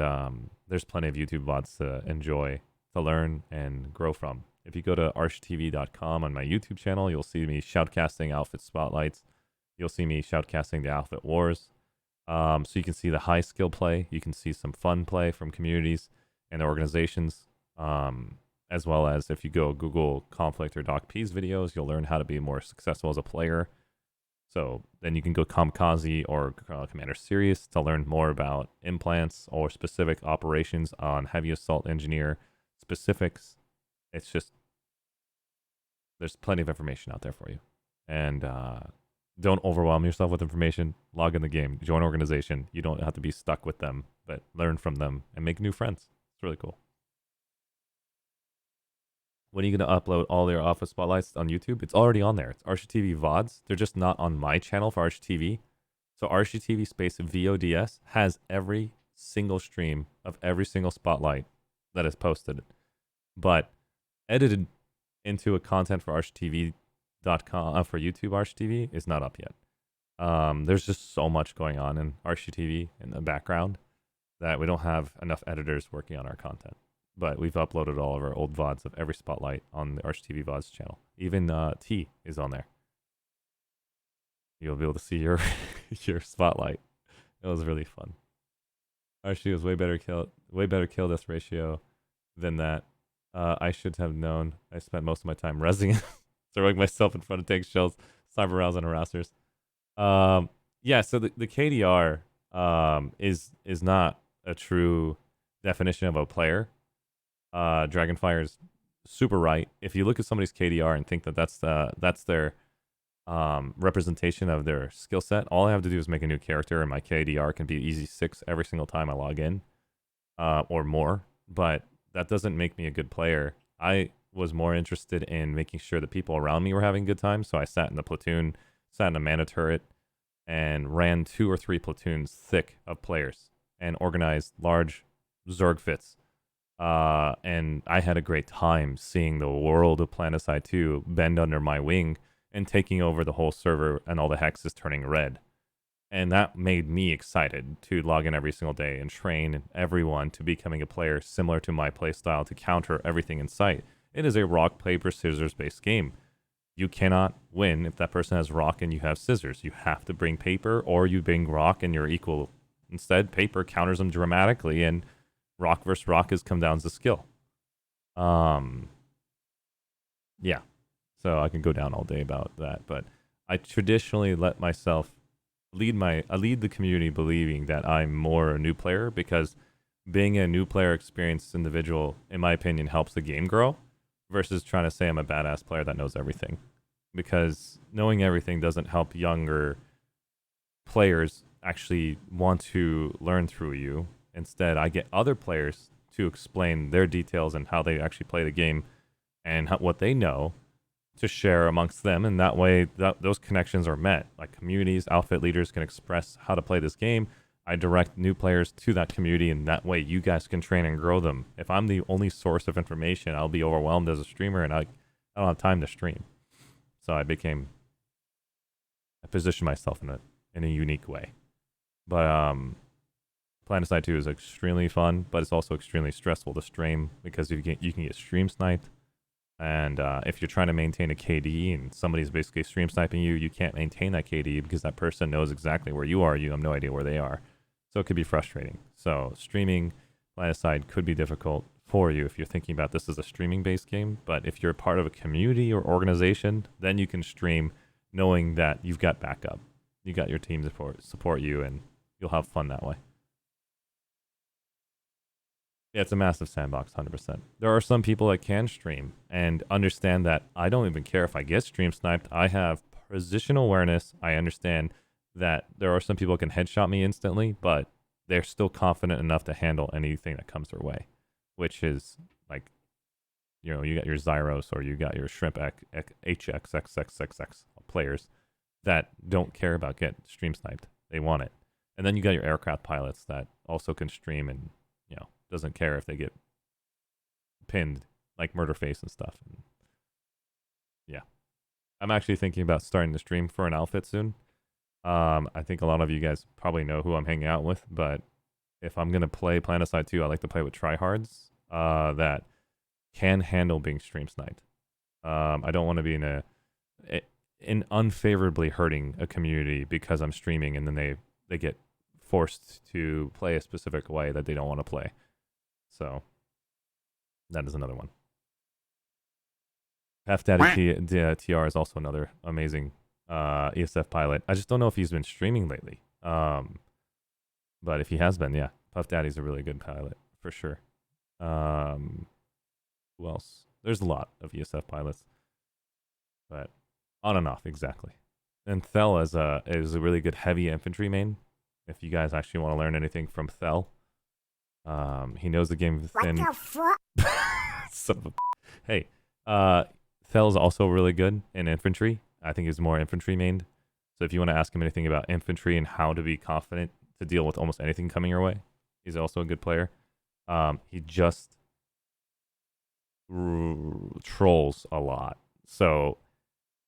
there's plenty of YouTube VODs to enjoy, to learn, and grow from. If you go to ArsheeTV.com on my YouTube channel, you'll see me shoutcasting outfit spotlights. You'll see me shoutcasting the outfit wars. So you can see the high skill play. You can see some fun play from communities and organizations. As well as if you go Google Conflict or Doc P's videos, you'll learn how to be more successful as a player. So then you can go Kamikaze or Commander Serious to learn more about implants or specific operations on Heavy Assault Engineer specifics. It's just, there's plenty of information out there for you. And don't overwhelm yourself with information. Log in the game, join an organization. You don't have to be stuck with them, but learn from them and make new friends. It's really cool. When are you going to upload all their office spotlights on YouTube? It's already on there. It's ArsheeTV VODs. They're just not on my channel for ArsheeTV. So ArsheeTV space VODS has every single stream of every single spotlight that is posted, but edited into a content for ArsheeTV.com for YouTube ArsheeTV is not up yet. There's just so much going on in ArsheeTV in the background that we don't have enough editors working on our content. But we've uploaded all of our old VODs of every spotlight on the ArsheeTV VODs channel. Even T is on there. You'll be able to see your your spotlight. It was really fun. Arshee was way better kill death ratio than that. I should have known. I spent most of my time rezzing, throwing myself in front of tank shells, cyber rouse and harassers. Yeah. So the KDR is not a true definition of a player. Dragonfire is super right. If you look at somebody's KDR and think that that's their representation of their skill set, all I have to do is make a new character and my KDR can be easy 6 every single time I log in, or more. But that doesn't make me a good player. I was more interested in making sure that people around me were having a good time, so I sat in the platoon, sat in a mana turret, and ran 2 or 3 platoons thick of players and organized large Zerg fits. And I had a great time seeing the world of Planetside 2 bend under my wing and taking over the whole server and all the hexes turning red. And that made me excited to log in every single day and train everyone to becoming a player similar to my playstyle to counter everything in sight. It is a rock, paper, scissors based game. You cannot win if that person has rock and you have scissors. You have to bring paper, or you bring rock and you're equal. Instead, paper counters them dramatically, and rock versus rock has come down to skill. Yeah. So I can go down all day about that, but I traditionally let myself lead the community believing that I'm more a new player, because being a new player experienced individual, in my opinion, helps the game grow versus trying to say I'm a badass player that knows everything. Because knowing everything doesn't help younger players actually want to learn through you. Instead, I get other players to explain their details and how they actually play the game and what they know to share amongst them. And that way, those connections are met. Like communities, outfit leaders can express how to play this game. I direct new players to that community, and that way you guys can train and grow them. If I'm the only source of information, I'll be overwhelmed as a streamer, and I don't have time to stream. So I positioned myself in a unique way. But Planetside 2 is extremely fun, but it's also extremely stressful to stream because you can get stream sniped. And if you're trying to maintain a KD and somebody's basically stream sniping you, you can't maintain that KD because that person knows exactly where you are. You have no idea where they are. So it could be frustrating. So streaming Planetside could be difficult for you if you're thinking about this as a streaming-based game. But if you're part of a community or organization, then you can stream knowing that you've got backup. You got your team to support you, and you'll have fun that way. Yeah, it's a massive sandbox, 100%. There are some people that can stream and understand that I don't even care if I get stream sniped. I have positional awareness. I understand that there are some people that can headshot me instantly, but they're still confident enough to handle anything that comes their way, which is like, you know, you got your Zyros or you got your Shrimp HXXXXX players that don't care about getting stream sniped. They want it. And then you got your aircraft pilots that also can stream and, you know, doesn't care if they get pinned like Murderface and stuff. And yeah. I'm actually thinking about starting to stream for an outfit soon. I think a lot of you guys probably know who I'm hanging out with, but if I'm going to play Planetside 2, I like to play with tryhards that can handle being stream sniped. I don't want to be in unfavorably hurting a community because I'm streaming and then they get forced to play a specific way that they don't want to play. So that is another one. Half Daddy TR is also another amazing ESF pilot. I just don't know if he's been streaming lately. But if he has been, yeah, Puff Daddy's a really good pilot for sure. Who else? There's a lot of ESF pilots, but on and off, exactly. And Thel is a really good heavy infantry main. If you guys actually want to learn anything from Thel, he knows the game within. What the fuck? Son of a... Hey, Thel is also really good in infantry. I think he's more infantry mained. So if you want to ask him anything about infantry and how to be confident to deal with almost anything coming your way, he's also a good player. He just trolls a lot. So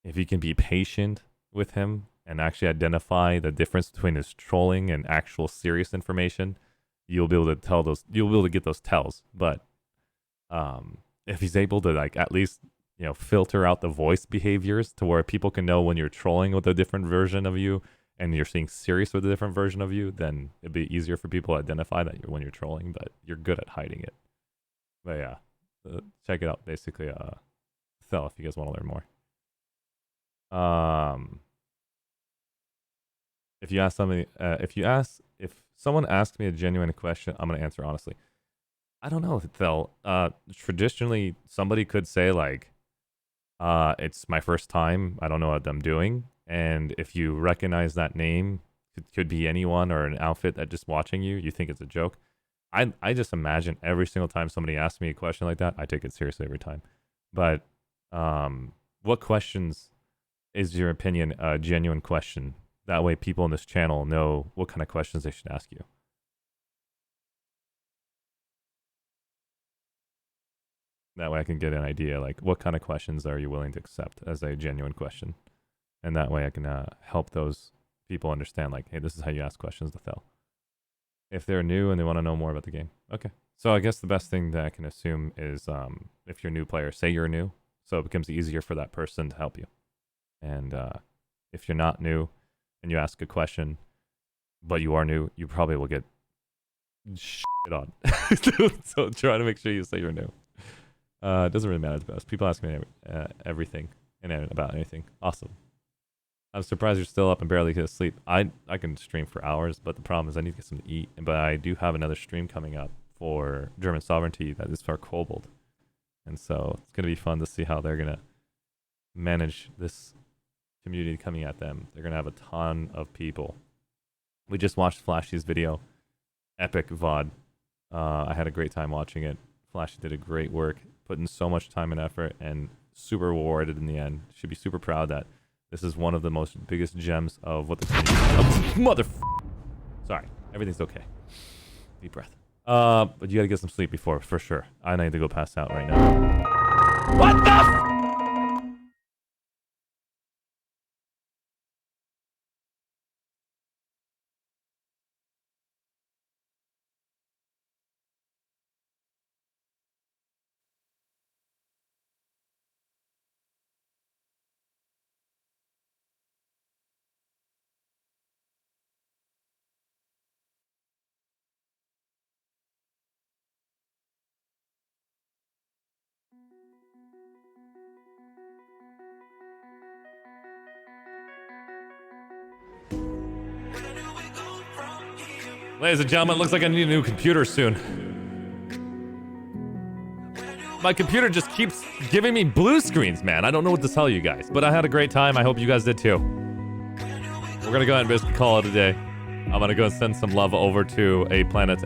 if you can be patient with him and actually identify the difference between his trolling and actual serious information, you'll be able to tell those. You'll be able to get those tells. But if he's able to like at least, you know, filter out the voice behaviors to where people can know when you're trolling with a different version of you and you're being serious with a different version of you, then it'd be easier for people to identify that when you're trolling, but you're good at hiding it. But yeah, check it out. Basically, Thel, if you guys want to learn more. If you ask somebody, if someone asks me a genuine question, I'm gonna answer honestly. I don't know, Thel. Traditionally, somebody could say like, it's my first time. I don't know what I'm doing. And if you recognize that name, it could be anyone or an outfit that just watching you, you think it's a joke. I just imagine every single time somebody asks me a question like that, I take it seriously every time. But what questions is your opinion a genuine question? That way people in this channel know what kind of questions they should ask you. That way I can get an idea, like, what kind of questions are you willing to accept as a genuine question? And that way I can help those people understand, like, hey, this is how you ask questions to Thel. If they're new and they want to know more about the game. Okay. So I guess the best thing that I can assume is if you're a new player, say you're new, so it becomes easier for that person to help you. And if you're not new and you ask a question, but you are new, you probably will get shit on. So try to make sure you say you're new. It doesn't really matter to us. People ask me everything and about anything. Awesome. I'm surprised you're still up and barely get to sleep. I can stream for hours, but the problem is I need to get something to eat. But I do have another stream coming up for German sovereignty that is for Kobold. And so it's going to be fun to see how they're going to manage this community coming at them. They're going to have a ton of people. We just watched Flashy's video. Epic VOD. I had a great time watching it. Flashy did a great work, put in so much time and effort, and super rewarded in the end. Should be super proud that this is one of the most biggest gems of what the community... Sorry, everything's okay. Deep breath. But you gotta get some sleep before, for sure. I need to go pass out right now. What the Ladies and gentlemen, it looks like I need a new computer soon. My computer just keeps giving me blue screens, man. I don't know what to tell you guys, but I had a great time. I hope you guys did too. We're gonna go ahead and basically call it a day. I'm gonna go and send some love over to a Planet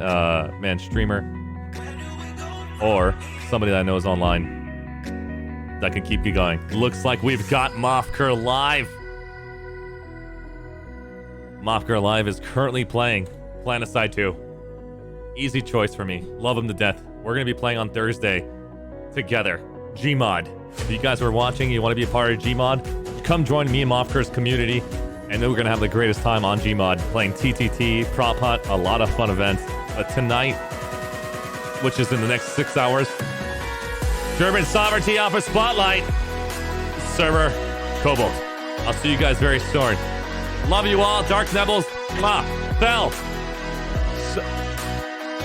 Man streamer or somebody that I know is online that can keep you going. Looks like we've got Mofker live. Mofker live is currently playing Planetside 2. Easy choice for me. Love him to death. We're gonna be playing on Thursday together. Gmod. If you guys are watching, you want to be a part of Gmod, come join me and Mofker's community, and then we're gonna have the greatest time on Gmod playing TTT, Prop Hunt, a lot of fun events. But tonight, which is in the next 6 hours, German Sovereignty Alpha Spotlight, server Cobalt. I'll see you guys very soon. Love you all. Dark Nevils. Mwah. Bell.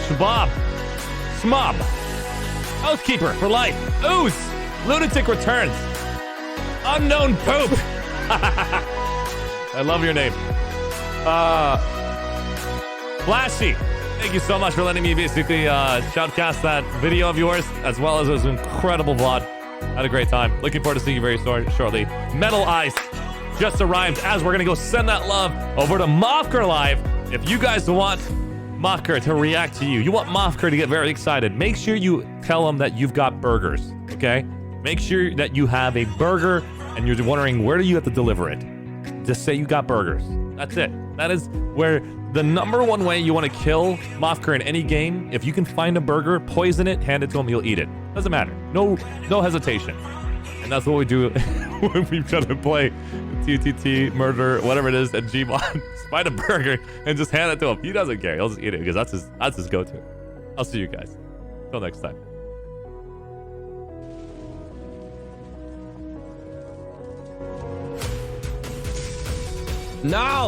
Shabab. Smob. Oathkeeper for life. Ooze. Lunatic returns. Unknown poop. I love your name. Flashy. Thank you so much for letting me basically shoutcast that video of yours, as well as it was an incredible VOD. Had a great time. Looking forward to seeing you very shortly. Metal Ice just arrived as we're going to go send that love over to Mofker Live. If you guys want Mofker to react to you, you want Mofker to get very excited, make sure you tell him that you've got burgers, okay? Make sure that you have a burger and you're wondering where do you have to deliver it. Just say you got burgers. That's it. That is where the #1 way you want to kill Mofker in any game. If you can find a burger, poison it, hand it to him, he'll eat it. Doesn't matter. No hesitation. And that's what we do when we try to play TTT, murder, whatever it is, and Gmod. Find a burger and just hand it to him. He doesn't care. He'll just eat it because that's his go-to. I'll see you guys. Till next time. No!